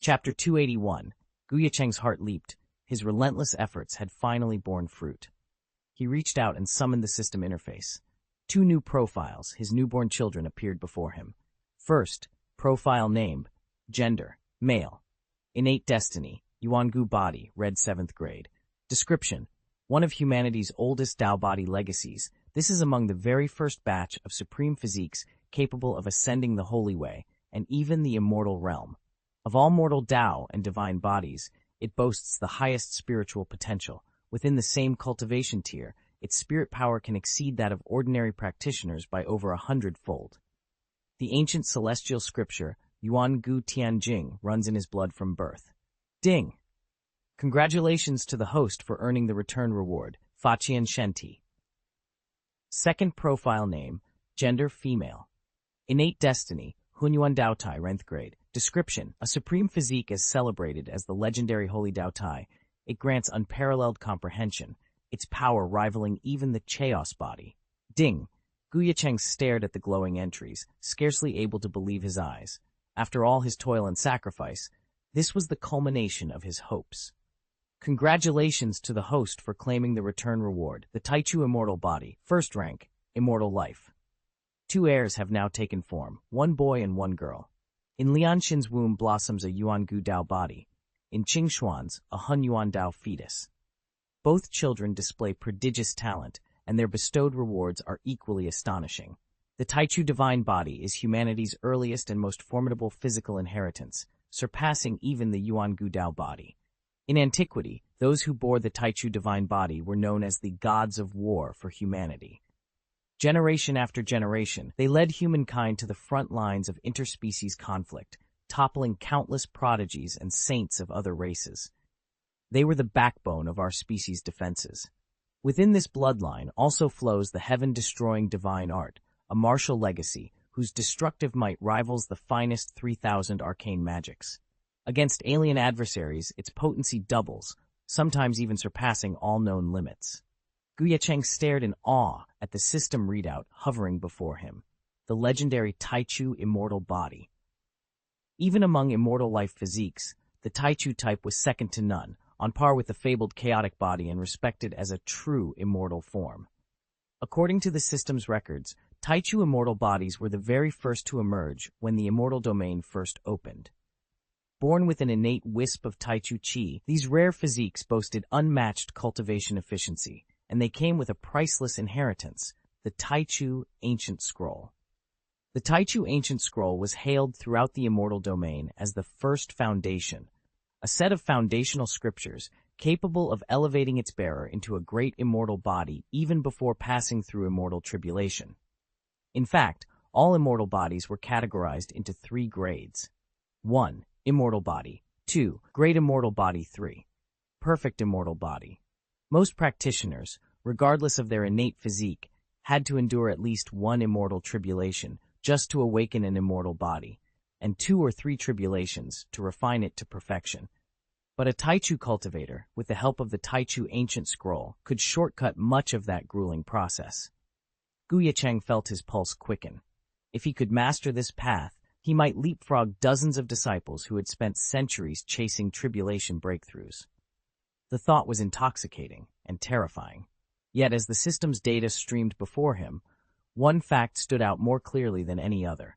Chapter 281. Ye Cheng's heart leaped. His relentless efforts had finally borne fruit. He reached out and summoned the system interface. 2 new profiles, his newborn children, appeared before him. First, profile name, gender, male. Innate destiny, Yuangu body, red 7th grade. Description, one of humanity's oldest Tao body legacies. This is among the very first batch of supreme physiques capable of ascending the holy way and even the immortal realm. Of all mortal Tao and divine bodies, it boasts the highest spiritual potential. Within the same cultivation tier, its spirit power can exceed that of ordinary practitioners by over 100-fold. The ancient celestial scripture, Yuangu Tianjing, runs in his blood from birth. Ding! Congratulations to the host for earning the return reward, Faqian Shenti. Second profile name, gender female. Innate destiny, Hunyuan Daotai, 9th grade. Description, a supreme physique as celebrated as the legendary Holy Daotai. It grants unparalleled comprehension, its power rivaling even the Chaos body. Ding! Ye Cheng stared at the glowing entries, scarcely able to believe his eyes. After all his toil and sacrifice, this was the culmination of his hopes. Congratulations to the host for claiming the return reward, the Taichu immortal body, 1st rank, immortal life. 2 heirs have now taken form, 1 boy and 1 girl. In Lianxin's womb blossoms a Yuangu Dao body. In Qingshuan's, a Hun Yuan Dao fetus. Both children display prodigious talent, and their bestowed rewards are equally astonishing. The Taichu divine body is humanity's earliest and most formidable physical inheritance, surpassing even the Yuangu Dao body. In antiquity, those who bore the Taichu divine body were known as the gods of war for humanity. Generation after generation, they led humankind to the front lines of interspecies conflict, toppling countless prodigies and saints of other races. They were the backbone of our species' defenses. Within this bloodline also flows the heaven-destroying divine art, a martial legacy whose destructive might rivals the finest 3,000 arcane magics. Against alien adversaries, its potency doubles, sometimes even surpassing all known limits. Ye Cheng stared in awe at the system readout hovering before him, the legendary Taichu immortal body. Even among immortal life physiques, the Taichu type was second to none, on par with the fabled chaotic body and respected as a true immortal form. According to the system's records, Taichu immortal bodies were the very first to emerge when the immortal domain first opened. Born with an innate wisp of Taichu Qi, these rare physiques boasted unmatched cultivation efficiency, and they came with a priceless inheritance, the Taichu Ancient Scroll. The Taichu Ancient Scroll was hailed throughout the immortal domain as the first foundation, a set of foundational scriptures capable of elevating its bearer into a great immortal body even before passing through immortal tribulation. In fact, all immortal bodies were categorized into 3 grades. 1. Immortal body. 2. Great immortal body. 3. Perfect immortal body. Most practitioners, regardless of their innate physique, had to endure at least 1 immortal tribulation just to awaken an immortal body, and 2 or 3 tribulations to refine it to perfection. But a Taichu cultivator, with the help of the Taichu Ancient Scroll, could shortcut much of that grueling process. Ye Cheng felt his pulse quicken. If he could master this path, he might leapfrog dozens of disciples who had spent centuries chasing tribulation breakthroughs. The thought was intoxicating and terrifying. Yet as the system's data streamed before him, one fact stood out more clearly than any other.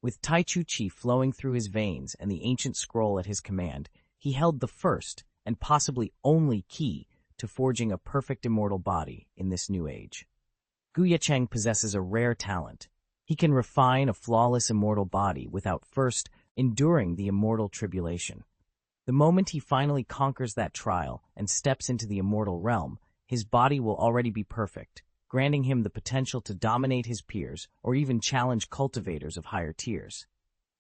With Taichu Qi flowing through his veins and the ancient scroll at his command, he held the first and possibly only key to forging a perfect immortal body in this new age. Ye Cheng possesses a rare talent. He can refine a flawless immortal body without first enduring the immortal tribulation. The moment he finally conquers that trial and steps into the immortal realm, his body will already be perfect, granting him the potential to dominate his peers or even challenge cultivators of higher tiers.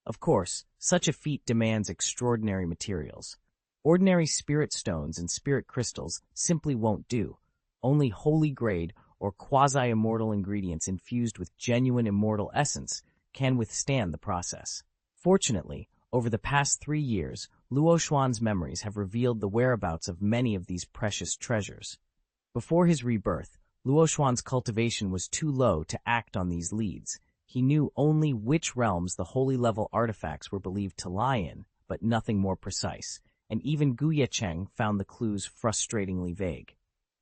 Of course, such a feat demands extraordinary materials. Ordinary spirit stones and spirit crystals simply won't do. Only holy grade or quasi-immortal ingredients infused with genuine immortal essence can withstand the process. Fortunately, over the past 3 years, Luo Xuan's memories have revealed the whereabouts of many of these precious treasures. Before his rebirth, Luo Xuan's cultivation was too low to act on these leads. He knew only which realms the holy-level artifacts were believed to lie in, but nothing more precise, and even Ye Cheng found the clues frustratingly vague.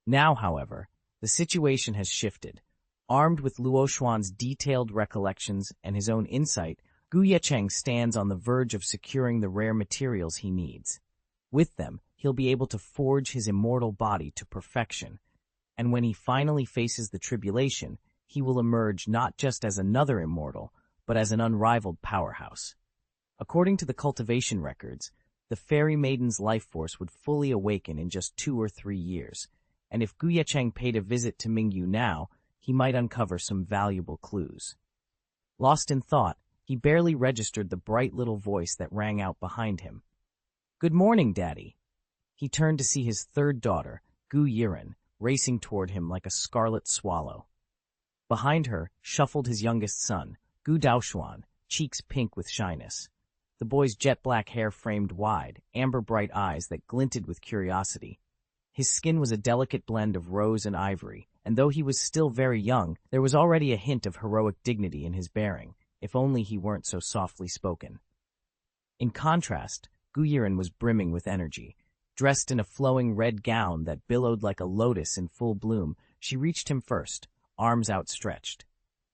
Now, however, the situation has shifted. Armed with Luo Xuan's detailed recollections and his own insight, Ye Cheng stands on the verge of securing the rare materials he needs. With them, he'll be able to forge his immortal body to perfection, and when he finally faces the tribulation, he will emerge not just as another immortal, but as an unrivaled powerhouse. According to the Cultivation records, the fairy maiden's life force would fully awaken in just 2 or 3 years, and if Ye Cheng paid a visit to Mingyu now, he might uncover some valuable clues. Lost in thought, he barely registered the bright little voice that rang out behind him. "Good morning, Daddy." He turned to see his third daughter, Gu Yiren, racing toward him like a scarlet swallow. Behind her shuffled his youngest son, Gu Daoxuan, cheeks pink with shyness. The boy's jet-black hair framed wide, amber-bright eyes that glinted with curiosity. His skin was a delicate blend of rose and ivory, and though he was still very young, there was already a hint of heroic dignity in his bearing, if only he weren't so softly spoken. In contrast, Gu Yiren was brimming with energy. Dressed in a flowing red gown that billowed like a lotus in full bloom, she reached him first, arms outstretched.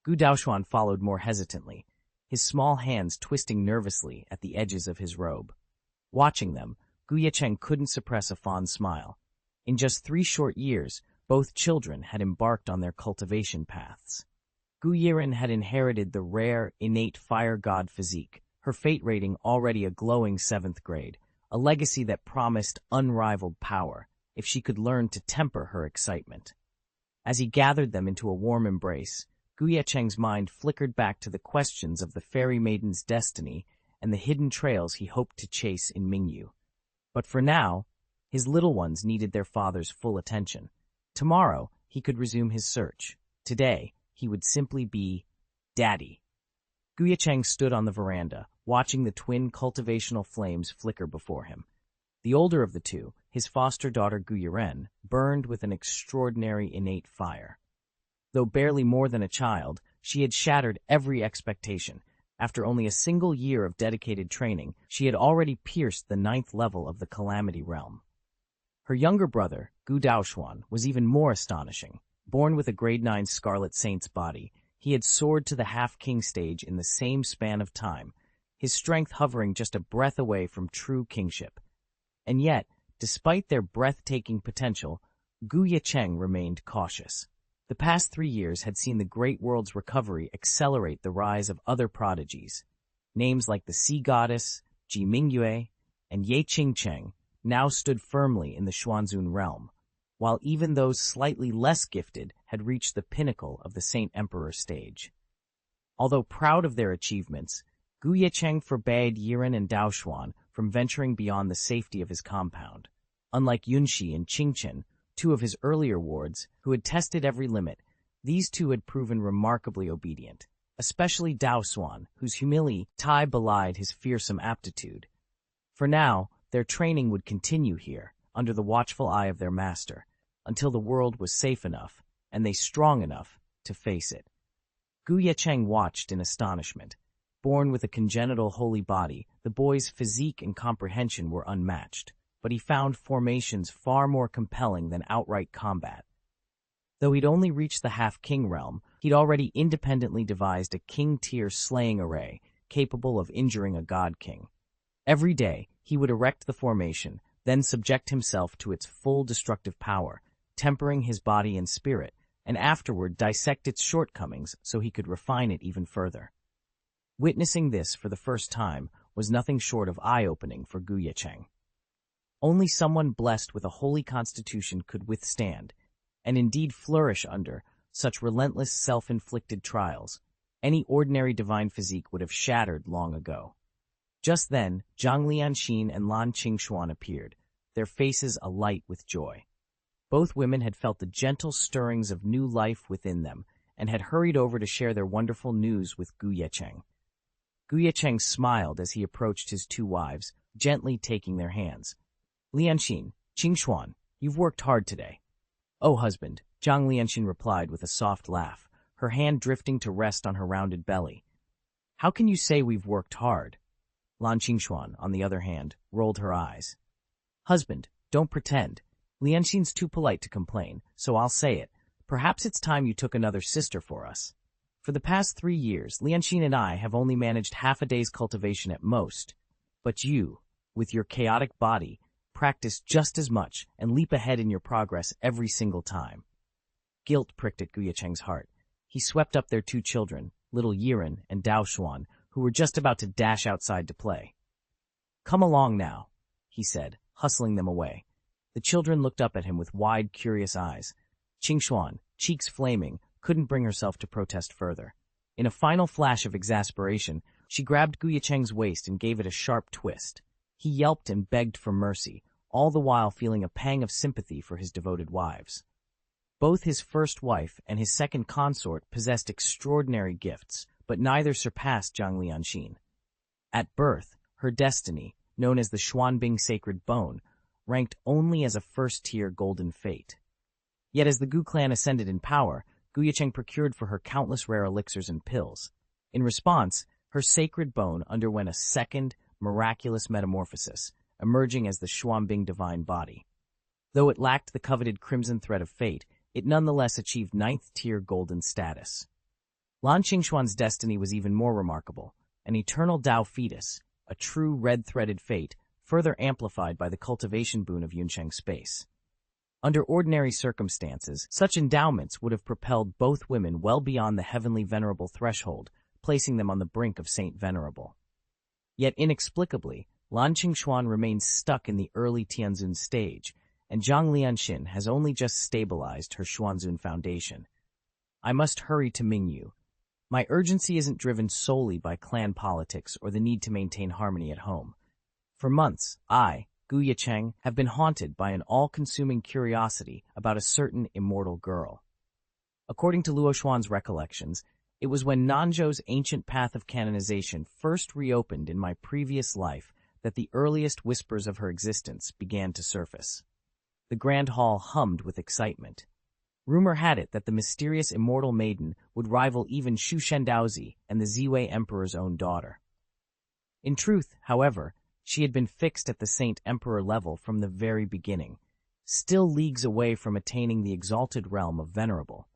Gu Daoxuan followed more hesitantly, his small hands twisting nervously at the edges of his robe. Watching them, Ye Cheng couldn't suppress a fond smile. In just 3 short years, both children had embarked on their cultivation paths. Gu Yiren had inherited the rare, innate fire god Physique, her fate rating already a glowing 7th grade, a legacy that promised unrivaled power if she could learn to temper her excitement. As he gathered them into a warm embrace, Ye Cheng's mind flickered back to the questions of the fairy maiden's destiny and the hidden trails he hoped to chase in Mingyu. But for now, his little ones needed their father's full attention. Tomorrow, he could resume his search. Today, he would simply be Daddy. Ye Cheng stood on the veranda, watching the twin cultivational flames flicker before him. The older of the two, his foster daughter Gu Yiren, burned with an extraordinary innate fire. Though barely more than a child, she had shattered every expectation. After only a single year of dedicated training, she had already pierced the 9th level of the Calamity Realm. Her younger brother, Gu Daoxuan, was even more astonishing. Born with a grade 9 Scarlet Saint's body, he had soared to the half-king stage in the same span of time, his strength hovering just a breath away from true kingship. And yet, despite their breathtaking potential, Ye Cheng remained cautious. The past 3 years had seen the great world's recovery accelerate the rise of other prodigies. Names like the Sea Goddess, Ji Mingyue, and Ye Cheng now stood firmly in the Xuanzun realm, while even those slightly less gifted had reached the pinnacle of the Saint Emperor stage. Although proud of their achievements, Ye Cheng forbade Yiren and Daoxuan from venturing beyond the safety of his compound. Unlike Yunxi and Qingchen, 2 of his earlier wards, who had tested every limit, these 2 had proven remarkably obedient, especially Daoxuan, whose humility belied his fearsome aptitude. For now, their training would continue here, under the watchful eye of their master, until the world was safe enough, and they strong enough, to face it. Ye Cheng watched in astonishment. Born with a congenital holy body, the boy's physique and comprehension were unmatched, but he found formations far more compelling than outright combat. Though he'd only reached the half-king realm, he'd already independently devised a king-tier slaying array capable of injuring a god-king. Every day, he would erect the formation, then subject himself to its full destructive power, tempering his body and spirit, and afterward dissect its shortcomings so he could refine it even further. Witnessing this for the first time was nothing short of eye-opening for Ye Cheng. Only someone blessed with a holy constitution could withstand, and indeed flourish under, such relentless self-inflicted trials. Any ordinary divine physique would have shattered long ago. Just then, Zhang Lianxin and Lan Qingxuan appeared, their faces alight with joy. Both women had felt the gentle stirrings of new life within them, and had hurried over to share their wonderful news with Ye Cheng. Ye Cheng smiled as he approached his 2 wives, gently taking their hands. "Lianxin, Qingxuan, you've worked hard today." "Oh, husband," Zhang Lianxin replied with a soft laugh, her hand drifting to rest on her rounded belly. "How can you say we've worked hard?" Lan Qingxuan, on the other hand, rolled her eyes. Husband, don't pretend. Lianxin's too polite to complain, so I'll say it. Perhaps it's time you took another sister for us. For the past 3 years, Lianxin and I have only managed half a day's cultivation at most. But you, with your chaotic body, practice just as much and leap ahead in your progress every single time. Guilt pricked at Ye Cheng's heart. He swept up their 2 children, little Yiren and Dao Xuan, who were just about to dash outside to play. Come along now, he said, hustling them away. The children looked up at him with wide, curious eyes. Qingxuan, cheeks flaming, couldn't bring herself to protest further. In a final flash of exasperation, she grabbed Ye Cheng's waist and gave it a sharp twist. He yelped and begged for mercy, all the while feeling a pang of sympathy for his devoted wives. Both his first wife and his second consort possessed extraordinary gifts, but neither surpassed Zhang Lianxin. At birth, her destiny, known as the Xuanbing Sacred Bone, ranked only as a first-tier golden fate. Yet as the Gu clan ascended in power, Ye Cheng procured for her countless rare elixirs and pills. In response, her sacred bone underwent a second, miraculous metamorphosis, emerging as the Xuanbing divine body. Though it lacked the coveted crimson thread of fate, it nonetheless achieved 9th-tier golden status. Lan Qingxuan's destiny was even more remarkable, an eternal Dao fetus, a true red-threaded fate, further amplified by the cultivation boon of Yuncheng space. Under ordinary circumstances, such endowments would have propelled both women well beyond the heavenly venerable threshold, placing them on the brink of Saint Venerable. Yet inexplicably, Lan Qingxuan remains stuck in the early Tianzun stage, and Zhang Lianxin has only just stabilized her Xuanzun foundation. I must hurry to Mingyu. My urgency isn't driven solely by clan politics or the need to maintain harmony at home. For months, Ye Cheng, have been haunted by an all-consuming curiosity about a certain immortal girl. According to Luo Xuan's recollections, it was when Nanzhou's ancient path of canonization first reopened in my previous life that the earliest whispers of her existence began to surface. The grand hall hummed with excitement. Rumor had it that the mysterious immortal maiden would rival even Xu Shendaozi and the Ziwei Emperor's own daughter. In truth, however, she had been fixed at the Saint Emperor level from the very beginning, still leagues away from attaining the exalted realm of Venerable.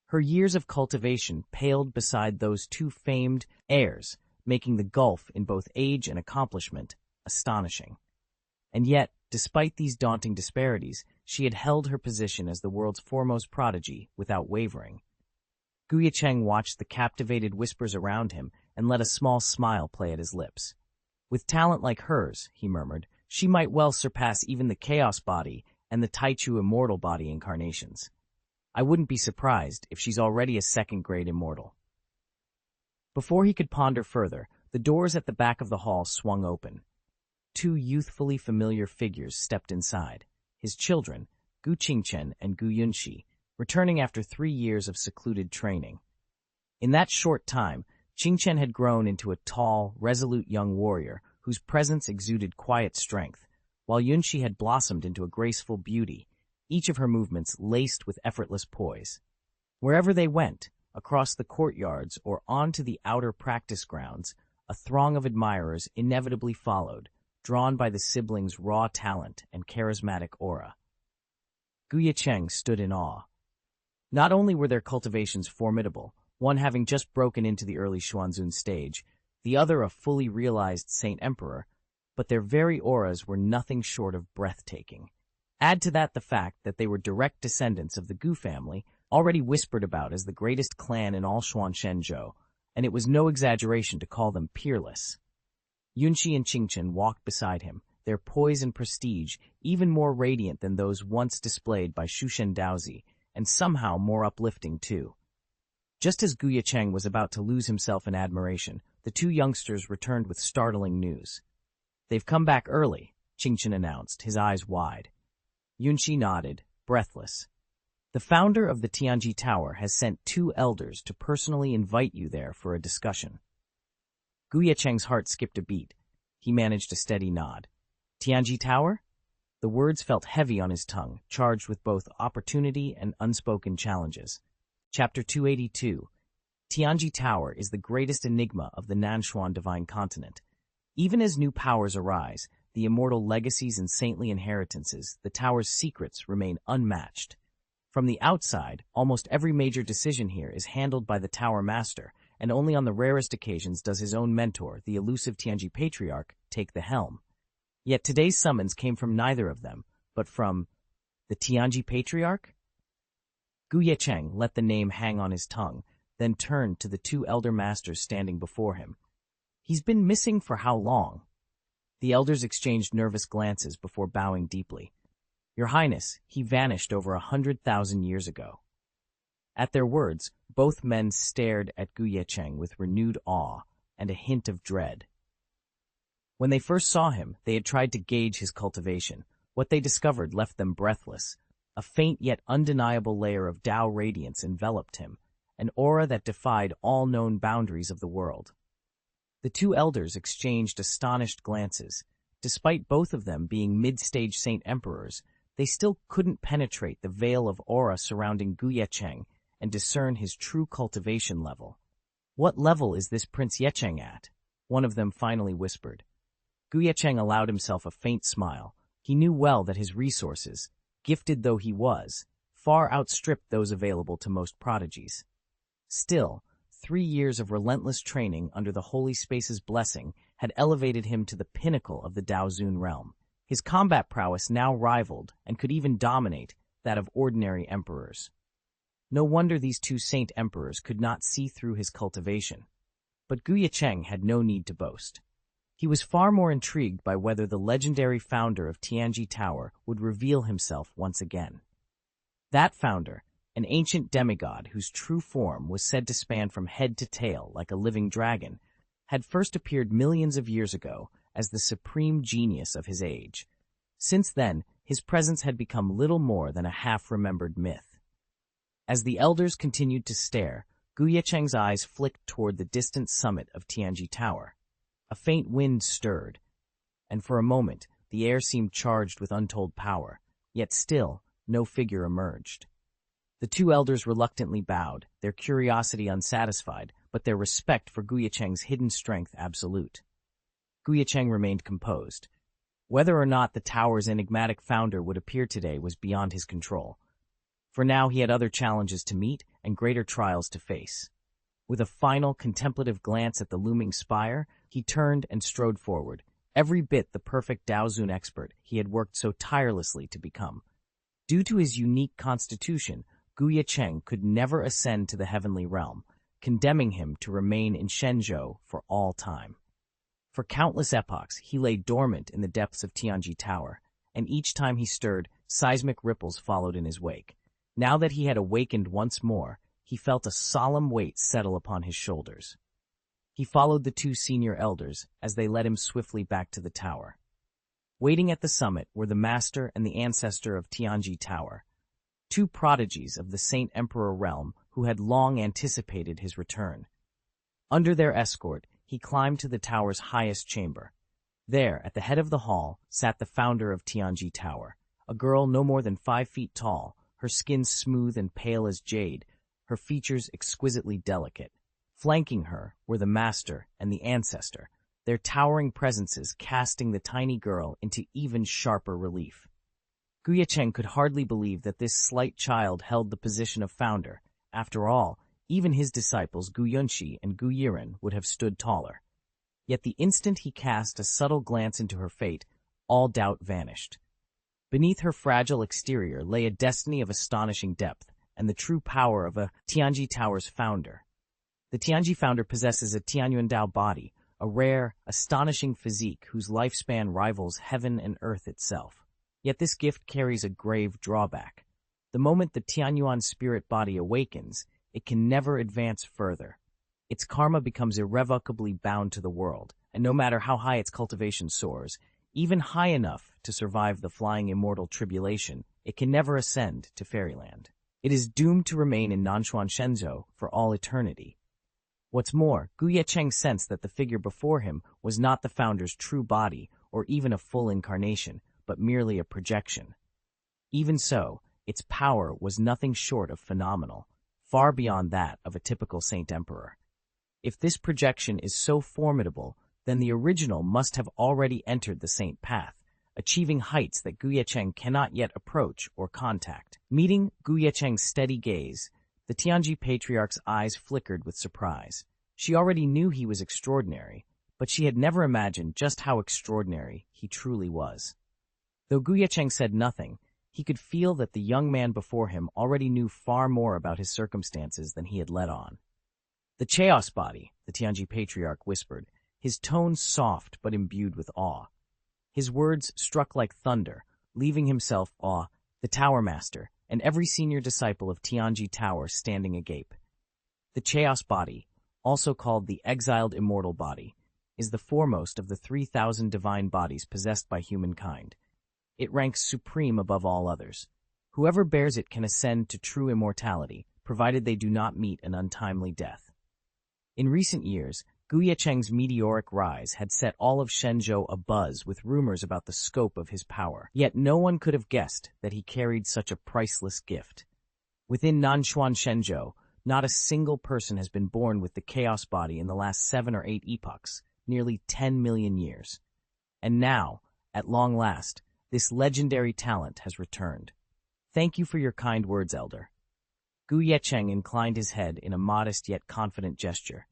Her years of cultivation paled beside those 2 famed heirs, making the gulf in both age and accomplishment astonishing. And yet, despite these daunting disparities, she had held her position as the world's foremost prodigy without wavering. Ye Cheng watched the captivated whispers around him and let a small smile play at his lips. With talent like hers, he murmured, she might well surpass even the Chaos Body and the Taichu Immortal Body incarnations. I wouldn't be surprised if she's already a second-grade immortal. Before he could ponder further, the doors at the back of the hall swung open. 2 youthfully familiar figures stepped inside, his children, Gu Qingchen and Gu Yunxi, returning after 3 years of secluded training. In that short time, Qingchen had grown into a tall, resolute young warrior whose presence exuded quiet strength, while Yunxi had blossomed into a graceful beauty, each of her movements laced with effortless poise. Wherever they went, across the courtyards or onto the outer practice grounds, a throng of admirers inevitably followed, drawn by the siblings' raw talent and charismatic aura. Ye Cheng stood in awe. Not only were their cultivations formidable, one having just broken into the early Xuanzun stage, the other a fully realized Saint Emperor, but their very auras were nothing short of breathtaking. Add to that the fact that they were direct descendants of the Gu family, already whispered about as the greatest clan in all Xuanzhou, and it was no exaggeration to call them peerless. Yunxi and Qingchen walked beside him, their poise and prestige even more radiant than those once displayed by Xu Shendaozi, and somehow more uplifting too. Just as Ye Cheng was about to lose himself in admiration, the 2 youngsters returned with startling news. "They've come back early," Qingchen announced, his eyes wide. Yunxi nodded, breathless. "The founder of the Tianji Tower has sent 2 elders to personally invite you there for a discussion." Ye Cheng's heart skipped a beat. He managed a steady nod. "Tianji Tower?" The words felt heavy on his tongue, charged with both opportunity and unspoken challenges. Chapter 282. Tianji Tower is the greatest enigma of the Nanshuan Divine Continent. Even as new powers arise, the immortal legacies and saintly inheritances, the tower's secrets remain unmatched. From the outside, almost every major decision here is handled by the Tower Master, and only on the rarest occasions does his own mentor, the elusive Tianji Patriarch, take the helm. Yet today's summons came from neither of them, but from the Tianji Patriarch? Ye Cheng let the name hang on his tongue, then turned to the two elder masters standing before him. He's been missing for how long? The elders exchanged nervous glances before bowing deeply. Your Highness, he vanished over 100,000 years ago. At their words, both men stared at Ye Cheng with renewed awe and a hint of dread. When they first saw him, they had tried to gauge his cultivation. What they discovered left them breathless. A faint yet undeniable layer of Tao radiance enveloped him, an aura that defied all known boundaries of the world. The two elders exchanged astonished glances. Despite both of them being mid-stage Saint Emperors, they still couldn't penetrate the veil of aura surrounding Ye Cheng and discern his true cultivation level. What level is this Prince Ye Cheng at? One of them finally whispered. Ye Cheng allowed himself a faint smile. He knew well that his resources, gifted though he was, far outstripped those available to most prodigies. Still, 3 years of relentless training under the Holy Space's blessing had elevated him to the pinnacle of the Daozun realm. His combat prowess now rivaled, and could even dominate, that of ordinary emperors. No wonder these two Saint Emperors could not see through his cultivation. But Ye Cheng had no need to boast. He was far more intrigued by whether the legendary founder of Tianji Tower would reveal himself once again. That founder, an ancient demigod whose true form was said to span from head to tail like a living dragon, had first appeared millions of years ago as the supreme genius of his age. Since then, his presence had become little more than a half-remembered myth. As the elders continued to stare, Ye Cheng's eyes flicked toward the distant summit of Tianji Tower. A faint wind stirred, and for a moment the air seemed charged with untold power, yet still no figure emerged. The two elders reluctantly bowed, their curiosity unsatisfied, but their respect for Ye Cheng's hidden strength absolute. Ye Cheng remained composed. Whether or not the tower's enigmatic founder would appear today was beyond his control. For now he had other challenges to meet and greater trials to face. With a final contemplative glance at the looming spire, he turned and strode forward, every bit the perfect Daozun expert he had worked so tirelessly to become. Due to his unique constitution, Ye Cheng could never ascend to the heavenly realm, condemning him to remain in Shenzhou for all time. For countless epochs, he lay dormant in the depths of Tianji Tower, and each time he stirred, seismic ripples followed in his wake. Now that he had awakened once more, he felt a solemn weight settle upon his shoulders. He followed the two senior elders as they led him swiftly back to the tower. Waiting at the summit were the master and the ancestor of Tianji Tower, two prodigies of the Saint Emperor realm who had long anticipated his return. Under their escort, he climbed to the tower's highest chamber. There, at the head of the hall, sat the founder of Tianji Tower, a girl no more than 5 feet tall, her skin smooth and pale as jade, her features exquisitely delicate. Flanking her were the master and the ancestor, their towering presences casting the tiny girl into even sharper relief. Ye Cheng could hardly believe that this slight child held the position of founder. After all, even his disciples Gu Yunxi and Gu Yiren would have stood taller. Yet the instant he cast a subtle glance into her fate, all doubt vanished. Beneath her fragile exterior lay a destiny of astonishing depth and the true power of a Tianji Tower's founder. The Tianji founder possesses a Tianyuan Dao body, a rare, astonishing physique whose lifespan rivals heaven and earth itself. Yet this gift carries a grave drawback. The moment the Tianyuan spirit body awakens, it can never advance further. Its karma becomes irrevocably bound to the world, and no matter how high its cultivation soars, even high enough to survive the flying immortal tribulation, it can never ascend to fairyland. It is doomed to remain in Nanshuan Shenzhou for all eternity. What's more, Ye Cheng sensed that the figure before him was not the founder's true body or even a full incarnation, but merely a projection. Even so, its power was nothing short of phenomenal, far beyond that of a typical Saint Emperor. If this projection is so formidable, then the original must have already entered the saint path, achieving heights that Ye Cheng cannot yet approach or contact. Meeting Ye Cheng's steady gaze, the Tianji patriarch's eyes flickered with surprise. She already knew he was extraordinary, but she had never imagined just how extraordinary he truly was. Though Ye Cheng said nothing, he could feel that the young man before him already knew far more about his circumstances than he had let on. "The Chaos Body," the Tianji patriarch whispered, his tone soft but imbued with awe. His words struck like thunder, leaving himself, the Tower Master, and every senior disciple of Tianji Tower standing agape. The Chaos Body, also called the Exiled Immortal Body, is the foremost of the 3,000 divine bodies possessed by humankind. It ranks supreme above all others. Whoever bears it can ascend to true immortality, provided they do not meet an untimely death. In recent years, Ye Cheng's meteoric rise had set all of Shenzhou abuzz with rumors about the scope of his power, yet no one could have guessed that he carried such a priceless gift. Within Nanshuan Shenzhou, not a single person has been born with the Chaos Body in the last 7 or 8 epochs, nearly 10 million years. And now, at long last, this legendary talent has returned. Thank you for your kind words, Elder. Ye Cheng inclined his head in a modest yet confident gesture.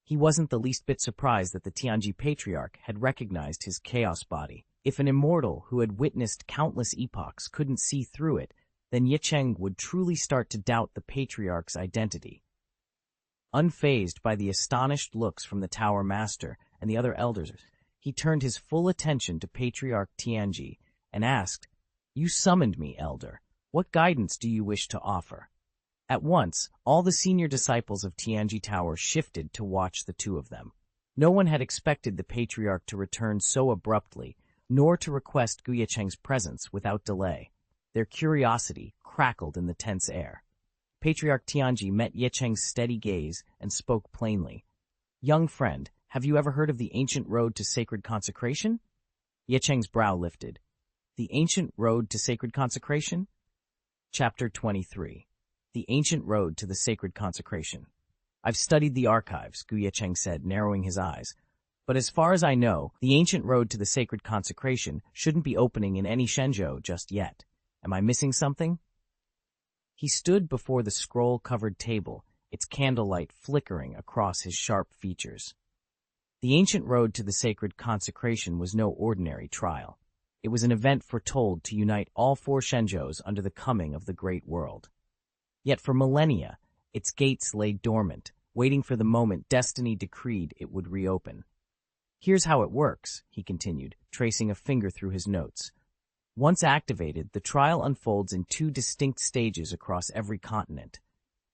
He wasn't the least bit surprised that the Tianji Patriarch had recognized his Chaos Body. If an immortal who had witnessed countless epochs couldn't see through it, then Ye Cheng would truly start to doubt the Patriarch's identity. Unfazed by the astonished looks from the Tower Master and the other elders, he turned his full attention to Patriarch Tianji and asked, "You summoned me, Elder. What guidance do you wish to offer?" At once, all the senior disciples of Tianji Tower shifted to watch the two of them. No one had expected the Patriarch to return so abruptly, nor to request Ye Cheng's presence without delay. Their curiosity crackled in the tense air. Patriarch Tianji met Ye Cheng's steady gaze and spoke plainly. "Young friend, have you ever heard of the ancient road to sacred consecration?" Ye Cheng's brow lifted. The ancient road to sacred consecration? Chapter 23. The ancient road to the sacred consecration. "I've studied the archives," Ye Cheng said, narrowing his eyes. "But as far as I know, the ancient road to the sacred consecration shouldn't be opening in any Shenzhou just yet. Am I missing something?" He stood before the scroll-covered table, its candlelight flickering across his sharp features. The ancient road to the sacred consecration was no ordinary trial. It was an event foretold to unite all 4 Shenzhous under the coming of the Great World. Yet for millennia, its gates lay dormant, waiting for the moment destiny decreed it would reopen. "Here's how it works," he continued, tracing a finger through his notes. "Once activated, the trial unfolds in 2 distinct stages across every continent.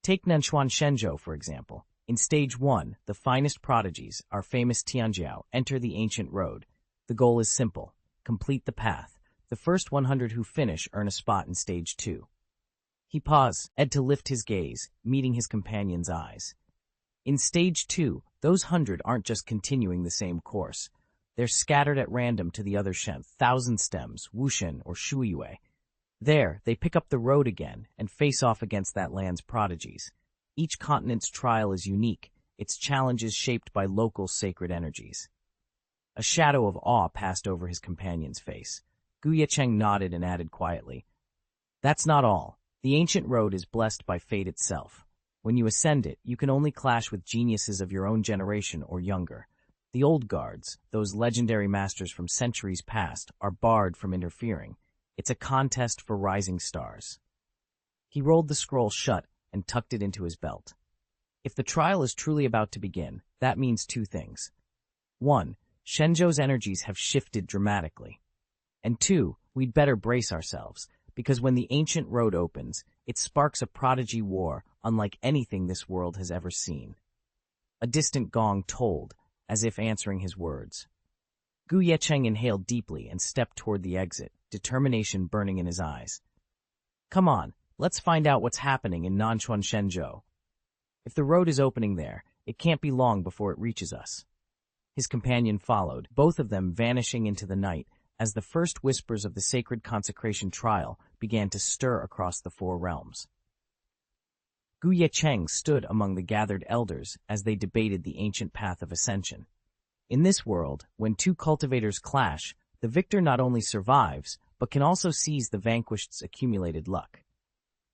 Take Nanshuan Shenzhou, for example. In Stage 1, the finest prodigies, our famous Tianjiao, enter the ancient road. The goal is simple. Complete the path. The first 100 who finish earn a spot in Stage 2. He paused, had to lift his gaze, meeting his companion's eyes. In Stage 2, those 100 aren't just continuing the same course. They're scattered at random to the other Shen, Thousand Stems, Wushen, or Shuyue. There, they pick up the road again and face off against that land's prodigies. Each continent's trial is unique, its challenges shaped by local sacred energies." A shadow of awe passed over his companion's face. Ye Cheng nodded and added quietly, "That's not all. The ancient road is blessed by fate itself. When you ascend it, you can only clash with geniuses of your own generation or younger. The old guards, those legendary masters from centuries past, are barred from interfering. It's a contest for rising stars." He rolled the scroll shut and tucked it into his belt. If the trial is truly about to begin, that means 2 things. 1, Shenzhou's energies have shifted dramatically. And 2, we'd better brace ourselves, because when the ancient road opens, it sparks a prodigy war unlike anything this world has ever seen. A distant gong tolled, as if answering his words. Ye Cheng inhaled deeply and stepped toward the exit, determination burning in his eyes. "Come on, let's find out what's happening in Nanshuan Shenzhou. If the road is opening there, it can't be long before it reaches us." His companion followed, both of them vanishing into the night as the first whispers of the sacred consecration trial began to stir across the 4 realms. Ye Cheng stood among the gathered elders as they debated the ancient path of ascension. In this world, when two cultivators clash, the victor not only survives, but can also seize the vanquished's accumulated luck.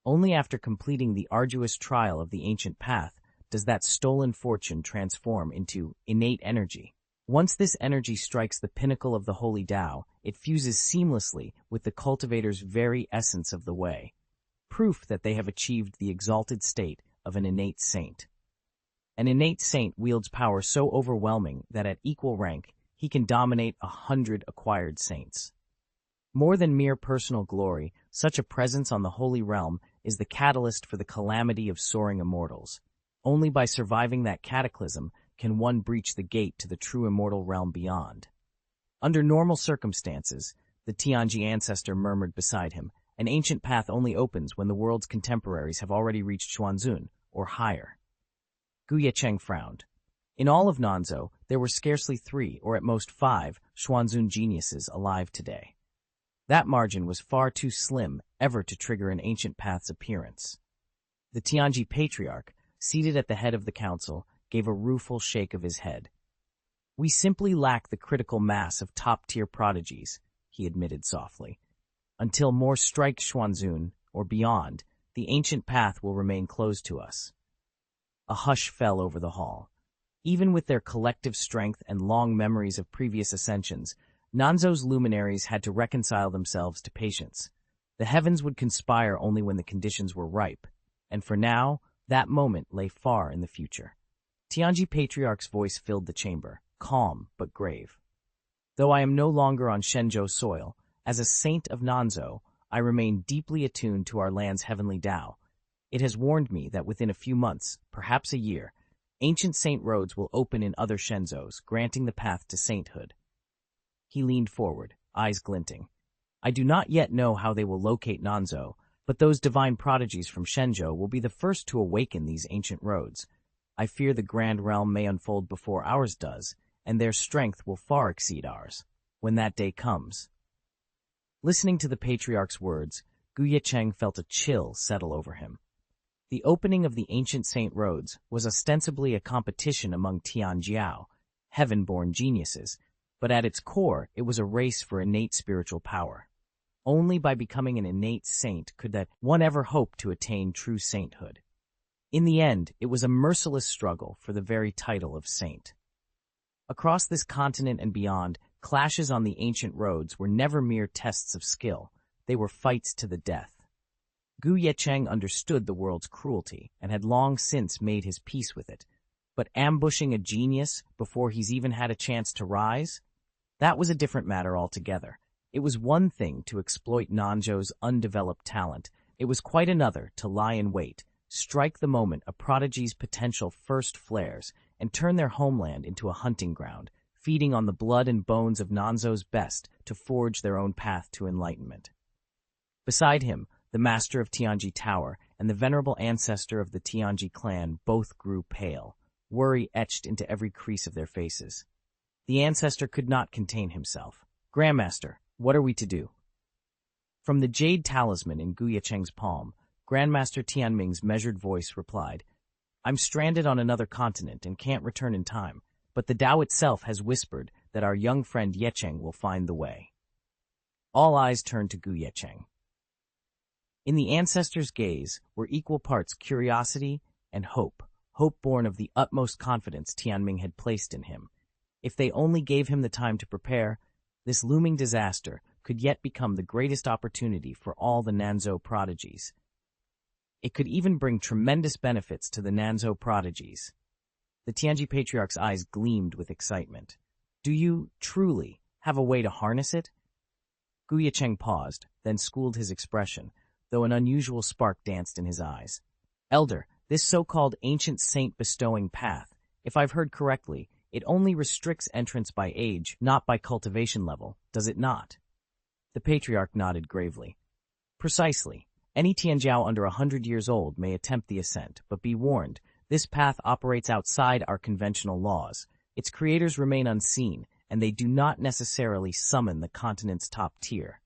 Only after completing the arduous trial of the ancient path does that stolen fortune transform into innate energy. Once this energy strikes the pinnacle of the holy Tao, it fuses seamlessly with the cultivator's very essence of the way, proof that they have achieved the exalted state of an innate saint. An innate saint wields power so overwhelming that at equal rank, he can dominate 100 acquired saints. More than mere personal glory, such a presence on the holy realm is the catalyst for the calamity of soaring immortals. Only by surviving that cataclysm can one breach the gate to the true immortal realm beyond. Under normal circumstances, the Xianxia ancestor murmured beside him, an ancient path only opens when the world's contemporaries have already reached Xuanzun, or higher. Ye Cheng frowned. In all of Nanzhou, there were scarcely 3 or at most 5 Xuanzun geniuses alive today. That margin was far too slim ever to trigger an ancient path's appearance. The Tianji patriarch, seated at the head of the council, gave a rueful shake of his head. We simply lack the critical mass of top-tier prodigies, he admitted softly. Until more strike Xuanzun, or beyond, the ancient path will remain closed to us. A hush fell over the hall. Even with their collective strength and long memories of previous ascensions, Nanzhou's luminaries had to reconcile themselves to patience. The heavens would conspire only when the conditions were ripe, and for now, that moment lay far in the future. Tianji Patriarch's voice filled the chamber, calm but grave. Though I am no longer on Shenzhou soil, as a saint of Nanzhou, I remain deeply attuned to our land's heavenly Tao. It has warned me that within a few months, perhaps a year, ancient saint roads will open in other Shenzhous, granting the path to sainthood. He leaned forward, eyes glinting. I do not yet know how they will locate Nanzhou, but those divine prodigies from Shenzhou will be the first to awaken these ancient roads. I fear the grand realm may unfold before ours does, and their strength will far exceed ours, when that day comes. Listening to the patriarch's words, Ye Cheng felt a chill settle over him. The opening of the ancient saint roads was ostensibly a competition among Tianjiao, heaven-born geniuses, but at its core it was a race for innate spiritual power. Only by becoming an innate saint could that one ever hope to attain true sainthood. In the end, it was a merciless struggle for the very title of saint. Across this continent and beyond, clashes on the ancient roads were never mere tests of skill, they were fights to the death. Ye Cheng understood the world's cruelty and had long since made his peace with it, but ambushing a genius before he's even had a chance to rise? That was a different matter altogether. It was one thing to exploit Nanzhou's undeveloped talent, it was quite another to lie in wait, strike the moment a prodigy's potential first flares, and turn their homeland into a hunting ground, feeding on the blood and bones of Nanzhou's best to forge their own path to enlightenment. Beside him, the master of Tianji Tower and the venerable ancestor of the Tianji clan both grew pale, worry etched into every crease of their faces. The ancestor could not contain himself. Grandmaster, what are we to do? From the jade talisman in Ye Cheng's palm, Grandmaster Tianming's measured voice replied, I'm stranded on another continent and can't return in time, but the Tao itself has whispered that our young friend Ye Cheng will find the way. All eyes turned to Ye Cheng. In the ancestor's gaze were equal parts curiosity and hope born of the utmost confidence Tianming had placed in him. If they only gave him the time to prepare, this looming disaster could yet become the greatest opportunity for all the Nanzhou prodigies. It could even bring tremendous benefits to the Nanzhou prodigies. The Tianji Patriarch's eyes gleamed with excitement. Do you, truly, have a way to harness it? Ye Cheng paused, then schooled his expression, though an unusual spark danced in his eyes. Elder, this so-called ancient saint-bestowing path, if I've heard correctly, it only restricts entrance by age, not by cultivation level, does it not? The patriarch nodded gravely. Precisely. Any Tianjiao under 100 years old may attempt the ascent, but be warned, this path operates outside our conventional laws. Its creators remain unseen, and they do not necessarily summon the continent's top tier.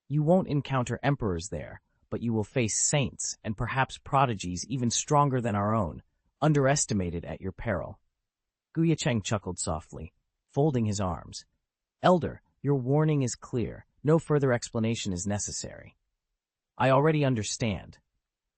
You won't encounter emperors there, but you will face saints and perhaps prodigies even stronger than our own, underestimated at your peril. Ye Cheng chuckled softly. folding his arms. "Elder, your warning is clear. No further explanation is necessary." "I already understand."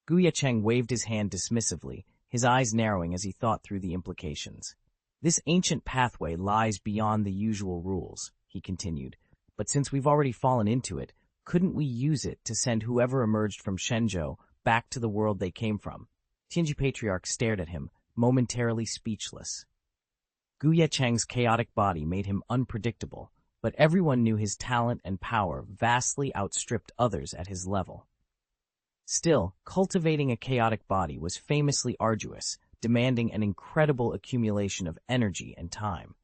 Ye Cheng waved his hand dismissively, his eyes narrowing as he thought through the implications. "This ancient pathway lies beyond the usual rules," he continued, "but since we've already fallen into it, couldn't we use it to send whoever emerged from Shenzhou back to the world they came from?" Tianji Patriarch stared at him, momentarily speechless. Ye Cheng's chaotic body made him unpredictable, but everyone knew his talent and power vastly outstripped others at his level. Still, cultivating a chaotic body was famously arduous, demanding an incredible accumulation of energy and time.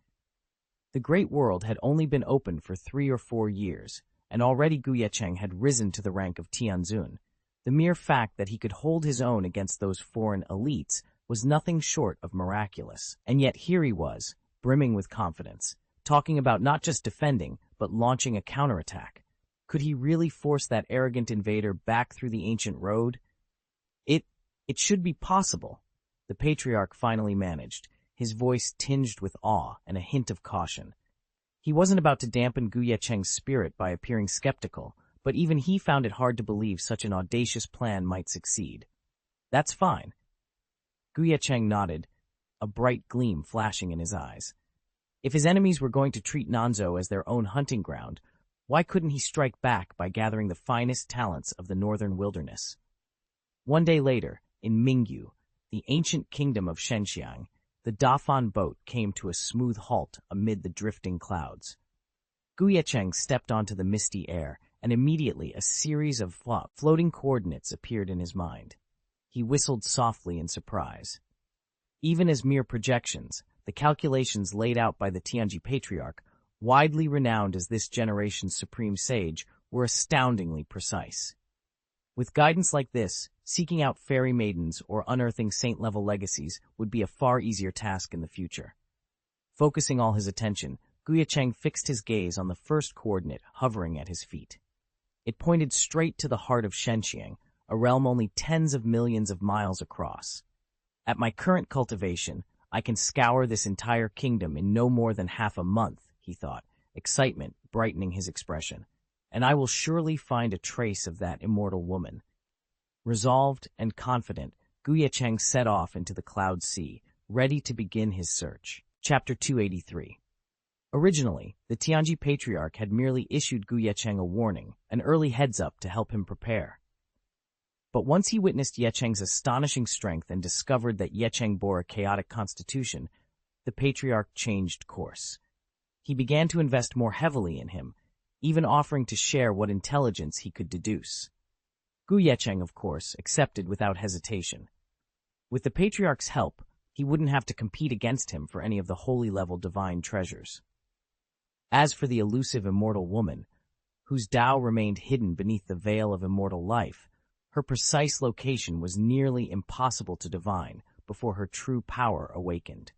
The Great World had only been open for 3 or 4 years, and already Ye Cheng had risen to the rank of Tianzun. The mere fact that he could hold his own against those foreign elites was nothing short of miraculous. And yet here he was, brimming with confidence, talking about not just defending, but launching a counterattack. Could he really force that arrogant invader back through the ancient road? It should be possible, the Patriarch finally managed, his voice tinged with awe and a hint of caution. He wasn't about to dampen Ye Cheng's spirit by appearing skeptical, but even he found it hard to believe such an audacious plan might succeed. "That's fine." Ye Cheng nodded, a bright gleam flashing in his eyes. If his enemies were going to treat Nanzhou as their own hunting ground, why couldn't he strike back by gathering the finest talents of the northern wilderness? One day later, in Mingyu, the ancient kingdom of Xianxia, the Dafan boat came to a smooth halt amid the drifting clouds. Ye Cheng stepped onto the misty air, and immediately a series of floating coordinates appeared in his mind. He whistled softly in surprise. Even as mere projections, the calculations laid out by the Tianji Patriarch, widely renowned as this generation's supreme sage, were astoundingly precise. With guidance like this, seeking out fairy maidens or unearthing saint-level legacies would be a far easier task in the future. Focusing all his attention, Ye Cheng fixed his gaze on the first coordinate hovering at his feet. It pointed straight to the heart of Xianxia, a realm only tens of millions of miles across. "At my current cultivation, I can scour this entire kingdom in no more than half a month," he thought, excitement brightening his expression. "And I will surely find a trace of that immortal woman." Resolved and confident, Ye Cheng set off into the cloud sea, ready to begin his search. Chapter 283. Originally, the Tianji Patriarch had merely issued Ye Cheng a warning, an early heads-up to help him prepare. But once he witnessed Ye Cheng's astonishing strength and discovered that Ye Cheng bore a chaotic constitution, the Patriarch changed course. He began to invest more heavily in him, even offering to share what intelligence he could deduce. Ye Cheng, of course, accepted without hesitation. With the Patriarch's help, he wouldn't have to compete against him for any of the holy-level divine treasures. As for the elusive immortal woman, whose Tao remained hidden beneath the veil of immortal life, her precise location was nearly impossible to divine before her true power awakened.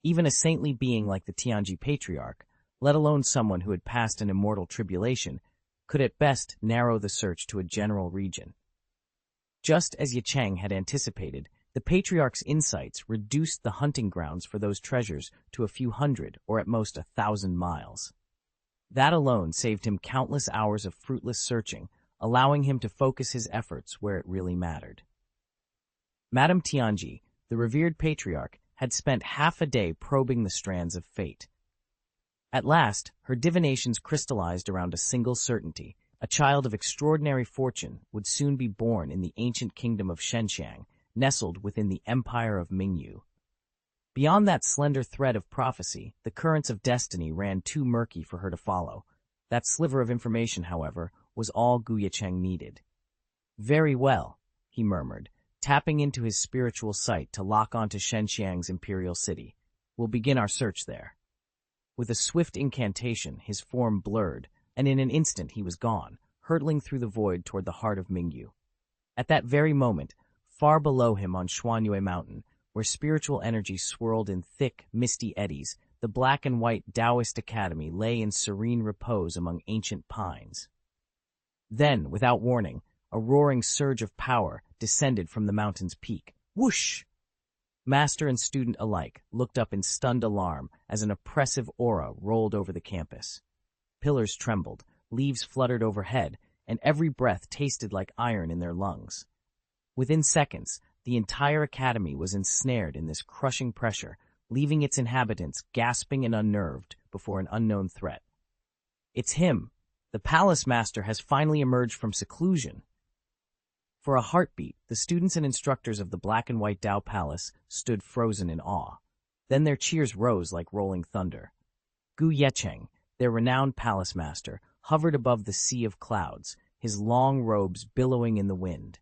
Even a saintly being like the Tianji Patriarch, let alone someone who had passed an immortal tribulation, could at best narrow the search to a general region. Just as Ye Cheng had anticipated, the Patriarch's insights reduced the hunting grounds for those treasures to a few hundred or at most 1,000 miles. That alone saved him countless hours of fruitless searching, allowing him to focus his efforts where it really mattered. Madame Tianji, the revered Patriarch, had spent half a day probing the strands of fate. At last, her divinations crystallized around a single certainty. A child of extraordinary fortune would soon be born in the ancient kingdom of Xianxia, nestled within the empire of Mingyu. Beyond that slender thread of prophecy, the currents of destiny ran too murky for her to follow. That sliver of information, however, was all Ye Cheng needed. "Very well," he murmured, tapping into his spiritual sight to lock onto Xianxiang's imperial city. "We'll begin our search there." With a swift incantation, his form blurred, and in an instant he was gone, hurtling through the void toward the heart of Mingyu. At that very moment, far below him on Xuanyue Mountain, where spiritual energy swirled in thick, misty eddies, the black and white Taoist Academy lay in serene repose among ancient pines. Then, without warning, a roaring surge of power descended from the mountain's peak. Whoosh! Master and student alike looked up in stunned alarm as an oppressive aura rolled over the campus. Pillars trembled, leaves fluttered overhead, and every breath tasted like iron in their lungs. Within seconds, the entire academy was ensnared in this crushing pressure, leaving its inhabitants gasping and unnerved before an unknown threat. It's him! The palace master has finally emerged from seclusion. For a heartbeat, the students and instructors of the Black and White Dao Palace stood frozen in awe. Then their cheers rose like rolling thunder. Ye Cheng, their renowned palace master, hovered above the sea of clouds, his long robes billowing in the wind.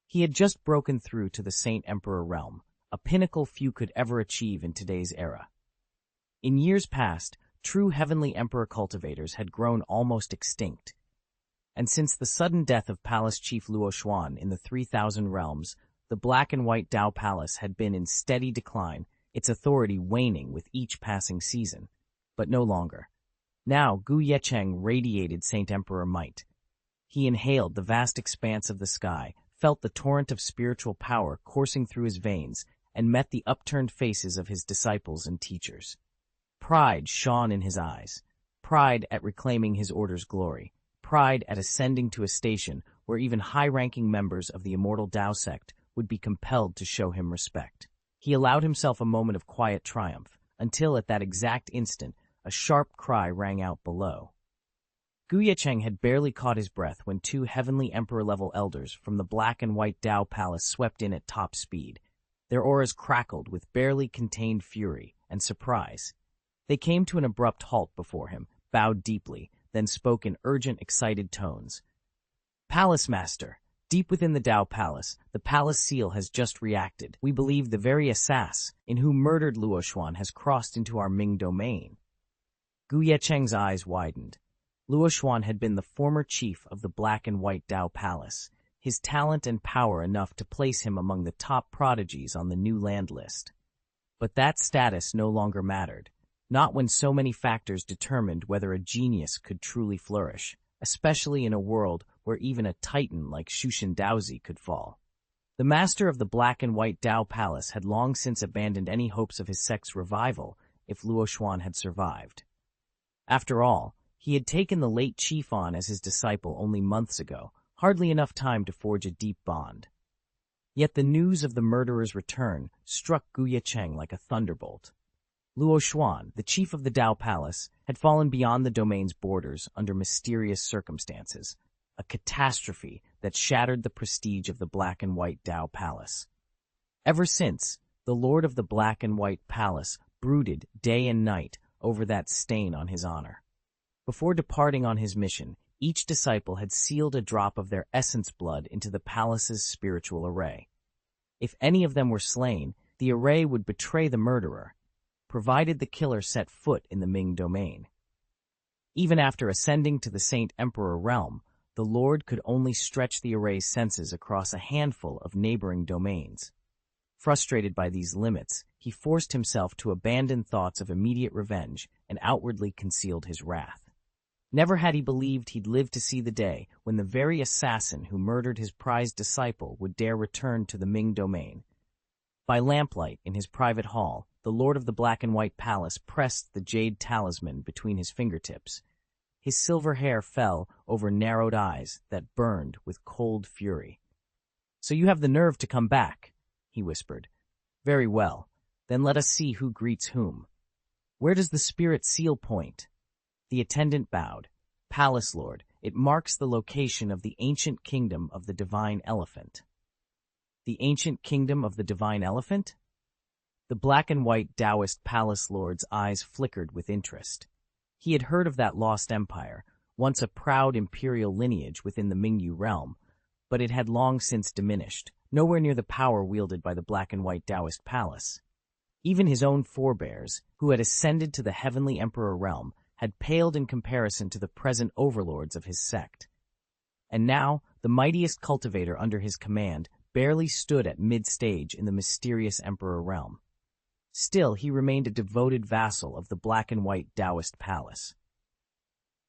He had just broken through to the Saint Emperor realm, a pinnacle few could ever achieve in today's era. In years past, true heavenly emperor cultivators had grown almost extinct. And since the sudden death of Palace Chief Luo Xuan in the 3,000 realms, the Black and White Dao Palace had been in steady decline, its authority waning with each passing season. But no longer. Now, Ye Cheng radiated Saint Emperor might. He inhaled the vast expanse of the sky, felt the torrent of spiritual power coursing through his veins, and met the upturned faces of his disciples and teachers. Pride shone in his eyes. Pride at reclaiming his order's glory. Pride at ascending to a station where even high-ranking members of the immortal Dao sect would be compelled to show him respect. He allowed himself a moment of quiet triumph, until at that exact instant, a sharp cry rang out below. Ye Cheng had barely caught his breath when two heavenly emperor-level elders from the Black and White Dao Palace swept in at top speed. Their auras crackled with barely contained fury and surprise. They came to an abrupt halt before him, bowed deeply, then spoke in urgent, excited tones. Palace Master, deep within the Dao Palace, the palace seal has just reacted. We believe the very assassin in whom murdered Luo Xuan has crossed into our Ming domain. Ye Cheng's eyes widened. Luo Xuan had been the former chief of the Black and White Dao Palace, his talent and power enough to place him among the top prodigies on the new land list. But that status no longer mattered. Not when so many factors determined whether a genius could truly flourish, especially in a world where even a titan like Shushan Daozi could fall. The master of the Black and White Dao Palace had long since abandoned any hopes of his sect's revival if Luo Xuan had survived. After all, he had taken the late chief on as his disciple only months ago, hardly enough time to forge a deep bond. Yet the news of the murderer's return struck Ye Cheng like a thunderbolt. Luo Xuan, the chief of the Dao Palace, had fallen beyond the domain's borders under mysterious circumstances, a catastrophe that shattered the prestige of the Black and White Dao Palace. Ever since, the Lord of the Black and White Palace brooded day and night over that stain on his honor. Before departing on his mission, each disciple had sealed a drop of their essence blood into the palace's spiritual array. If any of them were slain, the array would betray the murderer, provided the killer set foot in the Ming domain. Even after ascending to the Saint Emperor realm, the Lord could only stretch the array's senses across a handful of neighboring domains. Frustrated by these limits, he forced himself to abandon thoughts of immediate revenge and outwardly concealed his wrath. Never had he believed he'd live to see the day when the very assassin who murdered his prized disciple would dare return to the Ming domain. By lamplight in his private hall, the Lord of the Black and White Palace pressed the jade talisman between his fingertips. His silver hair fell over narrowed eyes that burned with cold fury. "So you have the nerve to come back," he whispered. "Very well. Then let us see who greets whom. Where does the spirit seal point?" The attendant bowed. "Palace Lord, it marks the location of the ancient kingdom of the Divine Elephant." The ancient kingdom of the Divine Elephant? The Black and White Taoist Palace Lord's eyes flickered with interest. He had heard of that lost empire, once a proud imperial lineage within the Mingyu realm, but it had long since diminished, nowhere near the power wielded by the Black and White Taoist Palace. Even his own forebears, who had ascended to the heavenly emperor realm, had paled in comparison to the present overlords of his sect. And now, the mightiest cultivator under his command barely stood at mid-stage in the mysterious emperor realm. Still, he remained a devoted vassal of the Black and White Taoist Palace.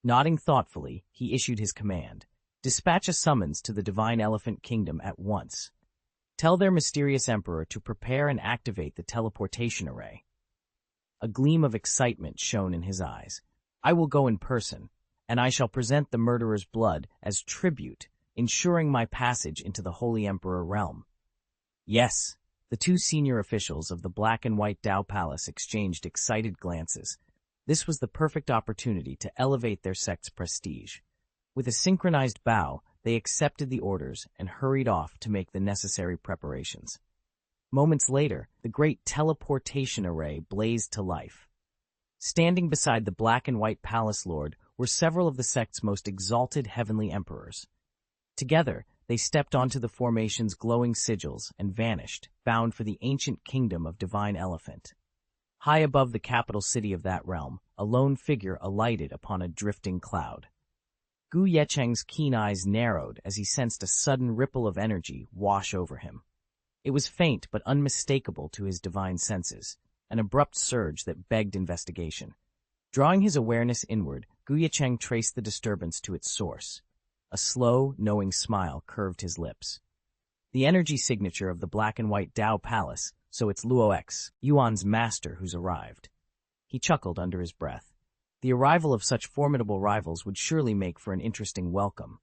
Nodding thoughtfully, he issued his command. "Dispatch a summons to the Divine Elephant Kingdom at once." Tell their mysterious emperor to prepare and activate the teleportation array. A gleam of excitement shone in his eyes. I will go in person, and I shall present the murderer's blood as tribute, ensuring my passage into the Holy Emperor realm. Yes, the two senior officials of the Black and White Dao Palace exchanged excited glances. This was the perfect opportunity to elevate their sect's prestige. With a synchronized bow, they accepted the orders and hurried off to make the necessary preparations. Moments later, the great teleportation array blazed to life. Standing beside the Black and White Palace Lord were several of the sect's most exalted heavenly emperors. Together, they stepped onto the formation's glowing sigils and vanished, bound for the ancient kingdom of Divine Elephant. High above the capital city of that realm, a lone figure alighted upon a drifting cloud. Ye Cheng's keen eyes narrowed as he sensed a sudden ripple of energy wash over him. It was faint but unmistakable to his divine senses, an abrupt surge that begged investigation. Drawing his awareness inward, Ye Cheng traced the disturbance to its source. A slow, knowing smile curved his lips. The energy signature of the Black and White Dao Palace, so it's Luox, Yuan's master who's arrived. He chuckled under his breath. The arrival of such formidable rivals would surely make for an interesting welcome.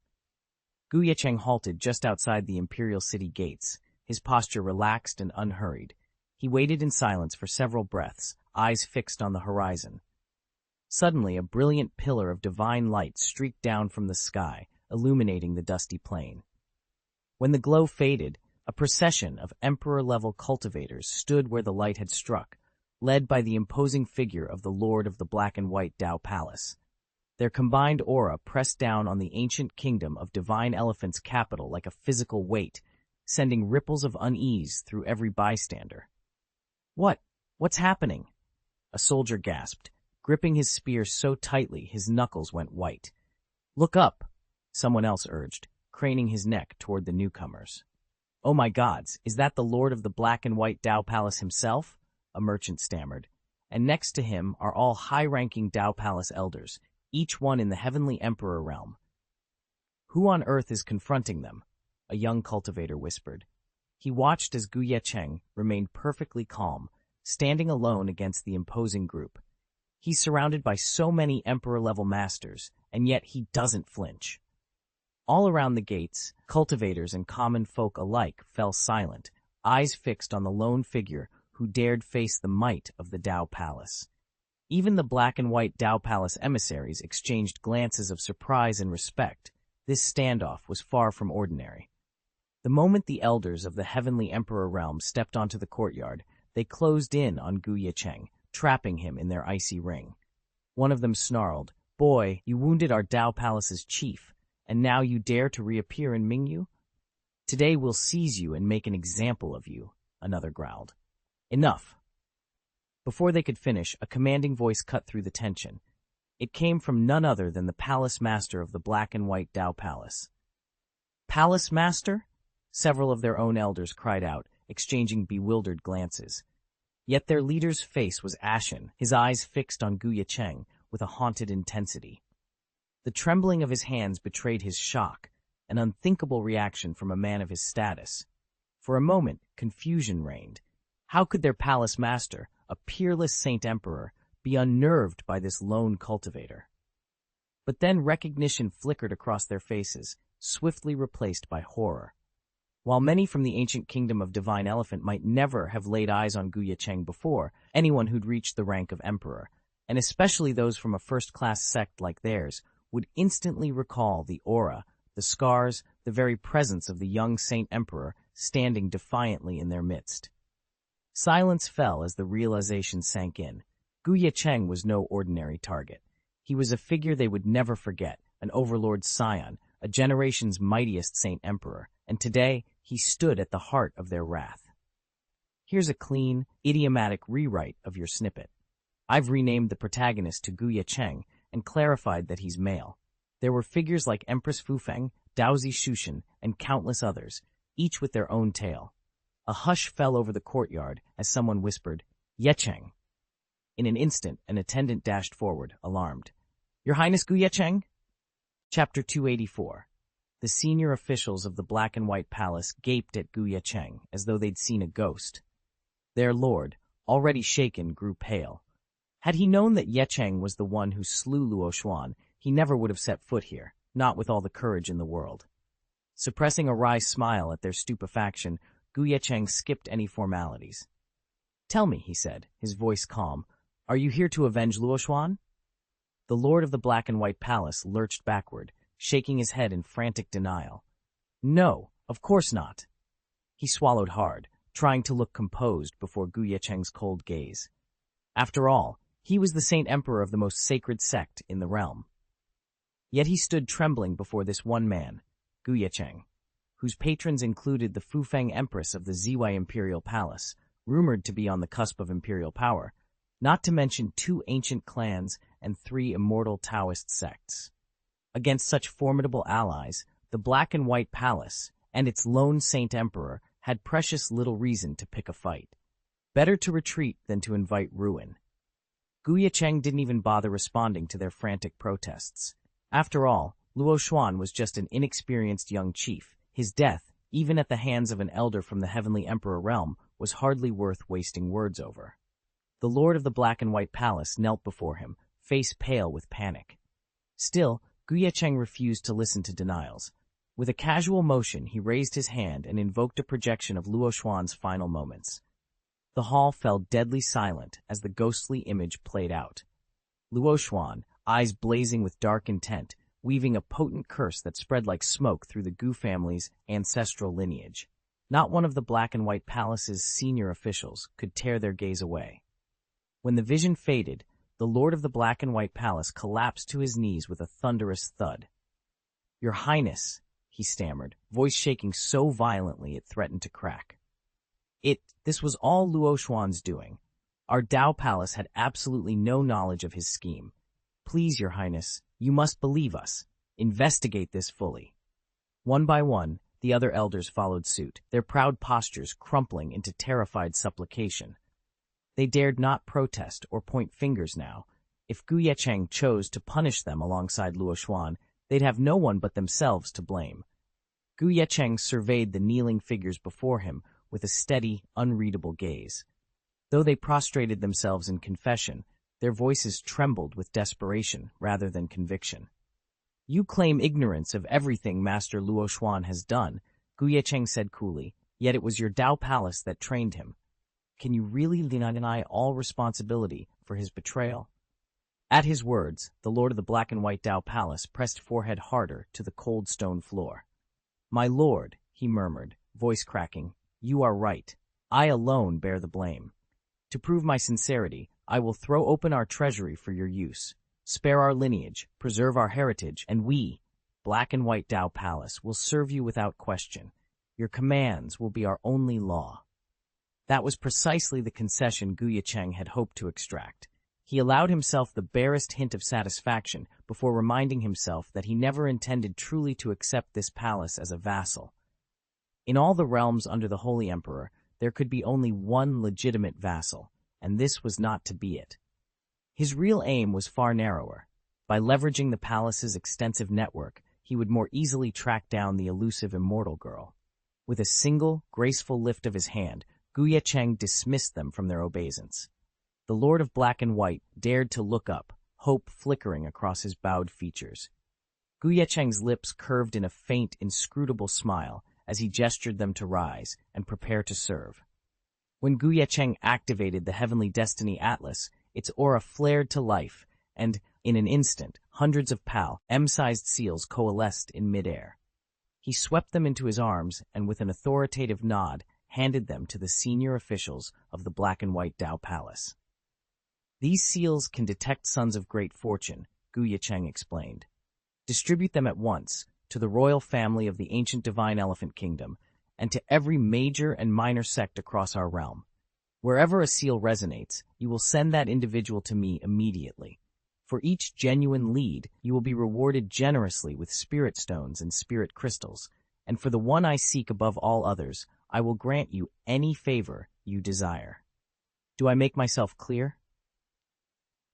Ye Cheng halted just outside the imperial city gates, his posture relaxed and unhurried. He waited in silence for several breaths, eyes fixed on the horizon. Suddenly, a brilliant pillar of divine light streaked down from the sky, illuminating the dusty plain. When the glow faded, a procession of emperor-level cultivators stood where the light had struck, led by the imposing figure of the Lord of the Black and White Dao Palace. Their combined aura pressed down on the ancient kingdom of Divine Elephant's capital like a physical weight, sending ripples of unease through every bystander. What's happening? A soldier gasped, gripping his spear so tightly his knuckles went white. Look up, someone else urged, craning his neck toward the newcomers. Oh my gods, is that the Lord of the Black and White Dao Palace himself? A merchant stammered. And next to him are all high-ranking Dao Palace elders, each one in the heavenly emperor realm. Who on earth is confronting them? A young cultivator whispered. He watched as Ye Cheng remained perfectly calm, standing alone against the imposing group. He's surrounded by so many emperor-level masters, and yet he doesn't flinch. All around the gates, cultivators and common folk alike fell silent, eyes fixed on the lone figure who dared face the might of the Dao Palace. Even the Black and White Dao Palace emissaries exchanged glances of surprise and respect. This standoff was far from ordinary. The moment the elders of the heavenly emperor realm stepped onto the courtyard, they closed in on Ye Cheng, trapping him in their icy ring. One of them snarled, "Boy, you wounded our Dao Palace's chief, and now you dare to reappear in Mingyu? Today we'll seize you and make an example of you," another growled. Enough. Before they could finish, a commanding voice cut through the tension. It came from none other than the palace master of the Black and White Dao Palace. Palace master? Several of their own elders cried out, exchanging bewildered glances. Yet their leader's face was ashen, his eyes fixed on Ye Cheng with a haunted intensity. The trembling of his hands betrayed his shock, an unthinkable reaction from a man of his status. For a moment, confusion reigned. How could their palace master, a peerless Saint Emperor, be unnerved by this lone cultivator? But then recognition flickered across their faces, swiftly replaced by horror. While many from the ancient kingdom of Divine Elephant might never have laid eyes on Ye Cheng before, anyone who'd reached the rank of emperor, and especially those from a first-class sect like theirs, would instantly recall the aura, the scars, the very presence of the young Saint Emperor standing defiantly in their midst. Silence fell as the realization sank in. Ye Cheng was no ordinary target. He was a figure they would never forget, an overlord's scion, a generation's mightiest Saint Emperor, and today he stood at the heart of their wrath. Here's a clean, idiomatic rewrite of your snippet. I've renamed the protagonist to Ye Cheng and clarified that he's male. There were figures like Empress Fufeng, Daozi Shushan, and countless others, each with their own tale. A hush fell over the courtyard as someone whispered, "Ye Cheng." In an instant, an attendant dashed forward, alarmed. "Your Highness Ye Cheng?" Chapter 284. The senior officials of the Black and White Palace gaped at Ye Cheng as though they'd seen a ghost. Their lord, already shaken, grew pale. Had he known that Ye Cheng was the one who slew Luo Xuan, he never would have set foot here, not with all the courage in the world. Suppressing a wry smile at their stupefaction, Ye Cheng skipped any formalities. "Tell me," he said, his voice calm, "are you here to avenge Luo Xuan?" The lord of the Black and White Palace lurched backward, shaking his head in frantic denial. "No, of course not." He swallowed hard, trying to look composed before Ye Cheng's cold gaze. After all, he was the Saint Emperor of the most sacred sect in the realm. Yet he stood trembling before this one man, Ye Cheng, whose patrons included the Fufeng Empress of the Ziwei Imperial Palace, rumored to be on the cusp of imperial power, not to mention 2 ancient clans and 3 immortal Taoist sects. Against such formidable allies, the Black and White Palace and its lone Saint Emperor had precious little reason to pick a fight. Better to retreat than to invite ruin. Ye Cheng didn't even bother responding to their frantic protests. After all, Luo Xuan was just an inexperienced young chief. His death, even at the hands of an elder from the Heavenly Emperor realm, was hardly worth wasting words over. The lord of the Black and White Palace knelt before him, face pale with panic. Still, Ye Cheng refused to listen to denials. With a casual motion, he raised his hand and invoked a projection of Luo Xuan's final moments. The hall fell deadly silent as the ghostly image played out. Luo Xuan, eyes blazing with dark intent, weaving a potent curse that spread like smoke through the Gu family's ancestral lineage. Not one of the Black and White Palace's senior officials could tear their gaze away. When the vision faded, the lord of the Black and White Palace collapsed to his knees with a thunderous thud. "Your Highness," he stammered, voice shaking so violently it threatened to crack. This was all Luo Xuan's doing. Our Dao Palace had absolutely no knowledge of his scheme. Please, Your Highness, you must believe us. Investigate this fully." One by one, the other elders followed suit, their proud postures crumpling into terrified supplication. They dared not protest or point fingers now. If Ye Cheng chose to punish them alongside Luo Xuan, they'd have no one but themselves to blame. Ye Cheng surveyed the kneeling figures before him with a steady, unreadable gaze. Though they prostrated themselves in confession, their voices trembled with desperation rather than conviction. "You claim ignorance of everything Master Luo Xuan has done," Ye Cheng said coolly, "yet it was your Dao Palace that trained him. Can you really deny all responsibility for his betrayal?" At his words, the lord of the Black and White Dao Palace pressed forehead harder to the cold stone floor. "My lord," he murmured, voice cracking, "you are right. I alone bear the blame. To prove my sincerity, I will throw open our treasury for your use. Spare our lineage, preserve our heritage, and we, Black and White Dao Palace, will serve you without question. Your commands will be our only law." That was precisely the concession Ye Cheng had hoped to extract. He allowed himself the barest hint of satisfaction before reminding himself that he never intended truly to accept this palace as a vassal. In all the realms under the Holy Emperor, there could be only one legitimate vassal, and this was not to be it. His real aim was far narrower. By leveraging the palace's extensive network, he would more easily track down the elusive immortal girl. With a single, graceful lift of his hand, Ye Cheng dismissed them from their obeisance. The Lord of Black and White dared to look up, hope flickering across his bowed features. Ye Cheng's lips curved in a faint, inscrutable smile as he gestured them to rise and prepare to serve. When Ye Cheng activated the Heavenly Destiny Atlas, its aura flared to life, and, in an instant, hundreds of M-sized seals coalesced in midair. He swept them into his arms and, with an authoritative nod, handed them to the senior officials of the Black and White Dao Palace. "These seals can detect sons of great fortune," Ye Cheng explained. "Distribute them at once to the royal family of the ancient divine elephant kingdom and to every major and minor sect across our realm. Wherever a seal resonates, you will send that individual to me immediately. For each genuine lead, you will be rewarded generously with spirit stones and spirit crystals, and for the one I seek above all others, I will grant you any favor you desire. Do I make myself clear?"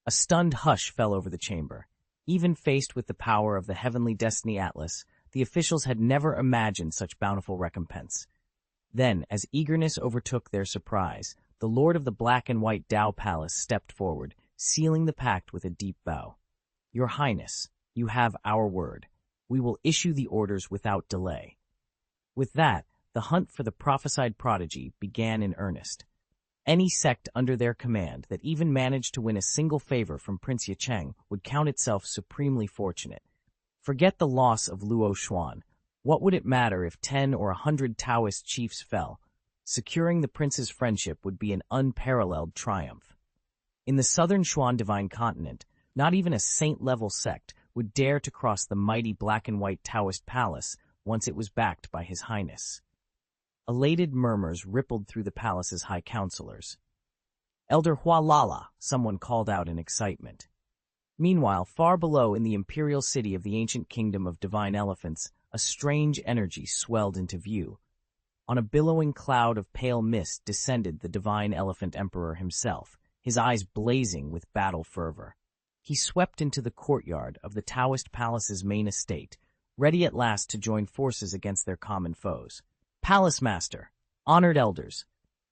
A stunned hush fell over the chamber. Even faced with the power of the Heavenly Destiny Atlas, The officials had never imagined such bountiful recompense. Then, as eagerness overtook their surprise, the lord of the black and white Dao Palace stepped forward, sealing the pact with a deep bow. "Your Highness, you have our word. We will issue the orders without delay." With that, the hunt for the prophesied prodigy began in earnest. Any sect under their command that even managed to win a single favor from Prince Ye Cheng would count itself supremely fortunate. Forget the loss of Luo Xuan. What would it matter if 10 or 100 Taoist chiefs fell? Securing the prince's friendship would be an unparalleled triumph. In the southern Xuan divine continent, not even a saint-level sect would dare to cross the mighty black and white Taoist palace once it was backed by His Highness. Elated murmurs rippled through the palace's high counselors. "Elder Hualala," someone called out in excitement. Meanwhile, far below in the imperial city of the ancient kingdom of divine elephants, a strange energy swelled into view. On a billowing cloud of pale mist descended the divine elephant emperor himself, his eyes blazing with battle fervor. He swept into the courtyard of the Taoist palace's main estate, ready at last to join forces against their common foes. "Palace Master, honored elders,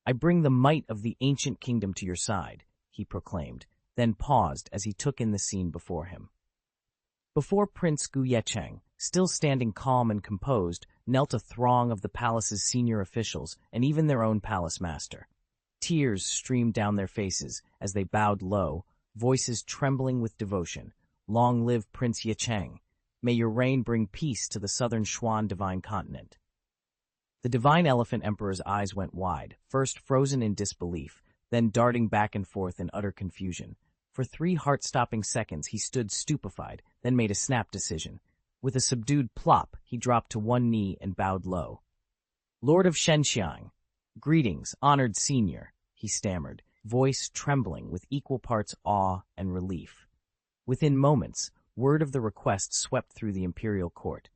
I bring the might of the ancient kingdom to your side," he proclaimed, then paused as he took in the scene before him. Before Prince Ye Cheng, still standing calm and composed, knelt a throng of the palace's senior officials and even their own palace master. Tears streamed down their faces as they bowed low, voices trembling with devotion. "Long live Prince Ye Cheng! May your reign bring peace to the southern Xuan divine continent." The divine elephant emperor's eyes went wide, first frozen in disbelief, then darting back and forth in utter confusion. For 3 heart-stopping seconds he stood stupefied, then made a snap decision. With a subdued plop, he dropped to one knee and bowed low. "Lord of Xianxia, greetings, honored senior," he stammered, voice trembling with equal parts awe and relief. Within moments, word of the request swept through the imperial court.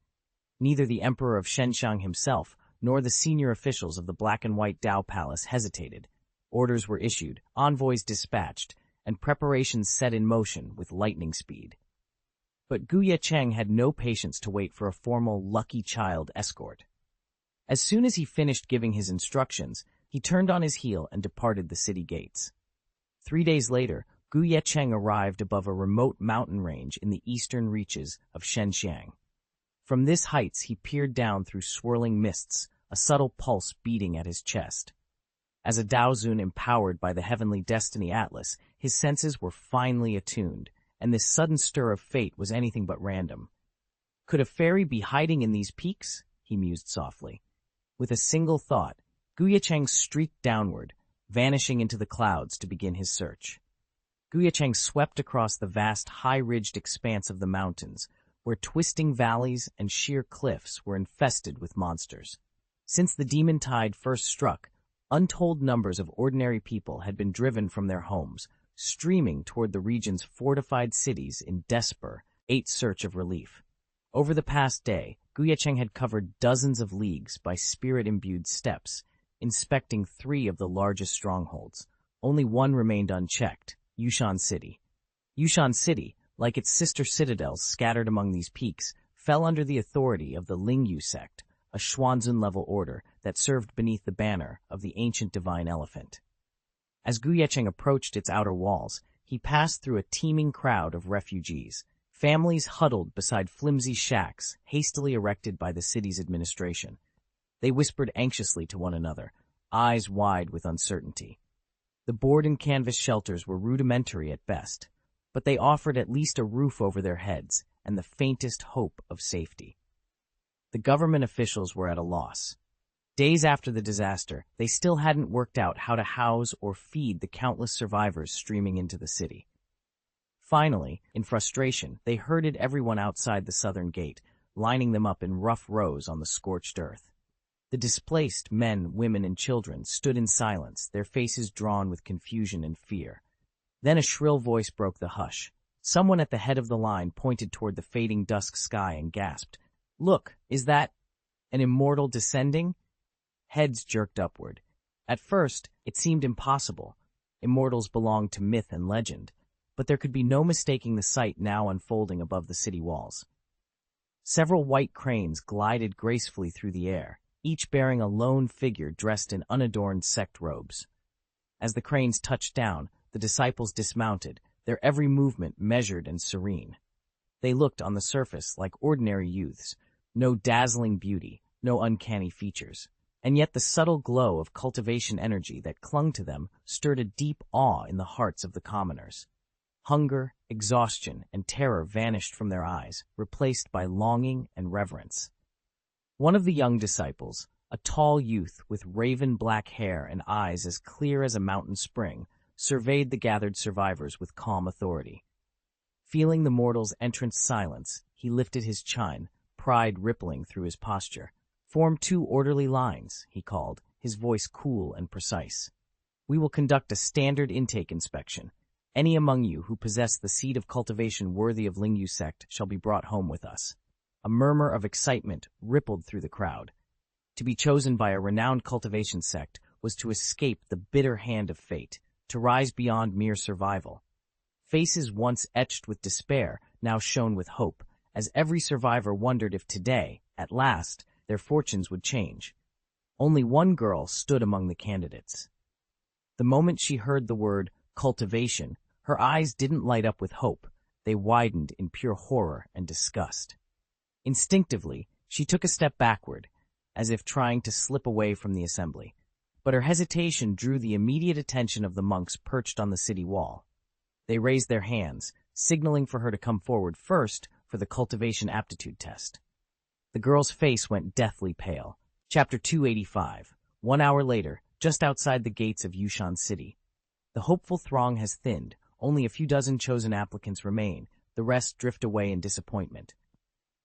Neither the emperor of Xianxia himself nor the senior officials of the black and white Dao Palace hesitated. Orders were issued, envoys dispatched, and preparations set in motion with lightning speed. But Ye Cheng had no patience to wait for a formal lucky child escort. As soon as he finished giving his instructions, he turned on his heel and departed the city gates. 3 days later, Ye Cheng arrived above a remote mountain range in the eastern reaches of Xianxia. From this heights he peered down through swirling mists, a subtle pulse beating at his chest. As a Daozun empowered by the heavenly destiny atlas, his senses were finely attuned, and this sudden stir of fate was anything but random. Could a fairy be hiding in these peaks? He mused softly. With a single thought, Ye Cheng streaked downward, vanishing into the clouds to begin his search. Ye Cheng swept across the vast, high-ridged expanse of the mountains, where twisting valleys and sheer cliffs were infested with monsters. Since the demon tide first struck, untold numbers of ordinary people had been driven from their homes, streaming toward the region's fortified cities in desperate search of relief. Over the past day, Ye Cheng had covered dozens of leagues by spirit-imbued steps, inspecting 3 of the largest strongholds. Only one remained unchecked, Yushan City. Yushan City, like its sister citadels scattered among these peaks, fell under the authority of the Lingyu sect, a Xuanzun-level order that served beneath the banner of the ancient divine elephant. As Ye Cheng approached its outer walls, he passed through a teeming crowd of refugees, families huddled beside flimsy shacks hastily erected by the city's administration. They whispered anxiously to one another, eyes wide with uncertainty. The board and canvas shelters were rudimentary at best, but they offered at least a roof over their heads and the faintest hope of safety. The government officials were at a loss. Days after the disaster, they still hadn't worked out how to house or feed the countless survivors streaming into the city. Finally, in frustration, they herded everyone outside the southern gate, lining them up in rough rows on the scorched earth. The displaced men, women, and children stood in silence, their faces drawn with confusion and fear. Then a shrill voice broke the hush. Someone at the head of the line pointed toward the fading dusk sky and gasped, "Look, is that an immortal descending?" Heads jerked upward. At first, it seemed impossible. Immortals belonged to myth and legend, but there could be no mistaking the sight now unfolding above the city walls. Several white cranes glided gracefully through the air, each bearing a lone figure dressed in unadorned sect robes. As the cranes touched down, the disciples dismounted, their every movement measured and serene. They looked on the surface like ordinary youths, no dazzling beauty, no uncanny features. And yet the subtle glow of cultivation energy that clung to them stirred a deep awe in the hearts of the commoners. Hunger, exhaustion, and terror vanished from their eyes, replaced by longing and reverence. One of the young disciples, a tall youth with raven-black hair and eyes as clear as a mountain spring, surveyed the gathered survivors with calm authority. Feeling the mortal's entrance silence, he lifted his chine, pride rippling through his posture. "Form 2 orderly lines," he called, his voice cool and precise. "We will conduct a standard intake inspection. Any among you who possess the seed of cultivation worthy of Lingyu sect shall be brought home with us." A murmur of excitement rippled through the crowd. To be chosen by a renowned cultivation sect was to escape the bitter hand of fate, to rise beyond mere survival. Faces once etched with despair now shone with hope, as every survivor wondered if today, at last, their fortunes would change. Only one girl stood among the candidates. The moment she heard the word cultivation, her eyes didn't light up with hope. They widened in pure horror and disgust. Instinctively, she took a step backward, as if trying to slip away from the assembly. But her hesitation drew the immediate attention of the monks perched on the city wall. They raised their hands, signaling for her to come forward first for the cultivation aptitude test. The girl's face went deathly pale. Chapter 285. 1 hour later, just outside the gates of Yushan City. The hopeful throng has thinned. Only a few dozen chosen applicants remain. The rest drift away in disappointment.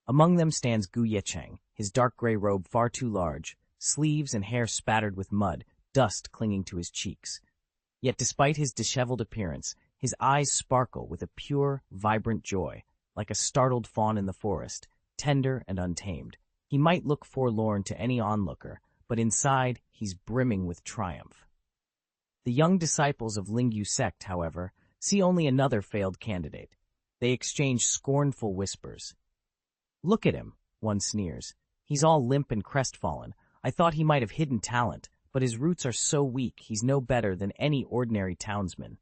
Among them stands Ye Cheng, his dark gray robe far too large, sleeves and hair spattered with mud, dust clinging to his cheeks. Yet despite his disheveled appearance, his eyes sparkle with a pure, vibrant joy, like a startled fawn in the forest, tender and untamed. He might look forlorn to any onlooker, but inside he's brimming with triumph. The young disciples of Lingyu sect, however, see only another failed candidate. They exchange scornful whispers. "Look at him," one sneers. "He's all limp and crestfallen. I thought he might have hidden talent, but his roots are so weak he's no better than any ordinary townsman."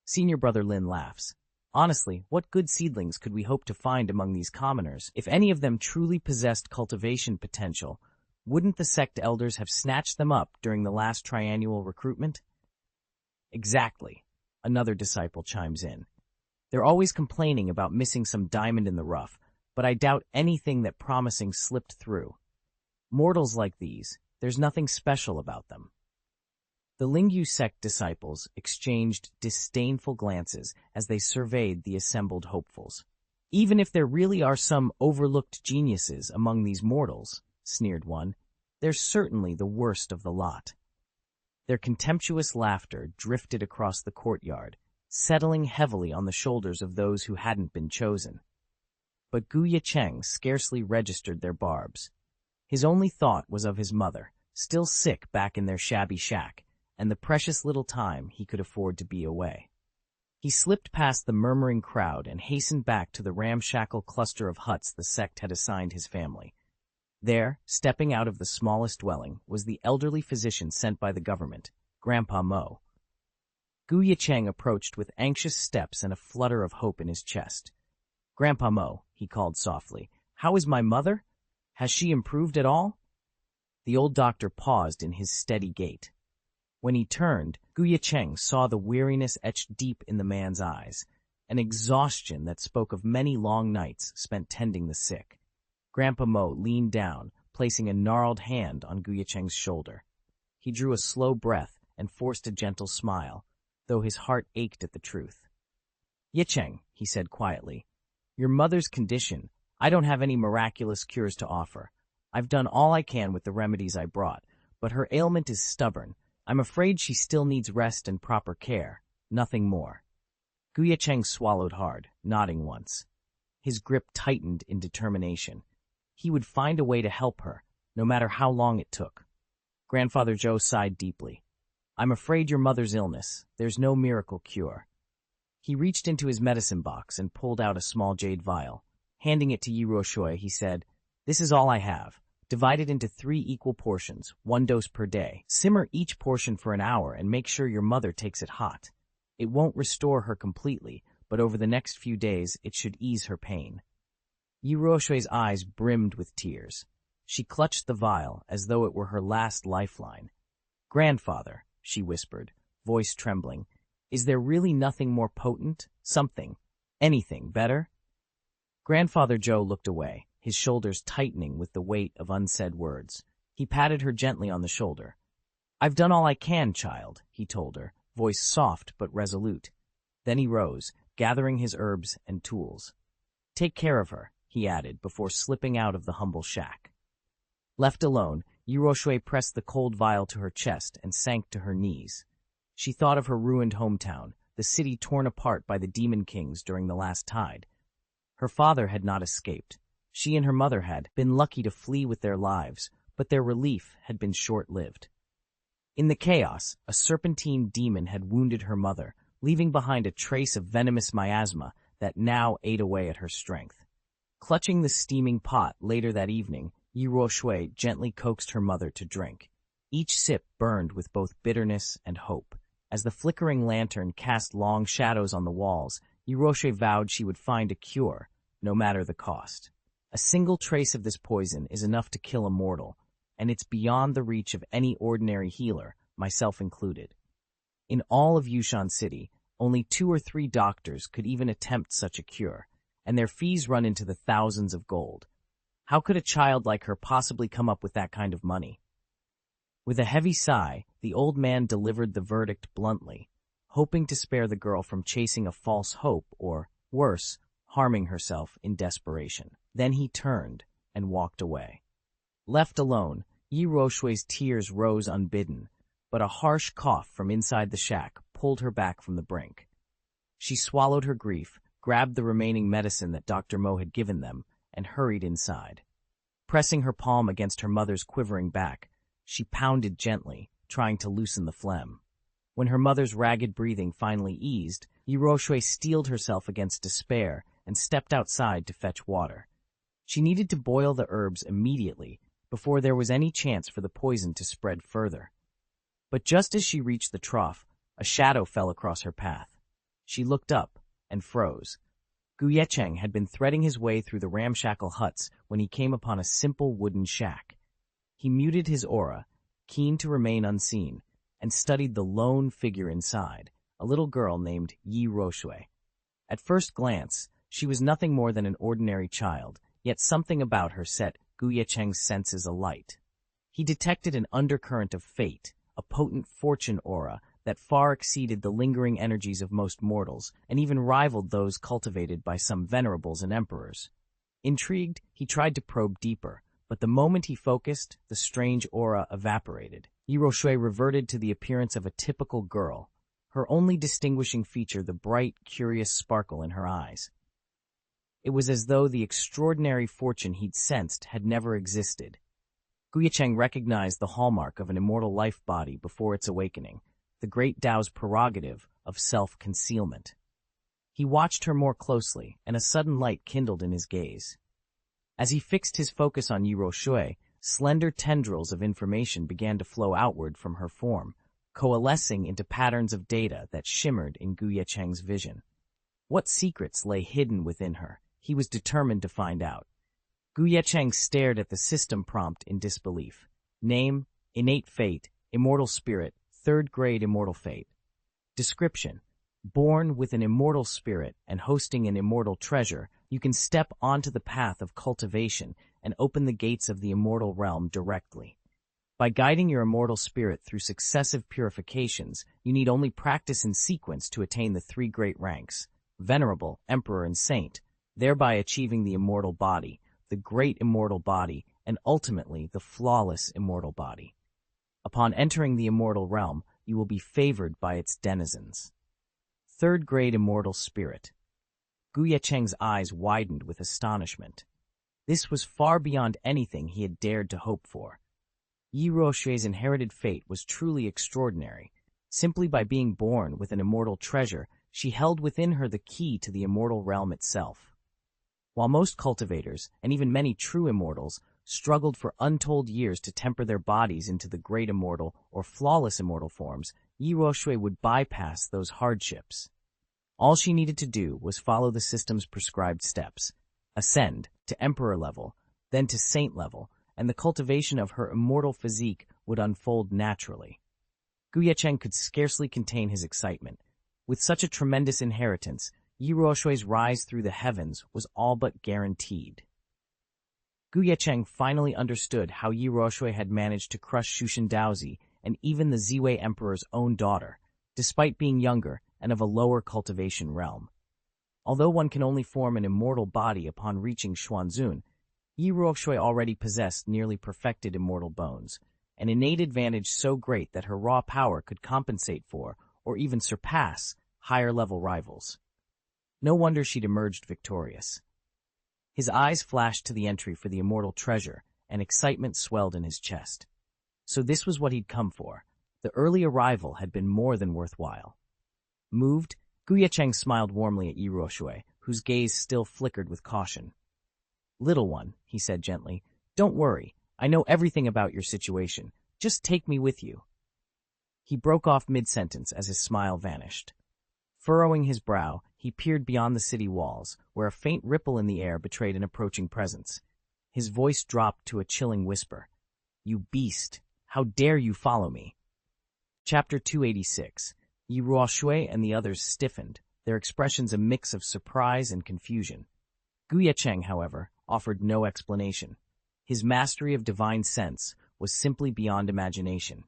Senior brother Lin laughs. "Honestly, what good seedlings could we hope to find among these commoners? If any of them truly possessed cultivation potential, wouldn't the sect elders have snatched them up during the last triannual recruitment?" "Exactly," another disciple chimes in. "They're always complaining about missing some diamond in the rough, but I doubt anything that promising slipped through. Mortals like these, there's nothing special about them." The Lingyu sect disciples exchanged disdainful glances as they surveyed the assembled hopefuls. "Even if there really are some overlooked geniuses among these mortals," sneered one, "they're certainly the worst of the lot." Their contemptuous laughter drifted across the courtyard, settling heavily on the shoulders of those who hadn't been chosen. But Ye Cheng scarcely registered their barbs. His only thought was of his mother, still sick back in their shabby shack, and the precious little time he could afford to be away. He slipped past the murmuring crowd and hastened back to the ramshackle cluster of huts the sect had assigned his family. There, stepping out of the smallest dwelling, was the elderly physician sent by the government, Grandpa Mo. Ye Cheng approached with anxious steps and a flutter of hope in his chest. "Grandpa Mo," he called softly, "how is my mother? Has she improved at all?" The old doctor paused in his steady gait. When he turned, Ye Cheng saw the weariness etched deep in the man's eyes, an exhaustion that spoke of many long nights spent tending the sick. Grandpa Mo leaned down, placing a gnarled hand on Ye Cheng's shoulder. He drew a slow breath and forced a gentle smile, though his heart ached at the truth. "Ye Cheng," he said quietly, "your mother's condition, I don't have any miraculous cures to offer. I've done all I can with the remedies I brought, but her ailment is stubborn. I'm afraid she still needs rest and proper care, nothing more." Ye Cheng swallowed hard, nodding once. His grip tightened in determination. He would find a way to help her, no matter how long it took. Grandfather Zhou sighed deeply. "I'm afraid your mother's illness. There's no miracle cure." He reached into his medicine box and pulled out a small jade vial. Handing it to Ye Cheng, he said, "This is all I have. Divide it into 3 equal portions, 1 dose per day. Simmer each portion for an hour and make sure your mother takes it hot. It won't restore her completely, but over the next few days it should ease her pain." Ye Cheng's eyes brimmed with tears. She clutched the vial as though it were her last lifeline. "Grandfather," she whispered, voice trembling, "is there really nothing more potent? Something, anything better?" Grandfather Joe looked away, his shoulders tightening with the weight of unsaid words. He patted her gently on the shoulder. "I've done all I can, child," he told her, voice soft but resolute. Then he rose, gathering his herbs and tools. "Take care of her," he added before slipping out of the humble shack. Left alone, Ye Cheng pressed the cold vial to her chest and sank to her knees. She thought of her ruined hometown, the city torn apart by the Demon Kings during the last tide. Her father had not escaped. She and her mother had been lucky to flee with their lives, but their relief had been short-lived. In the chaos, a serpentine demon had wounded her mother, leaving behind a trace of venomous miasma that now ate away at her strength. Clutching the steaming pot later that evening, Ye Cheng gently coaxed her mother to drink. Each sip burned with both bitterness and hope. As the flickering lantern cast long shadows on the walls, Ye Cheng vowed she would find a cure, no matter the cost. A single trace of this poison is enough to kill a mortal, and it's beyond the reach of any ordinary healer, myself included. In all of Yushan City, only 2 or 3 doctors could even attempt such a cure, and their fees run into the thousands of gold. How could a child like her possibly come up with that kind of money? With a heavy sigh, the old man delivered the verdict bluntly, hoping to spare the girl from chasing a false hope or, worse, harming herself in desperation. Then he turned and walked away. Left alone, Ye Cheng's tears rose unbidden, but a harsh cough from inside the shack pulled her back from the brink. She swallowed her grief, grabbed the remaining medicine that Dr. Mo had given them, and hurried inside. Pressing her palm against her mother's quivering back, she pounded gently, trying to loosen the phlegm. When her mother's ragged breathing finally eased, Ye Cheng steeled herself against despair and stepped outside to fetch water. She needed to boil the herbs immediately, before there was any chance for the poison to spread further. But just as she reached the trough, a shadow fell across her path. She looked up and froze. Ye Cheng had been threading his way through the ramshackle huts when he came upon a simple wooden shack. He muted his aura, keen to remain unseen, and studied the lone figure inside, a little girl named Ye Cheng. At first glance, she was nothing more than an ordinary child, yet something about her set Ye Cheng's senses alight. He detected an undercurrent of fate, a potent fortune aura that far exceeded the lingering energies of most mortals, and even rivaled those cultivated by some venerables and emperors. Intrigued, he tried to probe deeper, but the moment he focused, the strange aura evaporated. Ye Cheng reverted to the appearance of a typical girl, her only distinguishing feature the bright, curious sparkle in her eyes. It was as though the extraordinary fortune he'd sensed had never existed. Ye Cheng recognized the hallmark of an immortal life body before its awakening, the great Tao's prerogative of self-concealment. He watched her more closely, and a sudden light kindled in his gaze. As he fixed his focus on Ye Cheng, slender tendrils of information began to flow outward from her form, coalescing into patterns of data that shimmered in Ye Cheng's vision. What secrets lay hidden within her? He was determined to find out. Ye Cheng stared at the system prompt in disbelief. Name, innate fate, immortal spirit, 3rd grade immortal fate. Description: born with an immortal spirit and hosting an immortal treasure, you can step onto the path of cultivation and open the gates of the immortal realm directly. By guiding your immortal spirit through successive purifications, you need only practice in sequence to attain the 3 great ranks, Venerable, Emperor, and Saint, thereby achieving the immortal body, the great immortal body, and ultimately the flawless immortal body. Upon entering the immortal realm, you will be favored by its denizens. 3rd grade immortal spirit. Ye Cheng's eyes widened with astonishment. This was far beyond anything he had dared to hope for. Ye Cheng's inherited fate was truly extraordinary. Simply by being born with an immortal treasure, she held within her the key to the immortal realm itself. While most cultivators, and even many true immortals, struggled for untold years to temper their bodies into the great immortal or flawless immortal forms, Ye Cheng would bypass those hardships. All she needed to do was follow the system's prescribed steps, ascend to emperor level, then to saint level, and the cultivation of her immortal physique would unfold naturally. Ye Cheng could scarcely contain his excitement. With such a tremendous inheritance, Ye Cheng's rise through the heavens was all but guaranteed. Ye Cheng finally understood how Ye Cheng had managed to crush Shushan Daozi and even the Ziwei Emperor's own daughter, despite being younger and of a lower cultivation realm. Although one can only form an immortal body upon reaching Xuanzun, Ye Cheng already possessed nearly perfected immortal bones, an innate advantage so great that her raw power could compensate for, or even surpass, higher-level rivals. No wonder she'd emerged victorious. His eyes flashed to the entry for the immortal treasure, and excitement swelled in his chest. So this was what he'd come for. The early arrival had been more than worthwhile. Moved, Ye Cheng smiled warmly at Ye Cheng, whose gaze still flickered with caution. "Little one," he said gently, "don't worry. I know everything about your situation. Just take me with you." He broke off mid-sentence as his smile vanished. Furrowing his brow, he peered beyond the city walls, where a faint ripple in the air betrayed an approaching presence. His voice dropped to a chilling whisper. "You beast! How dare you follow me?" Chapter 286. Ye Cheng and the others stiffened, their expressions a mix of surprise and confusion. Ye Cheng, however, offered no explanation. His mastery of divine sense was simply beyond imagination.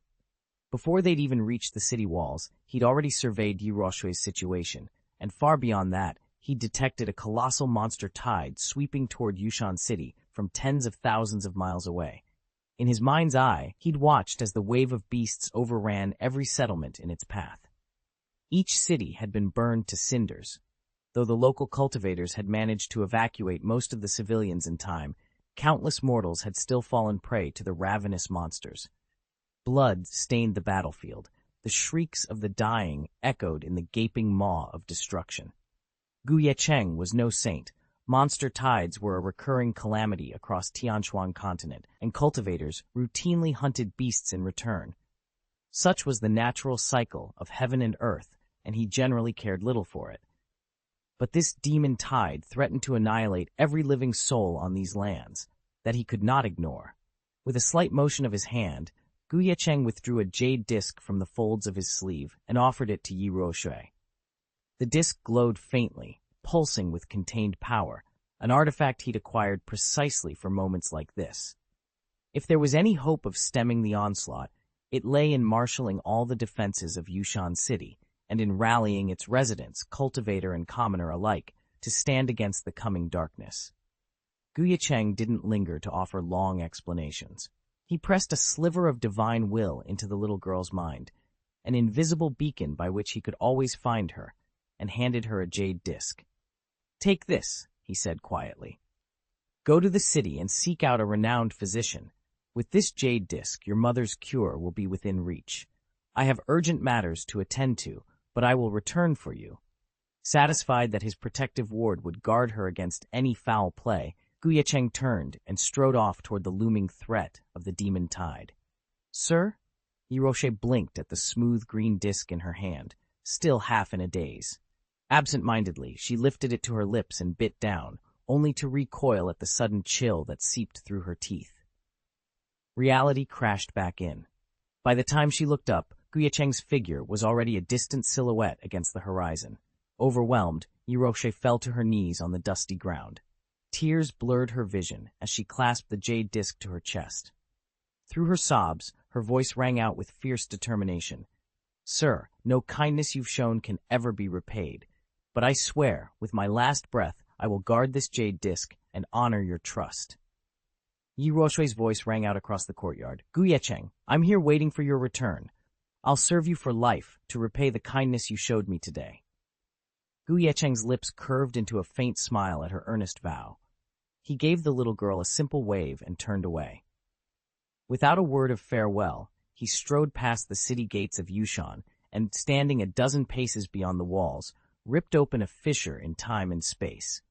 Before they'd even reached the city walls, he'd already surveyed Ye Cheng's situation, and far beyond that, he'd detected a colossal monster tide sweeping toward Yushan City from tens of thousands of miles away. In his mind's eye, he'd watched as the wave of beasts overran every settlement in its path. Each city had been burned to cinders. Though the local cultivators had managed to evacuate most of the civilians in time, countless mortals had still fallen prey to the ravenous monsters. Blood stained the battlefield. The shrieks of the dying echoed in the gaping maw of destruction. Ye Cheng was no saint. Monster tides were a recurring calamity across Tianchuan continent, and cultivators routinely hunted beasts in return. Such was the natural cycle of heaven and earth, and he generally cared little for it. But this demon tide threatened to annihilate every living soul on these lands, that he could not ignore. With a slight motion of his hand, Ye Cheng withdrew a jade disc from the folds of his sleeve and offered it to Ye Cheng. The disc glowed faintly, pulsing with contained power, an artifact he'd acquired precisely for moments like this. If there was any hope of stemming the onslaught, it lay in marshalling all the defenses of Yushan City, and in rallying its residents, cultivator and commoner alike, to stand against the coming darkness. Ye Cheng didn't linger to offer long explanations. He pressed a sliver of divine will into the little girl's mind, an invisible beacon by which he could always find her, and handed her a jade disc. "Take this," he said quietly. "Go to the city and seek out a renowned physician. With this jade disc, your mother's cure will be within reach. I have urgent matters to attend to, but I will return for you." Satisfied that his protective ward would guard her against any foul play, Ye Cheng turned and strode off toward the looming threat of the demon tide. "Sir?" Ye Cheng blinked at the smooth green disc in her hand, still half in a daze. Absent-mindedly, she lifted it to her lips and bit down, only to recoil at the sudden chill that seeped through her teeth. Reality crashed back in. By the time she looked up, Ye Cheng's figure was already a distant silhouette against the horizon. Overwhelmed, Ye Cheng fell to her knees on the dusty ground. Tears blurred her vision as she clasped the jade disc to her chest. Through her sobs, her voice rang out with fierce determination. "Sir, no kindness you've shown can ever be repaid, but I swear, with my last breath, I will guard this jade disc and honor your trust." Ye Cheng's voice rang out across the courtyard. "Ye Cheng, I'm here waiting for your return. I'll serve you for life to repay the kindness you showed me today." Ye Cheng's lips curved into a faint smile at her earnest vow. He gave the little girl a simple wave and turned away. Without a word of farewell, he strode past the city gates of Yushan and, standing a dozen paces beyond the walls, ripped open a fissure in time and space.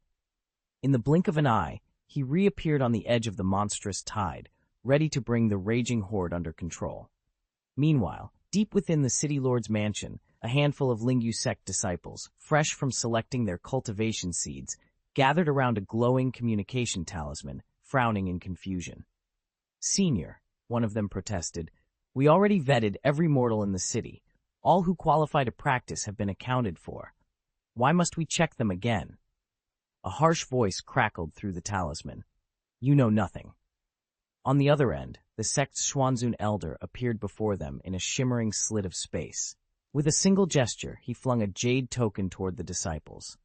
In the blink of an eye, he reappeared on the edge of the monstrous tide, ready to bring the raging horde under control. Meanwhile, deep within the city lord's mansion, a handful of Lingyu sect disciples, fresh from selecting their cultivation seeds, gathered around a glowing communication talisman, frowning in confusion. "Senior," one of them protested, "we already vetted every mortal in the city. All who qualify to practice have been accounted for. Why must we check them again?" A harsh voice crackled through the talisman. "You know nothing." On the other end, the sect's Xuanzun elder appeared before them in a shimmering slit of space. With a single gesture, he flung a jade token toward the disciples.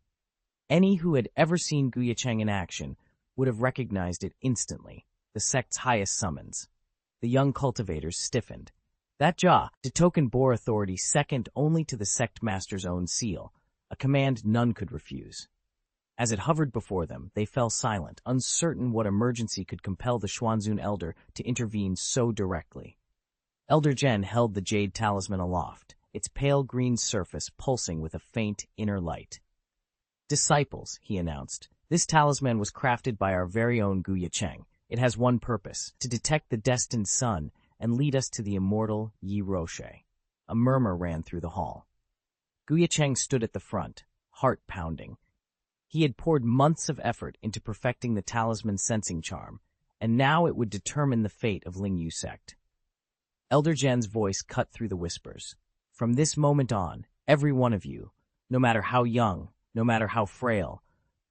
Any who had ever seen Ye Cheng in action would have recognized it instantly, the sect's highest summons. The young cultivators stiffened. The token bore authority second only to the sect master's own seal, a command none could refuse. As it hovered before them, they fell silent, uncertain what emergency could compel the Xuanzun elder to intervene so directly. Elder Zhen held the jade talisman aloft, its pale green surface pulsing with a faint inner light. "Disciples," he announced, "this talisman was crafted by our very own Ye Cheng. It has one purpose, to detect the destined sun and lead us to the immortal Yi Roche." A murmur ran through the hall. Ye Cheng stood at the front, heart pounding. He had poured months of effort into perfecting the talisman's sensing charm, and now it would determine the fate of Lingyu sect. Elder Zhen's voice cut through the whispers. "From this moment on, every one of you, no matter how young, no matter how frail,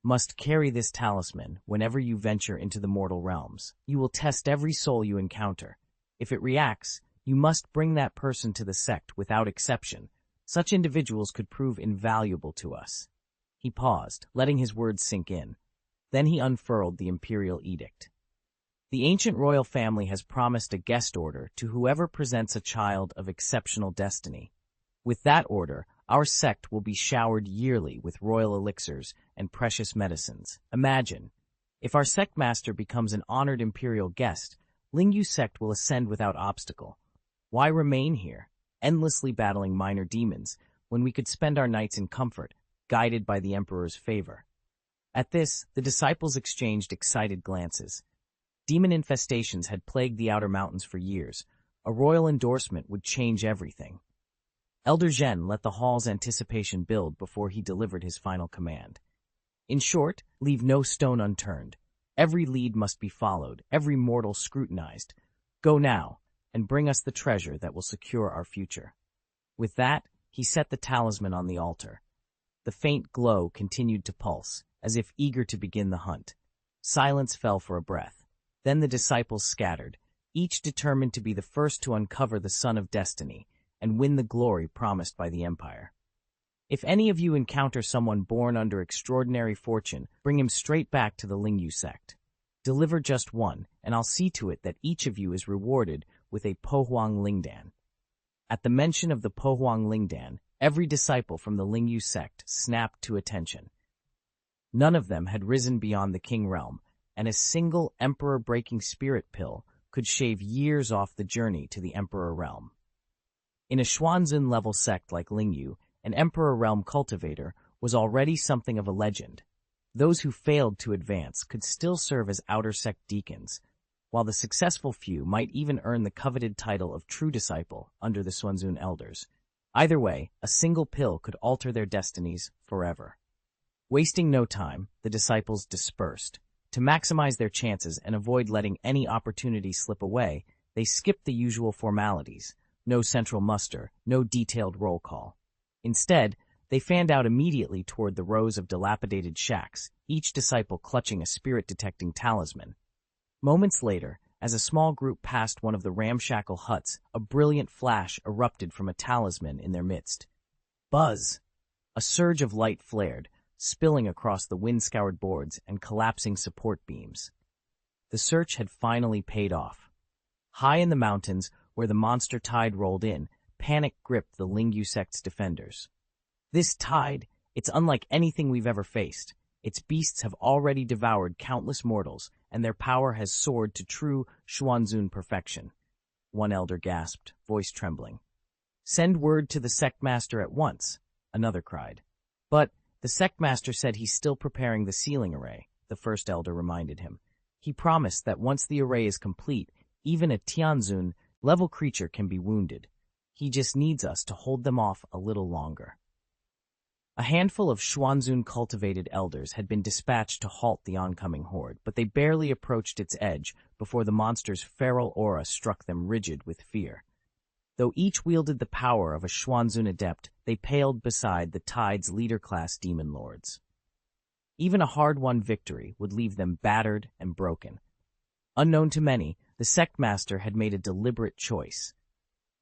must carry this talisman whenever you venture into the mortal realms. You will test every soul you encounter. If it reacts, you must bring that person to the sect without exception. Such individuals could prove invaluable to us." He paused, letting his words sink in. Then he unfurled the imperial edict. "The ancient royal family has promised a guest order to whoever presents a child of exceptional destiny. With that order, our sect will be showered yearly with royal elixirs and precious medicines. Imagine, if our sect master becomes an honored imperial guest, Lingyu sect will ascend without obstacle. Why remain here, endlessly battling minor demons, when we could spend our nights in comfort, guided by the emperor's favor?" At this, the disciples exchanged excited glances. Demon infestations had plagued the outer mountains for years. A royal endorsement would change everything. Elder Zhen let the hall's anticipation build before he delivered his final command. "In short, leave no stone unturned. Every lead must be followed, every mortal scrutinized. Go now, and bring us the treasure that will secure our future." With that, he set the talisman on the altar. The faint glow continued to pulse, as if eager to begin the hunt. Silence fell for a breath. Then the disciples scattered, each determined to be the first to uncover the sun of destiny and win the glory promised by the empire. "If any of you encounter someone born under extraordinary fortune, bring him straight back to the Lingyu sect. Deliver just one, and I'll see to it that each of you is rewarded with a Pohuang Lingdan." At the mention of the Pohuang Lingdan, every disciple from the Lingyu sect snapped to attention. None of them had risen beyond the king realm, and a single emperor-breaking spirit pill could shave years off the journey to the emperor realm. In a Xuanzun-level sect like Lingyu, an emperor realm cultivator was already something of a legend. Those who failed to advance could still serve as outer sect deacons, while the successful few might even earn the coveted title of true disciple under the Xuanzun elders. Either way, a single pill could alter their destinies forever. Wasting no time, the disciples dispersed. To maximize their chances and avoid letting any opportunity slip away, they skipped the usual formalities. No central muster, no detailed roll call. Instead, they fanned out immediately toward the rows of dilapidated shacks, each disciple clutching a spirit-detecting talisman. Moments later, as a small group passed one of the ramshackle huts, a brilliant flash erupted from a talisman in their midst. Buzz! A surge of light flared, spilling across the wind-scoured boards and collapsing support beams. The search had finally paid off. High in the mountains, where the monster tide rolled in, panic gripped the Lingyu sect's defenders. "This tide, it's unlike anything we've ever faced. Its beasts have already devoured countless mortals, and their power has soared to true Xuanzun perfection," one elder gasped, voice trembling. "Send word to the sect master at once," another cried. "But the sect master said he's still preparing the sealing array," the first elder reminded him. He promised that once the array is complete, even a Tianzun-level creature can be wounded. He just needs us to hold them off a little longer. A handful of Xuanzun-cultivated elders had been dispatched to halt the oncoming horde, but they barely approached its edge before the monster's feral aura struck them rigid with fear. Though each wielded the power of a Xuanzun adept, they paled beside the tide's leader-class demon lords. Even a hard-won victory would leave them battered and broken. Unknown to many, the sect master had made a deliberate choice.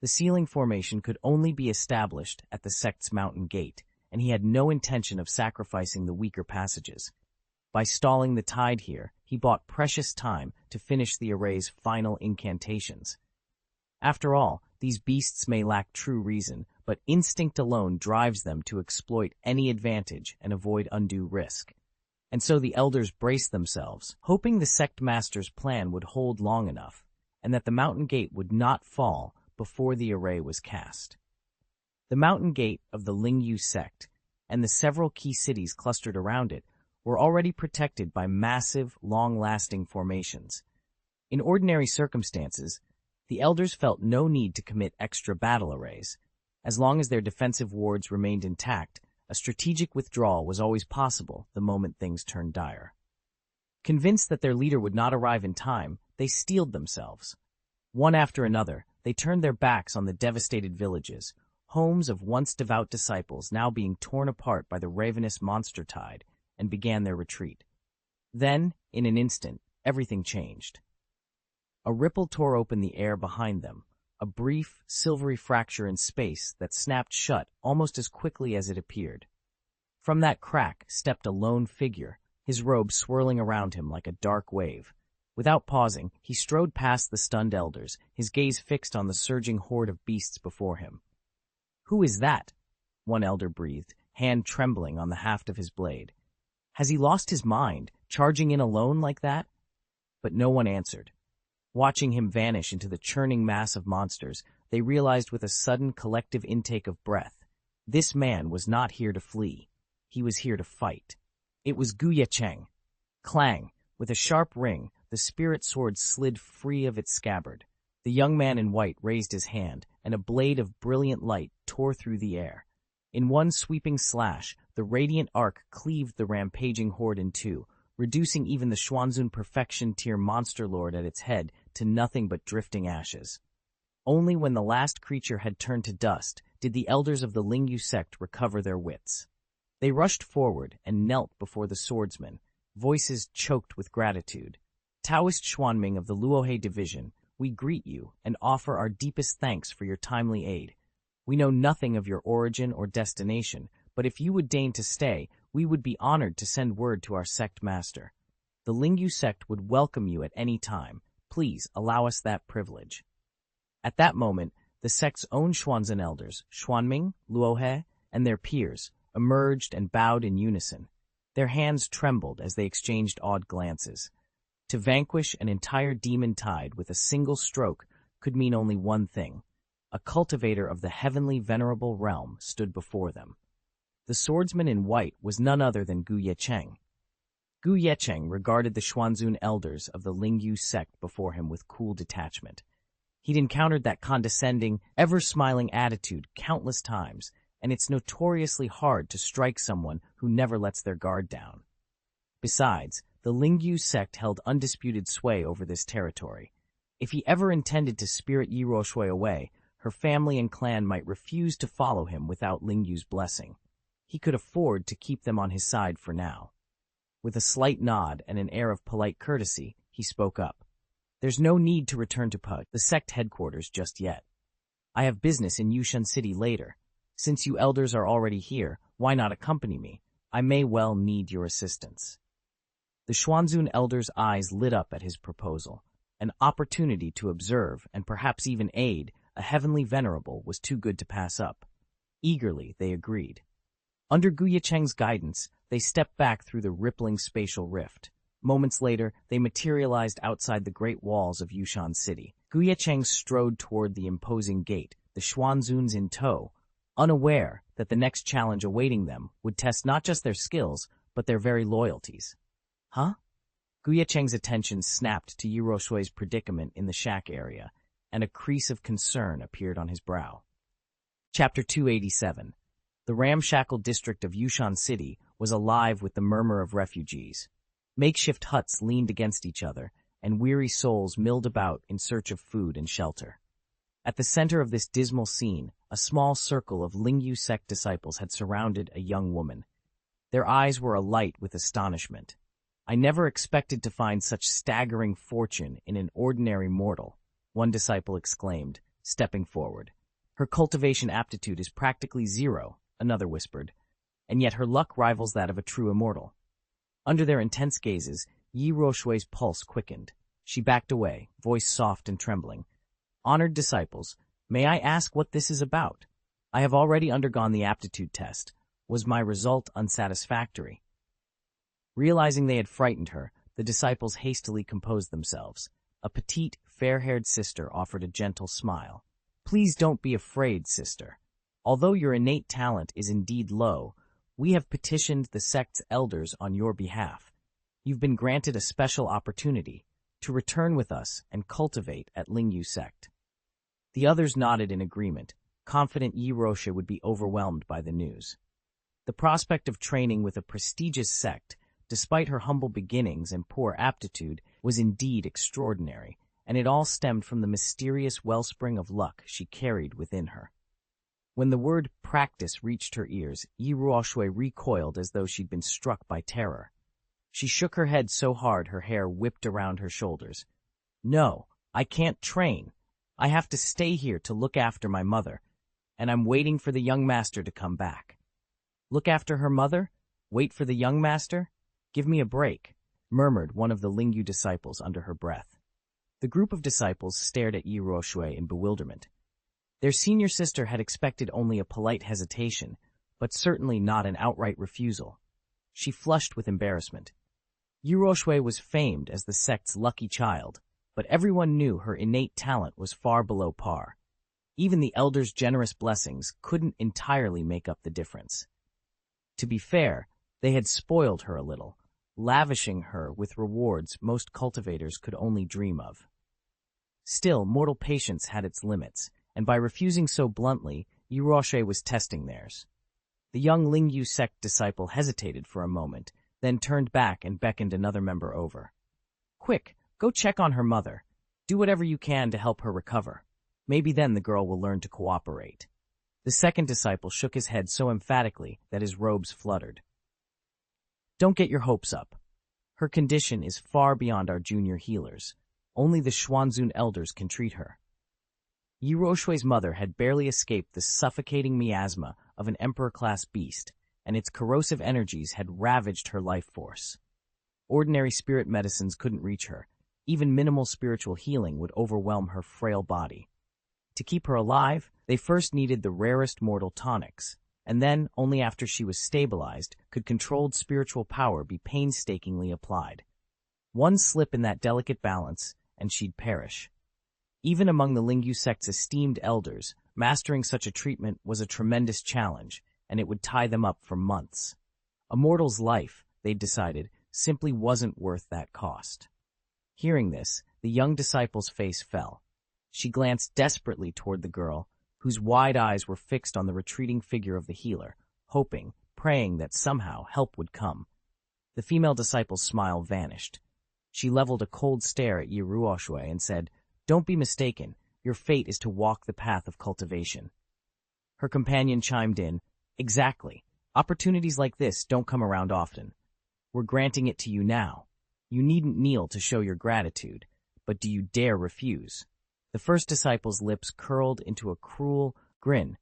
The sealing formation could only be established at the sect's mountain gate, and he had no intention of sacrificing the weaker passages. By stalling the tide here, he bought precious time to finish the array's final incantations. After all, these beasts may lack true reason, but instinct alone drives them to exploit any advantage and avoid undue risk. And so the elders braced themselves, hoping the sect master's plan would hold long enough, and that the mountain gate would not fall before the array was cast. The mountain gate of the Lingyu sect, and the several key cities clustered around it, were already protected by massive, long-lasting formations. In ordinary circumstances, the elders felt no need to commit extra battle arrays. As long as their defensive wards remained intact, a strategic withdrawal was always possible the moment things turned dire. Convinced that their leader would not arrive in time, they steeled themselves. One after another, they turned their backs on the devastated villages, homes of once devout disciples now being torn apart by the ravenous monster tide, and began their retreat. Then, in an instant, everything changed. A ripple tore open the air behind them, a brief, silvery fracture in space that snapped shut almost as quickly as it appeared. From that crack stepped a lone figure, his robe swirling around him like a dark wave. Without pausing, he strode past the stunned elders, his gaze fixed on the surging horde of beasts before him. "Who is that?" one elder breathed, hand trembling on the haft of his blade. "Has he lost his mind, charging in alone like that?" But no one answered. Watching him vanish into the churning mass of monsters, they realized with a sudden collective intake of breath, this man was not here to flee. He was here to fight. It was Ye Cheng. Clang! With a sharp ring, the spirit sword slid free of its scabbard. The young man in white raised his hand, and a blade of brilliant light tore through the air. In one sweeping slash, the radiant arc cleaved the rampaging horde in two, reducing even the Xuanzun perfection tier monster lord at its head to nothing but drifting ashes. Only when the last creature had turned to dust did the elders of the Lingyu sect recover their wits. They rushed forward and knelt before the swordsman, voices choked with gratitude. "Taoist Xuanming of the Luohe division, we greet you and offer our deepest thanks for your timely aid. We know nothing of your origin or destination, but if you would deign to stay, we would be honored to send word to our sect master. The Lingyu sect would welcome you at any time. Please allow us that privilege." At that moment, the sect's own Xuanzun elders, Xuanming, Luohe, and their peers, emerged and bowed in unison. Their hands trembled as they exchanged awed glances. To vanquish an entire demon tide with a single stroke could mean only one thing. A cultivator of the heavenly venerable realm stood before them. The swordsman in white was none other than Ye Cheng. Ye Cheng regarded the Xuanzun elders of the Lingyu sect before him with cool detachment. He'd encountered that condescending, ever-smiling attitude countless times, and it's notoriously hard to strike someone who never lets their guard down. Besides, the Lingyu sect held undisputed sway over this territory. If he ever intended to spirit Yi Ruoshui away, her family and clan might refuse to follow him without Lingyu's blessing. He could afford to keep them on his side for now. With a slight nod and an air of polite courtesy, he spoke up. "There's no need to return to the sect headquarters just yet. I have business in Yushan City later. Since you elders are already here, why not accompany me? I may well need your assistance." The Xuanzun elder's eyes lit up at his proposal. An opportunity to observe, and perhaps even aid, a heavenly venerable was too good to pass up. Eagerly, they agreed. Under Ye Cheng's guidance, they stepped back through the rippling spatial rift. Moments later, they materialized outside the great walls of Yushan City. Ye Cheng strode toward the imposing gate, the Xuanzuns in tow, unaware that the next challenge awaiting them would test not just their skills, but their very loyalties. Huh? Ye Cheng's attention snapped to Ye Shui's predicament in the shack area, and a crease of concern appeared on his brow. Chapter 287. The ramshackle district of Yushan City was alive with the murmur of refugees. Makeshift huts leaned against each other, and weary souls milled about in search of food and shelter. At the center of this dismal scene, a small circle of Lingyu sect disciples had surrounded a young woman. Their eyes were alight with astonishment. "I never expected to find such staggering fortune in an ordinary mortal," one disciple exclaimed, stepping forward. "Her cultivation aptitude is practically 0, another whispered, and yet her luck rivals that of a true immortal." Under their intense gazes, Ye Shui's pulse quickened. She backed away, voice soft and trembling. "Honored disciples, may I ask what this is about? I have already undergone the aptitude test. Was my result unsatisfactory?" Realizing they had frightened her, the disciples hastily composed themselves. A petite, fair-haired sister offered a gentle smile. "Please don't be afraid, sister. Although your innate talent is indeed low, we have petitioned the sect's elders on your behalf. You've been granted a special opportunity to return with us and cultivate at Lingyu sect." The others nodded in agreement, confident Ye Shui would be overwhelmed by the news. The prospect of training with a prestigious sect, despite her humble beginnings and poor aptitude, was indeed extraordinary, and it all stemmed from the mysterious wellspring of luck she carried within her. When the word practice reached her ears, Ye Shui recoiled as though she'd been struck by terror. She shook her head so hard her hair whipped around her shoulders. "No, I can't train. I have to stay here to look after my mother, and I'm waiting for the young master to come back." "Look after her mother? Wait for the young master? Give me a break," murmured one of the Lingyu disciples under her breath. The group of disciples stared at Ye Shui in bewilderment. Their senior sister had expected only a polite hesitation, but certainly not an outright refusal. She flushed with embarrassment. Ye Shui was famed as the sect's lucky child, but everyone knew her innate talent was far below par. Even the elders' generous blessings couldn't entirely make up the difference. To be fair, they had spoiled her a little, lavishing her with rewards most cultivators could only dream of. Still, mortal patience had its limits, and by refusing so bluntly, Ye Shui was testing theirs. The young Lingyu sect disciple hesitated for a moment, then turned back and beckoned another member over. "Quick, go check on her mother. Do whatever you can to help her recover. Maybe then the girl will learn to cooperate." The second disciple shook his head so emphatically that his robes fluttered. "Don't get your hopes up. Her condition is far beyond our junior healers. Only the Xuanzun elders can treat her." Ye Shui's mother had barely escaped the suffocating miasma of an emperor-class beast, and its corrosive energies had ravaged her life force. Ordinary spirit medicines couldn't reach her. Even minimal spiritual healing would overwhelm her frail body. To keep her alive, they first needed the rarest mortal tonics, and then, only after she was stabilized, could controlled spiritual power be painstakingly applied. One slip in that delicate balance, and she'd perish. Even among the Lingyu sect's esteemed elders, mastering such a treatment was a tremendous challenge, and it would tie them up for months. A mortal's life, they'd decided, simply wasn't worth that cost. Hearing this, the young disciple's face fell. She glanced desperately toward the girl, whose wide eyes were fixed on the retreating figure of the healer, hoping, praying that somehow help would come. The female disciple's smile vanished. She leveled a cold stare at Ye Shui and said, "Don't be mistaken, your fate is to walk the path of cultivation." Her companion chimed in, "Exactly. Opportunities like this don't come around often. We're granting it to you now. You needn't kneel to show your gratitude, but do you dare refuse?" The first disciple's lips curled into a cruel grin.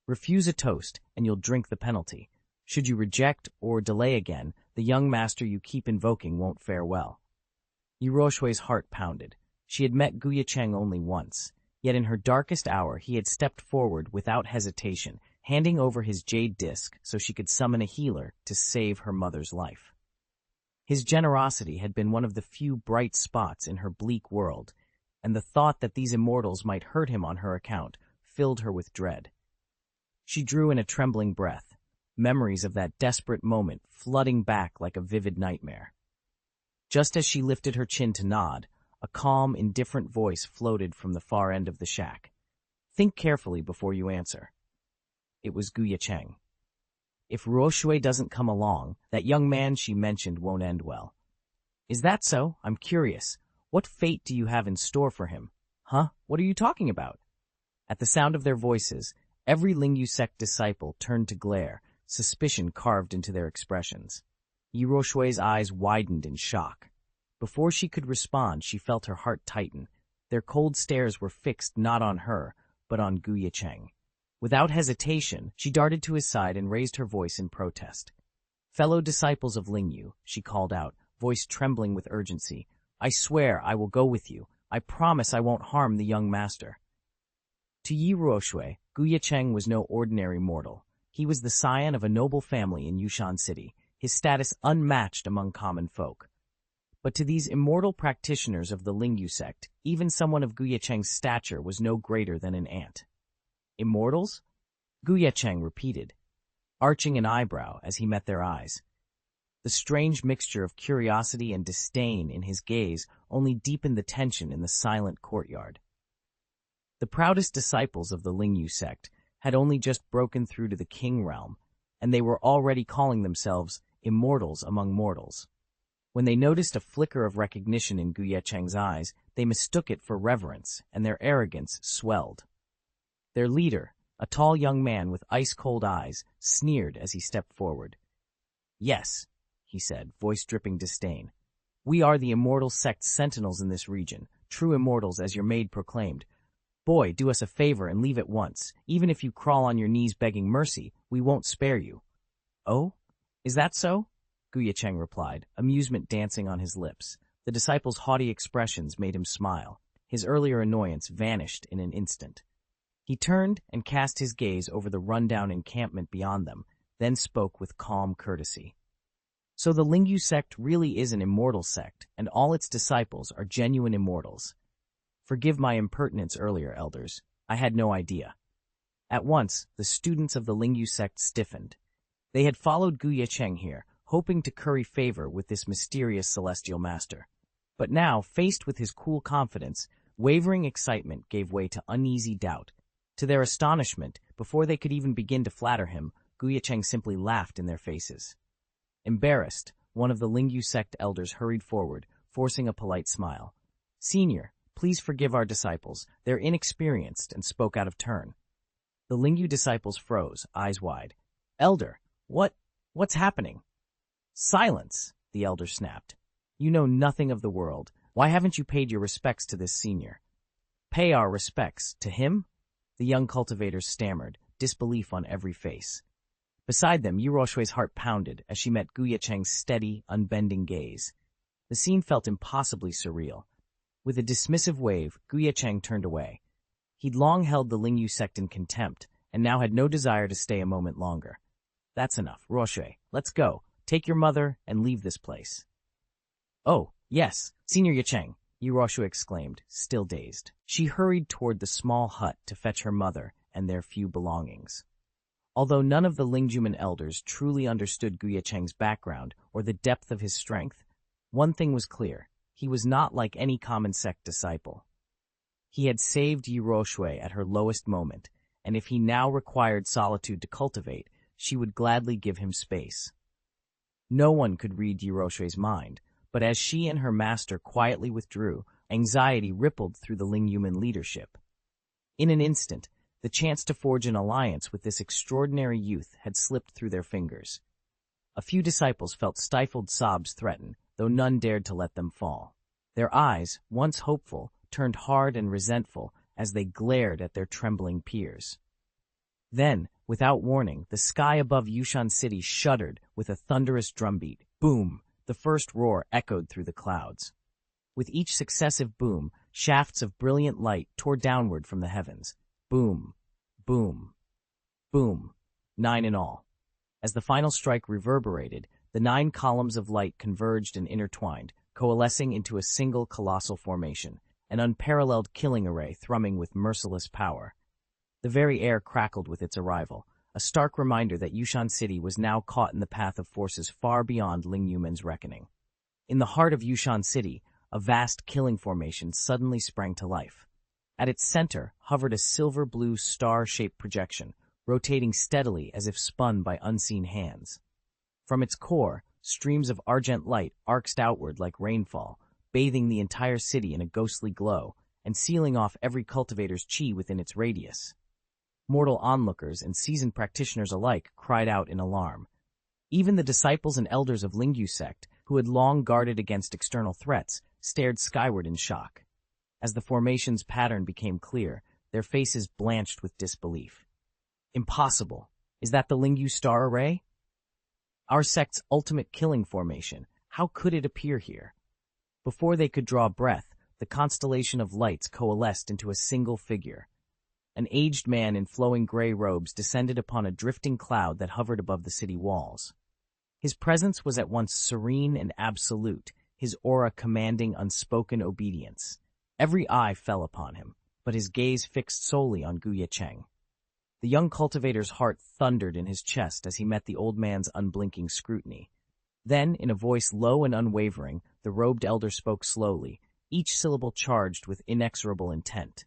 "Refuse a toast, and you'll drink the penalty. Should you reject or delay again, the young master you keep invoking won't fare well." Ye Shui's heart pounded. She had met Ye Cheng only once, yet in her darkest hour he had stepped forward without hesitation, handing over his jade disc so she could summon a healer to save her mother's life. His generosity had been one of the few bright spots in her bleak world, and the thought that these immortals might hurt him on her account filled her with dread. She drew in a trembling breath, memories of that desperate moment flooding back like a vivid nightmare. Just as she lifted her chin to nod, a calm, indifferent voice floated from the far end of the shack. Think carefully before you answer. It was Ye Cheng. If Ruoshui doesn't come along, that young man she mentioned won't end well. Is that so? I'm curious. What fate do you have in store for him? Huh? What are you talking about? At the sound of their voices, every Lingyu sect disciple turned to glare, suspicion carved into their expressions. Ye Ruoshui's eyes widened in shock. Before she could respond, she felt her heart tighten. Their cold stares were fixed not on her, but on Ye Cheng. Without hesitation, she darted to his side and raised her voice in protest. Fellow disciples of Lingyu, she called out, voice trembling with urgency, I swear I will go with you. I promise I won't harm the young master. To Ye Ruoshui, Ye Cheng was no ordinary mortal. He was the scion of a noble family in Yushan City, his status unmatched among common folk. But to these immortal practitioners of the Lingyu sect, even someone of Ye Cheng's stature was no greater than an ant. Immortals? Ye Cheng repeated, arching an eyebrow as he met their eyes. The strange mixture of curiosity and disdain in his gaze only deepened the tension in the silent courtyard. The proudest disciples of the Lingyu sect had only just broken through to the king realm, and they were already calling themselves immortals among mortals. When they noticed a flicker of recognition in Ye Cheng's eyes, they mistook it for reverence, and their arrogance swelled. Their leader, a tall young man with ice-cold eyes, sneered as he stepped forward. Yes, he said, voice dripping disdain. We are the immortal sect's sentinels in this region, true immortals as your maid proclaimed. Boy, do us a favor and leave at once. Even if you crawl on your knees begging mercy, we won't spare you. Oh? Is that so? Ye Cheng replied, amusement dancing on his lips. The disciple's haughty expressions made him smile. His earlier annoyance vanished in an instant. He turned and cast his gaze over the rundown encampment beyond them, then spoke with calm courtesy. So the Lingyu sect really is an immortal sect, and all its disciples are genuine immortals. Forgive my impertinence earlier, elders. I had no idea. At once, the students of the Lingyu sect stiffened. They had followed Ye Cheng here, hoping to curry favor with this mysterious celestial master. But now, faced with his cool confidence, wavering excitement gave way to uneasy doubt. To their astonishment, before they could even begin to flatter him, Ye Cheng simply laughed in their faces. Embarrassed, one of the Lingyu sect elders hurried forward, forcing a polite smile. Senior, please forgive our disciples. They're inexperienced and spoke out of turn. The Lingyu disciples froze, eyes wide. Elder, what's happening? Silence, the elder snapped. You know nothing of the world. Why haven't you paid your respects to this senior? Pay our respects to him? The young cultivators stammered, disbelief on every face. Beside them, Ye Ruoshui's heart pounded as she met Ye Cheng's steady, unbending gaze. The scene felt impossibly surreal. With a dismissive wave, Ye Cheng turned away. He'd long held the Lingyu sect in contempt, and now had no desire to stay a moment longer. That's enough, Ruoshui. Let's go. Take your mother and leave this place. Oh, yes, Senior Ye Cheng, Ye Ruoshui exclaimed, still dazed. She hurried toward the small hut to fetch her mother and their few belongings. Although none of the Lingjuman elders truly understood Ye Cheng's background or the depth of his strength, one thing was clear. He was not like any common sect disciple. He had saved Ye Ruoshui at her lowest moment, and if he now required solitude to cultivate, she would gladly give him space. No one could read Ye Ruoshui's mind, but as she and her master quietly withdrew, anxiety rippled through the Lingjuman leadership. In an instant, the chance to forge an alliance with this extraordinary youth had slipped through their fingers. A few disciples felt stifled sobs threaten, though none dared to let them fall. Their eyes, once hopeful, turned hard and resentful as they glared at their trembling peers. Then, without warning, the sky above Yushan City shuddered with a thunderous drumbeat. Boom! The first roar echoed through the clouds. With each successive boom, shafts of brilliant light tore downward from the heavens. Boom! Boom! Boom! 9 in all. As the final strike reverberated, the 9 columns of light converged and intertwined, coalescing into a single colossal formation, an unparalleled killing array thrumming with merciless power. The very air crackled with its arrival, a stark reminder that Yushan City was now caught in the path of forces far beyond Lingjuman's reckoning. In the heart of Yushan City, a vast killing formation suddenly sprang to life. At its center hovered a silver-blue star-shaped projection, rotating steadily as if spun by unseen hands. From its core, streams of argent light arced outward like rainfall, bathing the entire city in a ghostly glow and sealing off every cultivator's chi within its radius. Mortal onlookers and seasoned practitioners alike cried out in alarm. Even the disciples and elders of Lingyu sect, who had long guarded against external threats, stared skyward in shock. As the formation's pattern became clear, their faces blanched with disbelief. Impossible! Is that the Lingyu star array? Our sect's ultimate killing formation. How could it appear here? Before they could draw breath, the constellation of lights coalesced into a single figure. An aged man in flowing gray robes descended upon a drifting cloud that hovered above the city walls. His presence was at once serene and absolute, his aura commanding unspoken obedience. Every eye fell upon him, but his gaze fixed solely on Ye Cheng. The young cultivator's heart thundered in his chest as he met the old man's unblinking scrutiny. Then, in a voice low and unwavering, the robed elder spoke slowly, each syllable charged with inexorable intent.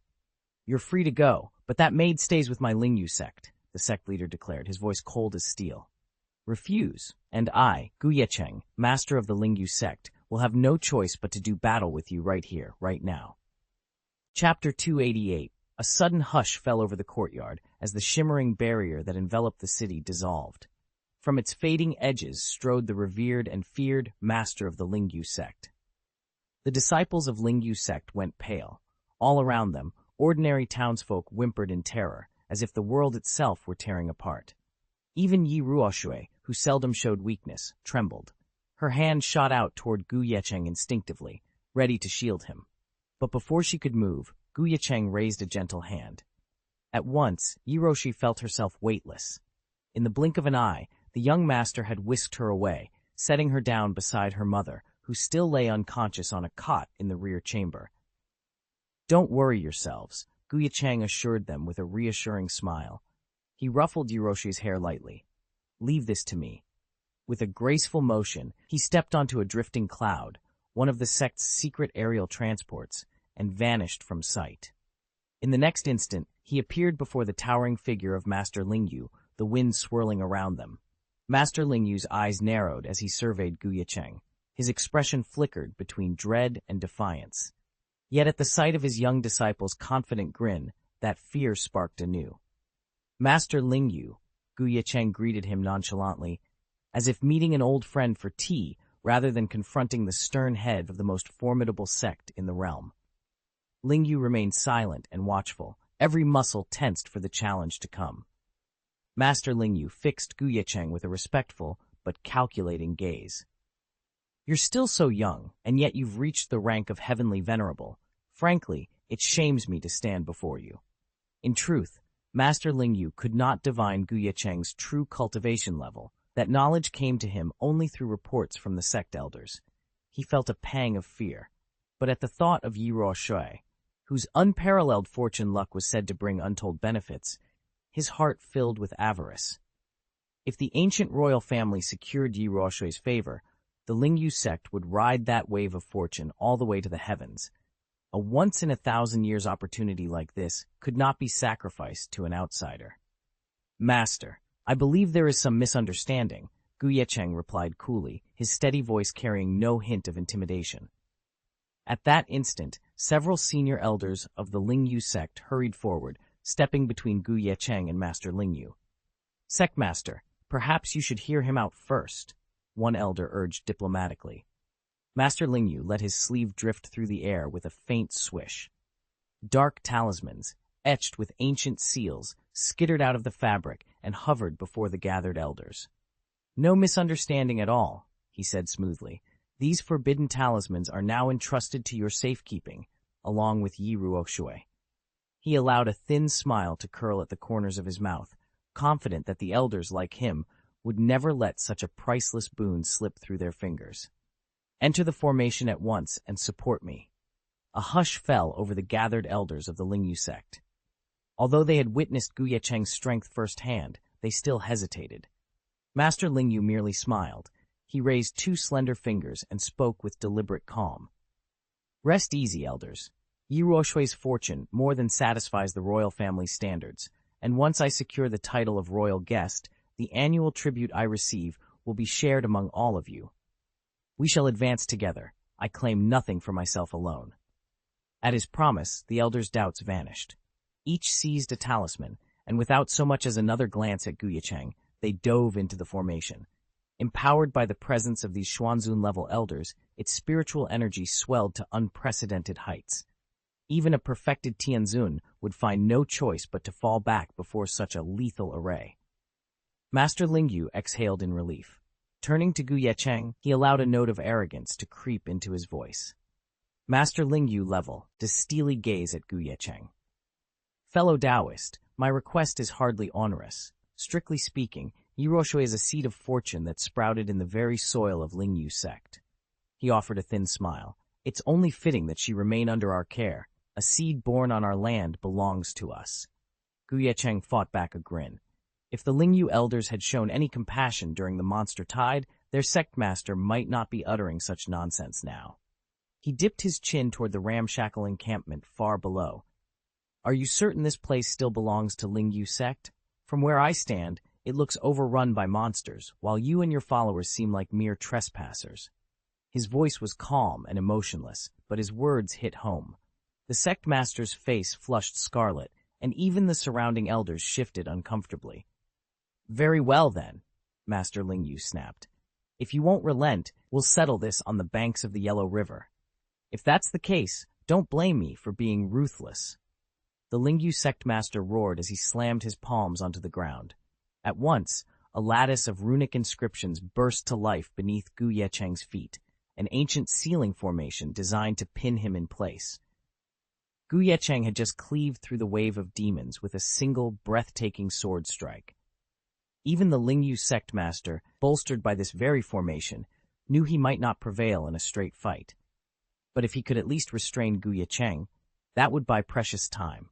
"You're free to go, but that maid stays with my Lingyu sect," the sect leader declared, his voice cold as steel. "Refuse, and I, Ye Cheng, master of the Lingyu sect, will have no choice but to do battle with you right here, right now." Chapter 288. A sudden hush fell over the courtyard as the shimmering barrier that enveloped the city dissolved. From its fading edges strode the revered and feared master of the Lingyu sect. The disciples of Lingyu sect went pale. All around them, ordinary townsfolk whimpered in terror, as if the world itself were tearing apart. Even Yi Ruoshui, who seldom showed weakness, trembled. Her hand shot out toward Ye Cheng instinctively, ready to shield him. But before she could move, Ye Cheng raised a gentle hand. At once, Yi Ruoshui felt herself weightless. In the blink of an eye, the young master had whisked her away, setting her down beside her mother, who still lay unconscious on a cot in the rear chamber. "Don't worry yourselves," Ye Cheng assured them with a reassuring smile. He ruffled Yi Ruoshui's hair lightly. "Leave this to me." With a graceful motion, he stepped onto a drifting cloud, one of the sect's secret aerial transports, and vanished from sight. In the next instant, he appeared before the towering figure of Master Lingyu, the wind swirling around them. Master Lingyu's eyes narrowed as he surveyed Ye Cheng. His expression flickered between dread and defiance. Yet at the sight of his young disciple's confident grin, that fear sparked anew. "Master Lingyu," Ye Cheng greeted him nonchalantly, as if meeting an old friend for tea rather than confronting the stern head of the most formidable sect in the realm. Lingyu remained silent and watchful, every muscle tensed for the challenge to come. Master Lingyu fixed Ye Cheng with a respectful but calculating gaze. "You're still so young, and yet you've reached the rank of heavenly venerable. Frankly, it shames me to stand before you." In truth, Master Lingyu could not divine Ye Cheng's true cultivation level. That knowledge came to him only through reports from the sect elders. He felt a pang of fear, but at the thought of Yi Ruoshui, whose unparalleled fortune luck was said to bring untold benefits, his heart filled with avarice. If the ancient royal family secured Yi Ruoshui's favor, the Lingyu sect would ride that wave of fortune all the way to the heavens. A once-in-a-thousand-years opportunity like this could not be sacrificed to an outsider. "Master, I believe there is some misunderstanding," Ye Cheng replied coolly, his steady voice carrying no hint of intimidation. At that instant, several senior elders of the Lingyu sect hurried forward, stepping between Ye Cheng and Master Lingyu. "Sectmaster, perhaps you should hear him out first," one elder urged diplomatically. Master Lingyu let his sleeve drift through the air with a faint swish. Dark talismans, etched with ancient seals, skittered out of the fabric and hovered before the gathered elders. "No misunderstanding at all," he said smoothly. "These forbidden talismans are now entrusted to your safekeeping, along with Yi Ruoshui." He allowed a thin smile to curl at the corners of his mouth, confident that the elders, like him, would never let such a priceless boon slip through their fingers. "Enter the formation at once and support me." A hush fell over the gathered elders of the Lingyu sect. Although they had witnessed Ye Cheng's strength firsthand, they still hesitated. Master Lingyu merely smiled. He raised two slender fingers and spoke with deliberate calm. Rest easy, elders. Ye Ruoshui's fortune more than satisfies the royal family standards, and once I secure the title of royal guest, the annual tribute I receive will be shared among all of you. We shall advance together. I claim nothing for myself alone. At his promise, the elders' doubts vanished. Each seized a talisman, and without so much as another glance at Ye Cheng, they dove into the formation. Empowered by the presence of these Xuanzun-level elders, its spiritual energy swelled to unprecedented heights. Even a perfected Tianzun would find no choice but to fall back before such a lethal array. Master Lingyu exhaled in relief. Turning to Ye Cheng, he allowed a note of arrogance to creep into his voice. Master Lingyu level, to steely gaze at Ye Cheng. Fellow Taoist, my request is hardly onerous. Strictly speaking, Ye Ruoshui is a seed of fortune that sprouted in the very soil of Lingyu sect. He offered a thin smile. It's only fitting that she remain under our care. A seed born on our land belongs to us. Ye Cheng fought back a grin. If the Lingyu elders had shown any compassion during the monster tide, their sect master might not be uttering such nonsense now. He dipped his chin toward the ramshackle encampment far below. Are you certain this place still belongs to Lingyu sect? From where I stand, it looks overrun by monsters, while you and your followers seem like mere trespassers. His voice was calm and emotionless, but his words hit home. The sect master's face flushed scarlet, and even the surrounding elders shifted uncomfortably. Very well, then, Master Lingyu snapped. If you won't relent, we'll settle this on the banks of the Yellow River. If that's the case, don't blame me for being ruthless. The Lingyu sect master roared as he slammed his palms onto the ground. At once, a lattice of runic inscriptions burst to life beneath Ye Cheng's feet, an ancient ceiling formation designed to pin him in place. Ye Cheng had just cleaved through the wave of demons with a single, breathtaking sword strike. Even the Lingyu sect master, bolstered by this very formation, knew he might not prevail in a straight fight. But if he could at least restrain Ye Cheng, that would buy precious time.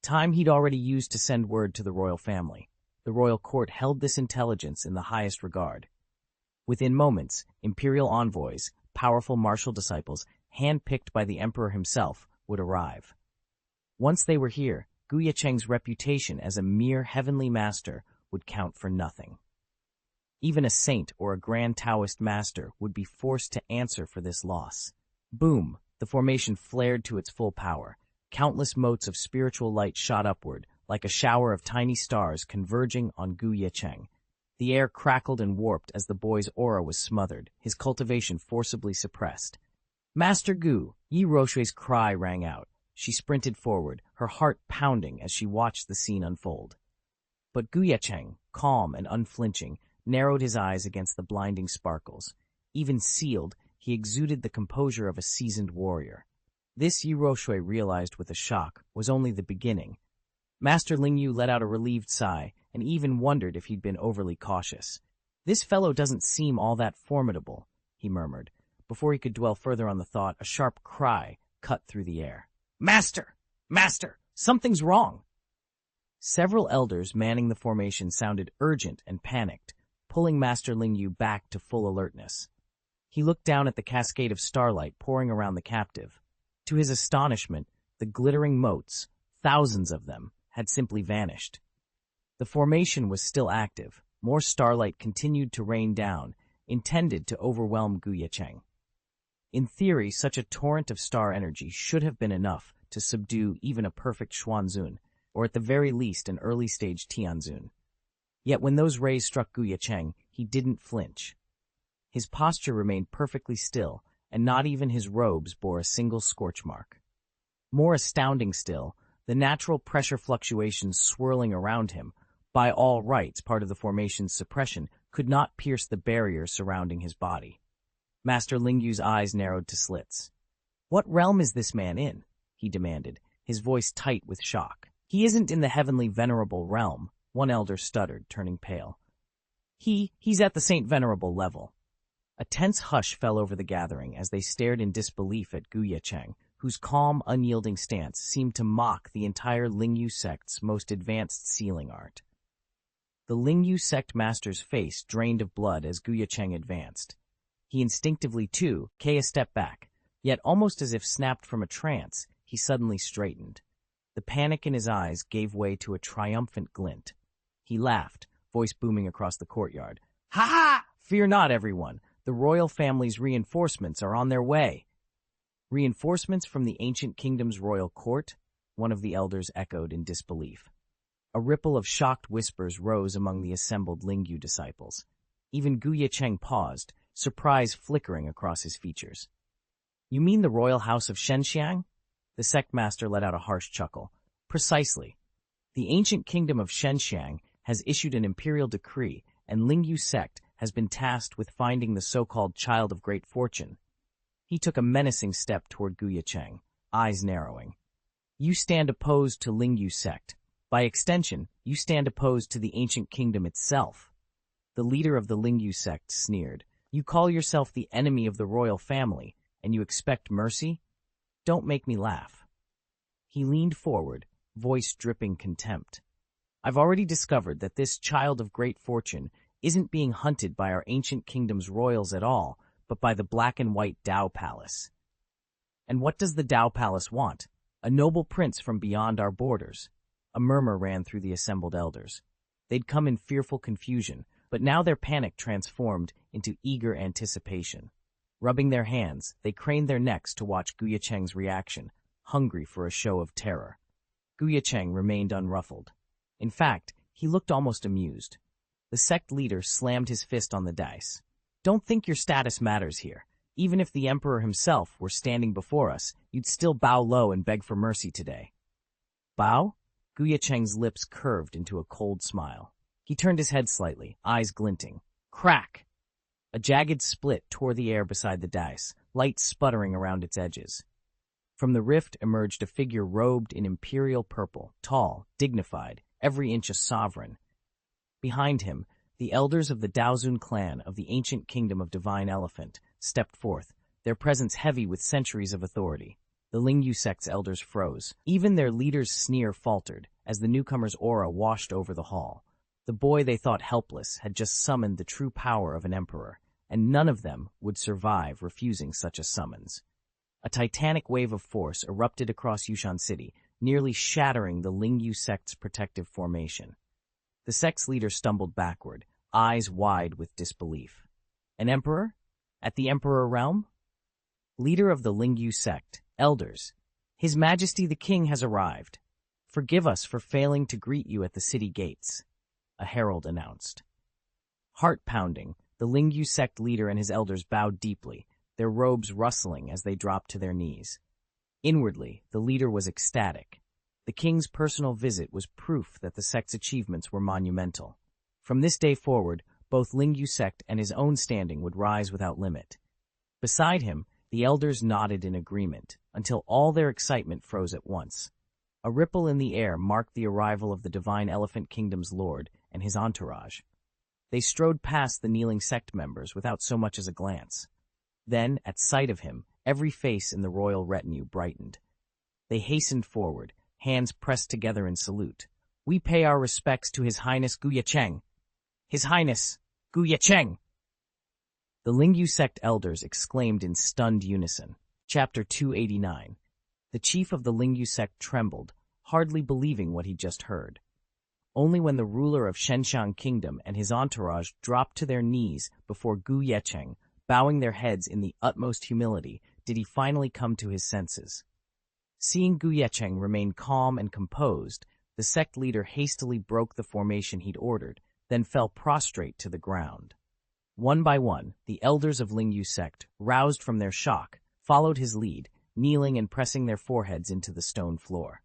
Time he'd already used to send word to the royal family. The royal court held this intelligence in the highest regard. Within moments, imperial envoys, powerful martial disciples, hand-picked by the emperor himself, would arrive. Once they were here, Ye Cheng's reputation as a mere heavenly master would count for nothing. Even a saint or a grand Taoist master would be forced to answer for this loss. Boom! The formation flared to its full power. Countless motes of spiritual light shot upward, like a shower of tiny stars converging on Ye Cheng. The air crackled and warped as the boy's aura was smothered, his cultivation forcibly suppressed. Master Gu! Ye Ruoshui's cry rang out. She sprinted forward, her heart pounding as she watched the scene unfold. But Ye Cheng, calm and unflinching, narrowed his eyes against the blinding sparkles. Even sealed, he exuded the composure of a seasoned warrior. This Ye Ruoshui realized with a shock was only the beginning. Master Lingyu let out a relieved sigh and even wondered if he'd been overly cautious. This fellow doesn't seem all that formidable, he murmured. Before he could dwell further on the thought, a sharp cry cut through the air. Master! Master! Something's wrong! Several elders manning the formation sounded urgent and panicked, pulling Master Lingyu back to full alertness. He looked down at the cascade of starlight pouring around the captive. To his astonishment, the glittering motes, thousands of them, had simply vanished. The formation was still active. More starlight continued to rain down, intended to overwhelm Ye Cheng. In theory, such a torrent of star energy should have been enough to subdue even a perfect Xuanzun, or at the very least an early-stage Tianzun. Yet when those rays struck Ye Cheng, he didn't flinch. His posture remained perfectly still, and not even his robes bore a single scorch mark. More astounding still, the natural pressure fluctuations swirling around him, by all rights part of the formation's suppression, could not pierce the barrier surrounding his body. Master Lingyu's eyes narrowed to slits. What realm is this man in? He demanded, his voice tight with shock. He isn't in the heavenly venerable realm, one elder stuttered, turning pale. He's at the Saint Venerable level. A tense hush fell over the gathering as they stared in disbelief at Ye Cheng, whose calm, unyielding stance seemed to mock the entire Lingyu sect's most advanced sealing art. The Lingyu sect master's face drained of blood as Ye Cheng advanced. He instinctively, too, took a step back, yet almost as if snapped from a trance, he suddenly straightened. The panic in his eyes gave way to a triumphant glint. He laughed, voice booming across the courtyard. "Ha ha! Fear not, everyone. The royal family's reinforcements are on their way." "Reinforcements from the ancient kingdom's royal court?" one of the elders echoed in disbelief. A ripple of shocked whispers rose among the assembled Lingyu disciples. Even Ye Cheng paused, surprise flickering across his features. "You mean the royal house of Xianxia?" The sect master let out a harsh chuckle. "Precisely. The ancient kingdom of Xianxia has issued an imperial decree, and Lingyu sect has been tasked with finding the so-called child of great fortune." He took a menacing step toward Ye Cheng, eyes narrowing. "You stand opposed to Lingyu sect. By extension, you stand opposed to the ancient kingdom itself." The leader of the Lingyu sect sneered. "You call yourself the enemy of the royal family, and you expect mercy? Don't make me laugh." He leaned forward, voice dripping contempt. "I've already discovered that this child of great fortune isn't being hunted by our ancient kingdom's royals at all, but by the black and white Dao Palace." "And what does the Dao Palace want? A noble prince from beyond our borders." A murmur ran through the assembled elders. They'd come in fearful confusion, but now their panic transformed into eager anticipation. Rubbing their hands, they craned their necks to watch Ye Cheng's reaction, hungry for a show of terror. Ye Cheng remained unruffled. In fact, he looked almost amused. The sect leader slammed his fist on the dice. "Don't think your status matters here. Even if the emperor himself were standing before us, you'd still bow low and beg for mercy today." "Bow?" Ye Cheng's lips curved into a cold smile. He turned his head slightly, eyes glinting. Crack! A jagged split tore the air beside the dice, light sputtering around its edges. From the rift emerged a figure robed in imperial purple, tall, dignified, every inch a sovereign. Behind him, the elders of the Daozun clan of the ancient kingdom of Divine Elephant stepped forth, their presence heavy with centuries of authority. The Lingyu sect's elders froze. Even their leader's sneer faltered as the newcomer's aura washed over the hall. The boy they thought helpless had just summoned the true power of an emperor, and none of them would survive refusing such a summons. A titanic wave of force erupted across Yushan City, nearly shattering the Lingyu sect's protective formation. The sect's leader stumbled backward, eyes wide with disbelief. An emperor? At the Emperor Realm? Leader of the Lingyu sect, elders, His Majesty the King has arrived. Forgive us for failing to greet you at the city gates, a herald announced. Heart-pounding, the Lingyu sect leader and his elders bowed deeply, their robes rustling as they dropped to their knees. Inwardly, the leader was ecstatic. The king's personal visit was proof that the sect's achievements were monumental. From this day forward, both Lingyu sect and his own standing would rise without limit. Beside him, the elders nodded in agreement, until all their excitement froze at once. A ripple in the air marked the arrival of the Divine Elephant Kingdom's lord and his entourage. They strode past the kneeling sect members without so much as a glance. Then, at sight of him, every face in the royal retinue brightened. They hastened forward, hands pressed together in salute. "We pay our respects to His Highness Ye Cheng." "His Highness Ye Cheng!" The Lingyu sect elders exclaimed in stunned unison. Chapter 289. The chief of the Lingyu sect trembled, hardly believing what he'd just heard. Only when the ruler of Xianxia Kingdom and his entourage dropped to their knees before Ye Cheng, bowing their heads in the utmost humility, did he finally come to his senses. Seeing Ye Cheng remain calm and composed, the sect leader hastily broke the formation he'd ordered, then fell prostrate to the ground. One by one, the elders of Lingyu sect, roused from their shock, followed his lead, kneeling and pressing their foreheads into the stone floor.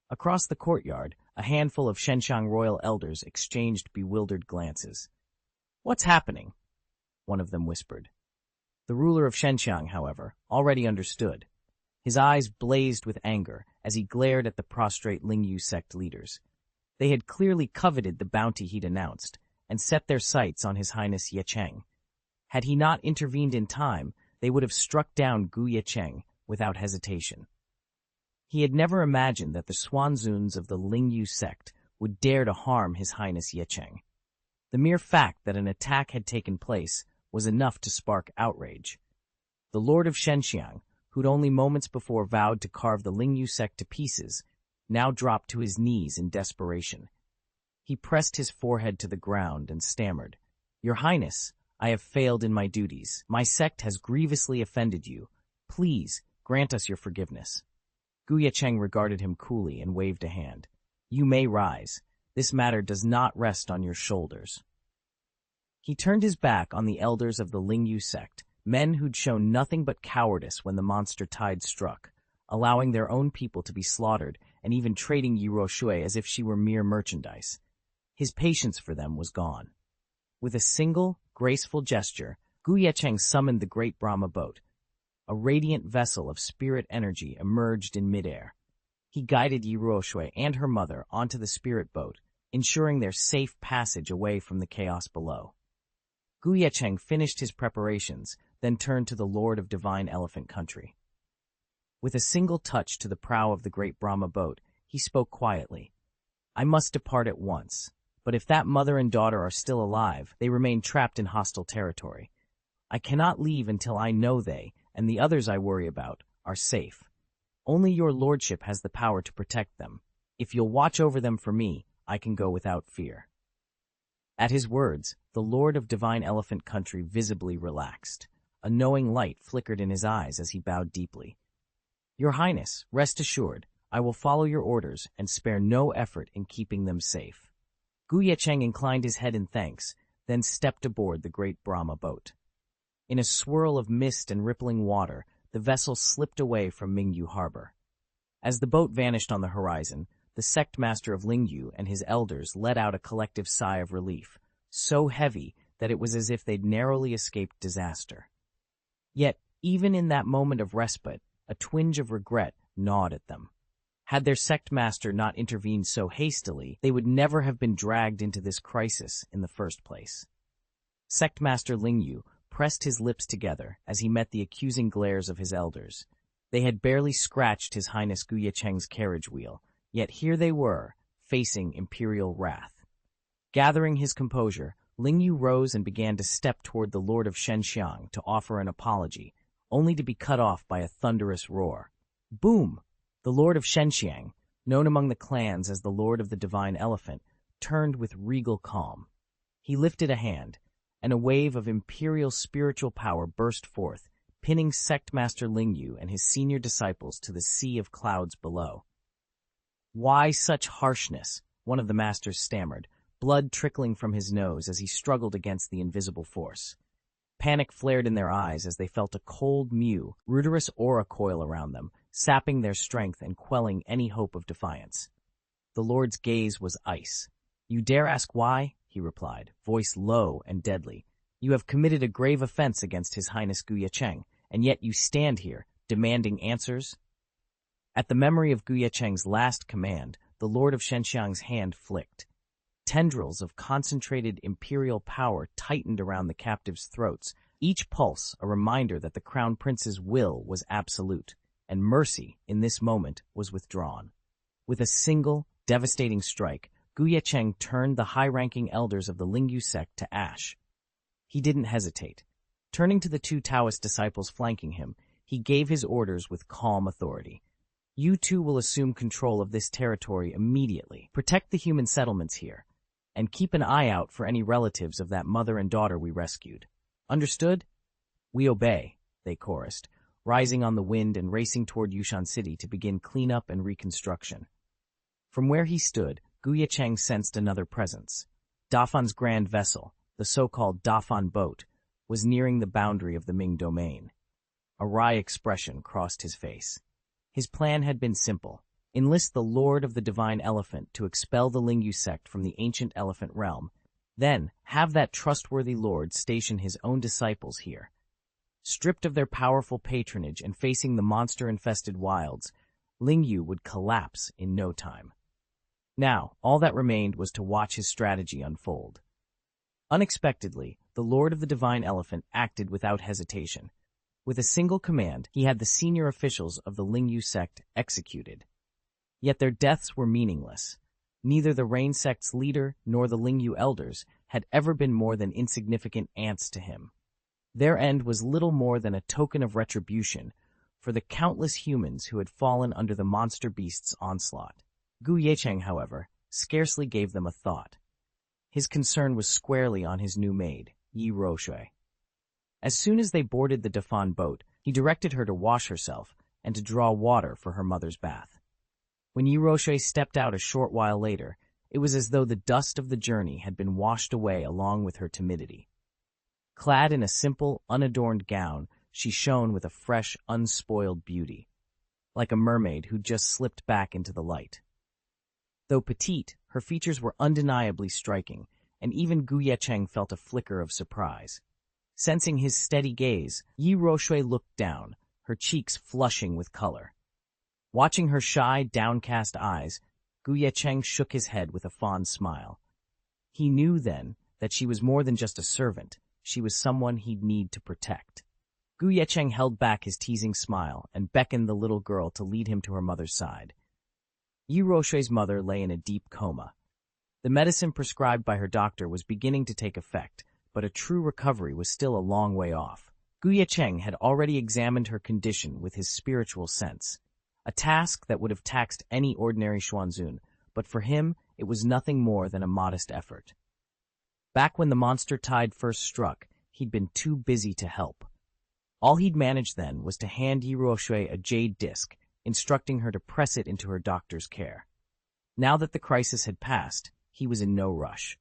Across the courtyard, a handful of Xianxia royal elders exchanged bewildered glances. "What's happening?" one of them whispered. The ruler of Xianxia, however, already understood. His eyes blazed with anger as he glared at the prostrate Lingyu sect leaders. They had clearly coveted the bounty he'd announced, and set their sights on His Highness Ye Cheng. Had he not intervened in time, they would have struck down Ye Cheng without hesitation. He had never imagined that the Xuanzuns of the Lingyu sect would dare to harm His Highness Ye Cheng. The mere fact that an attack had taken place was enough to spark outrage. The Lord of Xianxia, who'd only moments before vowed to carve the Lingyu sect to pieces, now dropped to his knees in desperation. He pressed his forehead to the ground and stammered, "Your Highness, I have failed in my duties. My sect has grievously offended you. Please, grant us your forgiveness." Ye Cheng regarded him coolly and waved a hand. "You may rise. This matter does not rest on your shoulders." He turned his back on the elders of the Lingyu sect, men who'd shown nothing but cowardice when the monster tide struck, allowing their own people to be slaughtered and even trading Yi Shui as if she were mere merchandise. His patience for them was gone. With a single, graceful gesture, Ye Cheng summoned the great Brahma boat. A radiant vessel of spirit energy emerged in midair. He guided Yi Shui and her mother onto the spirit boat, ensuring their safe passage away from the chaos below. Ye Cheng finished his preparations, then turned to the Lord of Divine Elephant Country. With a single touch to the prow of the great Brahma boat, he spoke quietly. "I must depart at once, but if that mother and daughter are still alive, they remain trapped in hostile territory. I cannot leave until I know they, and the others I worry about, are safe. Only your lordship has the power to protect them. If you'll watch over them for me, I can go without fear." At his words, the Lord of Divine Elephant Country visibly relaxed. A knowing light flickered in his eyes as he bowed deeply. "Your Highness, rest assured, I will follow your orders and spare no effort in keeping them safe." Ye Cheng inclined his head in thanks, then stepped aboard the great Brahma boat. In a swirl of mist and rippling water, the vessel slipped away from Mingyu Harbor. As the boat vanished on the horizon, the sect master of Lingyu and his elders let out a collective sigh of relief, so heavy that it was as if they'd narrowly escaped disaster. Yet, even in that moment of respite, a twinge of regret gnawed at them. Had their sect master not intervened so hastily, they would never have been dragged into this crisis in the first place. Sect master Lingyu pressed his lips together as he met the accusing glares of his elders. They had barely scratched His Highness Ye Cheng's carriage wheel, yet here they were, facing imperial wrath. Gathering his composure, Lingyu rose and began to step toward the Lord of Xianxia to offer an apology, only to be cut off by a thunderous roar. Boom! The Lord of Xianxia, known among the clans as the Lord of the Divine Elephant, turned with regal calm. He lifted a hand, and a wave of imperial spiritual power burst forth, pinning Sect Master Lingyu and his senior disciples to the sea of clouds below. "Why such harshness?" one of the masters stammered, blood trickling from his nose as he struggled against the invisible force. Panic flared in their eyes as they felt a cold ruderous aura coil around them, sapping their strength and quelling any hope of defiance. The Lord's gaze was ice. "You dare ask why?" he replied, voice low and deadly. "You have committed a grave offense against His Highness Ye Cheng, and yet you stand here, demanding answers?" At the memory of Ye Cheng's last command, the Lord of Xianxiang's hand flicked. Tendrils of concentrated imperial power tightened around the captives' throats, each pulse a reminder that the Crown Prince's will was absolute, and mercy, in this moment, was withdrawn. With a single, devastating strike, Ye Cheng turned the high-ranking elders of the Lingyu sect to ash. He didn't hesitate. Turning to the two Taoist disciples flanking him, he gave his orders with calm authority. "You two will assume control of this territory immediately. Protect the human settlements here, and keep an eye out for any relatives of that mother and daughter we rescued. Understood?" "We obey," they chorused, rising on the wind and racing toward Yushan City to begin cleanup and reconstruction. From where he stood, Ye Cheng sensed another presence. Dafan's grand vessel, the so-called Dafan boat, was nearing the boundary of the Ming domain. A wry expression crossed his face. His plan had been simple: enlist the Lord of the Divine Elephant to expel the Lingyu sect from the ancient elephant realm, then have that trustworthy lord station his own disciples here. Stripped of their powerful patronage and facing the monster-infested wilds, Lingyu would collapse in no time. Now, all that remained was to watch his strategy unfold. Unexpectedly, the Lord of the Divine Elephant acted without hesitation. With a single command, he had the senior officials of the Lingyu sect executed. Yet their deaths were meaningless. Neither the Rain Sect's leader nor the Lingyu elders had ever been more than insignificant ants to him. Their end was little more than a token of retribution for the countless humans who had fallen under the monster beast's onslaught. Ye Cheng, however, scarcely gave them a thought. His concern was squarely on his new maid, Ye Cheng. As soon as they boarded the Dafan boat, he directed her to wash herself and to draw water for her mother's bath. When Ye Cheng stepped out a short while later, it was as though the dust of the journey had been washed away along with her timidity. Clad in a simple, unadorned gown, she shone with a fresh, unspoiled beauty, like a mermaid who'd just slipped back into the light. Though petite, her features were undeniably striking, and even Ye Cheng felt a flicker of surprise. Sensing his steady gaze, Ye Cheng looked down, her cheeks flushing with color. Watching her shy, downcast eyes, Ye Cheng shook his head with a fond smile. He knew then that she was more than just a servant, she was someone he'd need to protect. Ye Cheng held back his teasing smile and beckoned the little girl to lead him to her mother's side. Ye Cheng's mother lay in a deep coma. The medicine prescribed by her doctor was beginning to take effect, but a true recovery was still a long way off. Ye Cheng had already examined her condition with his spiritual sense, a task that would have taxed any ordinary Xuanzun, but for him it was nothing more than a modest effort. Back when the monster tide first struck, he'd been too busy to help. All he'd managed then was to hand Ye Cheng a jade disc, instructing her to press it into her doctor's care. Now that the crisis had passed, he was in no rush.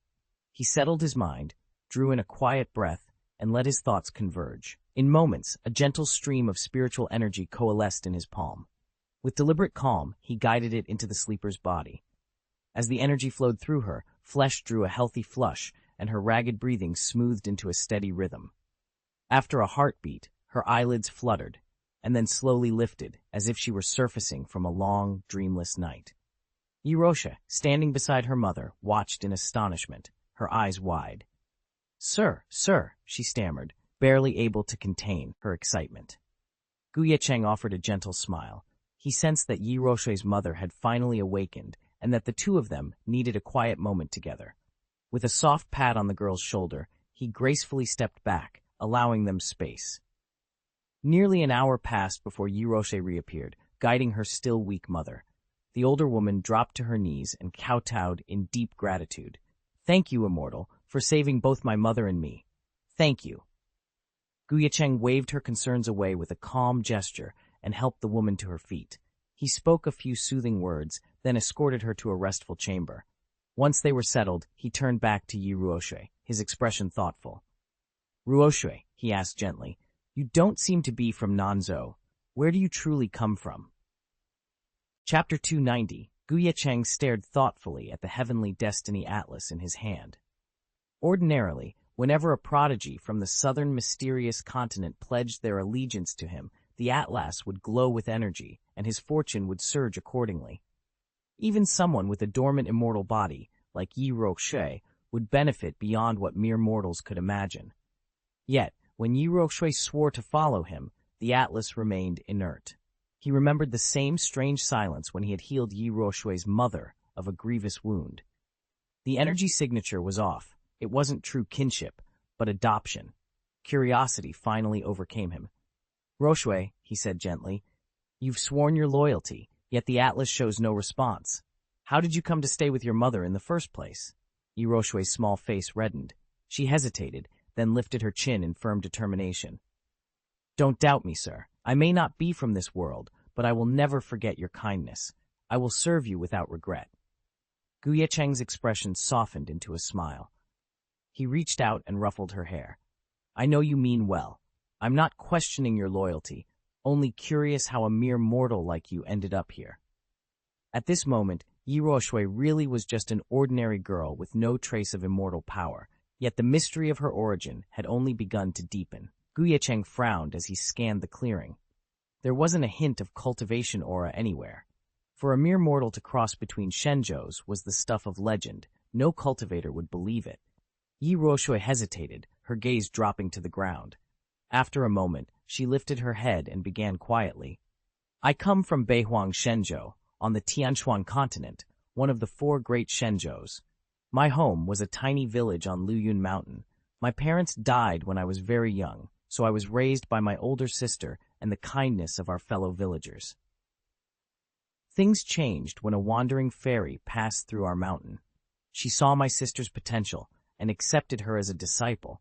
He settled his mind, drew in a quiet breath, and let his thoughts converge. In moments, a gentle stream of spiritual energy coalesced in his palm. With deliberate calm, he guided it into the sleeper's body. As the energy flowed through her, flesh drew a healthy flush, and her ragged breathing smoothed into a steady rhythm. After a heartbeat, her eyelids fluttered, and then slowly lifted, as if she were surfacing from a long, dreamless night. Ye Cheng, standing beside her mother, watched in astonishment, her eyes wide. Sir, she stammered, barely able to contain her excitement. Ye Cheng offered a gentle smile. He sensed that Ye Cheng's mother had finally awakened, and that the two of them needed a quiet moment together. With a soft pat on the girl's shoulder, he gracefully stepped back, allowing them space. Nearly an hour passed before Ye Cheng reappeared, guiding her still weak mother. The older woman dropped to her knees and kowtowed in deep gratitude. Thank you, Immortal, for saving both my mother and me. Thank you. Ye Cheng waved her concerns away with a calm gesture and helped the woman to her feet. He spoke a few soothing words, then escorted her to a restful chamber. Once they were settled, he turned back to Ye Cheng, his expression thoughtful. Cheng, he asked gently, you don't seem to be from Nanzhou. Where do you truly come from? Chapter 290. Ye Cheng stared thoughtfully at the Heavenly Destiny Atlas in his hand. Ordinarily, whenever a prodigy from the southern mysterious continent pledged their allegiance to him, the Atlas would glow with energy, and his fortune would surge accordingly. Even someone with a dormant immortal body, like Ye Cheng, would benefit beyond what mere mortals could imagine. Yet, when Ye Cheng swore to follow him, the Atlas remained inert. He remembered the same strange silence when he had healed Ye Cheng's mother of a grievous wound. The energy signature was off. It wasn't true kinship, but adoption. Curiosity finally overcame him. Cheng, he said gently, you've sworn your loyalty, yet the Atlas shows no response. How did you come to stay with your mother in the first place? Ye Cheng's small face reddened. She hesitated, then lifted her chin in firm determination. Don't doubt me, sir. I may not be from this world, but I will never forget your kindness. I will serve you without regret. Ye Cheng's expression softened into a smile. He reached out and ruffled her hair. I know you mean well. I'm not questioning your loyalty, only curious how a mere mortal like you ended up here. At this moment, Ye Cheng really was just an ordinary girl with no trace of immortal power, yet the mystery of her origin had only begun to deepen. Ye Cheng frowned as he scanned the clearing. There wasn't a hint of cultivation aura anywhere. For a mere mortal to cross between Shenzhous was the stuff of legend. No cultivator would believe it. Ye Cheng hesitated, her gaze dropping to the ground. After a moment, she lifted her head and began quietly. I come from Beihuang Shenzhou, on the Tianchuan continent, one of the 4 great Shenzhous. My home was a tiny village on Luyun Mountain. My parents died when I was very young, so I was raised by my older sister and the kindness of our fellow villagers. Things changed when a wandering fairy passed through our mountain. She saw my sister's potential and accepted her as a disciple.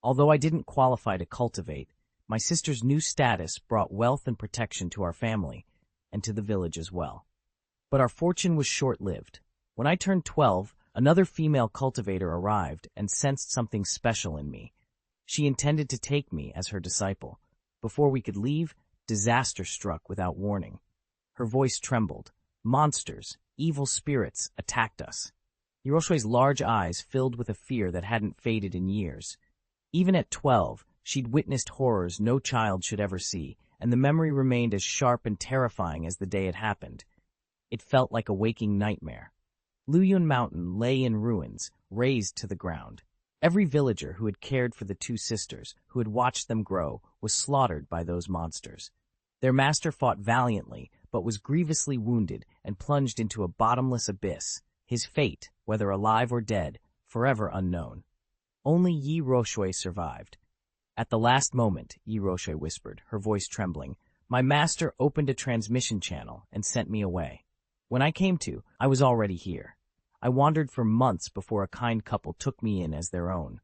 Although I didn't qualify to cultivate, my sister's new status brought wealth and protection to our family and to the village as well. But our fortune was short-lived. When I turned 12, another female cultivator arrived and sensed something special in me. She intended to take me as her disciple. Before we could leave, disaster struck without warning. Her voice trembled. Monsters, evil spirits, attacked us. Yeroshue's large eyes filled with a fear that hadn't faded in years. Even at 12, she'd witnessed horrors no child should ever see, and the memory remained as sharp and terrifying as the day it happened. It felt like a waking nightmare. Luyun Mountain lay in ruins, razed to the ground. Every villager who had cared for the 2 sisters, who had watched them grow, was slaughtered by those monsters. Their master fought valiantly, but was grievously wounded and plunged into a bottomless abyss, his fate, whether alive or dead, forever unknown. Only Ye Cheng survived. At the last moment, Ye Cheng whispered, her voice trembling, my master opened a transmission channel and sent me away. When I came to, I was already here. I wandered for months before a kind couple took me in as their own.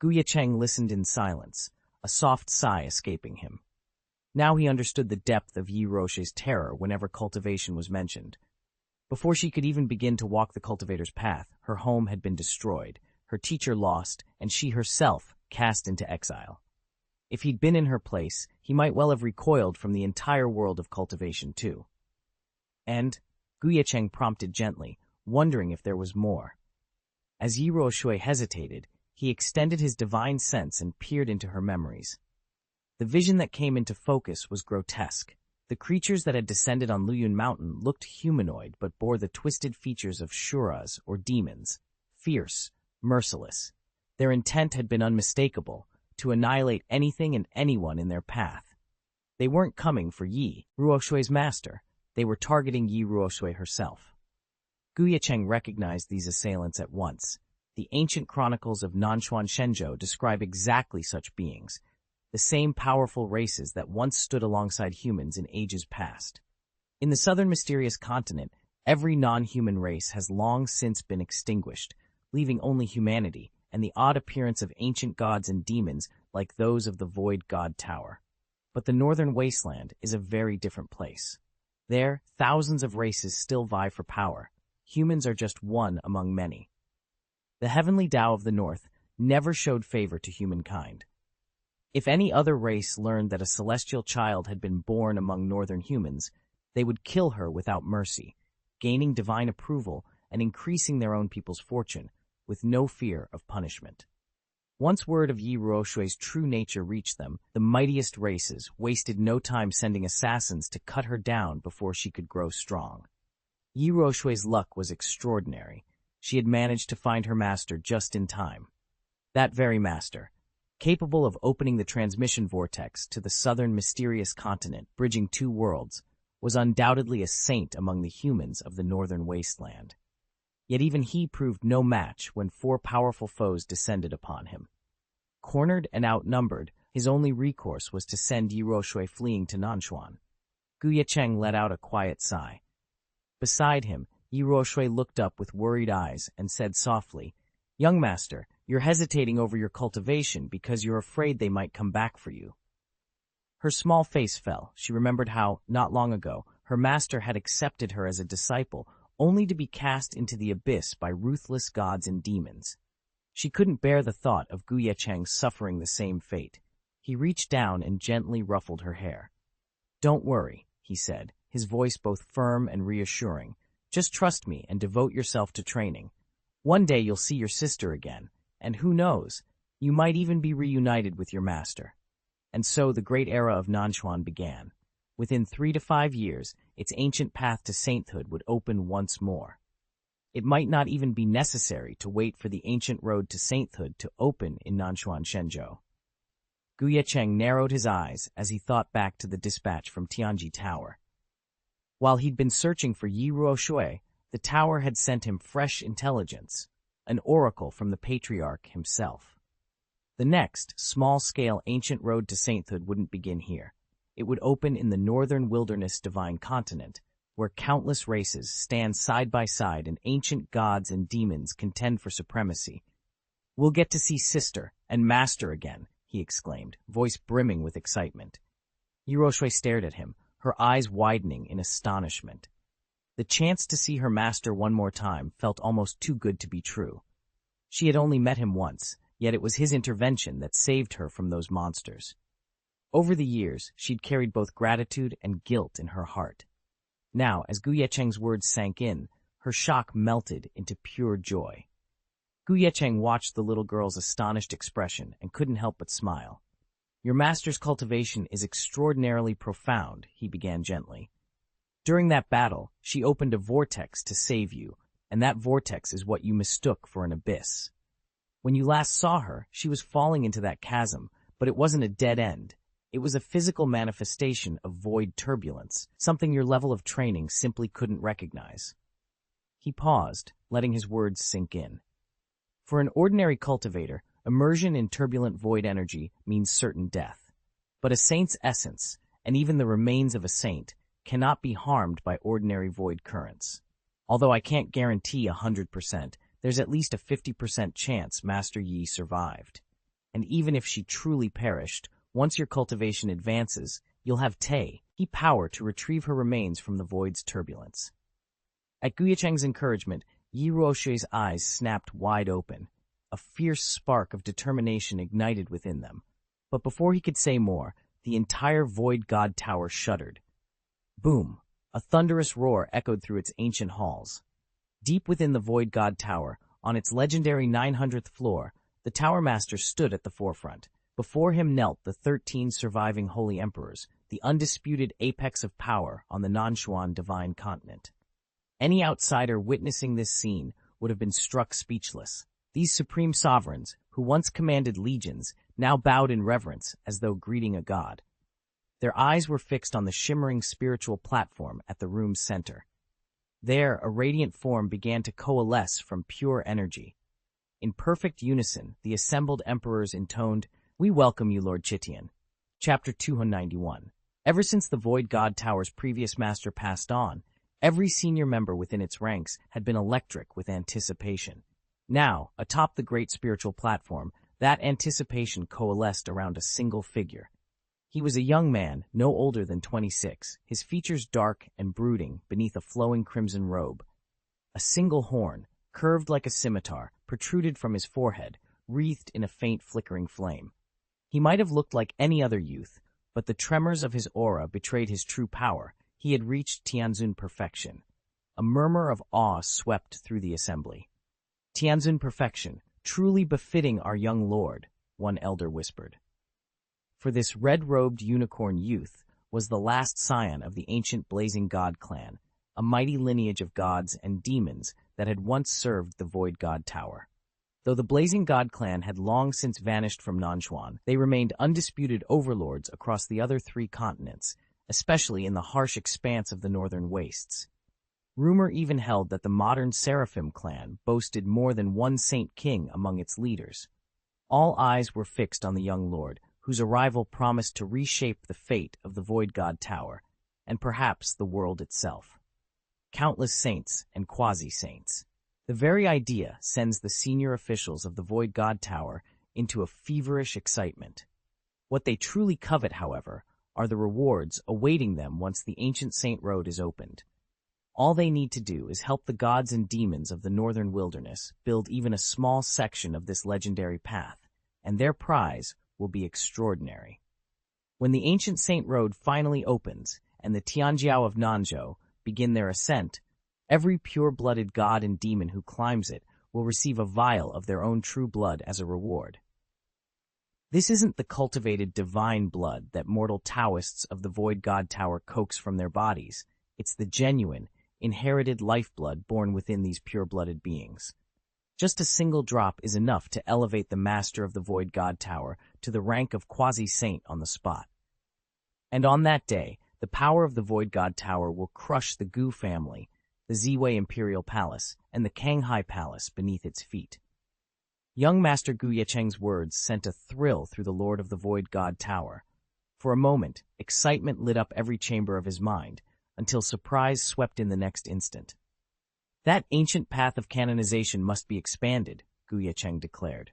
Ye Cheng listened in silence, a soft sigh escaping him. Now he understood the depth of Ye Cheng's terror whenever cultivation was mentioned. Before she could even begin to walk the cultivator's path, her home had been destroyed, her teacher lost, and she herself cast into exile. If he'd been in her place, he might well have recoiled from the entire world of cultivation too. And, Ye Cheng prompted gently, wondering if there was more. As Ye Cheng hesitated, he extended his divine sense and peered into her memories. The vision that came into focus was grotesque. The creatures that had descended on Luyun Mountain looked humanoid but bore the twisted features of Shuras or demons, fierce, merciless. Their intent had been unmistakable, to annihilate anything and anyone in their path. They weren't coming for Ye Cheng's master. They were targeting Ye Cheng herself. Ye Cheng recognized these assailants at once. The ancient chronicles of Nanshan Shenzhou describe exactly such beings, the same powerful races that once stood alongside humans in ages past. In the southern mysterious continent, every non-human race has long since been extinguished, leaving only humanity and the odd appearance of ancient gods and demons like those of the Void God Tower. But the northern wasteland is a very different place. There, thousands of races still vie for power. Humans are just one among many. The heavenly Tao of the North never showed favor to humankind. If any other race learned that a celestial child had been born among northern humans, they would kill her without mercy, gaining divine approval and increasing their own people's fortune, with no fear of punishment. Once word of Ye Cheng's true nature reached them, the mightiest races wasted no time sending assassins to cut her down before she could grow strong. Ye Cheng's luck was extraordinary. She had managed to find her master just in time. That very master, capable of opening the transmission vortex to the southern mysterious continent, bridging 2 worlds, was undoubtedly a saint among the humans of the northern wasteland. Yet even he proved no match when 4 powerful foes descended upon him. Cornered and outnumbered, his only recourse was to send Ye Cheng fleeing to Nanshan. Ye Cheng let out a quiet sigh. Beside him, Ye Cheng looked up with worried eyes and said softly, "Young master, you're hesitating over your cultivation because you're afraid they might come back for you." Her small face fell. She remembered how, not long ago, her master had accepted her as a disciple, only to be cast into the abyss by ruthless gods and demons. She couldn't bear the thought of Ye Cheng suffering the same fate. He reached down and gently ruffled her hair. "Don't worry," he said, his voice both firm and reassuring. "Just trust me and devote yourself to training. One day you'll see your sister again, and who knows, you might even be reunited with your master." And so the great era of Nanshan began. Within 3 to 5 years, its ancient path to sainthood would open once more. It might not even be necessary to wait for the ancient road to sainthood to open in Nanshan Shenzhou. Ye Cheng narrowed his eyes as he thought back to the dispatch from Tianji Tower. While he'd been searching for Ye Cheng, The tower had sent him fresh intelligence, an oracle from the patriarch himself. The next, small-scale ancient road to sainthood wouldn't begin here. It would open in the northern wilderness divine continent, where countless races stand side by side and ancient gods and demons contend for supremacy. "We'll get to see Sister and Master again," he exclaimed, voice brimming with excitement. Yeroshui stared at him, her eyes widening in astonishment. The chance to see her master one more time felt almost too good to be true. She had only met him once, yet it was his intervention that saved her from those monsters. Over the years, she'd carried both gratitude and guilt in her heart. Now, as Ye Cheng's words sank in, her shock melted into pure joy. Ye Cheng watched the little girl's astonished expression and couldn't help but smile. "Your master's cultivation is extraordinarily profound," he began gently. "During that battle, she opened a vortex to save you, and that vortex is what you mistook for an abyss. When you last saw her, she was falling into that chasm, but it wasn't a dead end. It was a physical manifestation of void turbulence, something your level of training simply couldn't recognize." He paused, letting his words sink in. For an ordinary cultivator, immersion in turbulent void energy means certain death. But a saint's essence, and even the remains of a saint, cannot be harmed by ordinary void currents. Although I can't guarantee 100%, there's at least a 50% chance Master Yi survived. And even if she truly perished, once your cultivation advances, you'll have power to retrieve her remains from the void's turbulence. At Ye Cheng's encouragement, Yeroshui's eyes snapped wide open. A fierce spark of determination ignited within them. But before he could say more, the entire Void God Tower shuddered. Boom! A thunderous roar echoed through its ancient halls. Deep within the Void God Tower, on its legendary 900th floor, the Tower Master stood at the forefront. Before him knelt the 13 surviving Holy Emperors, the undisputed apex of power on the Nanshuan divine continent. Any outsider witnessing this scene would have been struck speechless. These supreme sovereigns, who once commanded legions, now bowed in reverence as though greeting a god. Their eyes were fixed on the shimmering spiritual platform at the room's center. There, a radiant form began to coalesce from pure energy. In perfect unison, the assembled emperors intoned, "We welcome you, Lord Chitian." Chapter 291. Ever since the Void God Tower's previous master passed on, every senior member within its ranks had been electric with anticipation. Now, atop the great spiritual platform, that anticipation coalesced around a single figure. He was a young man, no older than 26, his features dark and brooding beneath a flowing crimson robe. A single horn, curved like a scimitar, protruded from his forehead, wreathed in a faint flickering flame. He might have looked like any other youth, but the tremors of his aura betrayed his true power. He had reached Tianzun perfection. A murmur of awe swept through the assembly. "Tianzun perfection, truly befitting our young lord," one elder whispered. For this red-robed unicorn youth was the last scion of the ancient Blazing God clan, a mighty lineage of gods and demons that had once served the Void God Tower. Though the Blazing God clan had long since vanished from Nanshuan, they remained undisputed overlords across the other 3 continents, especially in the harsh expanse of the northern wastes. Rumor even held that the modern Seraphim clan boasted more than one Saint King among its leaders. All eyes were fixed on the young lord, whose arrival promised to reshape the fate of the Void God Tower, and perhaps the world itself. Countless saints and quasi-saints. The very idea sends the senior officials of the Void God Tower into a feverish excitement. What they truly covet, however, are the rewards awaiting them once the ancient Saint Road is opened. All they need to do is help the gods and demons of the northern wilderness build even a small section of this legendary path, and their prize will be extraordinary. When the ancient Saint Road finally opens and the Tianjiao of Nanzhou begin their ascent, every pure-blooded god and demon who climbs it will receive a vial of their own true blood as a reward. This isn't the cultivated divine blood that mortal Taoists of the Void God Tower coax from their bodies. It's the genuine, inherited lifeblood born within these pure-blooded beings. Just a single drop is enough to elevate the master of the Void God Tower to the rank of quasi-saint on the spot. And on that day, the power of the Void God Tower will crush the Gu family, the Ziwei Imperial Palace, and the Kanghai Palace beneath its feet. Young Master Ye Cheng's words sent a thrill through the Lord of the Void God Tower. For a moment, excitement lit up every chamber of his mind, until surprise swept in the next instant. That ancient path of canonization must be expanded, Ye Cheng declared.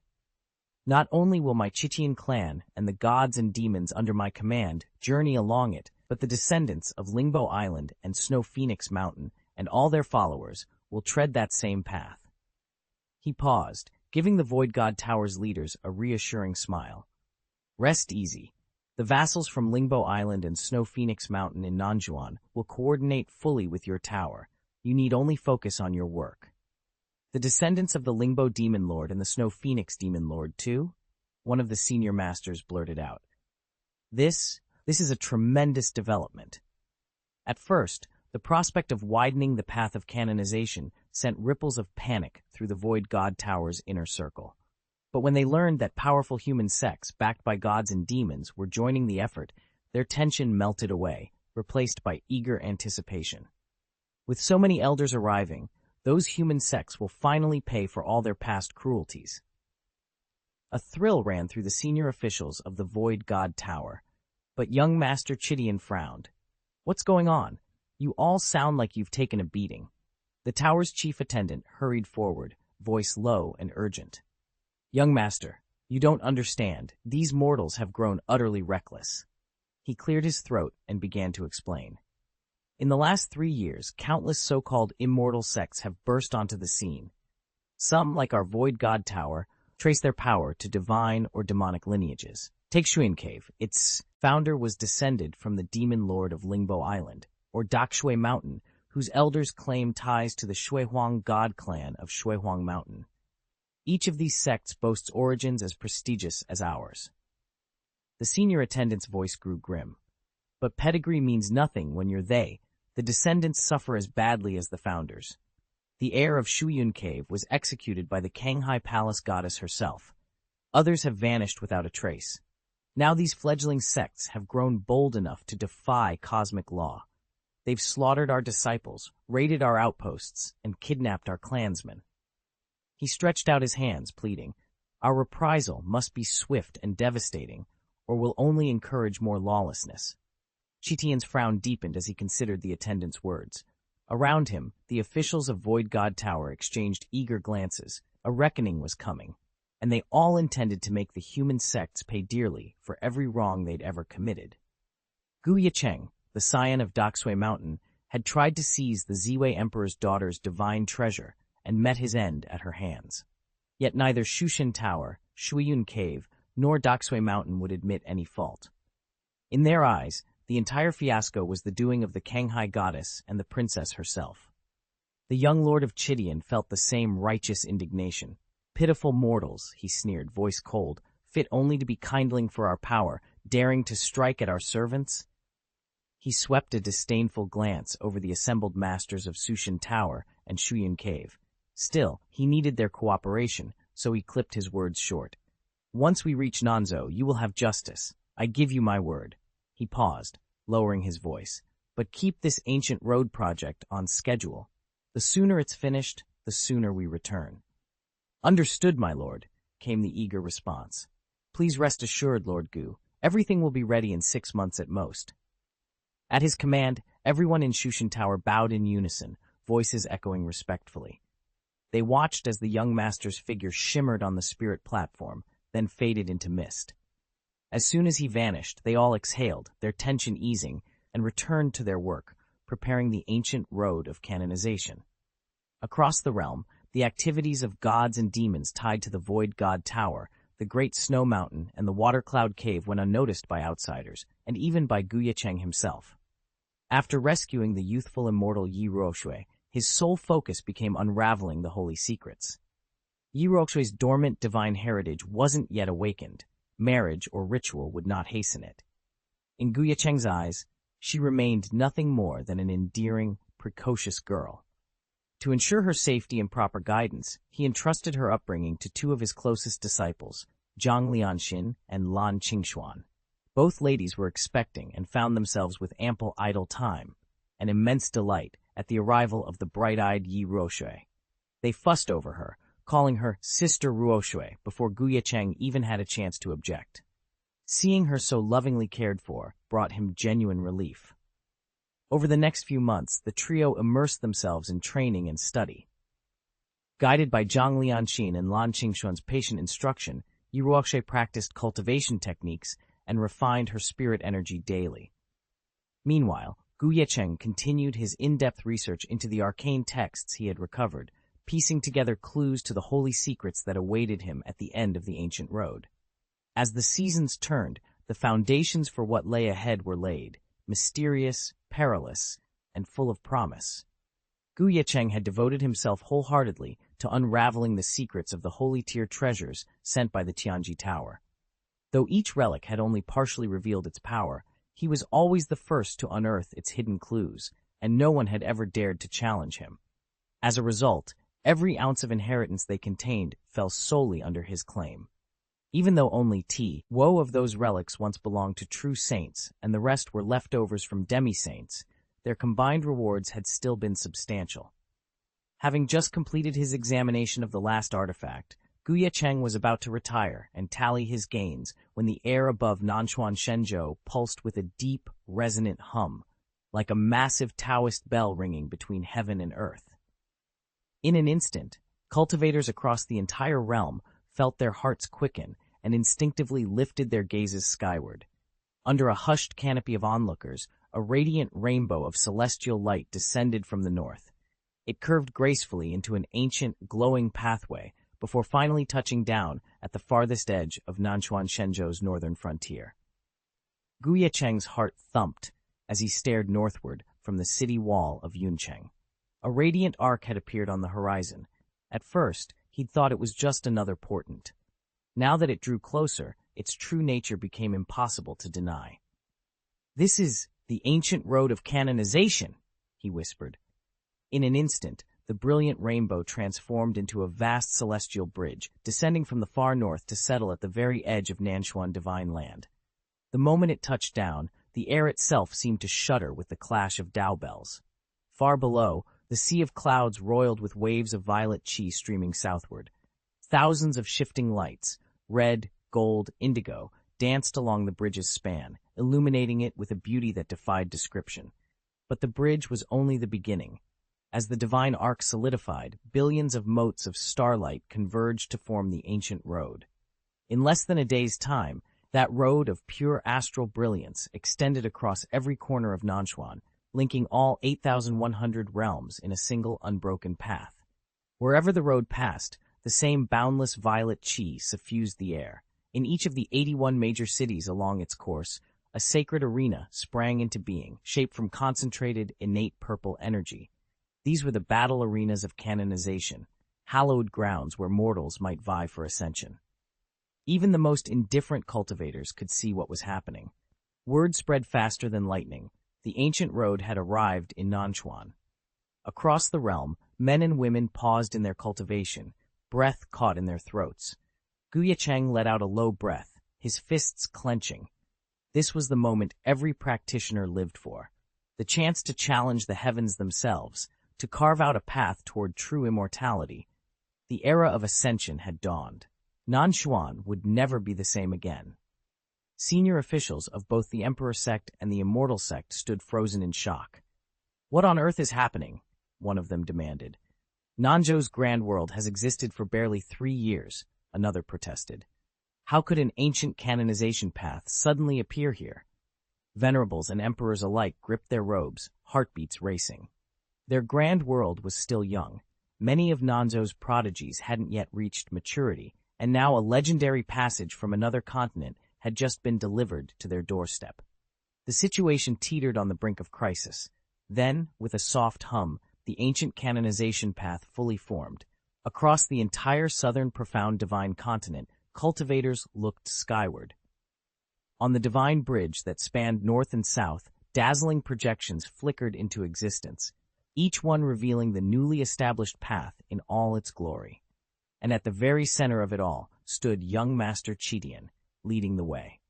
Not only will my Chichian clan and the gods and demons under my command journey along it, but the descendants of Lingbo Island and Snow Phoenix Mountain and all their followers will tread that same path. He paused, giving the Void God Tower's leaders a reassuring smile. Rest easy. The vassals from Lingbo Island and Snow Phoenix Mountain in Nanjuan will coordinate fully with your tower. You need only focus on your work. The descendants of the Lingbo Demon Lord and the Snow Phoenix Demon Lord, too? One of the senior masters blurted out. This is a tremendous development. At first, the prospect of widening the path of canonization sent ripples of panic through the Void God Tower's inner circle. But when they learned that powerful human sects backed by gods and demons were joining the effort, their tension melted away, replaced by eager anticipation. With so many elders arriving, those human sects will finally pay for all their past cruelties. A thrill ran through the senior officials of the Void God Tower, but young Master Chidian frowned. What's going on? You all sound like you've taken a beating. The tower's chief attendant hurried forward, voice low and urgent. Young Master, you don't understand. These mortals have grown utterly reckless. He cleared his throat and began to explain. In the last 3 years, countless so-called immortal sects have burst onto the scene. Some, like our Void God Tower, trace their power to divine or demonic lineages. Take Shuyan Cave. Its founder was descended from the demon lord of Lingbo Island, or Dakshui Mountain, whose elders claim ties to the Shuihuang god clan of Shuihuang Mountain. Each of these sects boasts origins as prestigious as ours. The senior attendant's voice grew grim. But pedigree means nothing when you're they. The descendants suffer as badly as the founders. The heir of Shuyun Cave was executed by the Kanghai Palace goddess herself. Others have vanished without a trace. Now these fledgling sects have grown bold enough to defy cosmic law. They've slaughtered our disciples, raided our outposts, and kidnapped our clansmen. He stretched out his hands, pleading, Our reprisal must be swift and devastating, or will only encourage more lawlessness. Chitian's frown deepened as he considered the attendant's words. Around him, the officials of Void God Tower exchanged eager glances. A reckoning was coming, and they all intended to make the human sects pay dearly for every wrong they'd ever committed. Ye Cheng, the scion of Dakshui Mountain, had tried to seize the Ziwei Emperor's daughter's divine treasure and met his end at her hands. Yet neither Shushan Tower, Shuyun Cave, nor Dakshui Mountain would admit any fault. In their eyes, the entire fiasco was the doing of the Kanghai goddess and the princess herself. The young lord of Chidian felt the same righteous indignation. Pitiful mortals, he sneered, voice cold, fit only to be kindling for our power, daring to strike at our servants? He swept a disdainful glance over the assembled masters of Sushan Tower and Shuyun Cave. Still, he needed their cooperation, so he clipped his words short. Once we reach Nanzhou, you will have justice. I give you my word. He paused, lowering his voice. But keep this ancient road project on schedule. The sooner it's finished, the sooner we return. Understood, my lord, came the eager response. Please rest assured, Lord Gu. Everything will be ready in 6 months at most. At his command, everyone in Shushan Tower bowed in unison, voices echoing respectfully. They watched as the young master's figure shimmered on the spirit platform, then faded into mist. As soon as he vanished, they all exhaled, their tension easing, and returned to their work, preparing the ancient road of canonization. Across the realm, the activities of gods and demons tied to the Void God Tower, the Great Snow Mountain, and the Water Cloud Cave went unnoticed by outsiders, and even by Ye Cheng himself. After rescuing the youthful immortal Yi Ruoshui, his sole focus became unraveling the holy secrets. Yi Ruoshui's dormant divine heritage wasn't yet awakened. Marriage or ritual would not hasten it. In Ye Cheng's eyes, she remained nothing more than an endearing, precocious girl. To ensure her safety and proper guidance, he entrusted her upbringing to 2 of his closest disciples, Zhang Lianxin and Lan Qingxuan. Both ladies were expecting and found themselves with ample idle time, an immense delight, at the arrival of the bright-eyed Ye Ruoshui. They fussed over her, calling her Sister Ruoshui before Ye Cheng even had a chance to object. Seeing her so lovingly cared for brought him genuine relief. Over the next few months, the trio immersed themselves in training and study. Guided by Zhang Lianxin and Lan Qingxuan's patient instruction, Ye Ruoshui practiced cultivation techniques and refined her spirit energy daily. Meanwhile, Ye Cheng continued his in-depth research into the arcane texts he had recovered, piecing together clues to the holy secrets that awaited him at the end of the ancient road. As the seasons turned, the foundations for what lay ahead were laid, mysterious, perilous, and full of promise. Ye Cheng had devoted himself wholeheartedly to unraveling the secrets of the holy tier treasures sent by the Tianji Tower. Though each relic had only partially revealed its power, he was always the first to unearth its hidden clues, and no one had ever dared to challenge him. As a result, every ounce of inheritance they contained fell solely under his claim. Even though only woe of those relics once belonged to true saints and the rest were leftovers from demi-saints, their combined rewards had still been substantial. Having just completed his examination of the last artifact, Ye Cheng was about to retire and tally his gains when the air above Nanchuan Shenzhou pulsed with a deep, resonant hum, like a massive Taoist bell ringing between heaven and earth. In an instant, cultivators across the entire realm felt their hearts quicken and instinctively lifted their gazes skyward. Under a hushed canopy of onlookers, a radiant rainbow of celestial light descended from the north. It curved gracefully into an ancient, glowing pathway before finally touching down at the farthest edge of Nanchuan Shenzhou's northern frontier. Ye Cheng's heart thumped as he stared northward from the city wall of Yuncheng. A radiant arc had appeared on the horizon. At first, he'd thought it was just another portent. Now that it drew closer, its true nature became impossible to deny. "This is the ancient road of canonization," he whispered. In an instant, the brilliant rainbow transformed into a vast celestial bridge, descending from the far north to settle at the very edge of Nanchuan divine land. The moment it touched down, the air itself seemed to shudder with the clash of Tao bells. Far below, the sea of clouds roiled with waves of violet chi streaming southward. Thousands of shifting lights, red, gold, indigo, danced along the bridge's span, illuminating it with a beauty that defied description. But the bridge was only the beginning. As the divine arc solidified, billions of motes of starlight converged to form the ancient road. In less than a day's time, that road of pure astral brilliance extended across every corner of Nanchuan, linking all 8,100 realms in a single unbroken path. Wherever the road passed, the same boundless violet chi suffused the air. In each of the 81 major cities along its course, a sacred arena sprang into being, shaped from concentrated, innate purple energy. These were the battle arenas of canonization, hallowed grounds where mortals might vie for ascension. Even the most indifferent cultivators could see what was happening. Word spread faster than lightning. The ancient road had arrived in Nanchuan. Across the realm, men and women paused in their cultivation, breath caught in their throats. Ye Cheng let out a low breath, his fists clenching. This was the moment every practitioner lived for. The chance to challenge the heavens themselves, to carve out a path toward true immortality. The era of ascension had dawned. Nanchuan would never be the same again. Senior officials of both the Emperor sect and the Immortal sect stood frozen in shock. "What on earth is happening?" one of them demanded. "Nanzhou's grand world has existed for barely 3 years, another protested. How could an ancient canonization path suddenly appear here? Venerables and emperors alike gripped their robes, heartbeats racing. Their grand world was still young. Many of Nanzhou's prodigies hadn't yet reached maturity, and now a legendary passage from another continent had just been delivered to their doorstep. The situation teetered on the brink of crisis. Then, with a soft hum, the ancient canonization path fully formed. Across the entire southern profound divine continent, cultivators looked skyward. On the divine bridge that spanned north and south, dazzling projections flickered into existence, each one revealing the newly established path in all its glory. And at the very center of it all stood young Master Chitian, leading the way.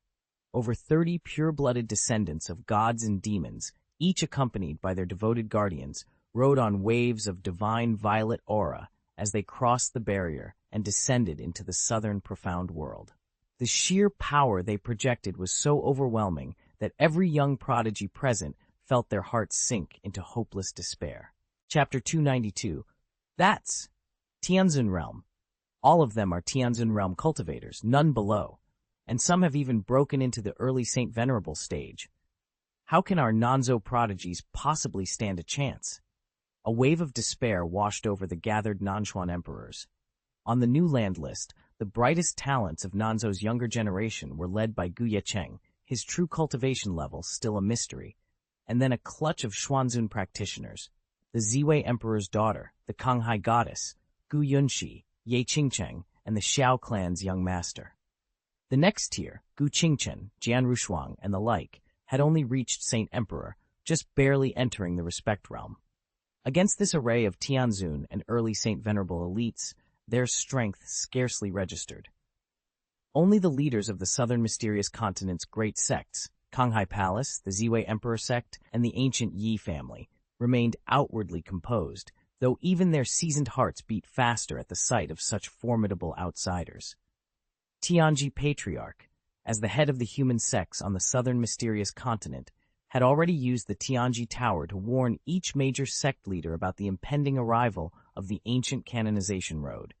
Over 30 pure-blooded descendants of gods and demons, each accompanied by their devoted guardians, rode on waves of divine violet aura as they crossed the barrier and descended into the southern profound world. The sheer power they projected was so overwhelming that every young prodigy present felt their hearts sink into hopeless despair. Chapter 292. That's Tianzun Realm. All of them are Tianzun Realm cultivators, none below, and some have even broken into the early Saint Venerable stage. How can our Nanzhou prodigies possibly stand a chance? A wave of despair washed over the gathered Nanxuan emperors. On the new land list, the brightest talents of Nanzhou's younger generation were led by Ye Cheng, his true cultivation level still a mystery, and then a clutch of Xuanzun practitioners, the Ziwei Emperor's daughter, the Kanghai goddess, Gu Yunxi, Ye Cheng, and the Xiao clan's young master. The next tier, Gu Qingchen, Jian Rushuang, and the like, had only reached Saint Emperor, just barely entering the respect realm. Against this array of Tianzun and early Saint Venerable elites, their strength scarcely registered. Only the leaders of the southern mysterious continent's great sects, Kanghai Palace, the Ziwei Emperor sect, and the ancient Yi family, remained outwardly composed, though even their seasoned hearts beat faster at the sight of such formidable outsiders. Tianji Patriarch, as the head of the human sects on the southern mysterious continent, had already used the Tianji Tower to warn each major sect leader about the impending arrival of the ancient canonization road.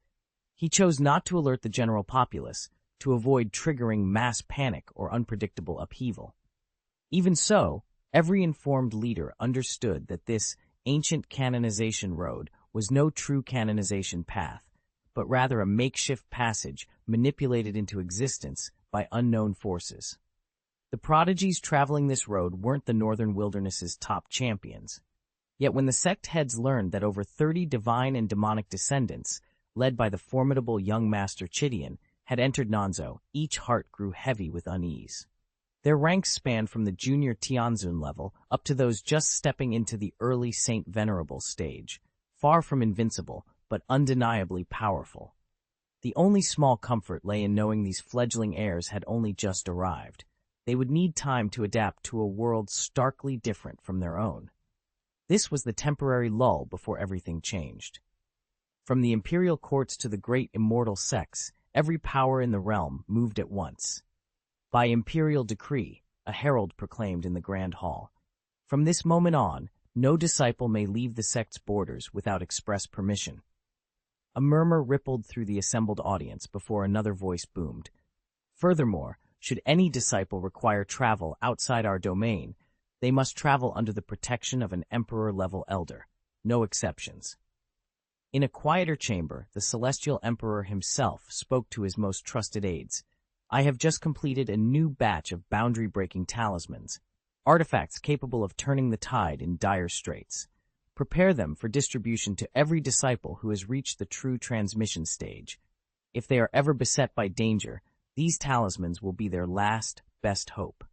He chose not to alert the general populace, to avoid triggering mass panic or unpredictable upheaval. Even so, every informed leader understood that this ancient canonization road was no true canonization path, but rather a makeshift passage manipulated into existence by unknown forces. The prodigies traveling this road weren't the northern wilderness's top champions. Yet when the sect heads learned that over 30 divine and demonic descendants, led by the formidable young master Chidian, had entered Nanzhou, each heart grew heavy with unease. Their ranks spanned from the junior Tianzun level up to those just stepping into the early Saint Venerable stage, far from invincible, but undeniably powerful. The only small comfort lay in knowing these fledgling heirs had only just arrived. They would need time to adapt to a world starkly different from their own. This was the temporary lull before everything changed. From the imperial courts to the great immortal sects, every power in the realm moved at once. By imperial decree, a herald proclaimed in the grand hall, "From this moment on, no disciple may leave the sect's borders without express permission." A murmur rippled through the assembled audience before another voice boomed. "Furthermore, should any disciple require travel outside our domain, they must travel under the protection of an emperor-level elder. No exceptions." In a quieter chamber, the celestial emperor himself spoke to his most trusted aides. "I have just completed a new batch of boundary-breaking talismans, artifacts capable of turning the tide in dire straits. Prepare them for distribution to every disciple who has reached the true transmission stage. If they are ever beset by danger, these talismans will be their last, best hope."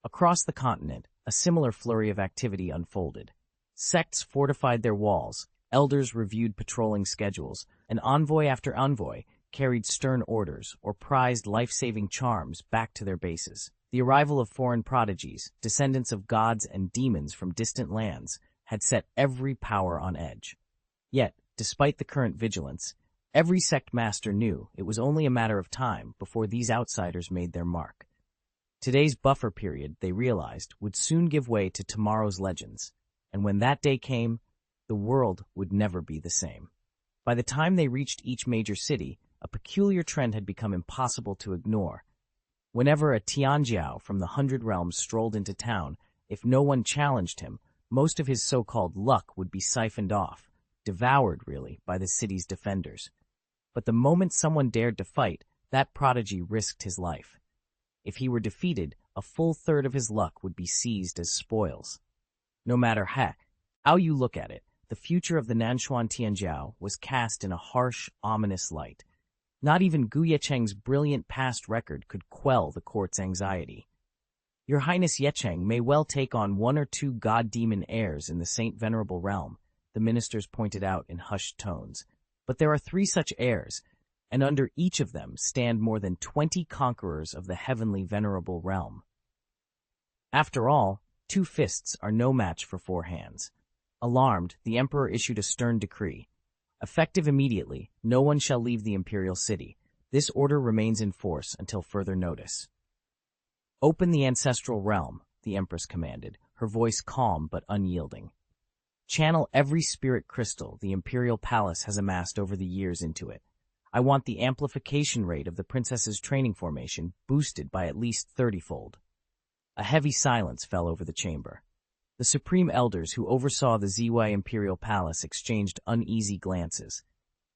Across the continent, a similar flurry of activity unfolded. Sects fortified their walls, elders reviewed patrolling schedules, and envoy after envoy carried stern orders or prized life-saving charms back to their bases. The arrival of foreign prodigies, descendants of gods and demons from distant lands, had set every power on edge. Yet, despite the current vigilance, every sect master knew it was only a matter of time before these outsiders made their mark. Today's buffer period, they realized, would soon give way to tomorrow's legends, and when that day came, the world would never be the same. By the time they reached each major city, a peculiar trend had become impossible to ignore. Whenever a Tianjiao from the 100 Realms strolled into town, if no one challenged him, most of his so-called luck would be siphoned off, devoured, really, by the city's defenders. But the moment someone dared to fight, that prodigy risked his life. If he were defeated, a full third of his luck would be seized as spoils. No matter how you look at it, the future of the Nanxuan Tianjiao was cast in a harsh, ominous light. Not even Ye Cheng's brilliant past record could quell the court's anxiety. "Your Highness Ye Cheng may well take on 1 or 2 god-demon heirs in the Saint Venerable realm," the ministers pointed out in hushed tones. "But there are 3 such heirs, and under each of them stand more than 20 conquerors of the heavenly Venerable realm. After all, 2 fists are no match for 4 hands." Alarmed, the emperor issued a stern decree. Effective immediately, no one shall leave the imperial city. This order remains in force until further notice. Open the ancestral realm, the empress commanded, her voice calm but unyielding. Channel every spirit crystal the imperial palace has amassed over the years into it. I want the amplification rate of the princess's training formation boosted by at least 30-fold. A heavy silence fell over the chamber. The supreme elders who oversaw the Ziwei imperial palace exchanged uneasy glances.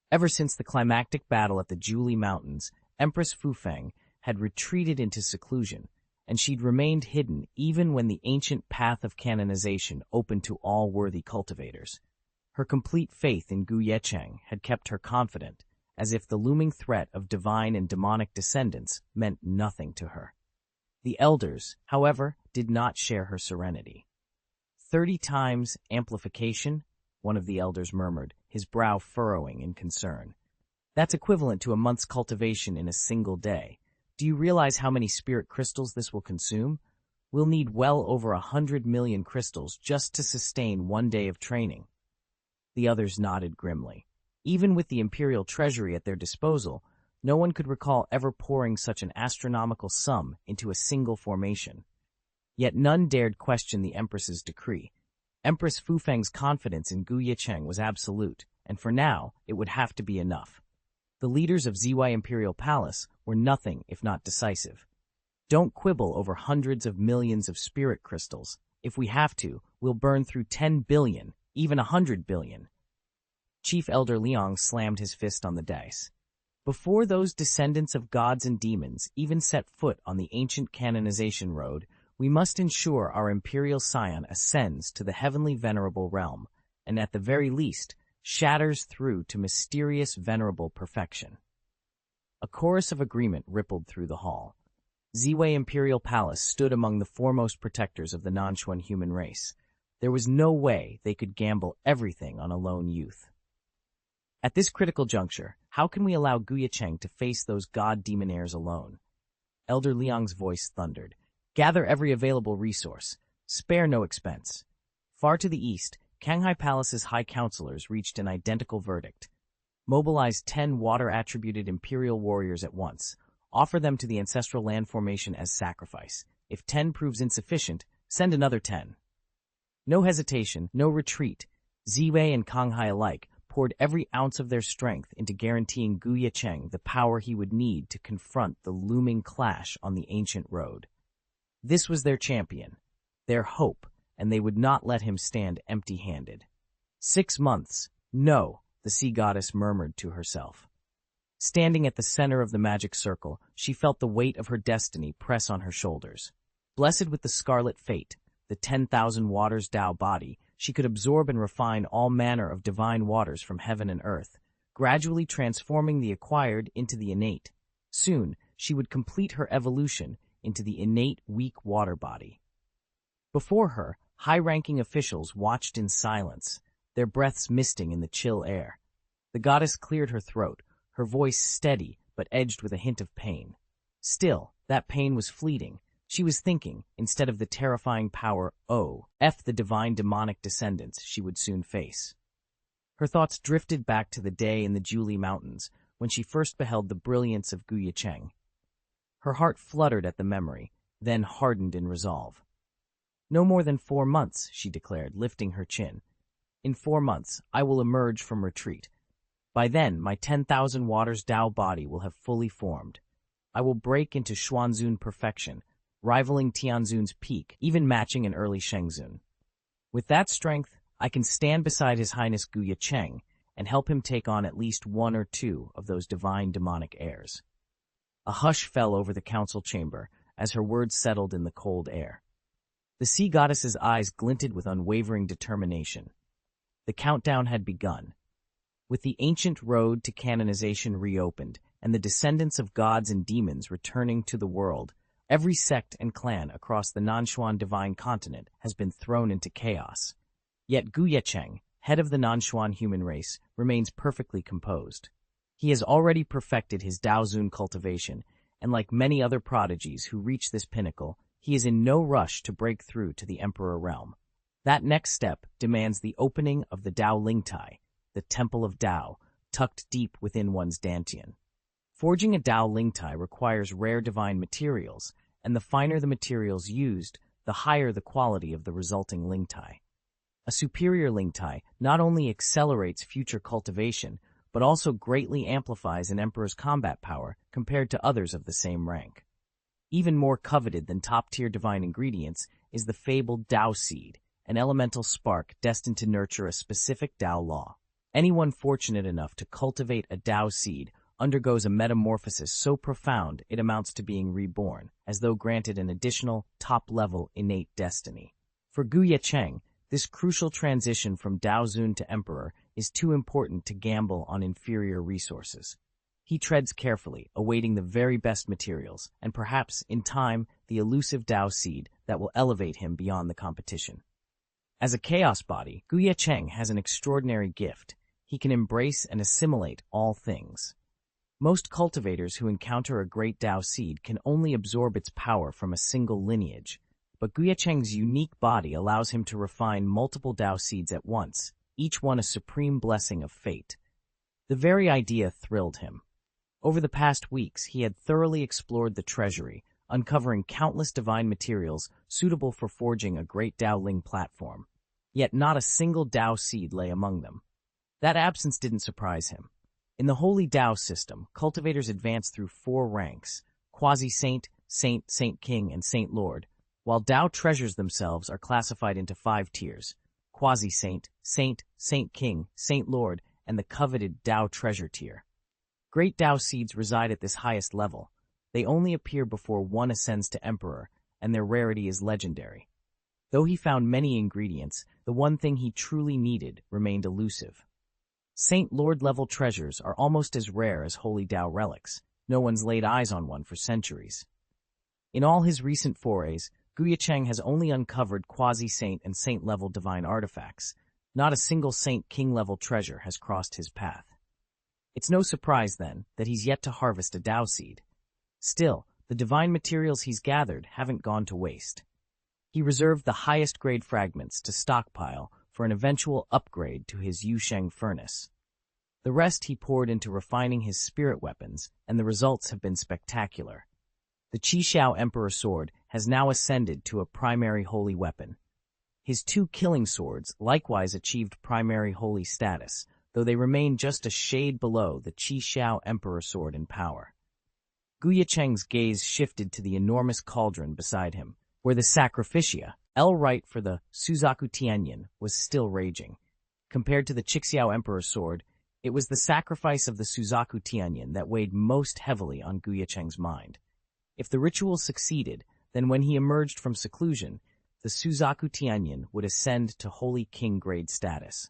Ever since the climactic battle at the Julie Mountains, Empress Fufeng had retreated into seclusion, and she'd remained hidden even when the ancient path of canonization opened to all worthy cultivators. Her complete faith in Ye Cheng had kept her confident, as if the looming threat of divine and demonic descendants meant nothing to her. The elders, however, did not share her serenity. 30 times amplification, one of the elders murmured, his brow furrowing in concern. That's equivalent to a month's cultivation in a single day. Do you realize how many spirit crystals this will consume? We'll need well over 100 million crystals just to sustain 1 day of training. The others nodded grimly. Even with the imperial treasury at their disposal, no one could recall ever pouring such an astronomical sum into a single formation. Yet none dared question the empress's decree. Empress Fufeng's confidence in Ye Cheng was absolute, and for now, it would have to be enough. The leaders of Ziwei Imperial Palace were nothing if not decisive. Don't quibble over hundreds of millions of spirit crystals. If we have to, we'll burn through 10 billion, even 100 billion. Chief Elder Liang slammed his fist on the dice. Before those descendants of gods and demons even set foot on the ancient canonization road, we must ensure our imperial scion ascends to the heavenly venerable realm, and at the very least, shatters through to mysterious venerable perfection. A chorus of agreement rippled through the hall. Ziwei Imperial Palace stood among the foremost protectors of the Nanshuan human race. There was no way they could gamble everything on a lone youth. At this critical juncture, how can we allow Ye Cheng to face those god-demonaires alone? Elder Liang's voice thundered. Gather every available resource. Spare no expense. Far to the east, Kanghai Palace's high counselors reached an identical verdict. Mobilize 10 water-attributed imperial warriors at once. Offer them to the ancestral land formation as sacrifice. If 10 proves insufficient, send another 10. No hesitation, no retreat. Ziwei and Kanghai alike poured every ounce of their strength into guaranteeing Ye Cheng the power he would need to confront the looming clash on the ancient road. This was their champion, their hope, and they would not let him stand empty-handed. 6 months. No, the sea goddess murmured to herself. Standing at the center of the magic circle, she felt the weight of her destiny press on her shoulders. Blessed with the scarlet fate, the 10,000 waters Tao body, she could absorb and refine all manner of divine waters from heaven and earth, gradually transforming the acquired into the innate. Soon, she would complete her evolution into the innate weak water body. Before her, high-ranking officials watched in silence, their breaths misting in the chill air. The goddess cleared her throat, her voice steady but edged with a hint of pain. Still, that pain was fleeting. She was thinking, instead of the terrifying power the divine demonic descendants she would soon face. Her thoughts drifted back to the day in the Julie Mountains, when she first beheld the brilliance of Ye Cheng. Her heart fluttered at the memory, then hardened in resolve. No more than 4 months, she declared, lifting her chin. In 4 months, I will emerge from retreat. By then, my 10,000 waters Tao body will have fully formed. I will break into Xuanzun perfection, rivaling Tianzun's peak, even matching an early Shengzun. With that strength, I can stand beside His Highness Ye Cheng and help him take on at least 1 or 2 of those divine demonic heirs. A hush fell over the council chamber as her words settled in the cold air. The sea goddess's eyes glinted with unwavering determination. The countdown had begun. With the ancient road to canonization reopened and the descendants of gods and demons returning to the world, every sect and clan across the Nanshuan divine continent has been thrown into chaos. Yet Ye Cheng, head of the Nanshuan human race, remains perfectly composed. He has already perfected his Daozun cultivation, and like many other prodigies who reach this pinnacle, he is in no rush to break through to the Emperor realm. That next step demands the opening of the Dao Lingtai, the Temple of Dao, tucked deep within one's dantian. Forging a Dao Lingtai requires rare divine materials, and the finer the materials used, the higher the quality of the resulting Lingtai. A superior Lingtai not only accelerates future cultivation, but also greatly amplifies an emperor's combat power compared to others of the same rank. Even more coveted than top-tier divine ingredients is the fabled Dao Seed, an elemental spark destined to nurture a specific Dao law. Anyone fortunate enough to cultivate a Dao Seed undergoes a metamorphosis so profound it amounts to being reborn, as though granted an additional, top-level innate destiny. For Ye Cheng, this crucial transition from Dao Zun to Emperor is too important to gamble on inferior resources. He treads carefully, awaiting the very best materials, and perhaps, in time, the elusive Dao Seed that will elevate him beyond the competition. As a chaos body, Ye Cheng has an extraordinary gift. He can embrace and assimilate all things. Most cultivators who encounter a great Dao Seed can only absorb its power from a single lineage, but Ye Cheng's unique body allows him to refine multiple Dao Seeds at once, each one a supreme blessing of fate. The very idea thrilled him. Over the past weeks, he had thoroughly explored the treasury, uncovering countless divine materials suitable for forging a great Dao Ling platform. Yet not a single Dao Seed lay among them. That absence didn't surprise him. In the Holy Dao system, cultivators advance through 4 ranks: Quasi-Saint, Saint, Saint King, and Saint Lord, while Dao treasures themselves are classified into 5 tiers: Quasi-Saint, Saint, Saint King, Saint Lord, and the coveted Dao Treasure tier. Great Dao Seeds reside at this highest level. They only appear before one ascends to Emperor, and their rarity is legendary. Though he found many ingredients, the one thing he truly needed remained elusive. Saint Lord-level treasures are almost as rare as Holy Dao relics. No one's laid eyes on one for centuries. In all his recent forays, Ye Cheng has only uncovered quasi-saint and saint-level divine artifacts. Not a single Saint King-level treasure has crossed his path. It's no surprise, then, that he's yet to harvest a Dao Seed. Still, the divine materials he's gathered haven't gone to waste. He reserved the highest-grade fragments to stockpile for an eventual upgrade to his Ye Cheng furnace. The rest he poured into refining his spirit weapons, and the results have been spectacular. The Xianxia Emperor Sword has now ascended to a primary holy weapon. His 2 killing swords likewise achieved primary holy status, though they remain just a shade below the Xianxia Emperor Sword in power. Ye Cheng's gaze shifted to the enormous cauldron beside him, where the sacrificia, rite for the Suzaku Tianyin, was still raging. Compared to the Xianxia Emperor Sword, it was the sacrifice of the Suzaku Tianyin that weighed most heavily on Ye Cheng's mind. If the ritual succeeded, then when he emerged from seclusion, the Suzaku Tianyin would ascend to Holy King grade status.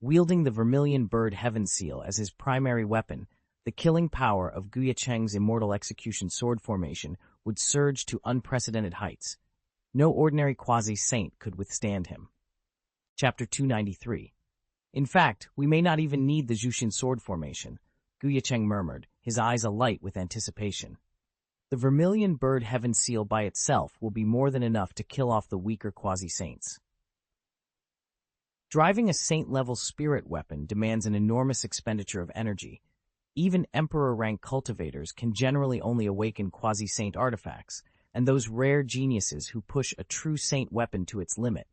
Wielding the Vermilion Bird Heaven Seal as his primary weapon, the killing power of Ye Cheng's immortal execution sword formation would surge to unprecedented heights. No ordinary quasi-saint could withstand him. Chapter 293. In fact, we may not even need the Jushin sword formation, Ye Cheng murmured, his eyes alight with anticipation. The Vermilion Bird Heaven Seal by itself will be more than enough to kill off the weaker quasi-saints. Driving a saint-level spirit weapon demands an enormous expenditure of energy. Even Emperor-rank cultivators can generally only awaken quasi-saint artifacts, and those rare geniuses who push a true saint weapon to its limit,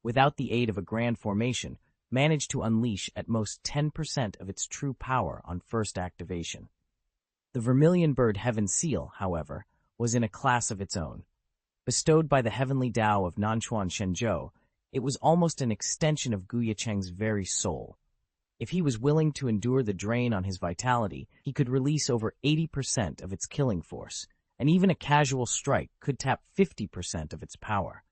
without the aid of a grand formation, manage to unleash at most 10% of its true power on first activation. The Vermilion Bird Heaven Seal, however, was in a class of its own. Bestowed by the heavenly Tao of Nanchuan Shenzhou, it was almost an extension of Ye Cheng's very soul. If he was willing to endure the drain on his vitality, he could release over 80% of its killing force, and even a casual strike could tap 50% of its power.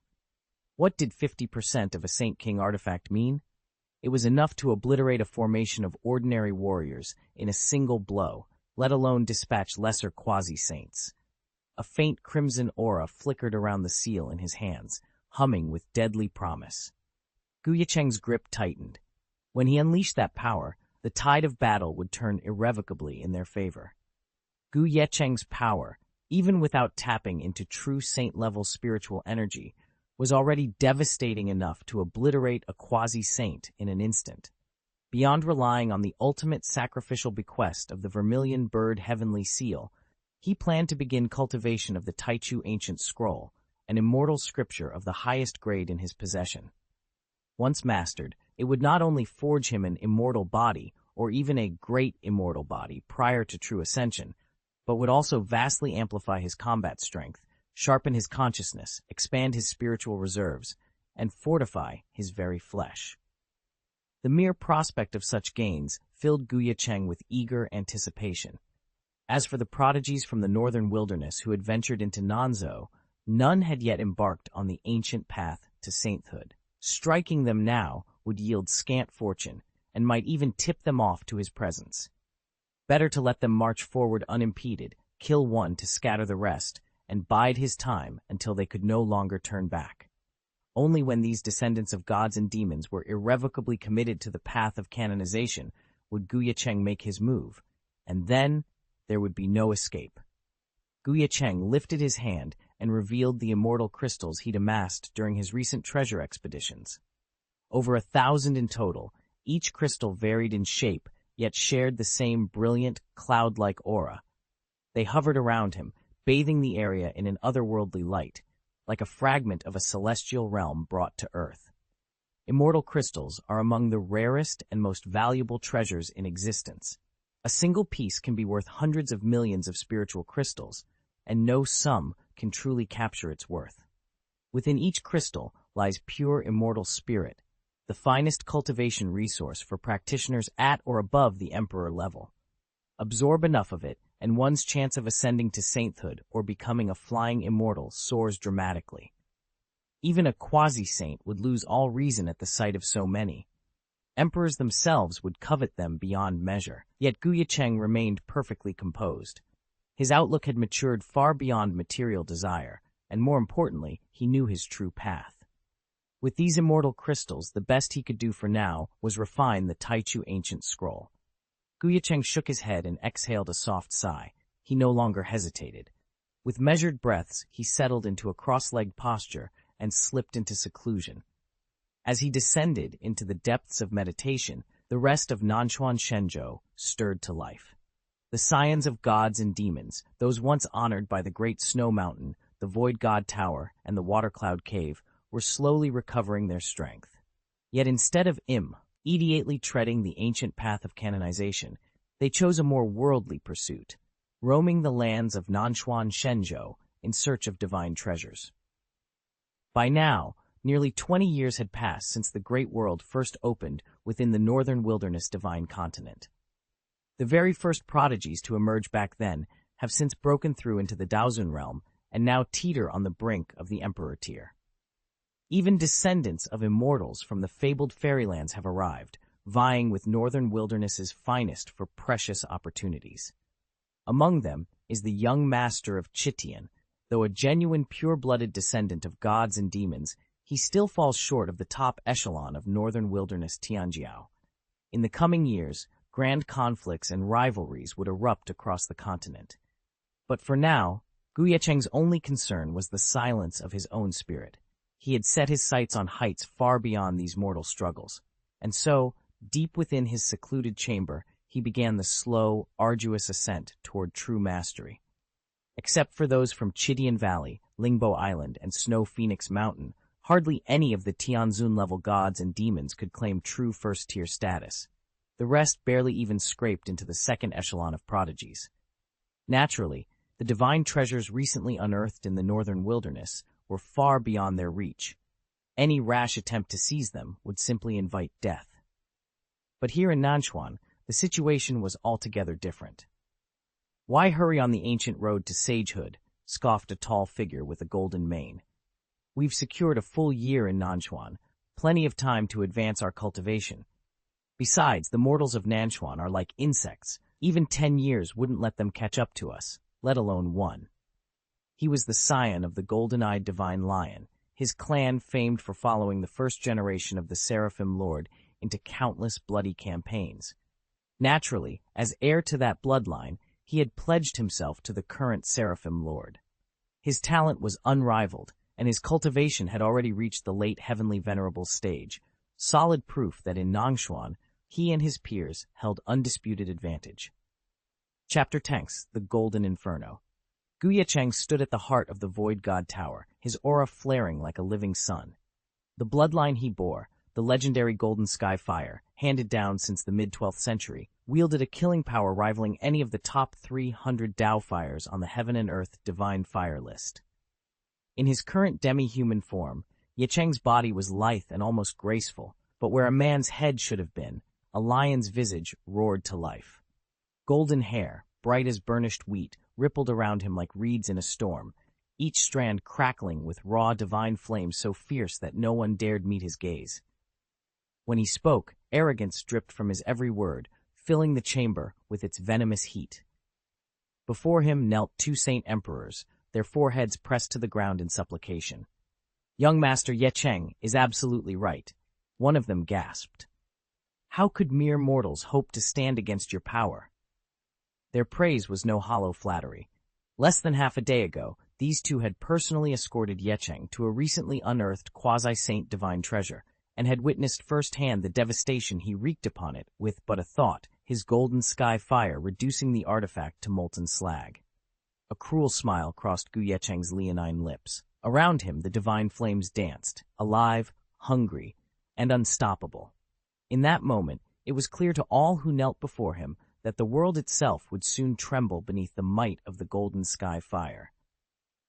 What did 50% of a Saint King artifact mean? It was enough to obliterate a formation of ordinary warriors in a single blow, let alone dispatch lesser quasi-saints. A faint crimson aura flickered around the seal in his hands, humming with deadly promise. Ye Cheng's grip tightened. When he unleashed that power, the tide of battle would turn irrevocably in their favor. Ye Cheng's power, even without tapping into true saint-level spiritual energy, was already devastating enough to obliterate a quasi-saint in an instant. Beyond relying on the ultimate sacrificial bequest of the vermilion bird heavenly seal, he planned to begin cultivation of the Taichu ancient scroll, an immortal scripture of the highest grade in his possession. Once mastered, it would not only forge him an immortal body, or even a great immortal body prior to true ascension, but would also vastly amplify his combat strength, sharpen his consciousness, expand his spiritual reserves, and fortify his very flesh. The mere prospect of such gains filled Ye Cheng with eager anticipation. As for the prodigies from the northern wilderness who had ventured into Nanzhou, none had yet embarked on the ancient path to sainthood. Striking them now would yield scant fortune, and might even tip them off to his presence. Better to let them march forward unimpeded, kill one to scatter the rest, and bide his time until they could no longer turn back. Only when these descendants of gods and demons were irrevocably committed to the path of canonization would Ye Cheng make his move, and then there would be no escape. Ye Cheng lifted his hand and revealed the immortal crystals he'd amassed during his recent treasure expeditions. Over 1,000 in total, each crystal varied in shape, yet shared the same brilliant, cloud-like aura. They hovered around him, bathing the area in an otherworldly light, like a fragment of a celestial realm brought to earth. Immortal crystals are among the rarest and most valuable treasures in existence. A single piece can be worth hundreds of millions of spiritual crystals, and no sum can truly capture its worth. Within each crystal lies pure immortal spirit, the finest cultivation resource for practitioners at or above the emperor level. Absorb enough of it, and one's chance of ascending to sainthood or becoming a flying immortal soars dramatically. Even a quasi-saint would lose all reason at the sight of so many. Emperors themselves would covet them beyond measure, yet Ye Cheng remained perfectly composed. His outlook had matured far beyond material desire, and more importantly, he knew his true path. With these immortal crystals, the best he could do for now was refine the Taichu ancient scroll. Ye Cheng shook his head and exhaled a soft sigh. He no longer hesitated. With measured breaths, he settled into a cross-legged posture and slipped into seclusion. As he descended into the depths of meditation, the rest of Nanchuan Shenzhou stirred to life. The scions of gods and demons, those once honored by the Great Snow Mountain, the Void God Tower, and the Water Cloud Cave, were slowly recovering their strength. Yet instead of immediately treading the ancient path of canonization, they chose a more worldly pursuit, roaming the lands of Nanchuan Shenzhou in search of divine treasures. By now, nearly 20 years had passed since the great world first opened within the northern wilderness divine continent. The very first prodigies to emerge back then have since broken through into the Daozun realm and now teeter on the brink of the emperor tier. Even descendants of immortals from the fabled fairylands have arrived, vying with northern wilderness's finest for precious opportunities. Among them is the young master of Chitian. Though a genuine pure-blooded descendant of gods and demons, he still falls short of the top echelon of northern wilderness Tianjiao. In the coming years, grand conflicts and rivalries would erupt across the continent. But for now, Ye Cheng's only concern was the silence of his own spirit. He had set his sights on heights far beyond these mortal struggles, and so, deep within his secluded chamber, he began the slow, arduous ascent toward true mastery. Except for those from Chitian Valley, Lingbo Island, and Snow Phoenix Mountain, hardly any of the Tianzun-level gods and demons could claim true first-tier status. The rest barely even scraped into the second echelon of prodigies. Naturally, the divine treasures recently unearthed in the northern wilderness were far beyond their reach. Any rash attempt to seize them would simply invite death. But here in Nanchuan, the situation was altogether different. "Why hurry on the ancient road to sagehood?" scoffed a tall figure with a golden mane. "We've secured a full year in Nanchuan, plenty of time to advance our cultivation. Besides, the mortals of Nanchuan are like insects. Even 10 years wouldn't let them catch up to us, let alone one." He was the scion of the golden-eyed divine lion, his clan famed for following the first generation of the Seraphim Lord into countless bloody campaigns. Naturally, as heir to that bloodline, he had pledged himself to the current Seraphim Lord. His talent was unrivaled, and his cultivation had already reached the late heavenly venerable stage, solid proof that in Nangshuan, he and his peers held undisputed advantage. Chapter 10: The Golden Inferno. Ye Cheng stood at the heart of the Void God Tower, his aura flaring like a living sun. The bloodline he bore, the legendary Golden Sky Fire, handed down since the mid-12th century, wielded a killing power rivaling any of the top 300 Dao fires on the Heaven and Earth Divine Fire list. In his current demi-human form, Ye Cheng's body was lithe and almost graceful, but where a man's head should have been, a lion's visage roared to life. Golden hair, bright as burnished wheat, rippled around him like reeds in a storm, each strand crackling with raw divine flame so fierce that no one dared meet his gaze. When he spoke, arrogance dripped from his every word, filling the chamber with its venomous heat. Before him knelt two saint emperors, their foreheads pressed to the ground in supplication. "Young Master Ye Cheng is absolutely right," one of them gasped. "How could mere mortals hope to stand against your power?" Their praise was no hollow flattery. Less than half a day ago, these two had personally escorted Ye Cheng to a recently unearthed quasi-saint divine treasure, and had witnessed firsthand the devastation he wreaked upon it with but a thought, his golden sky fire reducing the artifact to molten slag. A cruel smile crossed Ye Cheng's leonine lips. Around him the divine flames danced, alive, hungry, and unstoppable. In that moment, it was clear to all who knelt before him that the world itself would soon tremble beneath the might of the golden sky fire.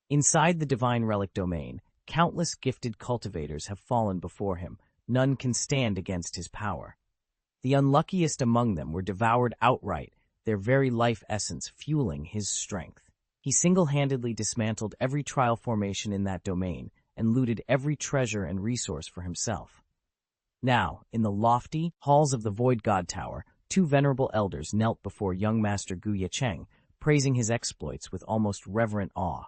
Inside the divine relic domain, countless gifted cultivators have fallen before him. None can stand against his power. The unluckiest among them were devoured outright, their very life essence fueling his strength. He single-handedly dismantled every trial formation in that domain and looted every treasure and resource for himself. Now, in the lofty halls of the Void God Tower, two venerable elders knelt before young Master Ye Cheng, praising his exploits with almost reverent awe.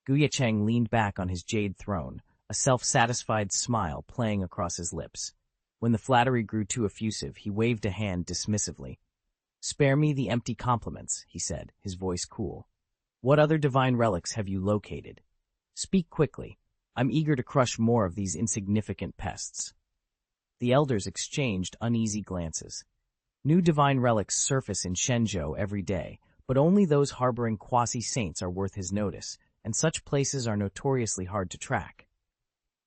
Ye Cheng leaned back on his jade throne, a self-satisfied smile playing across his lips. When the flattery grew too effusive, he waved a hand dismissively. "Spare me the empty compliments," he said, his voice cool. "What other divine relics have you located? Speak quickly. I'm eager to crush more of these insignificant pests." The elders exchanged uneasy glances. New divine relics surface in Shenzhou every day, but only those harboring quasi-saints are worth his notice, and such places are notoriously hard to track.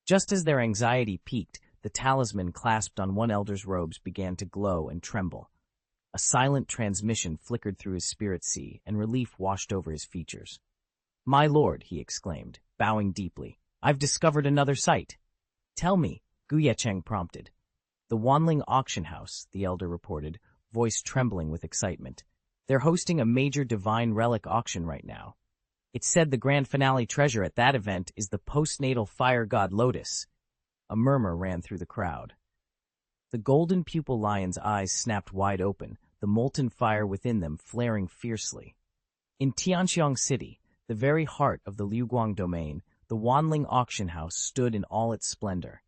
Just as their anxiety peaked, the talisman clasped on one elder's robes began to glow and tremble. A silent transmission flickered through his spirit sea, and relief washed over his features. "My lord," he exclaimed, bowing deeply, "I've discovered another site." "Tell me," Ye Cheng prompted. "The Wanling Auction House," the elder reported, voice trembling with excitement. "They're hosting a major divine relic auction right now. It's said the grand finale treasure at that event is the postnatal fire god Lotus." A murmur ran through the crowd. The golden pupil lion's eyes snapped wide open, the molten fire within them flaring fiercely. In Xianxia City, the very heart of the Liuguang domain, the Wanling Auction House stood in all its splendor.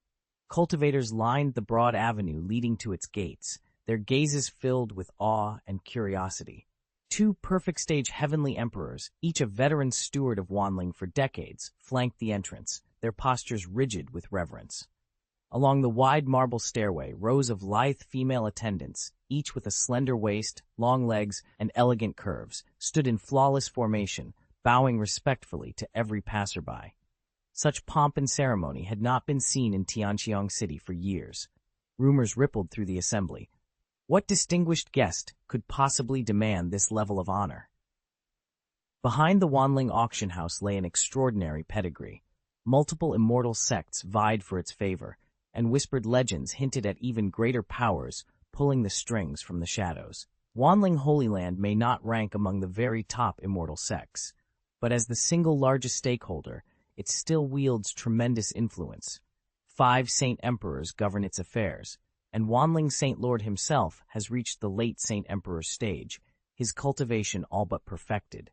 Cultivators lined the broad avenue leading to its gates, their gazes filled with awe and curiosity. Two perfect-stage heavenly emperors, each a veteran steward of Wanling for decades, flanked the entrance, their postures rigid with reverence. Along the wide marble stairway, rows of lithe female attendants, each with a slender waist, long legs, and elegant curves, stood in flawless formation, bowing respectfully to every passerby. Such pomp and ceremony had not been seen in Tianqiang City for years. Rumors rippled through the assembly. What distinguished guest could possibly demand this level of honor? Behind the Wanling auction house lay an extraordinary pedigree. Multiple immortal sects vied for its favor, and whispered legends hinted at even greater powers pulling the strings from the shadows. Wanling Holy Land may not rank among the very top immortal sects, but as the single largest stakeholder, it still wields tremendous influence. 5 Saint Emperors govern its affairs, and Wanling Saint Lord himself has reached the late Saint Emperor stage, his cultivation all but perfected.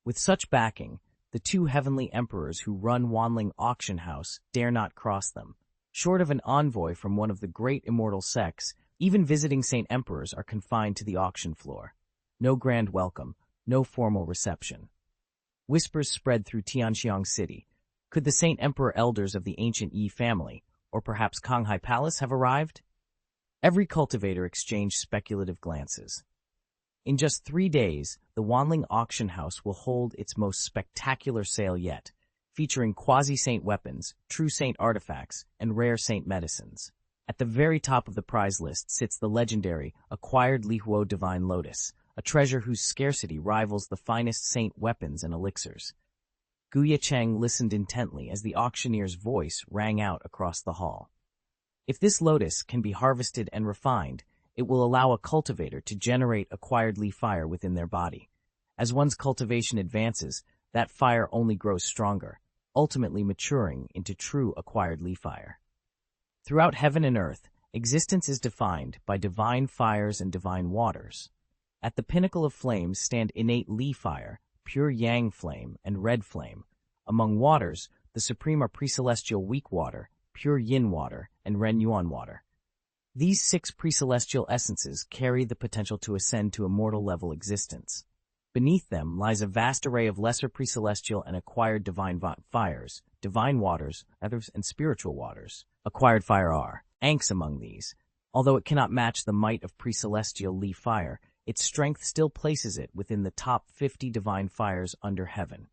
With such backing, the 2 heavenly emperors who run Wanling Auction House dare not cross them. Short of an envoy from one of the great immortal sects, even visiting Saint Emperors are confined to the auction floor. No grand welcome, no formal reception. Whispers spread through Tianqiang City. Could the Saint Emperor elders of the ancient Yi family, or perhaps Kanghai Palace, have arrived? Every cultivator exchanged speculative glances. In just 3 days, the Wanling auction house will hold its most spectacular sale yet, featuring quasi-saint weapons, true saint artifacts, and rare saint medicines. At the very top of the prize list sits the legendary acquired Lihuo Divine Lotus, a treasure whose scarcity rivals the finest saint weapons and elixirs. Ye Cheng listened intently as the auctioneer's voice rang out across the hall. If this lotus can be harvested and refined, it will allow a cultivator to generate acquired Li fire within their body. As one's cultivation advances, that fire only grows stronger, ultimately maturing into true acquired Li fire. Throughout heaven and earth, existence is defined by divine fires and divine waters. At the pinnacle of flames stand innate Li fire, pure Yang flame, and red flame. Among waters, the supreme are pre-celestial weak water, pure Yin water, and Ren Yuan water. These 6 pre-celestial essences carry the potential to ascend to immortal-level existence. Beneath them lies a vast array of lesser pre-celestial and acquired divine fires, divine waters, others, and spiritual waters. Acquired fire are Anks among these. Although it cannot match the might of pre-celestial Li fire, its strength still places it within the top 50 divine fires under heaven.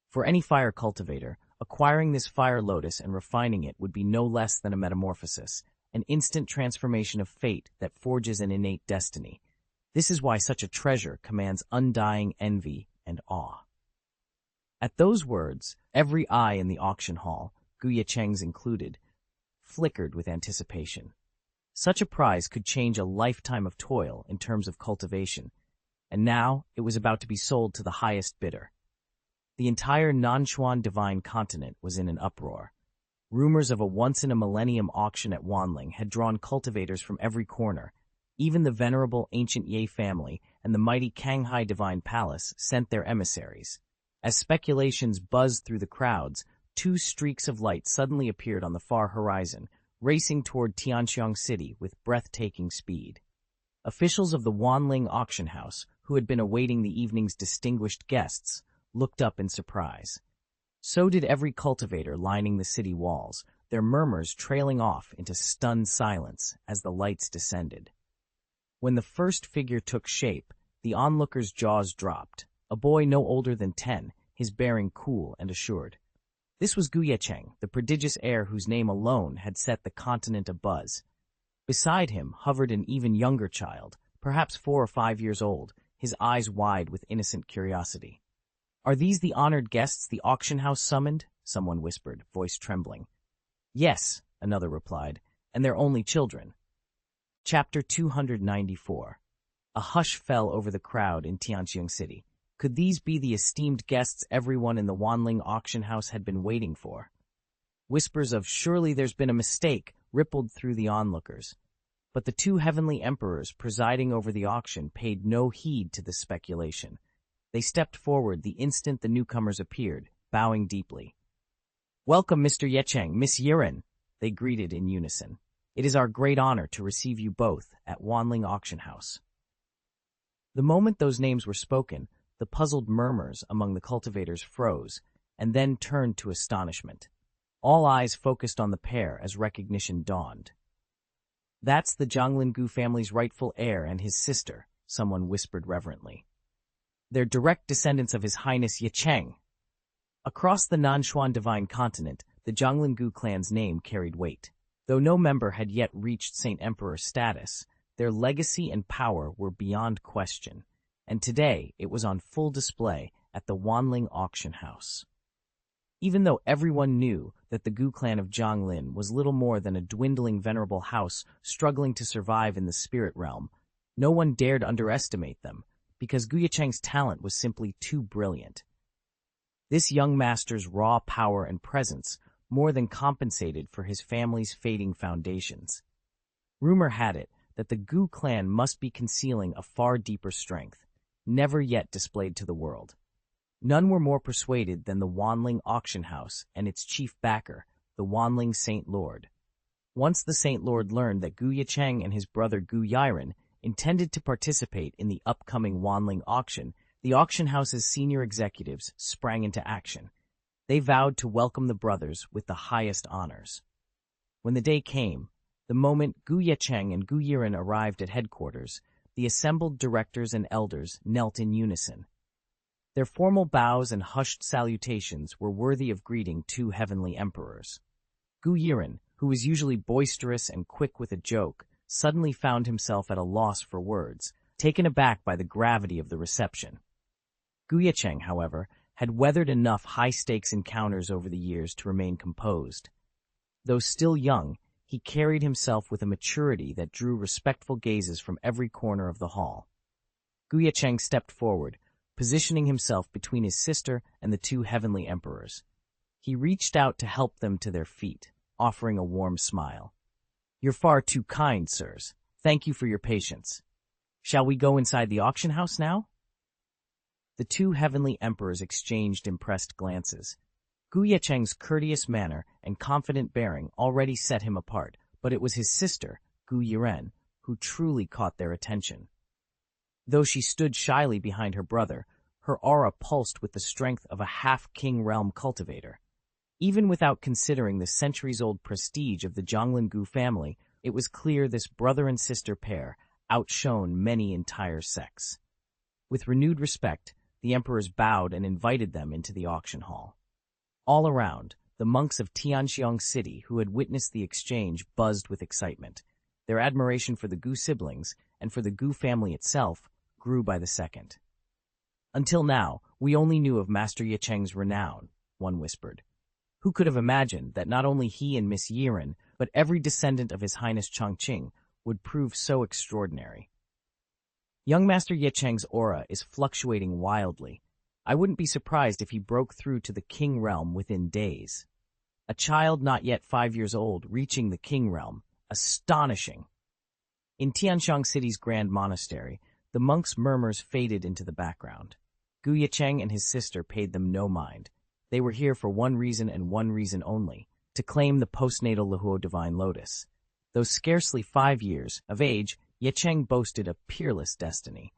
For any fire cultivator, acquiring this fire lotus and refining it would be no less than a metamorphosis, an instant transformation of fate that forges an innate destiny. This is why such a treasure commands undying envy and awe. At those words, every eye in the auction hall, Ye Cheng's included, flickered with anticipation. Such a prize could change a lifetime of toil in terms of cultivation, and now it was about to be sold to the highest bidder. The entire Nanshuan divine continent was in an uproar. Rumors of a once-in-a-millennium auction at Wanling had drawn cultivators from every corner. Even the venerable ancient Ye family and the mighty Kanghai Divine Palace sent their emissaries. As speculations buzzed through the crowds, 2 streaks of light suddenly appeared on the far horizon, racing toward Xianxia City with breathtaking speed. Officials of the Wanling auction house, who had been awaiting the evening's distinguished guests, looked up in surprise. So did every cultivator lining the city walls, their murmurs trailing off into stunned silence as the lights descended. When the first figure took shape, the onlookers' jaws dropped. A boy no older than 10, his bearing cool and assured. This was Ye Cheng, the prodigious heir whose name alone had set the continent abuzz. Beside him hovered an even younger child, perhaps 4 or 5 years old, his eyes wide with innocent curiosity. "Are these the honored guests the auction house summoned?" someone whispered, voice trembling. "Yes," another replied, "and they're only children." Chapter 294. A hush fell over the crowd in Xianxia City. Could these be the esteemed guests everyone in the Wanling auction house had been waiting for? Whispers of "surely there's been a mistake" rippled through the onlookers. But the 2 heavenly emperors presiding over the auction paid no heed to this speculation. They stepped forward the instant the newcomers appeared, bowing deeply. "Welcome, Mr. Ye Cheng, Miss Yiren," they greeted in unison. "It is our great honor to receive you both at Wanling Auction House." The moment those names were spoken, the puzzled murmurs among the cultivators froze, and then turned to astonishment. All eyes focused on the pair as recognition dawned. "That's the Zhanglingu family's rightful heir and his sister," someone whispered reverently. "They're direct descendants of His Highness Ye Cheng." Across the Nanshuan divine continent, the Zhanglingu clan's name carried weight. Though no member had yet reached Saint Emperor status, their legacy and power were beyond question, and today it was on full display at the Wanling auction house. Even though everyone knew that the Gu clan of Zhanglin was little more than a dwindling venerable house struggling to survive in the spirit realm, no one dared underestimate them, because Ye Cheng's talent was simply too brilliant. This young master's raw power and presence more than compensated for his family's fading foundations. Rumor had it that the Gu clan must be concealing a far deeper strength, never yet displayed to the world. None were more persuaded than the Wanling auction house and its chief backer, the Wanling Saint Lord. Once the Saint Lord learned that Ye Cheng and his brother Gu Yiren intended to participate in the upcoming Wanling auction, the auction house's senior executives sprang into action. They vowed to welcome the brothers with the highest honors. When the day came, the moment Ye Cheng and Gu Yiren arrived at headquarters, the assembled directors and elders knelt in unison. Their formal bows and hushed salutations were worthy of greeting two heavenly emperors. Gu Yiren, who was usually boisterous and quick with a joke, suddenly found himself at a loss for words, taken aback by the gravity of the reception. Ye Cheng, however, had weathered enough high-stakes encounters over the years to remain composed. Though still young, he carried himself with a maturity that drew respectful gazes from every corner of the hall. Ye Cheng stepped forward, positioning himself between his sister and the two heavenly emperors. He reached out to help them to their feet, offering a warm smile. "You're far too kind, sirs. Thank you for your patience. Shall we go inside the auction house now?" The two heavenly emperors exchanged impressed glances. Ye Cheng's courteous manner and confident bearing already set him apart, but it was his sister, Gu Yiren, who truly caught their attention. Though she stood shyly behind her brother, her aura pulsed with the strength of a half-king realm cultivator. Even without considering the centuries-old prestige of the Zhonglin Gu family, it was clear this brother and sister pair outshone many entire sects. With renewed respect, the emperors bowed and invited them into the auction hall. All around, the monks of Xianxia City who had witnessed the exchange buzzed with excitement. Their admiration for the Gu siblings and for the Gu family itself grew by the second. "Until now, we only knew of Master Ye Cheng's renown," one whispered. "Who could have imagined that not only he and Miss Yiren, but every descendant of His Highness Chongqing would prove so extraordinary? Young Master Ye Cheng's aura is fluctuating wildly. I wouldn't be surprised if he broke through to the King realm within days. A child not yet 5 years old reaching the King realm. Astonishing!" In Tianxiang City's Grand Monastery, the monks' murmurs faded into the background. Ye Cheng and his sister paid them no mind. They were here for one reason and one reason only, to claim the postnatal Lihuo Divine Lotus. Though scarcely 5 years of age, Ye Cheng boasted a peerless destiny.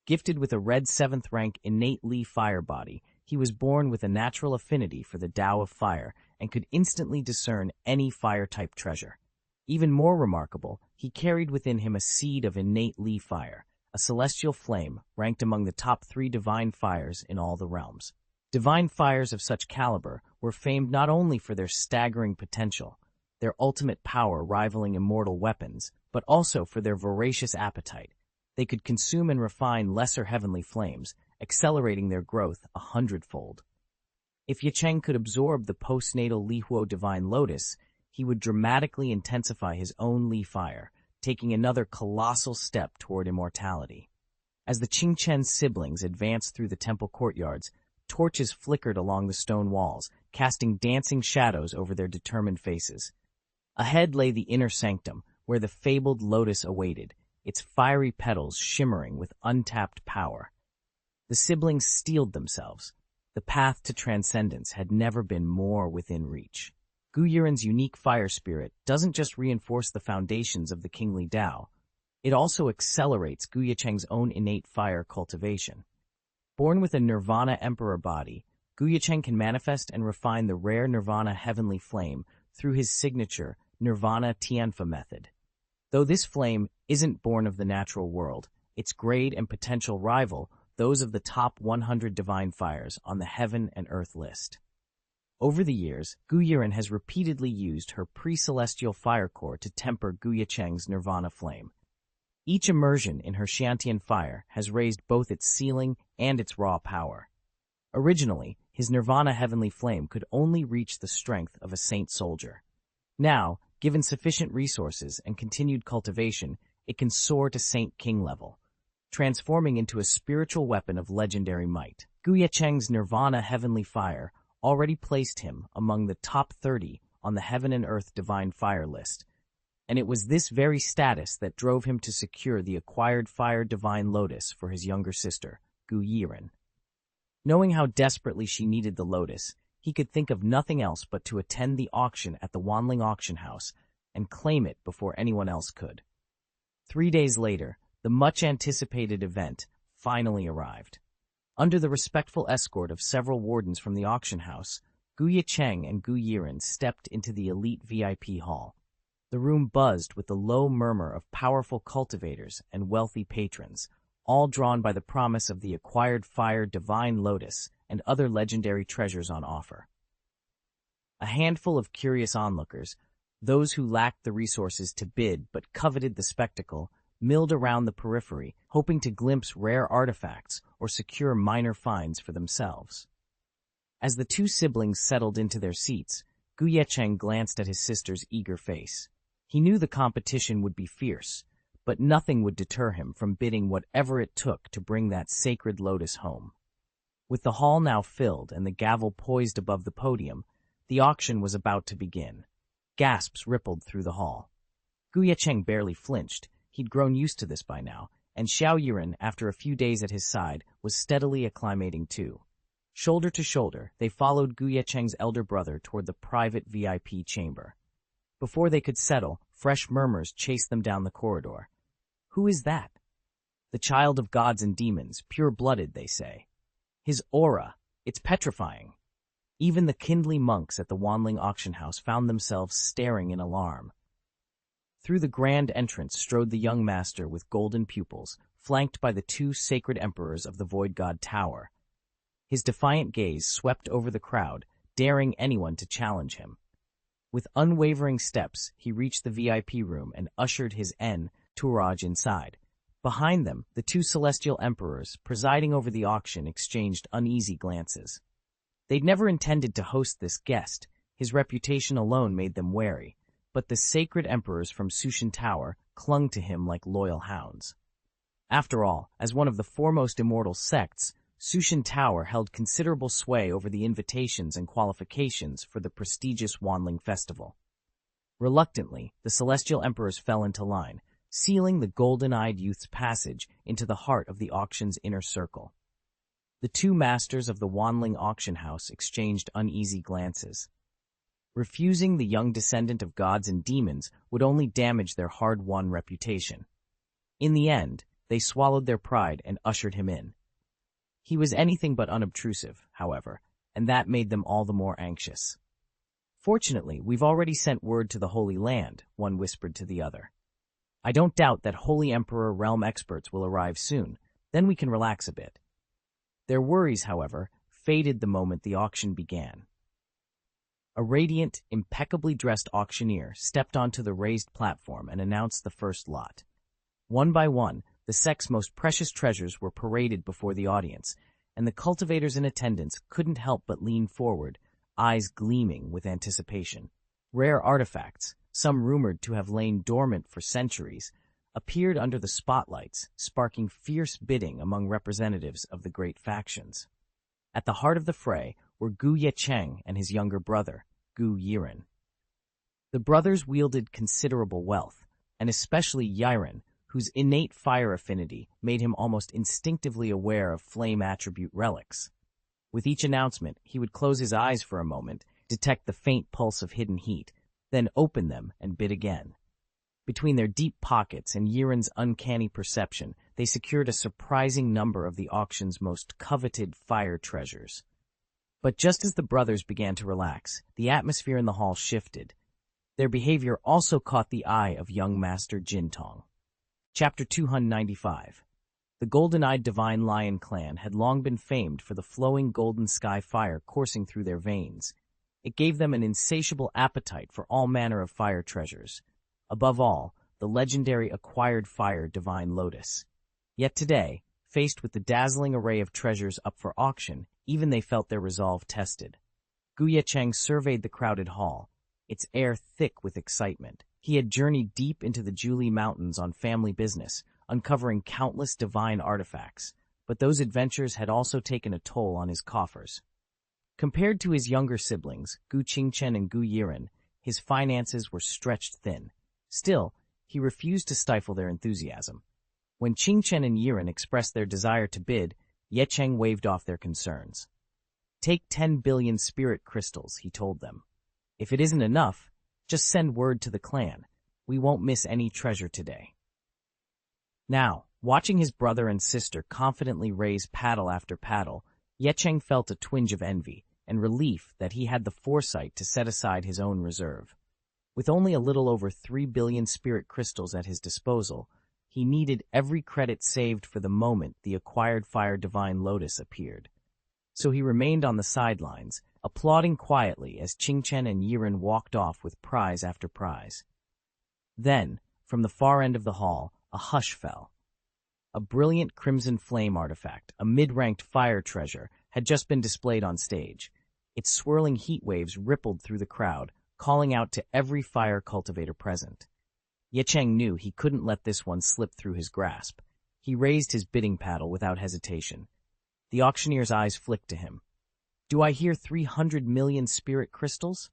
Gifted with a red 7th rank innate Li fire body, he was born with a natural affinity for the Tao of fire and could instantly discern any fire-type treasure. Even more remarkable, he carried within him a seed of innate Li fire, a celestial flame ranked among the top 3 divine fires in all the realms. Divine fires of such caliber were famed not only for their staggering potential, their ultimate power rivaling immortal weapons, but also for their voracious appetite. They could consume and refine lesser heavenly flames, accelerating their growth 100-fold. If Ye Cheng could absorb the postnatal Lihuo Divine Lotus, he would dramatically intensify his own Li fire, taking another colossal step toward immortality. As the Qingchen siblings advanced through the temple courtyards, torches flickered along the stone walls, casting dancing shadows over their determined faces. Ahead lay the inner sanctum, where the fabled lotus awaited, its fiery petals shimmering with untapped power. The siblings steeled themselves. The path to transcendence had never been more within reach. Gu Yiren's unique fire spirit doesn't just reinforce the foundations of the kingly Tao, it also accelerates Ye Cheng's own innate fire cultivation. Born with a Nirvana Emperor body, Ye Cheng can manifest and refine the rare Nirvana heavenly flame through his signature Nirvana Tianfa method. Though this flame isn't born of the natural world, its grade and potential rival those of the top 100 divine fires on the heaven and earth list. Over the years, Gu Yiren has repeatedly used her pre-celestial fire core to temper Ye Cheng's Nirvana flame. Each immersion in her Xiantian fire has raised both its ceiling and its raw power. Originally, his Nirvana heavenly flame could only reach the strength of a saint soldier. Now, given sufficient resources and continued cultivation, it can soar to Saint King level, transforming into a spiritual weapon of legendary might. Ye Cheng's Nirvana heavenly fire already placed him among the top 30 on the Heaven and Earth Divine Fire list, and it was this very status that drove him to secure the acquired Fire Divine Lotus for his younger sister, Gu Yiren. Knowing how desperately she needed the lotus, he could think of nothing else but to attend the auction at the Wanling auction house and claim it before anyone else could. 3 days later, the much-anticipated event finally arrived. Under the respectful escort of several wardens from the auction house, Ye Cheng and Gu Yiren stepped into the elite VIP hall. The room buzzed with the low murmur of powerful cultivators and wealthy patrons, all drawn by the promise of the acquired fire Divine Lotus and other legendary treasures on offer. A handful of curious onlookers, those who lacked the resources to bid but coveted the spectacle, milled around the periphery, hoping to glimpse rare artifacts or secure minor finds for themselves. As the two siblings settled into their seats, Ye Cheng glanced at his sister's eager face. He knew the competition would be fierce, but nothing would deter him from bidding whatever it took to bring that sacred lotus home. With the hall now filled and the gavel poised above the podium, the auction was about to begin. Gasps rippled through the hall. Ye Cheng barely flinched. He'd grown used to this by now, and Xiao Yiren, after a few days at his side, was steadily acclimating too. Shoulder to shoulder, they followed Ye Cheng's elder brother toward the private VIP chamber. Before they could settle, fresh murmurs chased them down the corridor. Who is that? The child of gods and demons, pure-blooded, they say. His aura, it's petrifying. Even the kindly monks at the Wanling auction house found themselves staring in alarm. Through the grand entrance strode the young master with golden pupils, flanked by the two sacred emperors of the Void God Tower. His defiant gaze swept over the crowd, daring anyone to challenge him. With unwavering steps, he reached the VIP room and ushered his entourage inside. Behind them, the two celestial emperors, presiding over the auction, exchanged uneasy glances. They'd never intended to host this guest. His reputation alone made them wary, but the sacred emperors from Sushan Tower clung to him like loyal hounds. After all, as one of the foremost immortal sects, Sushan Tower held considerable sway over the invitations and qualifications for the prestigious Wanling Festival. Reluctantly, the celestial emperors fell into line, sealing the golden-eyed youth's passage into the heart of the auction's inner circle. The two masters of the Wanling auction house exchanged uneasy glances. Refusing the young descendant of gods and demons would only damage their hard-won reputation. In the end, they swallowed their pride and ushered him in. He was anything but unobtrusive, however, and that made them all the more anxious. Fortunately, we've already sent word to the Holy Land, one whispered to the other. I don't doubt that Holy Emperor realm experts will arrive soon, then we can relax a bit. Their worries, however, faded the moment the auction began. A radiant, impeccably dressed auctioneer stepped onto the raised platform and announced the first lot. One by one, the sect's most precious treasures were paraded before the audience, and the cultivators in attendance couldn't help but lean forward, eyes gleaming with anticipation. Rare artifacts, some rumored to have lain dormant for centuries, appeared under the spotlights, sparking fierce bidding among representatives of the great factions. At the heart of the fray were Ye Cheng and his younger brother, Gu Yiren. The brothers wielded considerable wealth, and especially Yiren, whose innate fire affinity made him almost instinctively aware of flame attribute relics. With each announcement, he would close his eyes for a moment, detect the faint pulse of hidden heat, then open them and bid again. Between their deep pockets and Yiren's uncanny perception, they secured a surprising number of the auction's most coveted fire treasures. But just as the brothers began to relax, the atmosphere in the hall shifted. Their behavior also caught the eye of young Master Jintong. Chapter 295. The golden-eyed Divine Lion clan had long been famed for the flowing golden sky fire coursing through their veins. It gave them an insatiable appetite for all manner of fire treasures. Above all, the legendary acquired fire Divine Lotus. Yet today, faced with the dazzling array of treasures up for auction, even they felt their resolve tested. Ye Cheng surveyed the crowded hall, its air thick with excitement. He had journeyed deep into the Julie Mountains on family business, uncovering countless divine artifacts, but those adventures had also taken a toll on his coffers. Compared to his younger siblings, Gu Qingchen and Gu Yiren, his finances were stretched thin. Still, he refused to stifle their enthusiasm. When Qingchen and Yiren expressed their desire to bid, Ye Cheng waved off their concerns. Take 10 billion spirit crystals, he told them. If it isn't enough, just send word to the clan. We won't miss any treasure today. Now, watching his brother and sister confidently raise paddle after paddle, Ye Cheng felt a twinge of envy. and relief that he had the foresight to set aside his own reserve. With only a little over 3 billion spirit crystals at his disposal, he needed every credit saved for the moment the acquired Fire Divine Lotus appeared. So he remained on the sidelines, applauding quietly as Qingchen and Yiren walked off with prize after prize. Then, from the far end of the hall, a hush fell. A brilliant crimson flame artifact, a mid-ranked fire treasure, had just been displayed on stage. Its swirling heat waves rippled through the crowd, calling out to every fire cultivator present. Ye Cheng knew he couldn't let this one slip through his grasp. He raised his bidding paddle without hesitation. The auctioneer's eyes flicked to him. "Do I hear 300 million spirit crystals?"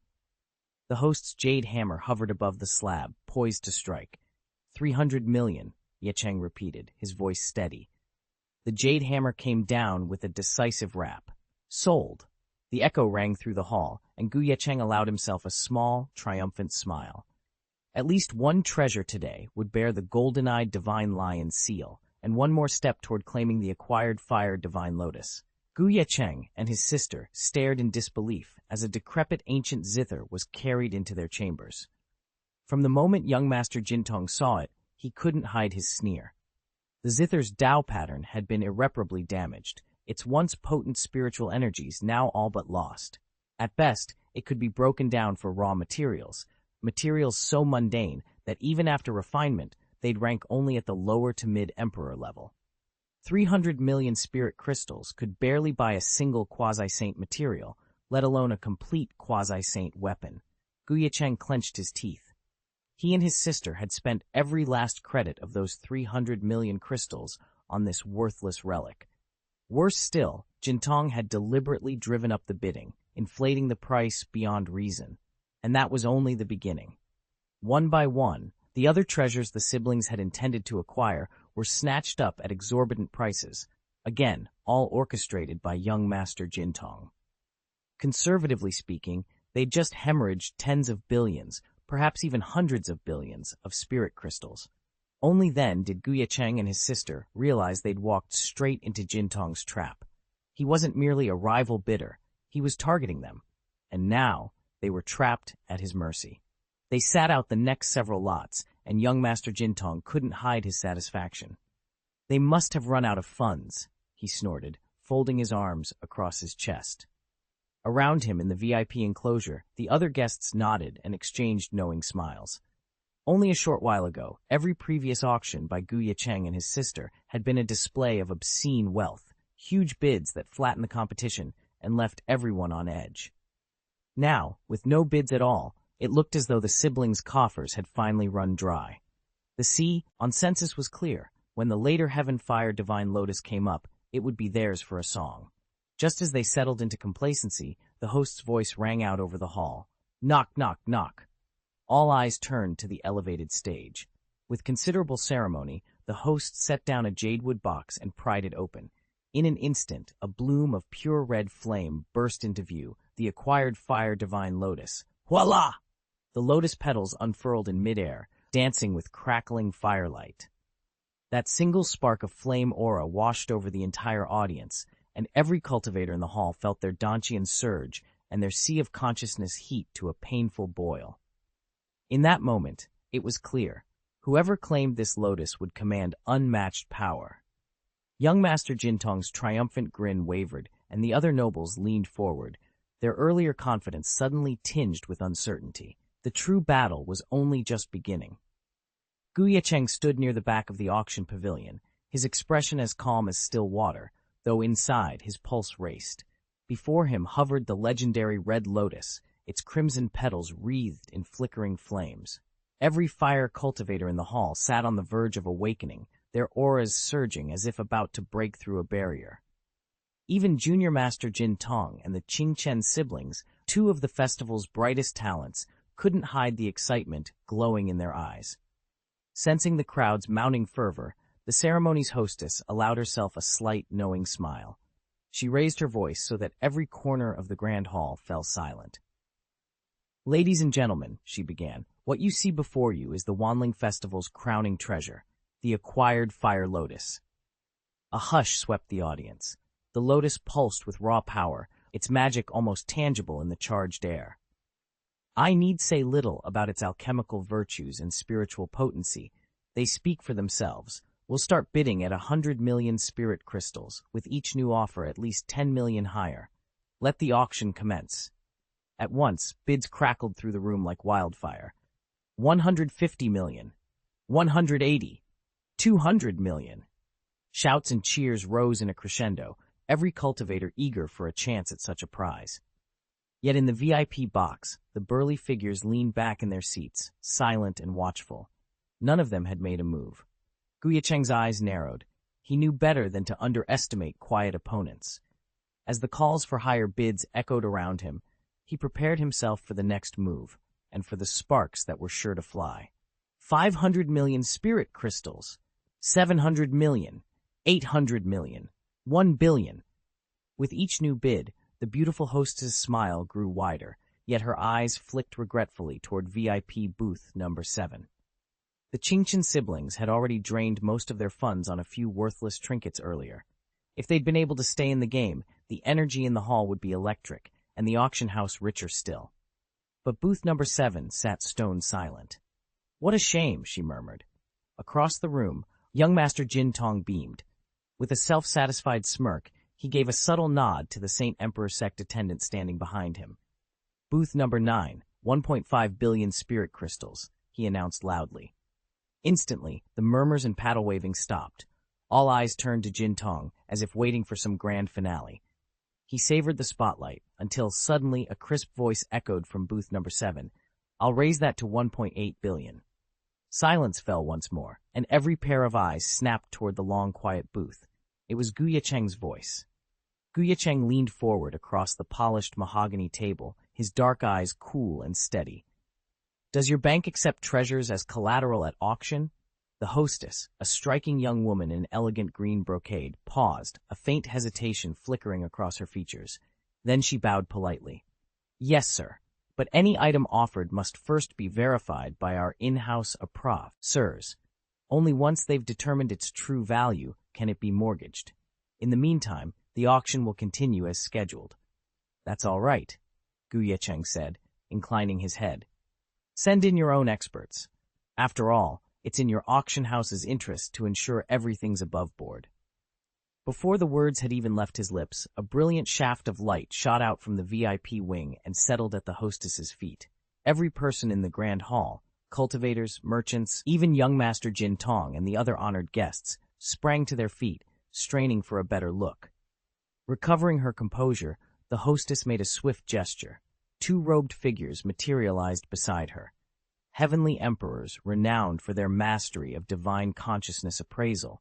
The host's jade hammer hovered above the slab, poised to strike. 300 million, Ye Cheng repeated, his voice steady. The jade hammer came down with a decisive rap. "Sold." The echo rang through the hall, and Ye Cheng allowed himself a small, triumphant smile. At least one treasure today would bear the golden-eyed Divine Lion's seal, and one more step toward claiming the acquired Fire Divine Lotus. Ye Cheng and his sister stared in disbelief as a decrepit ancient zither was carried into their chambers. From the moment young Master Jintong saw it, he couldn't hide his sneer. The zither's Tao pattern had been irreparably damaged, its once potent spiritual energies now all but lost. At best, it could be broken down for raw materials so mundane that even after refinement, they'd rank only at the lower to mid-emperor level. 300 million spirit crystals could barely buy a single quasi-saint material, let alone a complete quasi-saint weapon. Ye Cheng clenched his teeth. He and his sister had spent every last credit of those 300 million crystals on this worthless relic. Worse still, Jintong had deliberately driven up the bidding, inflating the price beyond reason. And that was only the beginning. One by one, the other treasures the siblings had intended to acquire were snatched up at exorbitant prices, again, all orchestrated by young Master Jintong. Conservatively speaking, they'd just hemorrhaged tens of billions, perhaps even hundreds of billions, of spirit crystals. Only then did Ye Cheng and his sister realize they'd walked straight into Jintong's trap. He wasn't merely a rival bidder, he was targeting them. And now, they were trapped at his mercy. They sat out the next several lots, and young Master Jintong couldn't hide his satisfaction. "They must have run out of funds," he snorted, folding his arms across his chest. Around him in the VIP enclosure, the other guests nodded and exchanged knowing smiles. Only a short while ago, every previous auction by Ye Cheng and his sister had been a display of obscene wealth, huge bids that flattened the competition and left everyone on edge. Now, with no bids at all, it looked as though the siblings' coffers had finally run dry. The sea, on census, was clear. When the later Heaven Fire Divine Lotus came up, it would be theirs for a song. Just as they settled into complacency, the host's voice rang out over the hall. "Knock, knock, knock." All eyes turned to the elevated stage. With considerable ceremony, the host set down a jadewood box and pried it open. In an instant, a bloom of pure red flame burst into view, the acquired Fire Divine Lotus. Voila! The lotus petals unfurled in midair, dancing with crackling firelight. That single spark of flame aura washed over the entire audience, and every cultivator in the hall felt their Dantian surge and their sea of consciousness heat to a painful boil. In that moment, it was clear. Whoever claimed this lotus would command unmatched power. Young Master Jintong's triumphant grin wavered, and the other nobles leaned forward, their earlier confidence suddenly tinged with uncertainty. The true battle was only just beginning. Ye Cheng stood near the back of the auction pavilion, his expression as calm as still water, though inside his pulse raced. Before him hovered the legendary Red Lotus, its crimson petals wreathed in flickering flames. Every fire cultivator in the hall sat on the verge of awakening, their auras surging as if about to break through a barrier. Even Junior Master Jintong and the Qingchen siblings, two of the festival's brightest talents, couldn't hide the excitement glowing in their eyes. Sensing the crowd's mounting fervor, the ceremony's hostess allowed herself a slight, knowing smile. She raised her voice so that every corner of the grand hall fell silent. "Ladies and gentlemen," she began, "what you see before you is the Wanling Festival's crowning treasure, the acquired Fire Lotus." A hush swept the audience. The lotus pulsed with raw power, its magic almost tangible in the charged air. I need say little about its alchemical virtues and spiritual potency. They speak for themselves. We'll start bidding at 100 million spirit crystals, with each new offer at least 10 million higher. Let the auction commence. At once, bids crackled through the room like wildfire. 150 million. 180. 200 million. Shouts and cheers rose in a crescendo, every cultivator eager for a chance at such a prize. Yet in the VIP box, the burly figures leaned back in their seats, silent and watchful. None of them had made a move. Ye Cheng's eyes narrowed. He knew better than to underestimate quiet opponents. As the calls for higher bids echoed around him, he prepared himself for the next move, and for the sparks that were sure to fly. 500 million spirit crystals, 700 million, 800 million, 1 billion. With each new bid, the beautiful hostess' smile grew wider, yet her eyes flicked regretfully toward VIP booth number 7. The Xianxia siblings had already drained most of their funds on a few worthless trinkets earlier. If they'd been able to stay in the game, the energy in the hall would be electric, and the auction house richer still. But booth number 7 sat stone silent. "What a shame," she murmured. Across the room, young Master Jin Tong beamed. With a self-satisfied smirk, he gave a subtle nod to the Saint Emperor sect attendant standing behind him. "Booth number 9, 1.5 billion spirit crystals," he announced loudly. Instantly, the murmurs and paddle-waving stopped. All eyes turned to Jin Tong, as if waiting for some grand finale. He savored the spotlight, until suddenly a crisp voice echoed from booth number 7. "I'll raise that to 1.8 billion. Silence fell once more, and every pair of eyes snapped toward the long, quiet booth. It was Ye Cheng's voice. Ye Cheng leaned forward across the polished mahogany table, his dark eyes cool and steady. "Does your bank accept treasures as collateral at auction?" The hostess, a striking young woman in elegant green brocade, paused, a faint hesitation flickering across her features. Then she bowed politely. "Yes, sir, but any item offered must first be verified by our in-house approf, sirs. Only once they've determined its true value can it be mortgaged. In the meantime, the auction will continue as scheduled." "That's all right," Ye Cheng said, inclining his head. "Send in your own experts. After all, it's in your auction house's interest to ensure everything's above board." Before the words had even left his lips, a brilliant shaft of light shot out from the VIP wing and settled at the hostess's feet. Every person in the grand hall, cultivators, merchants, even young Master Jin Tong and the other honored guests, sprang to their feet, straining for a better look. Recovering her composure, the hostess made a swift gesture. 2 robed figures materialized beside her. Heavenly emperors renowned for their mastery of divine consciousness appraisal.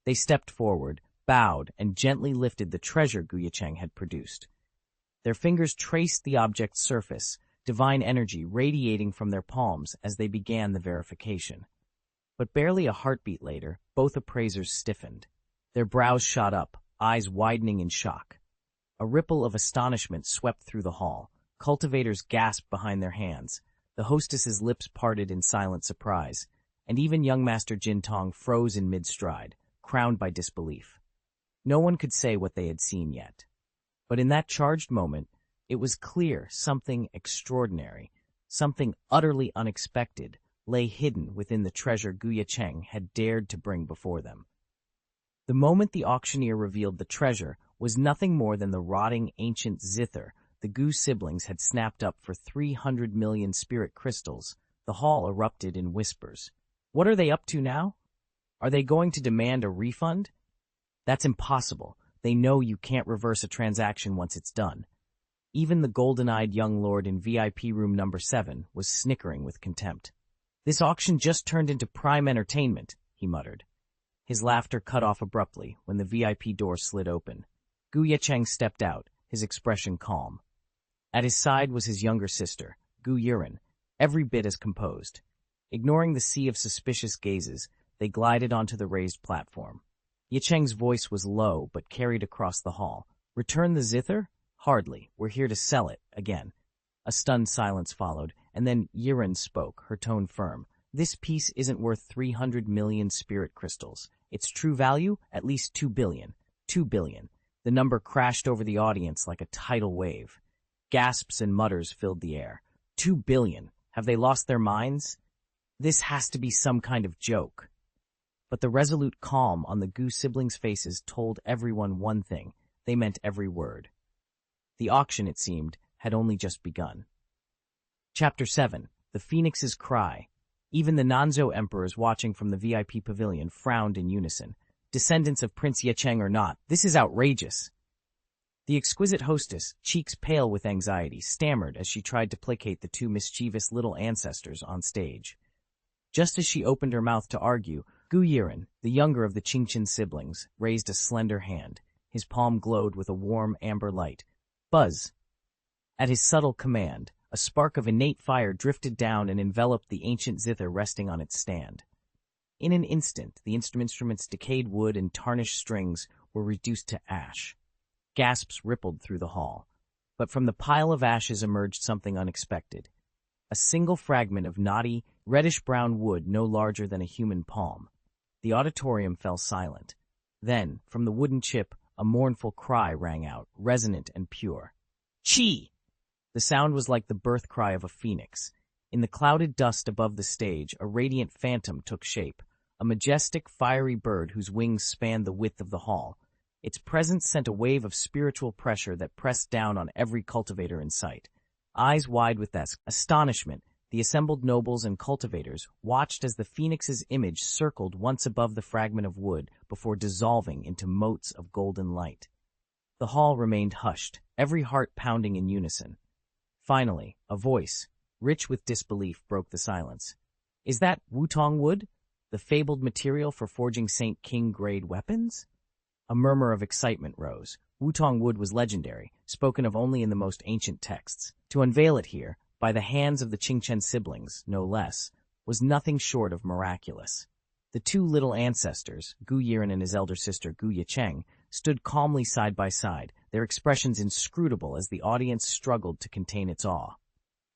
They stepped forward, bowed, and gently lifted the treasure Ye Cheng had produced. Their fingers traced the object's surface, divine energy radiating from their palms as they began the verification. But barely a heartbeat later, both appraisers stiffened. Their brows shot up, eyes widening in shock. A ripple of astonishment swept through the hall. Cultivators gasped behind their hands. The hostess's lips parted in silent surprise, and even young Master Jin Tong froze in mid-stride, crowned by disbelief. No one could say what they had seen yet. But in that charged moment, it was clear something extraordinary, something utterly unexpected, lay hidden within the treasure Ye Cheng had dared to bring before them. The moment the auctioneer revealed the treasure was nothing more than the rotting ancient zither the Gu siblings had snapped up for 300 million spirit crystals. The hall erupted in whispers. "What are they up to now? Are they going to demand a refund?" "That's impossible. They know you can't reverse a transaction once it's done." Even the golden-eyed young lord in VIP room number 7 was snickering with contempt. "This auction just turned into prime entertainment," he muttered. His laughter cut off abruptly when the VIP door slid open. Ye Cheng stepped out, his expression calm. At his side was his younger sister, Gu Yuren, every bit as composed. Ignoring the sea of suspicious gazes, they glided onto the raised platform. Ye Cheng's voice was low but carried across the hall. "Return the zither? Hardly. We're here to sell it, again." A stunned silence followed, and then Yuren spoke, her tone firm. "This piece isn't worth 300 million spirit crystals. Its true value? At least 2 billion. 2 billion. The The number crashed over the audience like a tidal wave. Gasps and mutters filled the air. 2 billion. Have they lost their minds? This has to be some kind of joke. But the resolute calm on the Gu siblings' faces told everyone one thing. They meant every word. The auction, it seemed, had only just begun. Chapter 7. The Phoenix's Cry. Even the Nanzhou emperors watching from the VIP pavilion frowned in unison. Descendants of Prince Ye Cheng or not, this is outrageous. The exquisite hostess, cheeks pale with anxiety, stammered as she tried to placate the two mischievous little ancestors on stage. Just as she opened her mouth to argue, Gu Yiren, the younger of the Qingqian siblings, raised a slender hand. His palm glowed with a warm amber light. Buzz! At his subtle command, a spark of innate fire drifted down and enveloped the ancient zither resting on its stand. In an instant, the instrument's decayed wood and tarnished strings were reduced to ash. Gasps rippled through the hall. But from the pile of ashes emerged something unexpected. A single fragment of knotty, reddish-brown wood no larger than a human palm. The auditorium fell silent. Then, from the wooden chip, a mournful cry rang out, resonant and pure. Chi! The sound was like the birth cry of a phoenix. In the clouded dust above the stage, a radiant phantom took shape, a majestic, fiery bird whose wings spanned the width of the hall. Its presence sent a wave of spiritual pressure that pressed down on every cultivator in sight. Eyes wide with astonishment, the assembled nobles and cultivators watched as the phoenix's image circled once above the fragment of wood before dissolving into motes of golden light. The hall remained hushed, every heart pounding in unison. Finally, a voice, rich with disbelief, broke the silence. Is that Wutong wood? The fabled material for forging Saint King-grade weapons? A murmur of excitement rose. Wutong wood was legendary, spoken of only in the most ancient texts. To unveil it here, by the hands of the Qingqian siblings, no less, was nothing short of miraculous. The two little ancestors, Gu Yiren and his elder sister Gu Ye Cheng, stood calmly side by side, their expressions inscrutable as the audience struggled to contain its awe.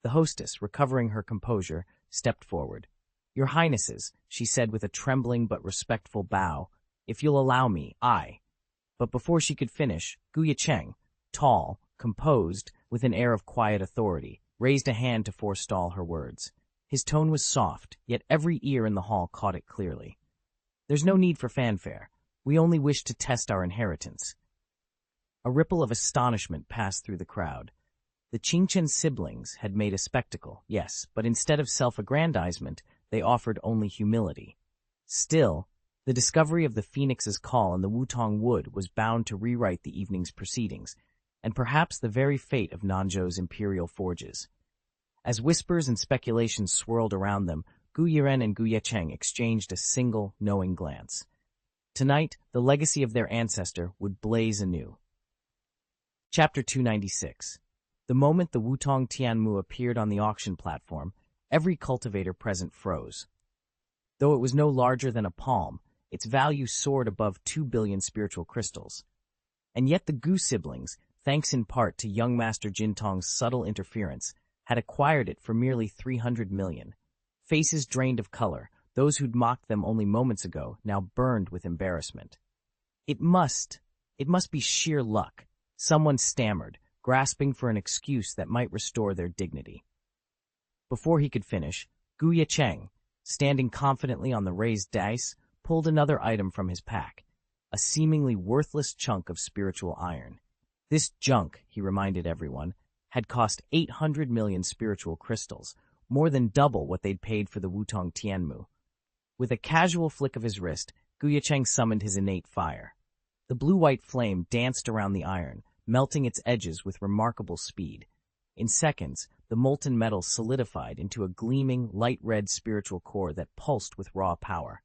The hostess, recovering her composure, stepped forward. Your Highnesses, she said with a trembling but respectful bow, if you'll allow me, I. But before she could finish, Gu Ye Cheng, tall, composed, with an air of quiet authority, raised a hand to forestall her words. His tone was soft, yet every ear in the hall caught it clearly. There's no need for fanfare. We only wish to test our inheritance. A ripple of astonishment passed through the crowd. The Qingqian siblings had made a spectacle, yes, but instead of self-aggrandizement, they offered only humility. Still, the discovery of the Phoenix's call and the Wutong wood was bound to rewrite the evening's proceedings, and perhaps the very fate of Nanzhou's imperial forges. As whispers and speculations swirled around them, Gu Yiren and Gu Ye Cheng exchanged a single, knowing glance. Tonight, the legacy of their ancestor would blaze anew. Chapter 296. The moment the Wutong Tianmu appeared on the auction platform, every cultivator present froze. Though it was no larger than a palm, its value soared above 2 billion spiritual crystals. And yet the Gu siblings, thanks in part to young Master Jintong's subtle interference, had acquired it for merely 300 million. Faces drained of color, those who'd mocked them only moments ago now burned with embarrassment. It must be sheer luck, someone stammered, grasping for an excuse that might restore their dignity. Before he could finish, Gu Ye Cheng, standing confidently on the raised dice, pulled another item from his pack, a seemingly worthless chunk of spiritual iron. This junk, he reminded everyone, had cost 800 million spiritual crystals, more than double what they'd paid for the Wutong Tianmu. With a casual flick of his wrist, Gu Ye Cheng summoned his innate fire. The blue-white flame danced around the iron, melting its edges with remarkable speed. In seconds, the molten metal solidified into a gleaming, light-red spiritual core that pulsed with raw power.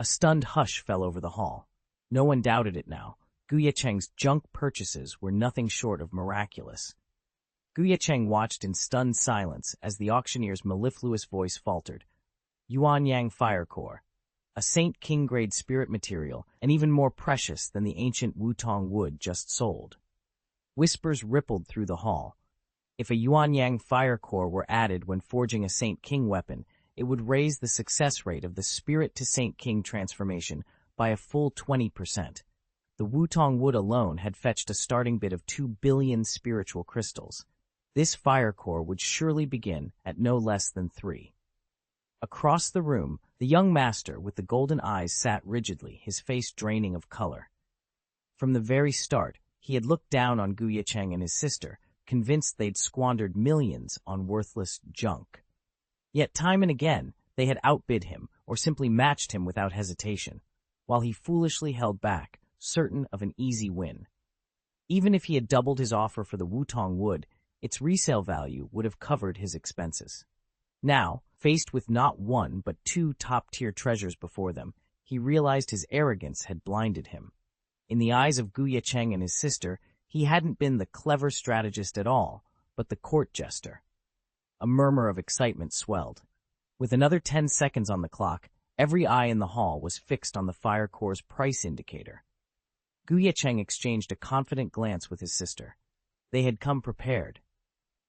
A stunned hush fell over the hall. No one doubted it now. Gu Ye Cheng's junk purchases were nothing short of miraculous. Gu Ye Cheng watched in stunned silence as the auctioneer's mellifluous voice faltered. Yuanyang Fire Core, a Saint King-grade spirit material and even more precious than the ancient Wutong wood just sold. Whispers rippled through the hall. If a Yuanyang Fire Core were added when forging a Saint King weapon, it would raise the success rate of the Spirit to Saint King transformation by a full 20%. The Wutong wood alone had fetched a starting bid of 2 billion spiritual crystals. This fire core would surely begin at no less than 3. Across the room, the young master with the golden eyes sat rigidly, his face draining of color. From the very start, he had looked down on Ye Cheng and his sister, convinced they'd squandered millions on worthless junk. Yet time and again, they had outbid him or simply matched him without hesitation, while he foolishly held back, certain of an easy win. Even if he had doubled his offer for the Wutong wood, its resale value would have covered his expenses. Now, faced with not one but 2 top-tier treasures before them, he realized his arrogance had blinded him. In the eyes of Ye Cheng and his sister, he hadn't been the clever strategist at all, but the court jester. A murmur of excitement swelled. With another 10 seconds on the clock, every eye in the hall was fixed on the fire core's price indicator. Ye Cheng exchanged a confident glance with his sister. They had come prepared.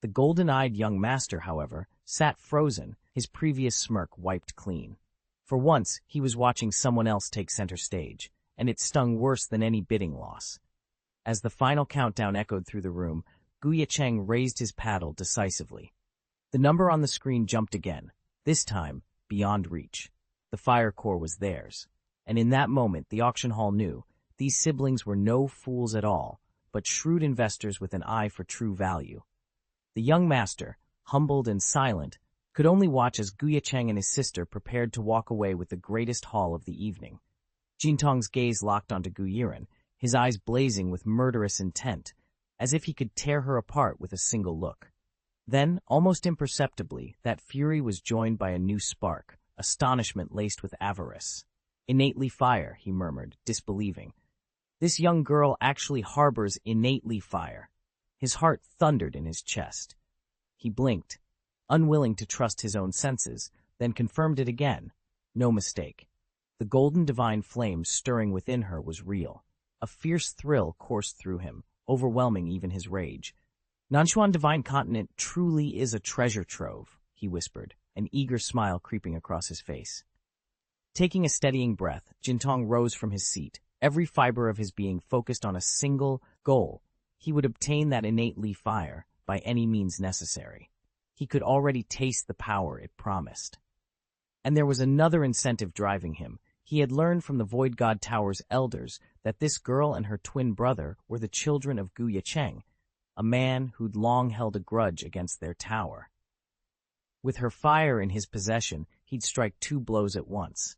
The golden-eyed young master, however, sat frozen, his previous smirk wiped clean. For once, he was watching someone else take center stage, and it stung worse than any bidding loss. As the final countdown echoed through the room, Ye Cheng raised his paddle decisively. The number on the screen jumped again, this time beyond reach. The fire core was theirs, and in that moment the auction hall knew these siblings were no fools at all, but shrewd investors with an eye for true value. The young master, humbled and silent, could only watch as Ye Cheng and his sister prepared to walk away with the greatest haul of the evening. Jintong's gaze locked onto Gu Yiren, his eyes blazing with murderous intent, as if he could tear her apart with a single look. Then, almost imperceptibly, that fury was joined by a new spark, astonishment laced with avarice. "Innately fire," he murmured, disbelieving. "This young girl actually harbors innately fire." His heart thundered in his chest. He blinked, unwilling to trust his own senses, then confirmed it again. No mistake. The golden divine flame stirring within her was real. A fierce thrill coursed through him, overwhelming even his rage. "Nanshuan Divine Continent truly is a treasure trove," he whispered, an eager smile creeping across his face. Taking a steadying breath, Jintong rose from his seat, every fiber of his being focused on a single goal. He would obtain that innately fire by any means necessary. He could already taste the power it promised. And there was another incentive driving him. He had learned from the Void God Tower's elders that this girl and her twin brother were the children of Ye Cheng, a man who'd long held a grudge against their tower. With her fire in his possession, he'd strike 2 blows at once.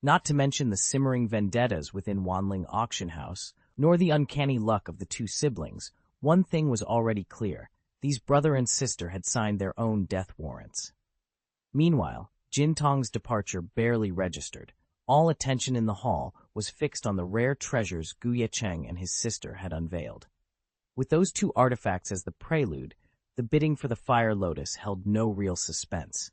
Not to mention the simmering vendettas within Wanling Auction House, nor the uncanny luck of the 2 siblings, one thing was already clear. These brother and sister had signed their own death warrants. Meanwhile, Jintong's departure barely registered. All attention in the hall was fixed on the rare treasures Ye Cheng and his sister had unveiled. With those 2 artifacts as the prelude, the bidding for the Fire Lotus held no real suspense.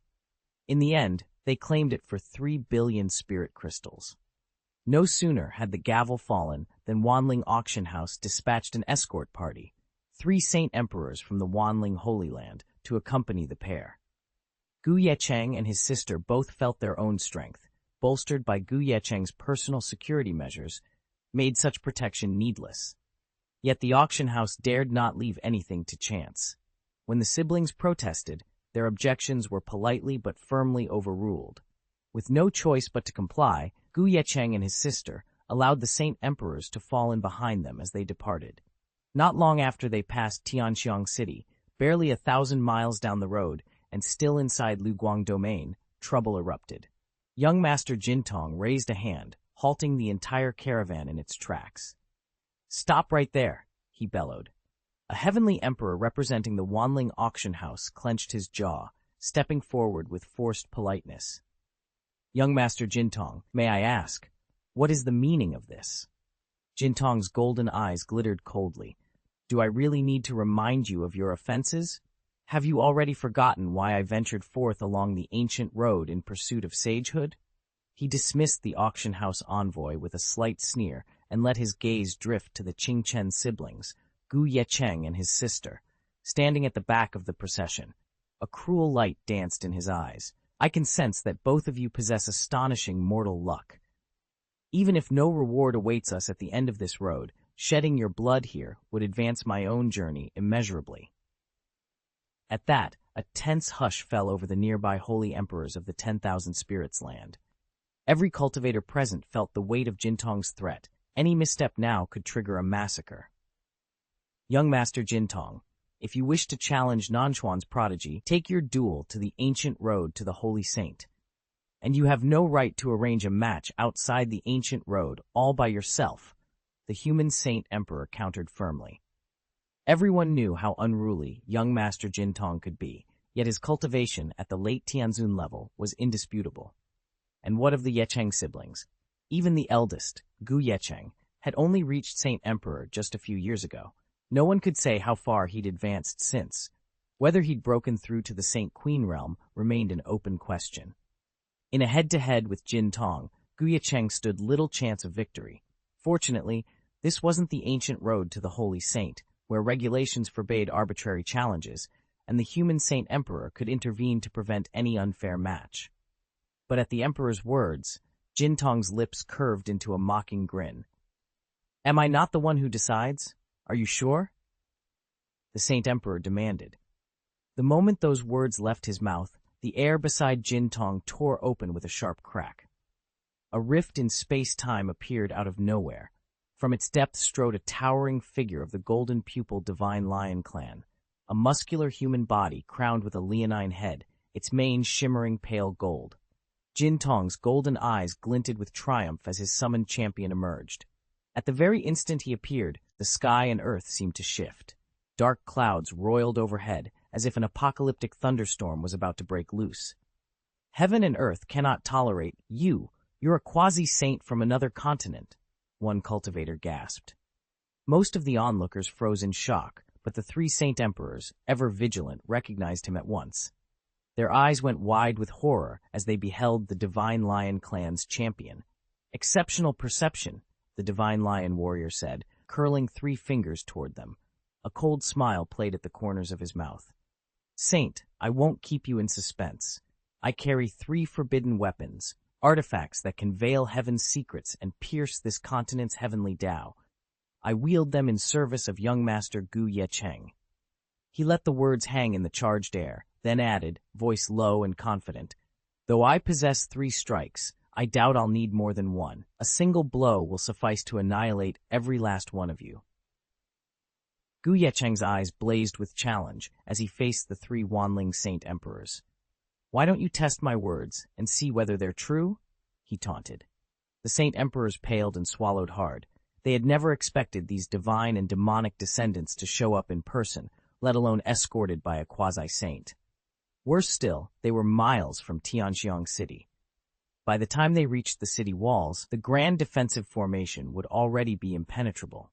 In the end, they claimed it for 3 billion spirit crystals. No sooner had the gavel fallen than Wanling Auction House dispatched an escort party, 3 Saint Emperors from the Wanling Holy Land, to accompany the pair. Ye Cheng and his sister both felt their own strength, bolstered by Ye Cheng's personal security measures, made such protection needless. Yet the auction house dared not leave anything to chance. When the siblings protested, their objections were politely but firmly overruled. With no choice but to comply, Ye Cheng and his sister allowed the Saint Emperors to fall in behind them as they departed. Not long after they passed Tianxiang City, barely 1,000 miles down the road, and still inside Luguang Domain, trouble erupted. Young Master Jintong raised a hand, halting the entire caravan in its tracks. "Stop right there," he bellowed. A heavenly emperor representing the Wanling Auction House clenched his jaw, stepping forward with forced politeness. "Young Master Jintong, may I ask, what is the meaning of this?" Jintong's golden eyes glittered coldly. "Do I really need to remind you of your offenses? Have you already forgotten why I ventured forth along the ancient road in pursuit of sagehood?" He dismissed the auction house envoy with a slight sneer and let his gaze drift to the Qingchen siblings, Ye Cheng and his sister, standing at the back of the procession. A cruel light danced in his eyes. "I can sense that both of you possess astonishing mortal luck. Even if no reward awaits us at the end of this road, shedding your blood here would advance my own journey immeasurably." At that, a tense hush fell over the nearby holy emperors of the 10,000 Spirits land. Every cultivator present felt the weight of Jintong's threat. Any misstep now could trigger a massacre. "Young Master Jintong, if you wish to challenge Nanchuan's prodigy, take your duel to the ancient road to the Holy Saint. And you have no right to arrange a match outside the ancient road all by yourself," the human saint emperor countered firmly. Everyone knew how unruly young Master Jintong could be, yet his cultivation at the late Tianzun level was indisputable. And what of the Ye Cheng siblings? Even the eldest, Ye Cheng, had only reached Saint Emperor just a few years ago. No one could say how far he'd advanced since. Whether he'd broken through to the Saint Queen realm remained an open question. In a head-to-head with Jintong, Ye Cheng stood little chance of victory. Fortunately, this wasn't the ancient road to the Holy Saint, where regulations forbade arbitrary challenges, and the human Saint Emperor could intervene to prevent any unfair match. But at the Emperor's words, Jintong's lips curved into a mocking grin. "Am I not the one who decides? Are you sure?" the Saint Emperor demanded. The moment those words left his mouth, the air beside Jintong tore open with a sharp crack. A rift in space-time appeared out of nowhere. From its depths strode a towering figure of the golden-pupiled Divine Lion clan, a muscular human body crowned with a leonine head, its mane shimmering pale gold. Jintong's golden eyes glinted with triumph as his summoned champion emerged. At the very instant he appeared, the sky and earth seemed to shift. Dark clouds roiled overhead, as if an apocalyptic thunderstorm was about to break loose. "Heaven and earth cannot tolerate you. You're a quasi-saint from another continent," one cultivator gasped. Most of the onlookers froze in shock, but the three Saint Emperors, ever vigilant, recognized him at once. Their eyes went wide with horror as they beheld the Divine Lion clan's champion. "Exceptional perception," the Divine Lion warrior said, curling 3 fingers toward them. A cold smile played at the corners of his mouth. "Saint, I won't keep you in suspense. I carry 3 forbidden weapons, artifacts that can veil heaven's secrets and pierce this continent's heavenly Tao. I wield them in service of young Master Ye Cheng." He let the words hang in the charged air, then added, voice low and confident, "Though I possess 3 strikes, I doubt I'll need more than 1. A single blow will suffice to annihilate every last one of you." Ye Cheng's eyes blazed with challenge as he faced the 3 Wanling Saint Emperors. "Why don't you test my words and see whether they're true?" he taunted. The Saint Emperors paled and swallowed hard. They had never expected these divine and demonic descendants to show up in person, let alone escorted by a quasi-saint. Worse still, they were miles from Tianxiang City. By the time they reached the city walls, the grand defensive formation would already be impenetrable.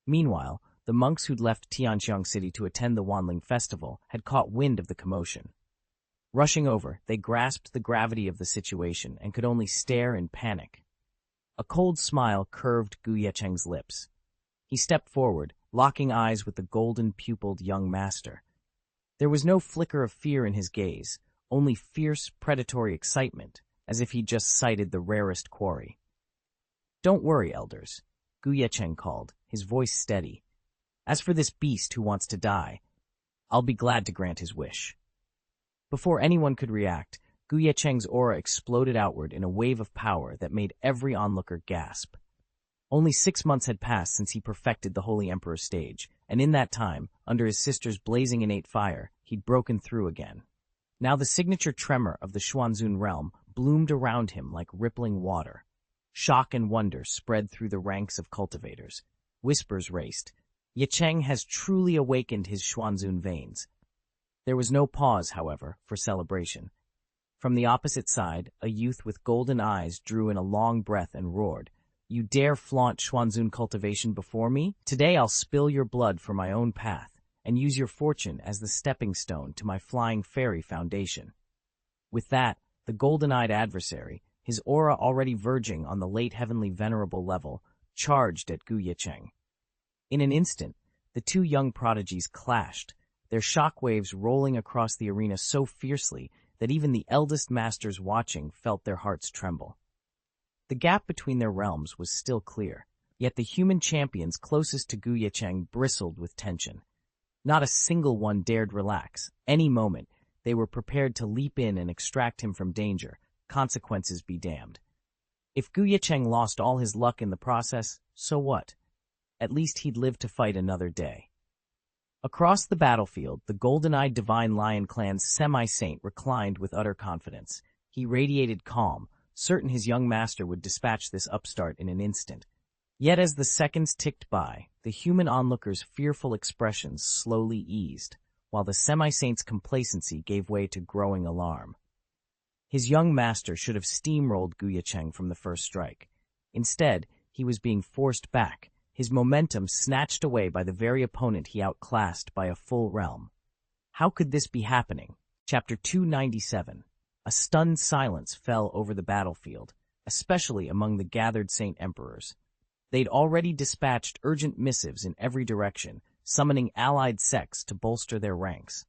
Meanwhile, the monks who'd left Tianxiang City to attend the Wanling festival had caught wind of the commotion. Rushing over, they grasped the gravity of the situation and could only stare in panic. A cold smile curved Ye Cheng's lips. He stepped forward, locking eyes with the golden-pupiled young master. There was no flicker of fear in his gaze, only fierce, predatory excitement, as if he'd just sighted the rarest quarry. "Don't worry, elders," Ye Cheng called, his voice steady. "As for this beast who wants to die, I'll be glad to grant his wish." Before anyone could react, Ye Cheng's aura exploded outward in a wave of power that made every onlooker gasp. Only 6 months had passed since he perfected the Holy Emperor stage, and in that time, under his sister's blazing innate fire, he'd broken through again. Now the signature tremor of the Xuanzun realm bloomed around him like rippling water. Shock and wonder spread through the ranks of cultivators. Whispers raced. Ye Cheng has truly awakened his Xuanzun veins. There was no pause, however, for celebration. From the opposite side, a youth with golden eyes drew in a long breath and roared, "You dare flaunt Xuanzun cultivation before me? Today I'll spill your blood for my own path, and use your fortune as the stepping stone to my flying fairy foundation." With that, the golden-eyed adversary, his aura already verging on the late heavenly venerable level, charged at Ye Cheng. In an instant, the 2 young prodigies clashed, their shockwaves rolling across the arena so fiercely that even the eldest masters watching felt their hearts tremble. The gap between their realms was still clear, yet the human champions closest to Ye Cheng bristled with tension. Not a single one dared relax. Any moment, they were prepared to leap in and extract him from danger, consequences be damned. If Ye Cheng lost all his luck in the process, so what? At least he'd live to fight another day. Across the battlefield, the golden-eyed Divine Lion Clan's semi-saint reclined with utter confidence. He radiated calm, certain his young master would dispatch this upstart in an instant. Yet as the seconds ticked by, the human onlookers' fearful expressions slowly eased, while the semi-saint's complacency gave way to growing alarm. His young master should have steamrolled Ye Cheng from the first strike. Instead, he was being forced back, his momentum snatched away by the very opponent he outclassed by a full realm. How could this be happening? Chapter 297. A stunned silence fell over the battlefield, especially among the gathered Saint Emperors. They'd already dispatched urgent missives in every direction, summoning allied sects to bolster their ranks.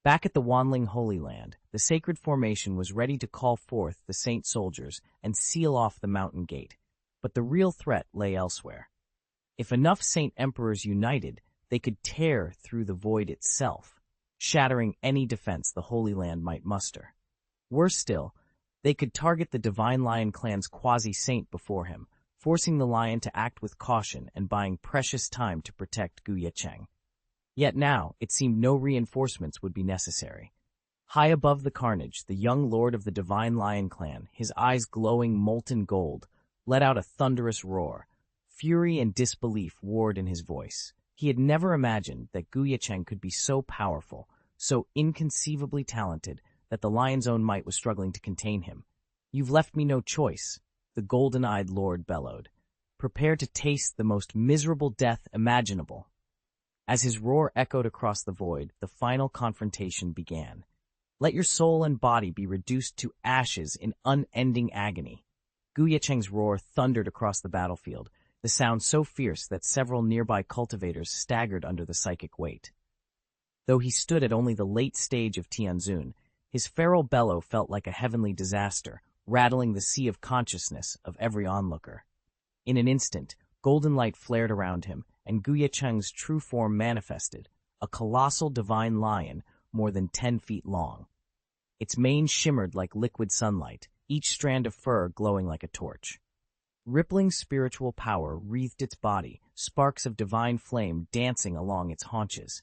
Back at the Wanling Holy Land, the sacred formation was ready to call forth the Saint soldiers and seal off the mountain gate. But the real threat lay elsewhere. If enough Saint Emperors united, they could tear through the void itself, shattering any defense the Holy Land might muster. Worse still, they could target the Divine Lion Clan's quasi-saint before him, forcing the lion to act with caution and buying precious time to protect Ye Cheng. Yet now, it seemed no reinforcements would be necessary. High above the carnage, the young lord of the Divine Lion Clan, his eyes glowing molten gold, let out a thunderous roar. Fury and disbelief warred in his voice. He had never imagined that Ye Cheng could be so powerful, so inconceivably talented, that the lion's own might was struggling to contain him. "You've left me no choice," the golden-eyed lord bellowed. "Prepare to taste the most miserable death imaginable." As his roar echoed across the void, the final confrontation began. Let your soul and body be reduced to ashes in unending agony. Ye Cheng's roar thundered across the battlefield, the sound so fierce that several nearby cultivators staggered under the psychic weight. Though he stood at only the late stage of Tianzun, his feral bellow felt like a heavenly disaster, rattling the sea of consciousness of every onlooker. In an instant, golden light flared around him, and Ye Cheng's true form manifested, a colossal divine lion more than 10 feet long. Its mane shimmered like liquid sunlight, each strand of fur glowing like a torch. Rippling spiritual power wreathed its body, sparks of divine flame dancing along its haunches.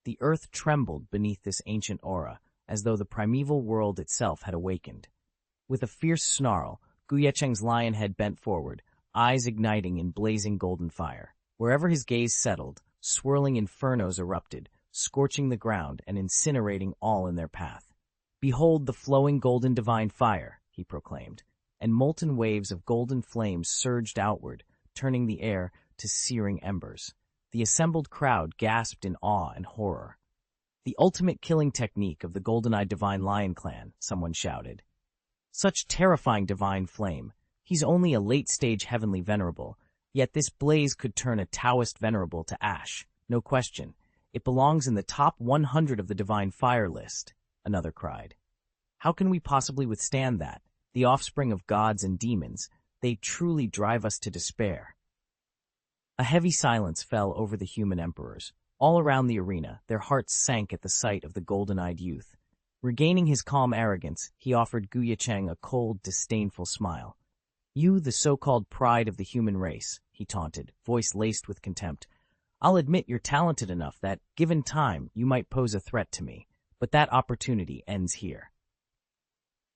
The earth trembled beneath this ancient aura, as though the primeval world itself had awakened. With a fierce snarl, Ye Cheng's lion head bent forward, eyes igniting in blazing golden fire. Wherever his gaze settled, swirling infernos erupted, scorching the ground and incinerating all in their path. "Behold the flowing golden divine fire," he proclaimed, and molten waves of golden flames surged outward, turning the air to searing embers. The assembled crowd gasped in awe and horror. "The ultimate killing technique of the golden-eyed Divine Lion Clan," someone shouted. "Such terrifying divine flame. He's only a late-stage heavenly venerable, yet this blaze could turn a Taoist venerable to ash. No question. It belongs in the top 100 of the divine fire list," another cried. "How can we possibly withstand that? The offspring of gods and demons, they truly drive us to despair." A heavy silence fell over the human emperors. All around the arena, their hearts sank at the sight of the golden-eyed youth. Regaining his calm arrogance, he offered Ye Cheng a cold, disdainful smile. "You, the so-called pride of the human race," he taunted, voice laced with contempt. "I'll admit you're talented enough that, given time, you might pose a threat to me, but that opportunity ends here."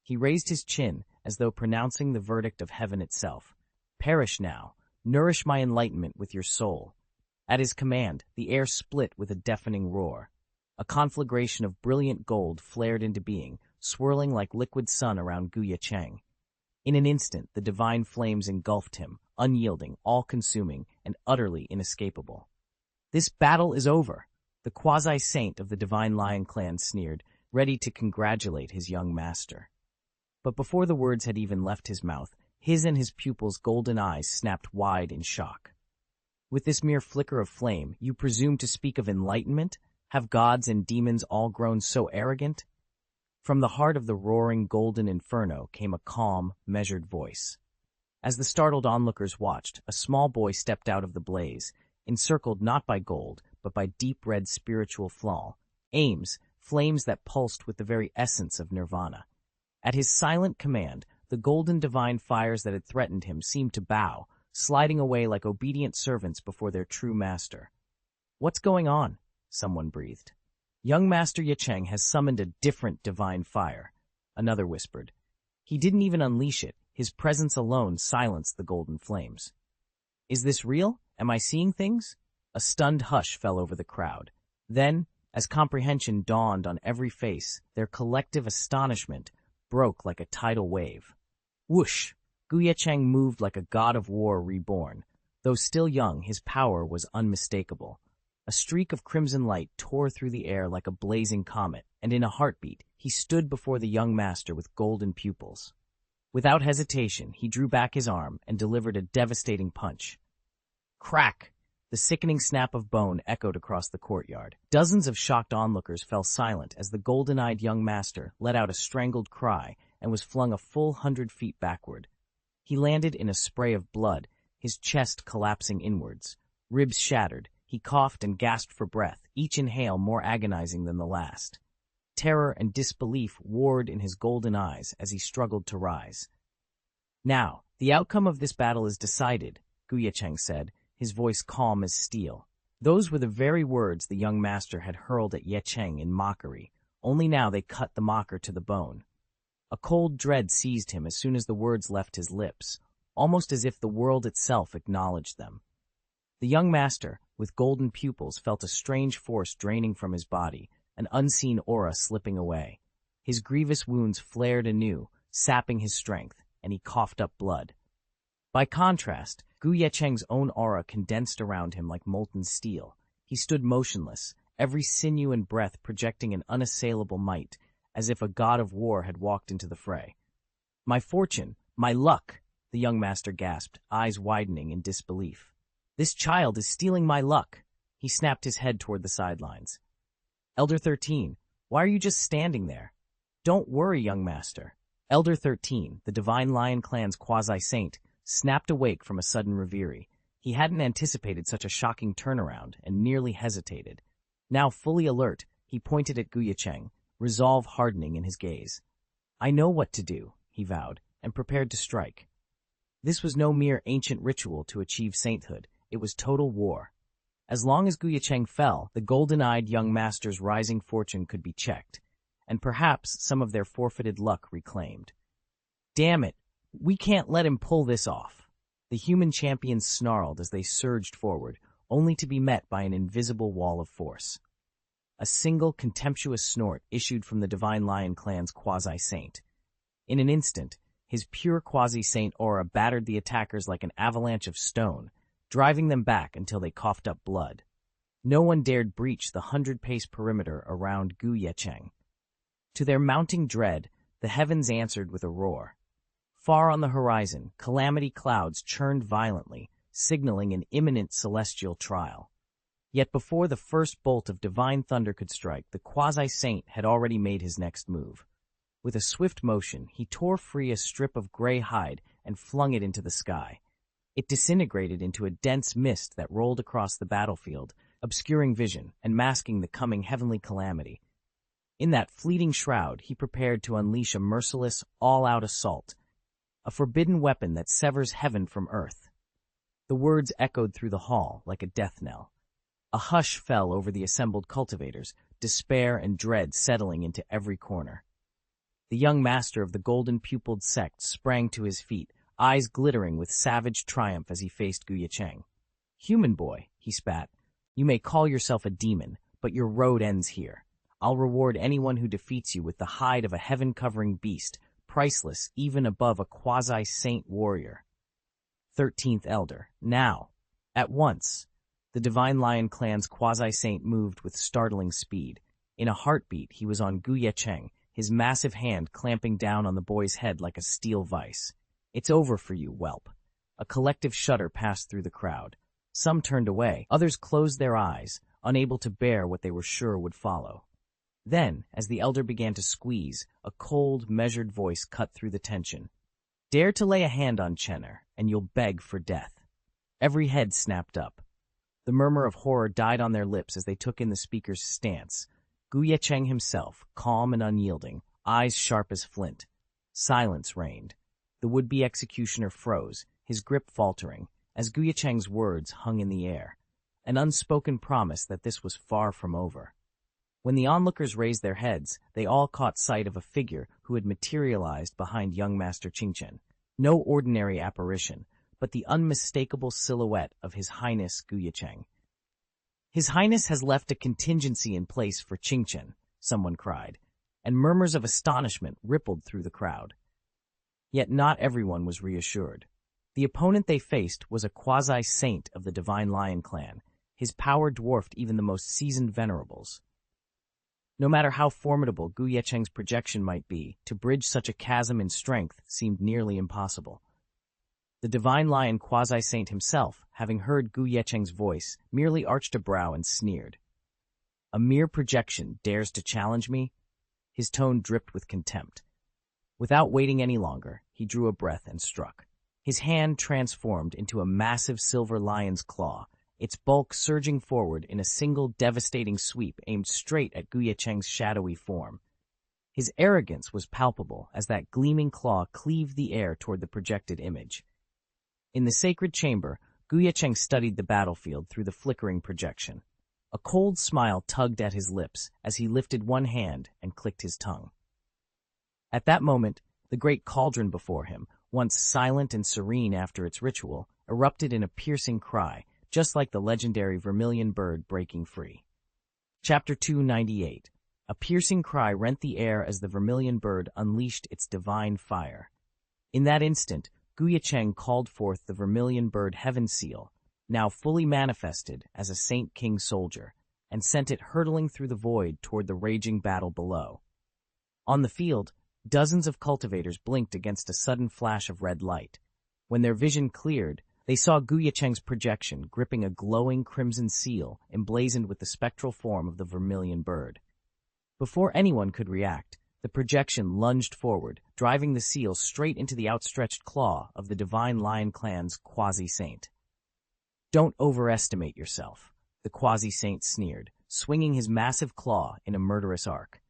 He raised his chin, as though pronouncing the verdict of heaven itself. "Perish now. Nourish my enlightenment with your soul." At his command, the air split with a deafening roar. A conflagration of brilliant gold flared into being, swirling like liquid sun around Ye Cheng. In an instant, the divine flames engulfed him, unyielding, all-consuming, and utterly inescapable. "This battle is over," the quasi-saint of the Divine Lion Clan sneered, ready to congratulate his young master. But before the words had even left his mouth, his and his pupil's golden eyes snapped wide in shock. "With this mere flicker of flame, you presume to speak of enlightenment? Have gods and demons all grown so arrogant?" From the heart of the roaring golden inferno came a calm, measured voice. As the startled onlookers watched, a small boy stepped out of the blaze, encircled not by gold, but by deep red spiritual flames that pulsed with the very essence of nirvana. At his silent command, the golden divine fires that had threatened him seemed to bow, sliding away like obedient servants before their true master. "What's going on?" someone breathed. "Young Master Ye Cheng has summoned a different divine fire," another whispered. "He didn't even unleash it. His presence alone silenced the golden flames." "Is this real? Am I seeing things?" A stunned hush fell over the crowd. Then, as comprehension dawned on every face, their collective astonishment broke like a tidal wave. Whoosh! Ye Cheng moved like a god of war reborn. Though still young, his power was unmistakable. A streak of crimson light tore through the air like a blazing comet, and in a heartbeat, he stood before the young master with golden pupils. Without hesitation, he drew back his arm and delivered a devastating punch. Crack! The sickening snap of bone echoed across the courtyard. Dozens of shocked onlookers fell silent as the golden-eyed young master let out a strangled cry and was flung a full 100 feet backward. He landed in a spray of blood, his chest collapsing inwards. Ribs shattered, he coughed and gasped for breath, each inhale more agonizing than the last. Terror and disbelief warred in his golden eyes as he struggled to rise. "Now, the outcome of this battle is decided," Ye Cheng said, his voice calm as steel. Those were the very words the young master had hurled at Ye Cheng in mockery, only now they cut the mocker to the bone. A cold dread seized him as soon as the words left his lips, almost as if the world itself acknowledged them. The young master, with golden pupils, felt a strange force draining from his body, an unseen aura slipping away. His grievous wounds flared anew, sapping his strength, and he coughed up blood. By contrast, Ye Cheng's own aura condensed around him like molten steel. He stood motionless, every sinew and breath projecting an unassailable might, as if a god of war had walked into the fray. "My fortune, my luck," the young master gasped, eyes widening in disbelief. "This child is stealing my luck." He snapped his head toward the sidelines. "Elder 13, why are you just standing there?" "Don't worry, young master." Elder 13, the Divine Lion Clan's quasi-saint, snapped awake from a sudden reverie. He hadn't anticipated such a shocking turnaround and nearly hesitated. Now fully alert, he pointed at Ye Cheng, resolve hardening in his gaze. "I know what to do," he vowed, and prepared to strike. This was no mere ancient ritual to achieve sainthood. It was total war. As long as Ye Cheng fell, the golden-eyed young master's rising fortune could be checked, and perhaps some of their forfeited luck reclaimed. "Damn it! We can't let him pull this off." The human champions snarled as they surged forward, only to be met by an invisible wall of force. A single contemptuous snort issued from the Divine Lion Clan's quasi-saint. In an instant, his pure quasi-saint aura battered the attackers like an avalanche of stone, driving them back until they coughed up blood. No one dared breach the 100-pace perimeter around Ye Cheng. To their mounting dread, the heavens answered with a roar. Far on the horizon, calamity clouds churned violently, signaling an imminent celestial trial. Yet before the first bolt of divine thunder could strike, the quasi-saint had already made his next move. With a swift motion, he tore free a strip of gray hide and flung it into the sky. It disintegrated into a dense mist that rolled across the battlefield, obscuring vision and masking the coming heavenly calamity. In that fleeting shroud, he prepared to unleash a merciless, all-out assault, a forbidden weapon that severs heaven from earth. The words echoed through the hall like a death knell. A hush fell over the assembled cultivators, despair and dread settling into every corner. The young master of the golden-pupiled sect sprang to his feet, eyes glittering with savage triumph as he faced Ye Cheng. "Human boy," he spat, "you may call yourself a demon, but your road ends here. I'll reward anyone who defeats you with the hide of a heaven-covering beast, priceless even above a quasi-saint warrior." 13th Elder, now, at once. The Divine Lion Clan's quasi-saint moved with startling speed. In a heartbeat, he was on Ye Cheng, his massive hand clamping down on the boy's head like a steel vice. "It's over for you, whelp." A collective shudder passed through the crowd. Some turned away, others closed their eyes, unable to bear what they were sure would follow. Then, as the elder began to squeeze, a cold, measured voice cut through the tension. Dare to lay a hand on Chenner, and you'll beg for death. Every head snapped up. The murmur of horror died on their lips as they took in the speaker's stance. Ye Cheng himself, calm and unyielding, eyes sharp as flint. Silence reigned. The would-be executioner froze, his grip faltering, as Ye Cheng's words hung in the air, an unspoken promise that this was far from over. When the onlookers raised their heads, they all caught sight of a figure who had materialized behind young Master Xianxia. No ordinary apparition, but the unmistakable silhouette of His Highness Ye Cheng. His Highness has left a contingency in place for Xianxia, someone cried, and murmurs of astonishment rippled through the crowd. Yet not everyone was reassured. The opponent they faced was a quasi-saint of the Divine Lion clan. His power dwarfed even the most seasoned venerables. No matter how formidable Ye Cheng's projection might be, to bridge such a chasm in strength seemed nearly impossible. The Divine Lion quasi-saint himself, having heard Ye Cheng's voice, merely arched a brow and sneered. A mere projection dares to challenge me? His tone dripped with contempt. Without waiting any longer, he drew a breath and struck. His hand transformed into a massive silver lion's claw, its bulk surging forward in a single devastating sweep aimed straight at Ye Cheng's shadowy form. His arrogance was palpable as that gleaming claw cleaved the air toward the projected image. In the sacred chamber, Ye Cheng studied the battlefield through the flickering projection. A cold smile tugged at his lips as he lifted one hand and clicked his tongue. At that moment, the great cauldron before him, once silent and serene after its ritual, erupted in a piercing cry, just like the legendary vermilion bird breaking free. Chapter 298. A piercing cry rent the air as the vermilion bird unleashed its divine fire. In that instant, Ye Cheng called forth the vermilion bird heaven seal, now fully manifested as a Saint King soldier, and sent it hurtling through the void toward the raging battle below. On the field, dozens of cultivators blinked against a sudden flash of red light. When their vision cleared, they saw Ye Cheng's projection gripping a glowing crimson seal emblazoned with the spectral form of the vermilion bird. Before anyone could react, the projection lunged forward, driving the seal straight into the outstretched claw of the Divine Lion clan's quasi-saint. Don't overestimate yourself, the quasi-saint sneered, swinging his massive claw in a murderous arc.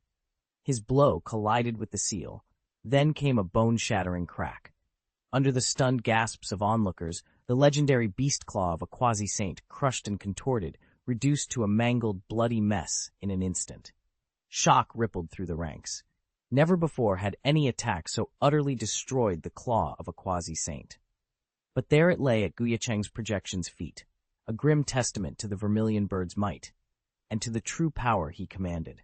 His blow collided with the seal. Then came a bone-shattering crack. Under the stunned gasps of onlookers, the legendary beast claw of a quasi-saint crushed and contorted, reduced to a mangled, bloody mess in an instant. Shock rippled through the ranks. Never before had any attack so utterly destroyed the claw of a quasi-saint. But there it lay at Ye Cheng's projection's feet, a grim testament to the vermilion bird's might, and to the true power he commanded.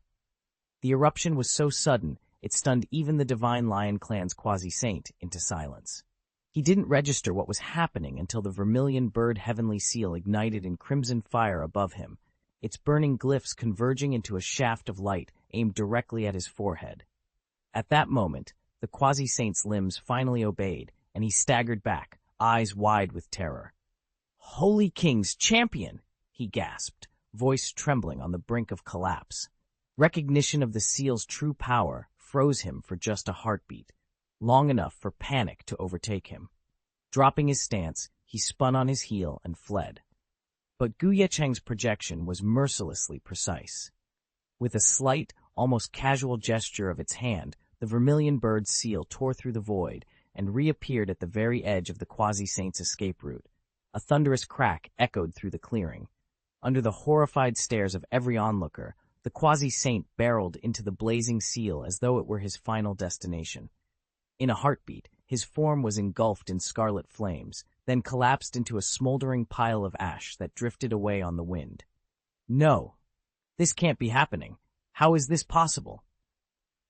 The eruption was so sudden, it stunned even the Divine Lion clan's quasi-saint into silence. He didn't register what was happening until the vermilion bird heavenly seal ignited in crimson fire above him, its burning glyphs converging into a shaft of light aimed directly at his forehead. At that moment, the quasi-saint's limbs finally obeyed, and he staggered back, eyes wide with terror. "Holy King's champion!" he gasped, voice trembling on the brink of collapse. Recognition of the seal's true power froze him for just a heartbeat, long enough for panic to overtake him. Dropping his stance, he spun on his heel and fled. But Ye Cheng's projection was mercilessly precise. With a slight, almost casual gesture of its hand, the vermilion bird's seal tore through the void and reappeared at the very edge of the quasi-saint's escape route. A thunderous crack echoed through the clearing. Under the horrified stares of every onlooker, the quasi-saint barreled into the blazing seal as though it were his final destination. In a heartbeat, his form was engulfed in scarlet flames, then collapsed into a smoldering pile of ash that drifted away on the wind. No! This can't be happening. How is this possible?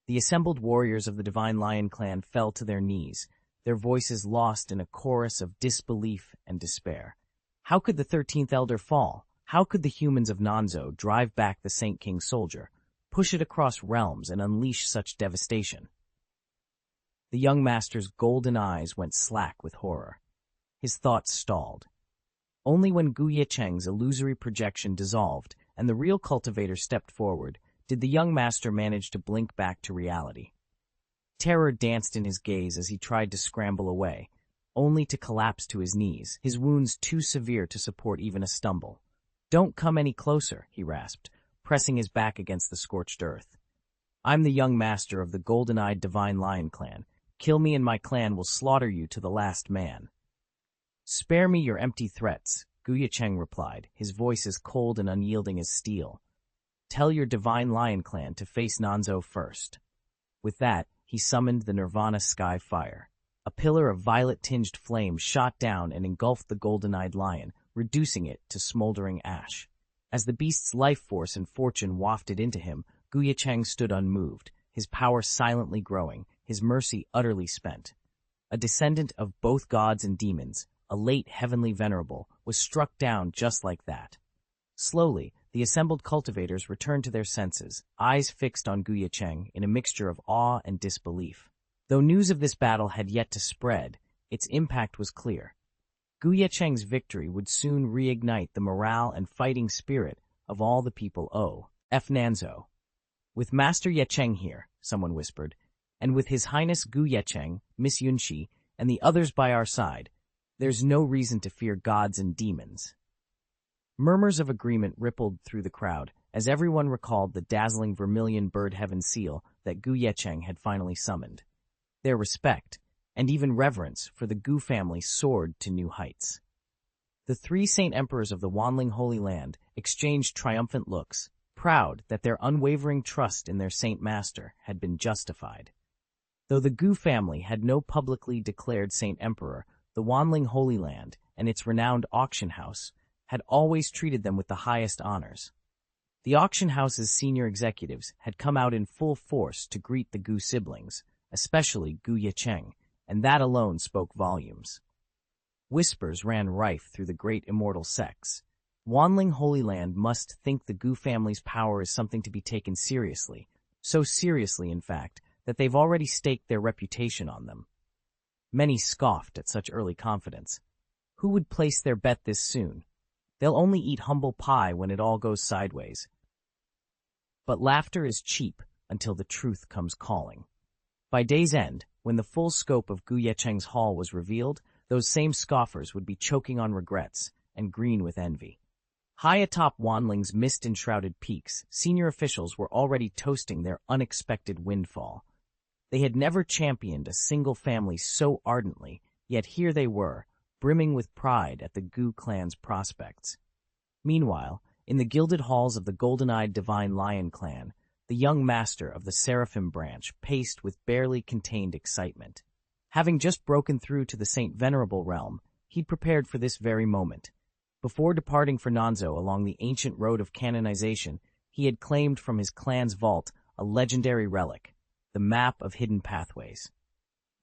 The assembled warriors of the Divine Lion clan fell to their knees, their voices lost in a chorus of disbelief and despair. How could the 13th Elder fall? How could the humans of Nanzhou drive back the Saint King soldier, push it across realms, and unleash such devastation? The young master's golden eyes went slack with horror. His thoughts stalled. Only when Ye Cheng's illusory projection dissolved and the real cultivator stepped forward did the young master manage to blink back to reality. Terror danced in his gaze as he tried to scramble away, only to collapse to his knees, his wounds too severe to support even a stumble. "Don't come any closer," he rasped, pressing his back against the scorched earth. "I'm the young master of the golden-eyed divine lion clan. Kill me and my clan will slaughter you to the last man." "Spare me your empty threats," Ye Cheng replied, his voice as cold and unyielding as steel. "Tell your divine lion clan to face Nanzo first." With that, he summoned the Nirvana Sky Fire. A pillar of violet-tinged flame shot down and engulfed the golden-eyed lion, reducing it to smoldering ash. As the beast's life force and fortune wafted into him, Ye Cheng stood unmoved, his power silently growing, his mercy utterly spent. A descendant of both gods and demons, a late heavenly venerable, was struck down just like that. Slowly, the assembled cultivators returned to their senses, eyes fixed on Ye Cheng in a mixture of awe and disbelief. Though news of this battle had yet to spread, its impact was clear. Ye Cheng's victory would soon reignite the morale and fighting spirit of all the people of Nanzo. "With Master Ye Cheng here," someone whispered, "and with His Highness Ye Cheng, Miss Yunxi, and the others by our side, there's no reason to fear gods and demons." Murmurs of agreement rippled through the crowd as everyone recalled the dazzling vermilion bird heaven seal that Ye Cheng had finally summoned. Their respect, and even reverence, for the Gu family soared to new heights. The three Saint Emperors of the Wanling Holy Land exchanged triumphant looks, proud that their unwavering trust in their Saint Master had been justified. Though the Gu family had no publicly declared Saint Emperor, the Wanling Holy Land and its renowned auction house had always treated them with the highest honors. The auction house's senior executives had come out in full force to greet the Gu siblings, especially Ye Cheng, and that alone spoke volumes. Whispers ran rife through the great immortal sects. Wanling Holy Land must think the Gu family's power is something to be taken seriously, so seriously, in fact, that they've already staked their reputation on them. Many scoffed at such early confidence. Who would place their bet this soon? They'll only eat humble pie when it all goes sideways. But laughter is cheap until the truth comes calling. By day's end, when the full scope of Ye Cheng's haul was revealed, those same scoffers would be choking on regrets and green with envy. High atop Wanling's mist-enshrouded peaks, senior officials were already toasting their unexpected windfall. They had never championed a single family so ardently, yet here they were, brimming with pride at the Gu clan's prospects. Meanwhile, in the gilded halls of the golden-eyed divine lion clan, the young master of the Seraphim branch paced with barely contained excitement. Having just broken through to the Saint Venerable realm, he'd prepared for this very moment. Before departing for Nanzo along the ancient road of canonization, he had claimed from his clan's vault a legendary relic, the map of hidden pathways.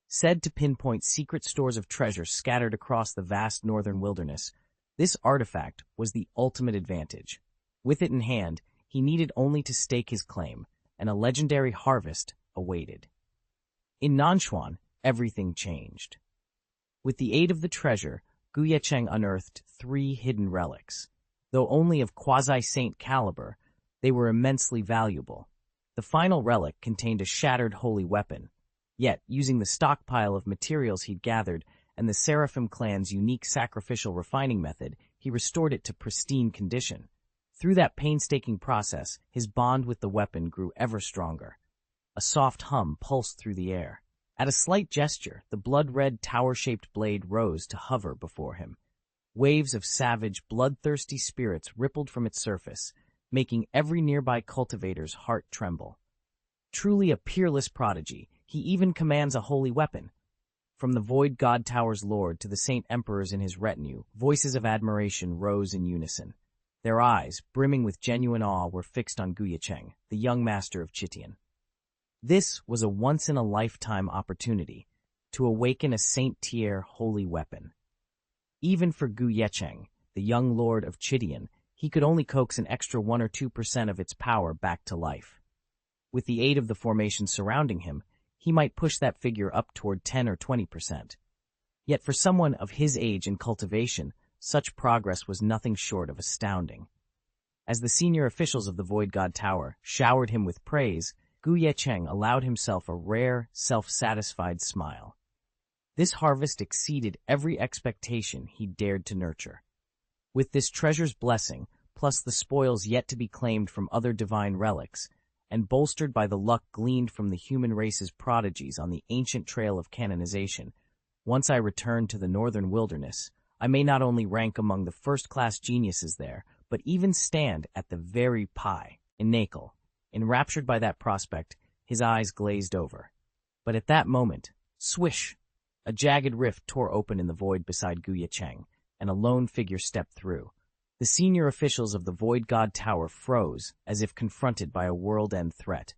Said to pinpoint secret stores of treasure scattered across the vast northern wilderness, this artifact was the ultimate advantage. With it in hand, he needed only to stake his claim, and a legendary harvest awaited. In Nanchuan, everything changed. With the aid of the treasure, Ye Cheng unearthed 3 hidden relics. Though only of quasi-saint caliber, they were immensely valuable. The final relic contained a shattered holy weapon. Yet, using the stockpile of materials he'd gathered and the Seraphim clan's unique sacrificial refining method, he restored it to pristine condition. Through that painstaking process, his bond with the weapon grew ever stronger. A soft hum pulsed through the air. At a slight gesture, the blood-red tower-shaped blade rose to hover before him. Waves of savage, bloodthirsty spirits rippled from its surface, making every nearby cultivator's heart tremble. Truly a peerless prodigy, he even commands a holy weapon. From the Void God Tower's lord to the Saint Emperors in his retinue, voices of admiration rose in unison. Their eyes, brimming with genuine awe, were fixed on Ye Cheng, the young master of Chitian. This was a once-in-a-lifetime opportunity to awaken a Saint-tier holy weapon. Even for Ye Cheng, the young lord of Chitian, he could only coax an extra 1 or 2% of its power back to life. With the aid of the formation surrounding him, he might push that figure up toward 10 or 20%. Yet for someone of his age in cultivation, such progress was nothing short of astounding. As the senior officials of the Void God Tower showered him with praise, Ye Cheng allowed himself a rare, self-satisfied smile. This harvest exceeded every expectation he dared to nurture. With this treasure's blessing, plus the spoils yet to be claimed from other divine relics, and bolstered by the luck gleaned from the human race's prodigies on the ancient trail of canonization, once I return to the northern wilderness, I may not only rank among the first-class geniuses there, but even stand at the very pie. In Nakel, enraptured by that prospect, his eyes glazed over. But at that moment, swish! A jagged rift tore open in the void beside Ye Cheng, and a lone figure stepped through. The senior officials of the Void God Tower froze as if confronted by a world-end threat.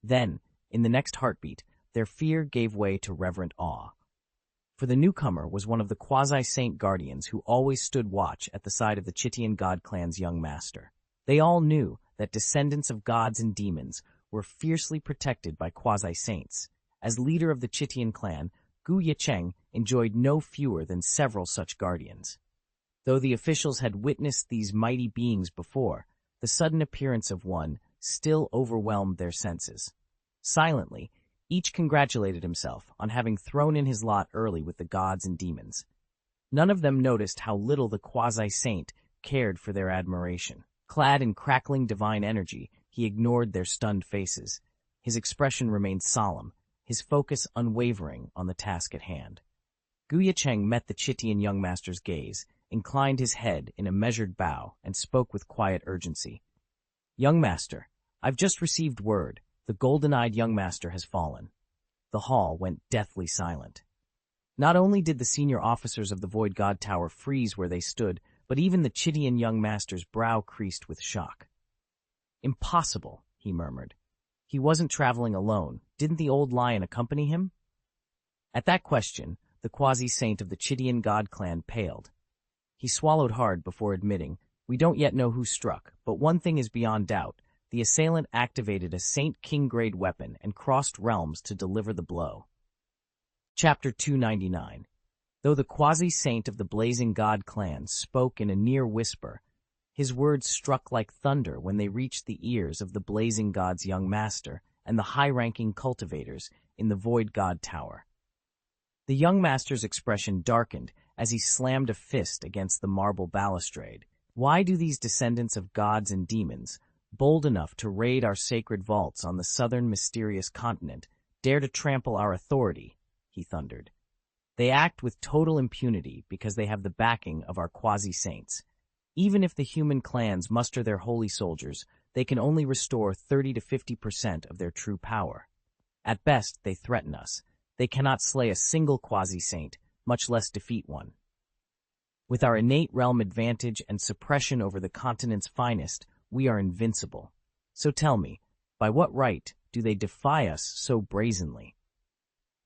Then, in the next heartbeat, their fear gave way to reverent awe. For the newcomer was one of the quasi-saint guardians who always stood watch at the side of the Chitian god clan's young master. They all knew that descendants of gods and demons were fiercely protected by quasi-saints. As leader of the Chitian clan, Ye Cheng enjoyed no fewer than several such guardians. Though the officials had witnessed these mighty beings before, the sudden appearance of one still overwhelmed their senses. Silently, each congratulated himself on having thrown in his lot early with the gods and demons. None of them noticed how little the quasi-saint cared for their admiration. Clad in crackling divine energy, he ignored their stunned faces. His expression remained solemn, his focus unwavering on the task at hand. Ye Cheng met the Chitian young master's gaze, inclined his head in a measured bow, and spoke with quiet urgency. "Young master, I've just received word. The golden-eyed young master has fallen." The hall went deathly silent. Not only did the senior officers of the Void God Tower freeze where they stood, but even the Chitian young master's brow creased with shock. "Impossible," he murmured. "He wasn't traveling alone. Didn't the old lion accompany him?" At that question, the quasi-saint of the Chitian god clan paled. He swallowed hard before admitting, "We don't yet know who struck, but one thing is beyond doubt. The assailant activated a Saint King-grade weapon and crossed realms to deliver the blow." Chapter 299. Though the quasi-saint of the Blazing God clan spoke in a near whisper, his words struck like thunder when they reached the ears of the Blazing God's young master and the high-ranking cultivators in the Void God Tower. The young master's expression darkened as he slammed a fist against the marble balustrade. "Why do these descendants of gods and demons, bold enough to raid our sacred vaults on the southern mysterious continent, dare to trample our authority?" he thundered. "They act with total impunity because they have the backing of our quasi-saints. Even if the human clans muster their holy soldiers, they can only restore 30 to 50% of their true power. At best, they threaten us. They cannot slay a single quasi-saint, much less defeat one. With our innate realm advantage and suppression over the continent's finest, we are invincible. So tell me, by what right do they defy us so brazenly?"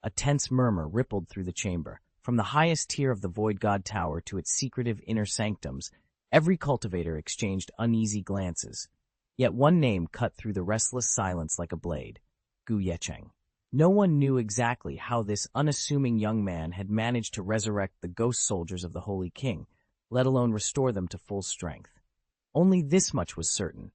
A tense murmur rippled through the chamber. From the highest tier of the Void God Tower to its secretive inner sanctums, every cultivator exchanged uneasy glances. Yet one name cut through the restless silence like a blade: Ye Cheng. No one knew exactly how this unassuming young man had managed to resurrect the ghost soldiers of the Holy King, let alone restore them to full strength. Only this much was certain.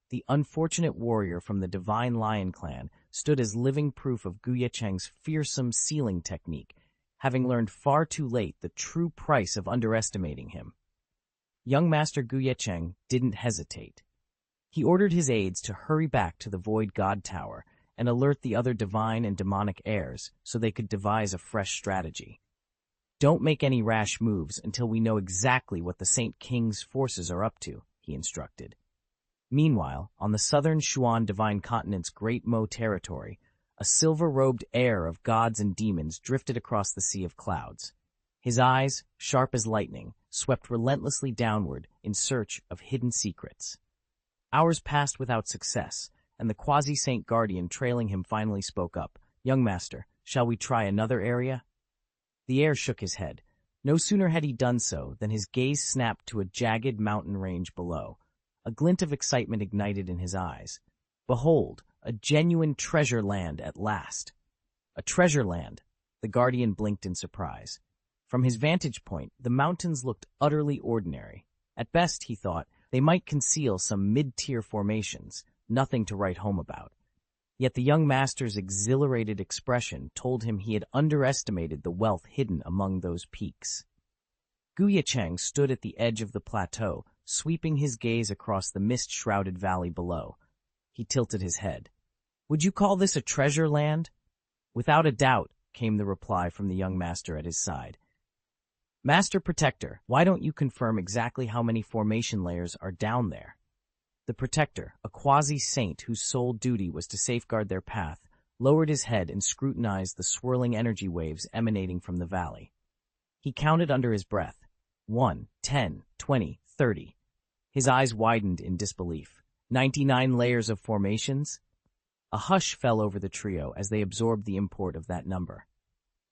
The unfortunate warrior from the Divine Lion clan stood as living proof of Ye Cheng's fearsome sealing technique, having learned far too late the true price of underestimating him. Young Master Ye Cheng didn't hesitate. He ordered his aides to hurry back to the Void God Tower and alert the other divine and demonic heirs so they could devise a fresh strategy. "Don't make any rash moves until we know exactly what the Saint King's forces are up to," he instructed. Meanwhile, on the southern Xuan Divine Continent's Great Mo territory, a silver-robed heir of gods and demons drifted across the sea of clouds. His eyes, sharp as lightning, swept relentlessly downward in search of hidden secrets. Hours passed without success, and the quasi-saint guardian trailing him finally spoke up. "Young master, shall we try another area?" The heir shook his head. No sooner had he done so than his gaze snapped to a jagged mountain range below. A glint of excitement ignited in his eyes. "Behold, a genuine treasure land at last." A treasure land? The guardian blinked in surprise. From his vantage point, the mountains looked utterly ordinary. At best, he thought, they might conceal some mid-tier formations, nothing to write home about. Yet the young master's exhilarated expression told him he had underestimated the wealth hidden among those peaks. Ye Cheng stood at the edge of the plateau, sweeping his gaze across the mist-shrouded valley below. He tilted his head. "Would you call this a treasure land?" "Without a doubt," came the reply from the young master at his side. "Master Protector, why don't you confirm exactly how many formation layers are down there?" The Protector, a quasi-saint whose sole duty was to safeguard their path, lowered his head and scrutinized the swirling energy waves emanating from the valley. He counted under his breath. 1, 10, 20, 30. His eyes widened in disbelief. 99 layers of formations? A hush fell over the trio as they absorbed the import of that number.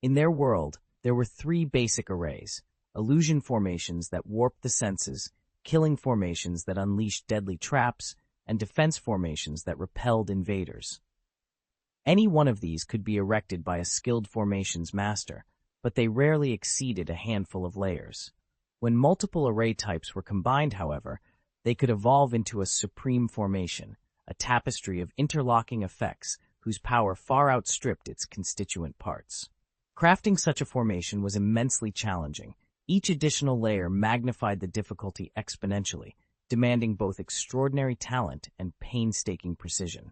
In their world, there were 3 basic arrays: illusion formations that warped the senses, killing formations that unleashed deadly traps, and defense formations that repelled invaders. Any one of these could be erected by a skilled formations master, but they rarely exceeded a handful of layers. When multiple array types were combined, however, they could evolve into a supreme formation, a tapestry of interlocking effects whose power far outstripped its constituent parts. Crafting such a formation was immensely challenging. Each additional layer magnified the difficulty exponentially, demanding both extraordinary talent and painstaking precision.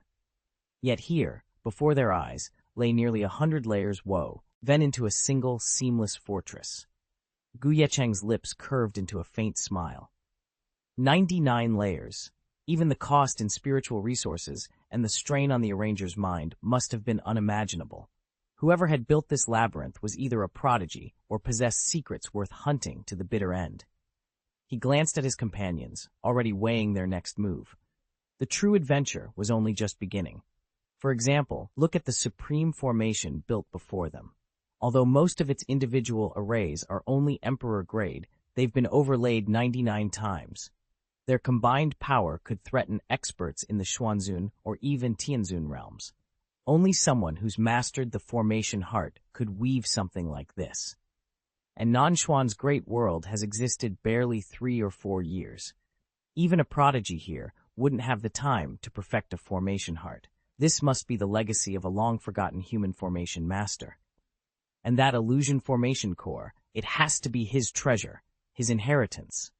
Yet here, before their eyes, lay nearly 100 layers woven into a single, seamless fortress. Ye Cheng's lips curved into a faint smile. 99 layers. Even the cost in spiritual resources and the strain on the arranger's mind must have been unimaginable. Whoever had built this labyrinth was either a prodigy or possessed secrets worth hunting to the bitter end. He glanced at his companions, already weighing their next move. The true adventure was only just beginning. For example, look at the supreme formation built before them. Although most of its individual arrays are only Emperor grade, they've been overlaid 99 times. Their combined power could threaten experts in the Xuanzun or even Tianzun realms. Only someone who's mastered the formation heart could weave something like this. And Nanshuan's great world has existed barely 3 or 4 years. Even a prodigy here wouldn't have the time to perfect a formation heart. This must be the legacy of a long-forgotten human formation master. And that illusion formation core, it has to be his treasure, his inheritance.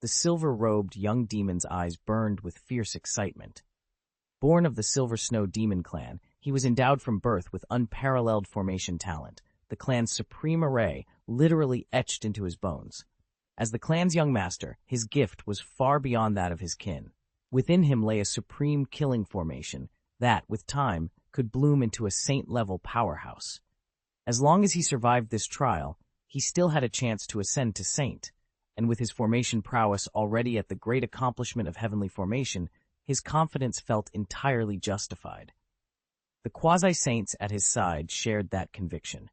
The silver-robed young demon's eyes burned with fierce excitement. Born of the Silver Snow Demon clan, he was endowed from birth with unparalleled formation talent, the clan's supreme array literally etched into his bones. As the clan's young master, his gift was far beyond that of his kin. Within him lay a supreme killing formation that, with time, could bloom into a saint-level powerhouse. As long as he survived this trial, he still had a chance to ascend to saint, and with his formation prowess already at the great accomplishment of heavenly formation, his confidence felt entirely justified. The quasi-saints at his side shared that conviction.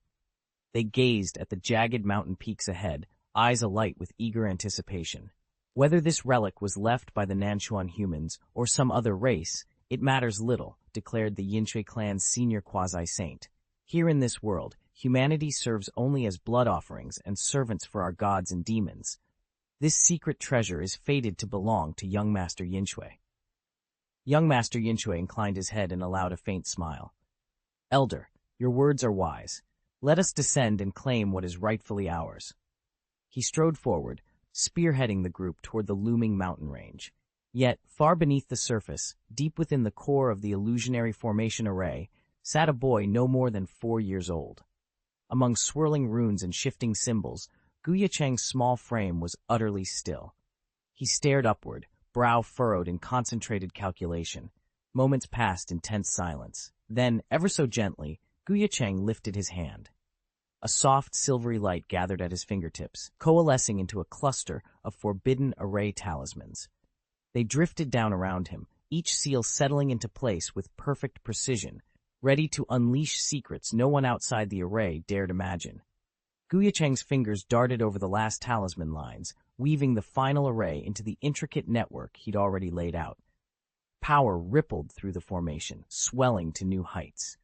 They gazed at the jagged mountain peaks ahead, eyes alight with eager anticipation. Whether this relic was left by the Nanshuan humans or some other race, it matters little, declared the Yinshui clan's senior quasi-saint. Here in this world, humanity serves only as blood offerings and servants for our gods and demons. This secret treasure is fated to belong to young Master Yinshui. Young Master Yinshui inclined his head and allowed a faint smile. "Elder, your words are wise. Let us descend and claim what is rightfully ours." He strode forward, spearheading the group toward the looming mountain range. Yet, far beneath the surface, deep within the core of the illusionary formation array, sat a boy no more than 4 years old. Among swirling runes and shifting symbols, Ye Cheng's small frame was utterly still. He stared upward, brow furrowed in concentrated calculation. Moments passed in tense silence. Then, ever so gently, Ye Cheng lifted his hand. A soft, silvery light gathered at his fingertips, coalescing into a cluster of forbidden array talismans. They drifted down around him, each seal settling into place with perfect precision, ready to unleash secrets no one outside the array dared imagine. Ye Cheng's fingers darted over the last talisman lines, weaving the final array into the intricate network he'd already laid out. Power rippled through the formation, swelling to new heights.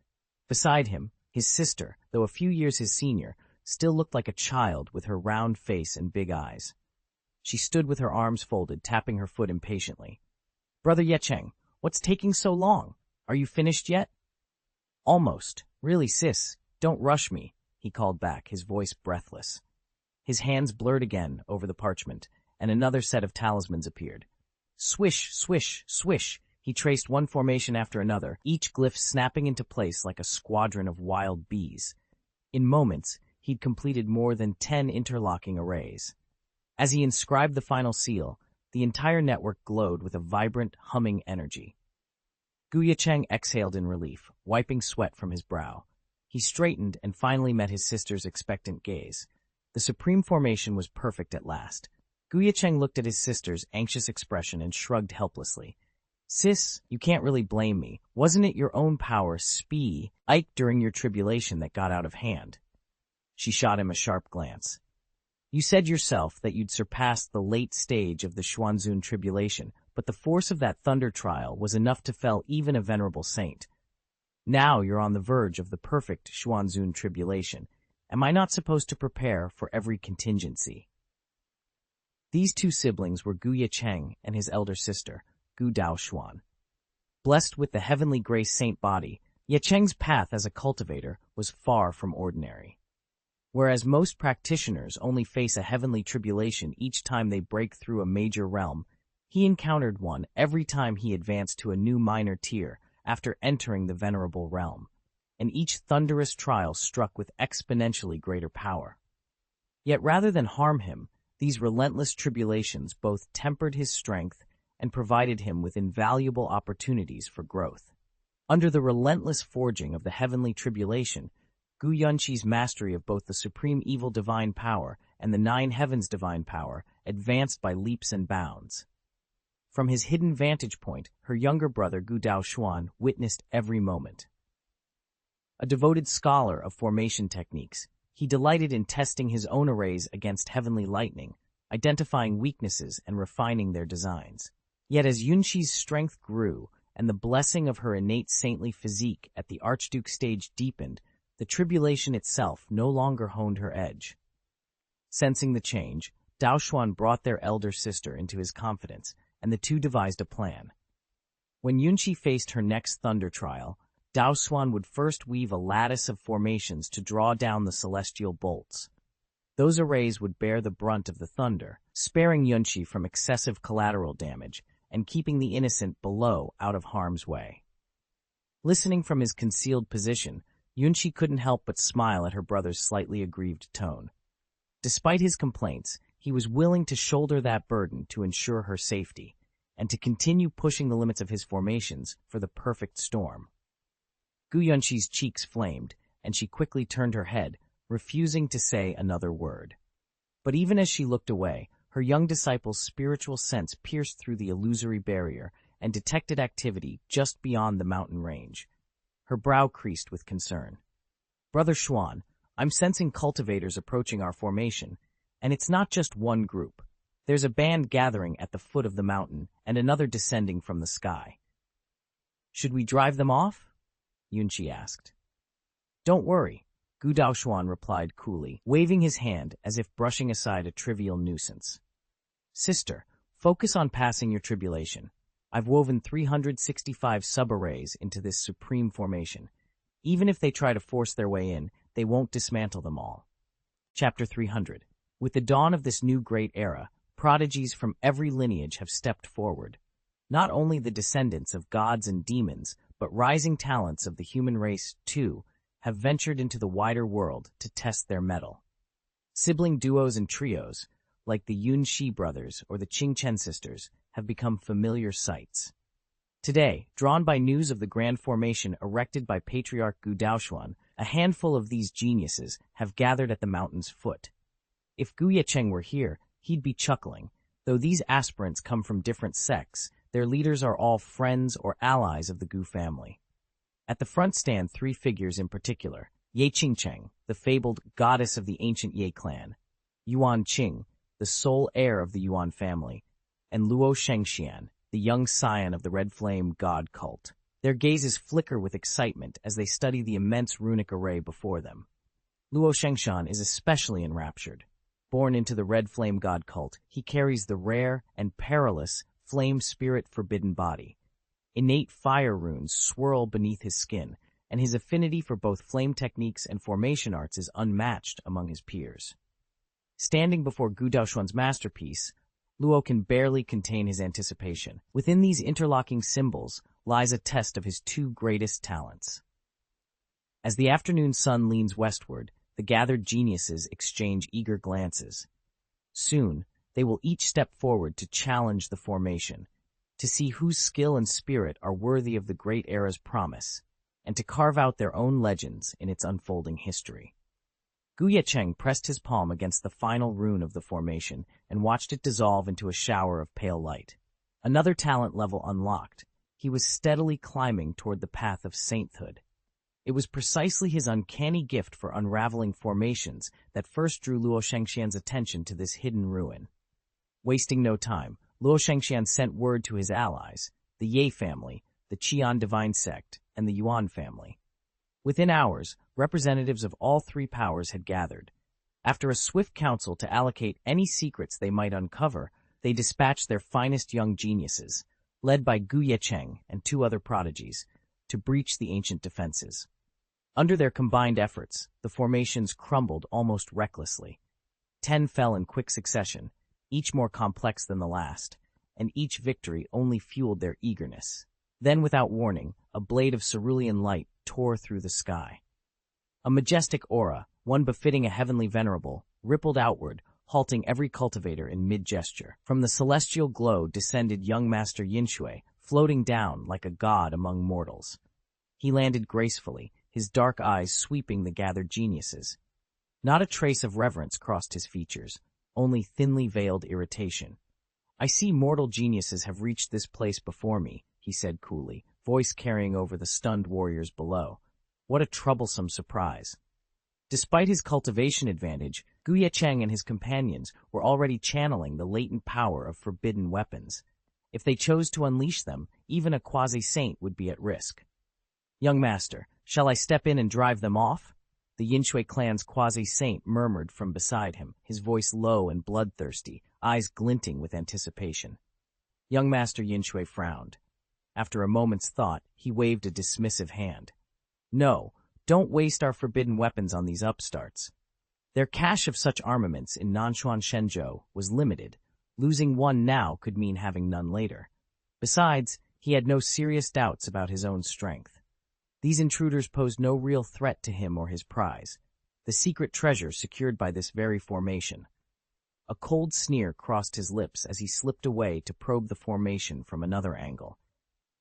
Beside him, his sister, though a few years his senior, still looked like a child with her round face and big eyes. She stood with her arms folded, tapping her foot impatiently. "Brother Ye Cheng, what's taking so long? Are you finished yet? Almost. Really, sis, don't rush me, he called back, his voice breathless. His hands blurred again over the parchment, and another set of talismans appeared. Swish, swish, swish, he traced one formation after another, each glyph snapping into place like a squadron of wild bees. In moments, he'd completed more than 10 interlocking arrays. As he inscribed the final seal, the entire network glowed with a vibrant, humming energy. Ye Cheng exhaled in relief, wiping sweat from his brow. He straightened and finally met his sister's expectant gaze. The supreme formation was perfect at last. Ye Cheng looked at his sister's anxious expression and shrugged helplessly. Sis, you can't really blame me. Wasn't it your own power, Ike, during your tribulation that got out of hand? She shot him a sharp glance. You said yourself that you'd surpassed the late stage of the Xuanzun tribulation, but the force of that thunder trial was enough to fell even a venerable saint. Now you're on the verge of the perfect Xuanzun tribulation. Am I not supposed to prepare for every contingency? These two siblings were Ye Cheng and his elder sister, Gu Daoxuan. Blessed with the heavenly grace saint body, Ye Cheng's path as a cultivator was far from ordinary. Whereas most practitioners only face a heavenly tribulation each time they break through a major realm, he encountered one every time he advanced to a new minor tier after entering the venerable realm, and each thunderous trial struck with exponentially greater power. Yet rather than harm him, these relentless tribulations both tempered his strength and provided him with invaluable opportunities for growth. Under the relentless forging of the heavenly tribulation, Gu Yunqi's mastery of both the supreme evil divine power and the nine heavens divine power advanced by leaps and bounds. From his hidden vantage point, her younger brother Gu Daoxuan witnessed every moment. A devoted scholar of formation techniques, he delighted in testing his own arrays against heavenly lightning, identifying weaknesses and refining their designs. Yet as Yunqi's strength grew and the blessing of her innate saintly physique at the Archduke stage deepened, the tribulation itself no longer honed her edge. Sensing the change, Daoxuan brought their elder sister into his confidence, and the two devised a plan. When Yunqi faced her next thunder trial, Daoxuan would first weave a lattice of formations to draw down the celestial bolts. Those arrays would bear the brunt of the thunder, sparing Yunqi from excessive collateral damage and keeping the innocent below out of harm's way. Listening from his concealed position, Yunqi couldn't help but smile at her brother's slightly aggrieved tone. Despite his complaints, he was willing to shoulder that burden to ensure her safety, and to continue pushing the limits of his formations for the perfect storm. Gu Yunqi's cheeks flamed, and she quickly turned her head, refusing to say another word. But even as she looked away, her young disciple's spiritual sense pierced through the illusory barrier and detected activity just beyond the mountain range. Her brow creased with concern. Brother Xuan, I'm sensing cultivators approaching our formation, and it's not just one group. There's a band gathering at the foot of the mountain and another descending from the sky. Should we drive them off? Yunqi asked. Don't worry, Gu Daoxuan replied coolly, waving his hand as if brushing aside a trivial nuisance. Sister, focus on passing your tribulation. I've woven 365 sub-arrays into this supreme formation. Even if they try to force their way in, they won't dismantle them all. Chapter 300. With the dawn of this new great era, prodigies from every lineage have stepped forward. Not only the descendants of gods and demons, but rising talents of the human race, too, have ventured into the wider world to test their mettle. Sibling duos and trios, like the Yunxi brothers or the Qingchen sisters, have become familiar sights. Today, drawn by news of the grand formation erected by Patriarch Gu Daoxuan, a handful of these geniuses have gathered at the mountain's foot. If Ye Cheng were here, he'd be chuckling. Though these aspirants come from different sects, their leaders are all friends or allies of the Gu family. At the front stand three figures in particular: Ye Cheng, the fabled goddess of the ancient Ye clan; Yuan Qing, the sole heir of the Yuan family; and Luo Xianxia, the young scion of the Red Flame god cult. Their gazes flicker with excitement as they study the immense runic array before them. Luo Xianxia is especially enraptured. Born into the Red Flame god cult, he carries the rare and perilous Flame Spirit Forbidden Body. Innate fire runes swirl beneath his skin, and his affinity for both flame techniques and formation arts is unmatched among his peers. Standing before Gu Daoshuan's masterpiece, Luo can barely contain his anticipation. Within these interlocking symbols lies a test of his two greatest talents. As the afternoon sun leans westward, the gathered geniuses exchange eager glances. Soon, they will each step forward to challenge the formation, to see whose skill and spirit are worthy of the great era's promise, and to carve out their own legends in its unfolding history. Ye Cheng pressed his palm against the final rune of the formation and watched it dissolve into a shower of pale light. Another talent level unlocked. He was steadily climbing toward the path of sainthood. It was precisely his uncanny gift for unraveling formations that first drew Luo Shengxian's attention to this hidden ruin. Wasting no time, Luo Shengxian sent word to his allies, the Ye family, the Qian divine sect, and the Yuan family. Within hours, representatives of all three powers had gathered. After a swift council to allocate any secrets they might uncover, they dispatched their finest young geniuses, led by Ye Cheng and two other prodigies, to breach the ancient defenses. Under their combined efforts, the formations crumbled almost recklessly. 10 fell in quick succession, each more complex than the last, and each victory only fueled their eagerness. Then, without warning, a blade of cerulean light tore through the sky. A majestic aura, one befitting a heavenly venerable, rippled outward, halting every cultivator in mid-gesture. From the celestial glow descended young Master Yinshui, floating down like a god among mortals. He landed gracefully, his dark eyes sweeping the gathered geniuses. Not a trace of reverence crossed his features, only thinly veiled irritation. "I see mortal geniuses have reached this place before me," he said coolly, voice carrying over the stunned warriors below. What a troublesome surprise. Despite his cultivation advantage, Ye Cheng and his companions were already channeling the latent power of forbidden weapons. If they chose to unleash them, even a quasi-saint would be at risk. "Young master, shall I step in and drive them off?" The Yinshui clan's quasi-saint murmured from beside him, his voice low and bloodthirsty, eyes glinting with anticipation. Young Master Yinshui frowned. After a moment's thought, he waved a dismissive hand. "No, don't waste our forbidden weapons on these upstarts." Their cache of such armaments in Nanshuan Shenzhou was limited. Losing one now could mean having none later. Besides, he had no serious doubts about his own strength. These intruders posed no real threat to him or his prize, the secret treasure secured by this very formation. A cold sneer crossed his lips as he slipped away to probe the formation from another angle.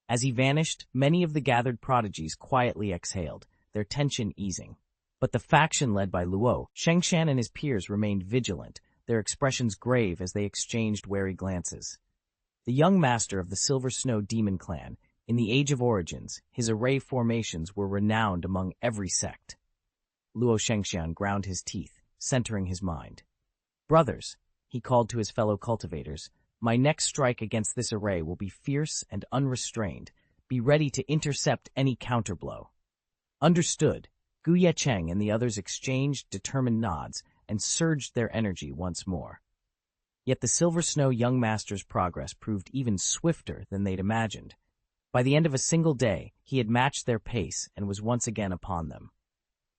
As he vanished, many of the gathered prodigies quietly exhaled, their tension easing. But the faction led by Luo Shengxian and his peers remained vigilant, their expressions grave as they exchanged wary glances. The young master of the Silver Snow Demon Clan, in the Age of Origins, his array formations were renowned among every sect. Luo Shengxian ground his teeth, centering his mind. "Brothers," he called to his fellow cultivators, "my next strike against this array will be fierce and unrestrained. Be ready to intercept any counterblow." "Understood." Ye Cheng and the others exchanged determined nods and surged their energy once more. Yet the Silver Snow young master's progress proved even swifter than they'd imagined. By the end of a single day, he had matched their pace and was once again upon them.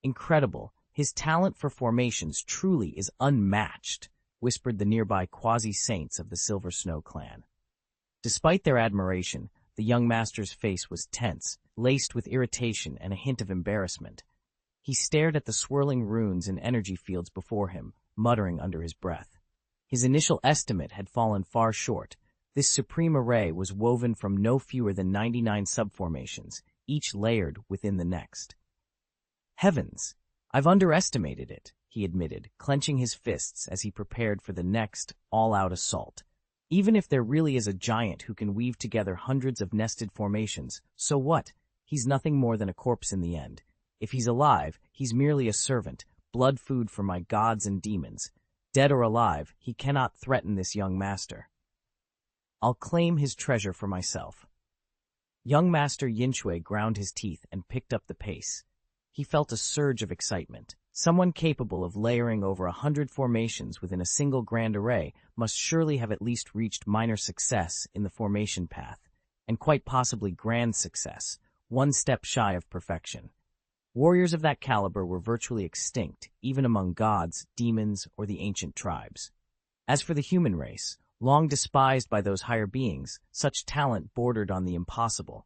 "Incredible. His talent for formations truly is unmatched," whispered the nearby quasi-saints of the Silver Snow clan. Despite their admiration, the young master's face was tense, laced with irritation and a hint of embarrassment. He stared at the swirling runes and energy fields before him, muttering under his breath. His initial estimate had fallen far short. This supreme array was woven from no fewer than 99 subformations, each layered within the next. "Heavens, I've underestimated it," he admitted, clenching his fists as he prepared for the next all-out assault. "Even if there really is a giant who can weave together hundreds of nested formations, so what? He's nothing more than a corpse in the end. If he's alive, he's merely a servant, blood food for my gods and demons. Dead or alive, he cannot threaten this young master. I'll claim his treasure for myself." Young Master Yinshui ground his teeth and picked up the pace. He felt a surge of excitement. Someone capable of layering over 100 formations within a single grand array must surely have at least reached minor success in the formation path, and quite possibly grand success, one step shy of perfection. Warriors of that caliber were virtually extinct, even among gods, demons, or the ancient tribes. As for the human race, long despised by those higher beings, such talent bordered on the impossible.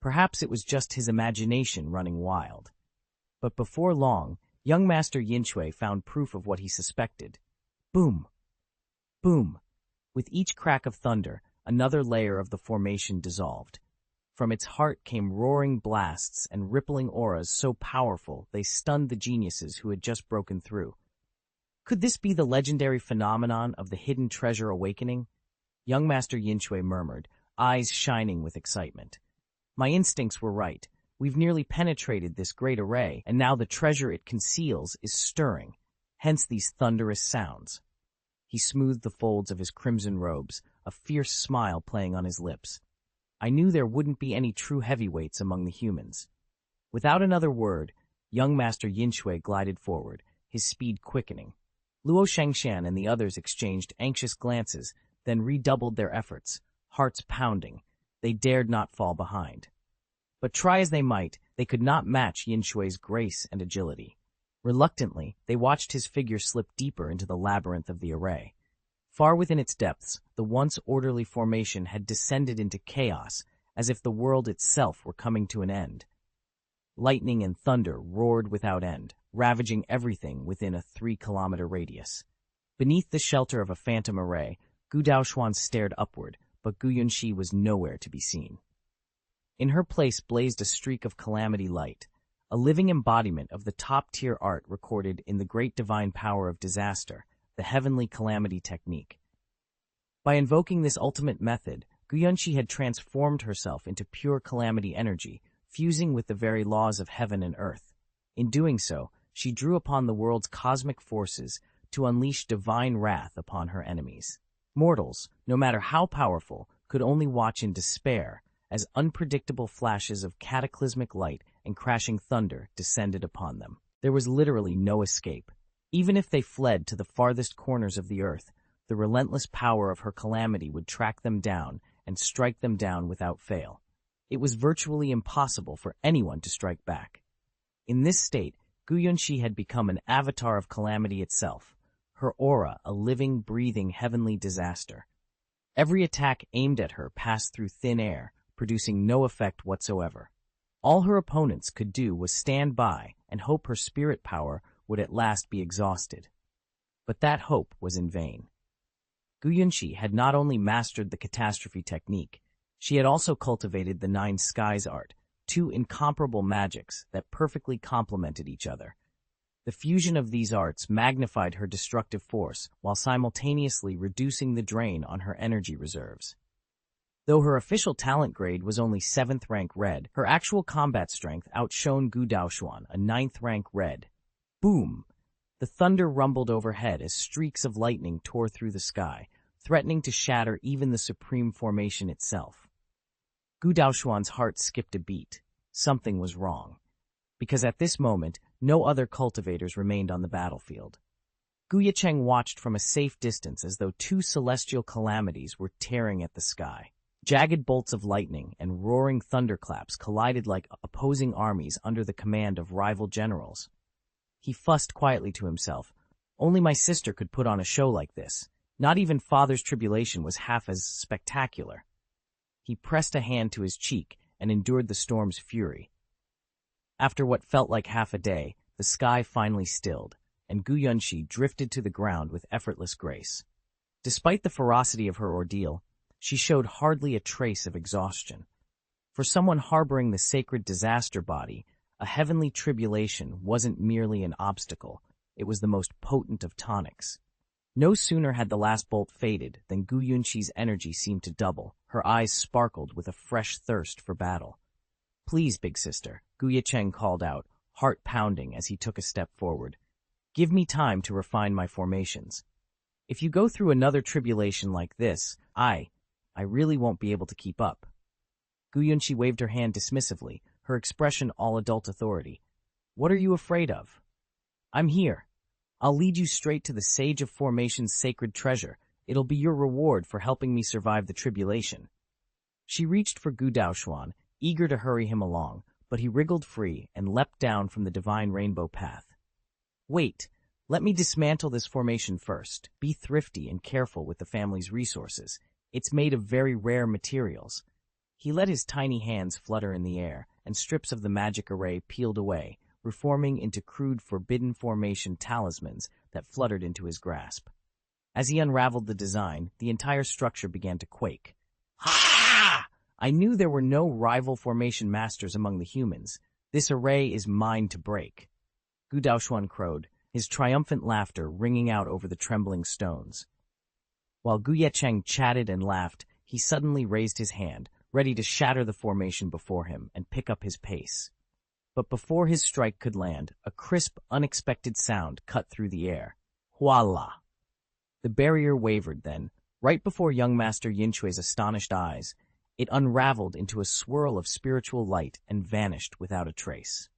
Perhaps it was just his imagination running wild. But before long, young Master Ye Cheng found proof of what he suspected. Boom! Boom! With each crack of thunder, another layer of the formation dissolved. From its heart came roaring blasts and rippling auras so powerful they stunned the geniuses who had just broken through. Could this be the legendary phenomenon of the hidden treasure awakening? Young Master Ye Cheng murmured, eyes shining with excitement. My instincts were right. We've nearly penetrated this great array, and now the treasure it conceals is stirring, hence these thunderous sounds. He smoothed the folds of his crimson robes, a fierce smile playing on his lips. I knew there wouldn't be any true heavyweights among the humans. Without another word, young Master Ye Cheng glided forward, his speed quickening. Luo Xianxia and the others exchanged anxious glances, then redoubled their efforts, hearts pounding. They dared not fall behind. But try as they might, they could not match Ye Cheng's grace and agility. Reluctantly, they watched his figure slip deeper into the labyrinth of the array. Far within its depths, the once orderly formation had descended into chaos, as if the world itself were coming to an end. Lightning and thunder roared without end, ravaging everything within a 3-kilometer radius. Beneath the shelter of a phantom array, Gu Daoxuan stared upward, but Gu Yunxi was nowhere to be seen. In her place blazed a streak of calamity light, a living embodiment of the top-tier art recorded in the great divine power of disaster, the heavenly calamity technique. By invoking this ultimate method, Gu Yunxi had transformed herself into pure calamity energy, fusing with the very laws of heaven and earth. In doing so, she drew upon the world's cosmic forces to unleash divine wrath upon her enemies. Mortals, no matter how powerful, could only watch in despair as unpredictable flashes of cataclysmic light and crashing thunder descended upon them. There was literally no escape. Even if they fled to the farthest corners of the earth, the relentless power of her calamity would track them down and strike them down without fail. It was virtually impossible for anyone to strike back. In this state, Gu Yunxi had become an avatar of calamity itself, her aura a living, breathing, heavenly disaster. Every attack aimed at her passed through thin air, producing no effect whatsoever. All her opponents could do was stand by and hope her spirit power would at last be exhausted. But that hope was in vain. Gu Yunxi had not only mastered the catastrophe technique, she had also cultivated the 9 skies art, 2 incomparable magics that perfectly complemented each other. The fusion of these arts magnified her destructive force while simultaneously reducing the drain on her energy reserves. Though her official talent grade was only 7th rank red, her actual combat strength outshone Gu Daoxuan, a 9th rank red. Boom! The thunder rumbled overhead as streaks of lightning tore through the sky, threatening to shatter even the supreme formation itself. Gu Daoxuan's heart skipped a beat. Something was wrong. Because at this moment, no other cultivators remained on the battlefield. Ye Cheng watched from a safe distance as though 2 celestial calamities were tearing at the sky. Jagged bolts of lightning and roaring thunderclaps collided like opposing armies under the command of rival generals. He fussed quietly to himself. Only my sister could put on a show like this. Not even father's tribulation was half as spectacular. He pressed a hand to his cheek and endured the storm's fury. After what felt like half a day, the sky finally stilled, and Gu Yunxi drifted to the ground with effortless grace. Despite the ferocity of her ordeal, she showed hardly a trace of exhaustion. For someone harboring the sacred disaster body, a heavenly tribulation wasn't merely an obstacle, it was the most potent of tonics. No sooner had the last bolt faded than Gu Yunxi's energy seemed to double. Her eyes sparkled with a fresh thirst for battle. "Please, big sister," Ye Cheng called out, heart pounding as he took a step forward. "Give me time to refine my formations. If you go through another tribulation like this, I really won't be able to keep up." Gu Yunxi waved her hand dismissively, her expression all adult authority. "What are you afraid of? I'm here. I'll lead you straight to the Sage of Formation's sacred treasure. It'll be your reward for helping me survive the tribulation." She reached for Gu Daoshuan, eager to hurry him along, but he wriggled free and leapt down from the divine rainbow path. Wait, let me dismantle this formation first. Be thrifty and careful with the family's resources. It's made of very rare materials. He let his tiny hands flutter in the air, and strips of the magic array peeled away, reforming into crude forbidden formation talismans that fluttered into his grasp. As he unraveled the design, the entire structure began to quake. Ha! I knew there were no rival formation masters among the humans. This array is mine to break. Gu Daoshuan crowed, his triumphant laughter ringing out over the trembling stones. While Ye Cheng chatted and laughed, he suddenly raised his hand, ready to shatter the formation before him and pick up his pace. But before his strike could land, a crisp, unexpected sound cut through the air. Voila! The barrier wavered then, right before young Master Yinchui's astonished eyes. It unraveled into a swirl of spiritual light and vanished without a trace.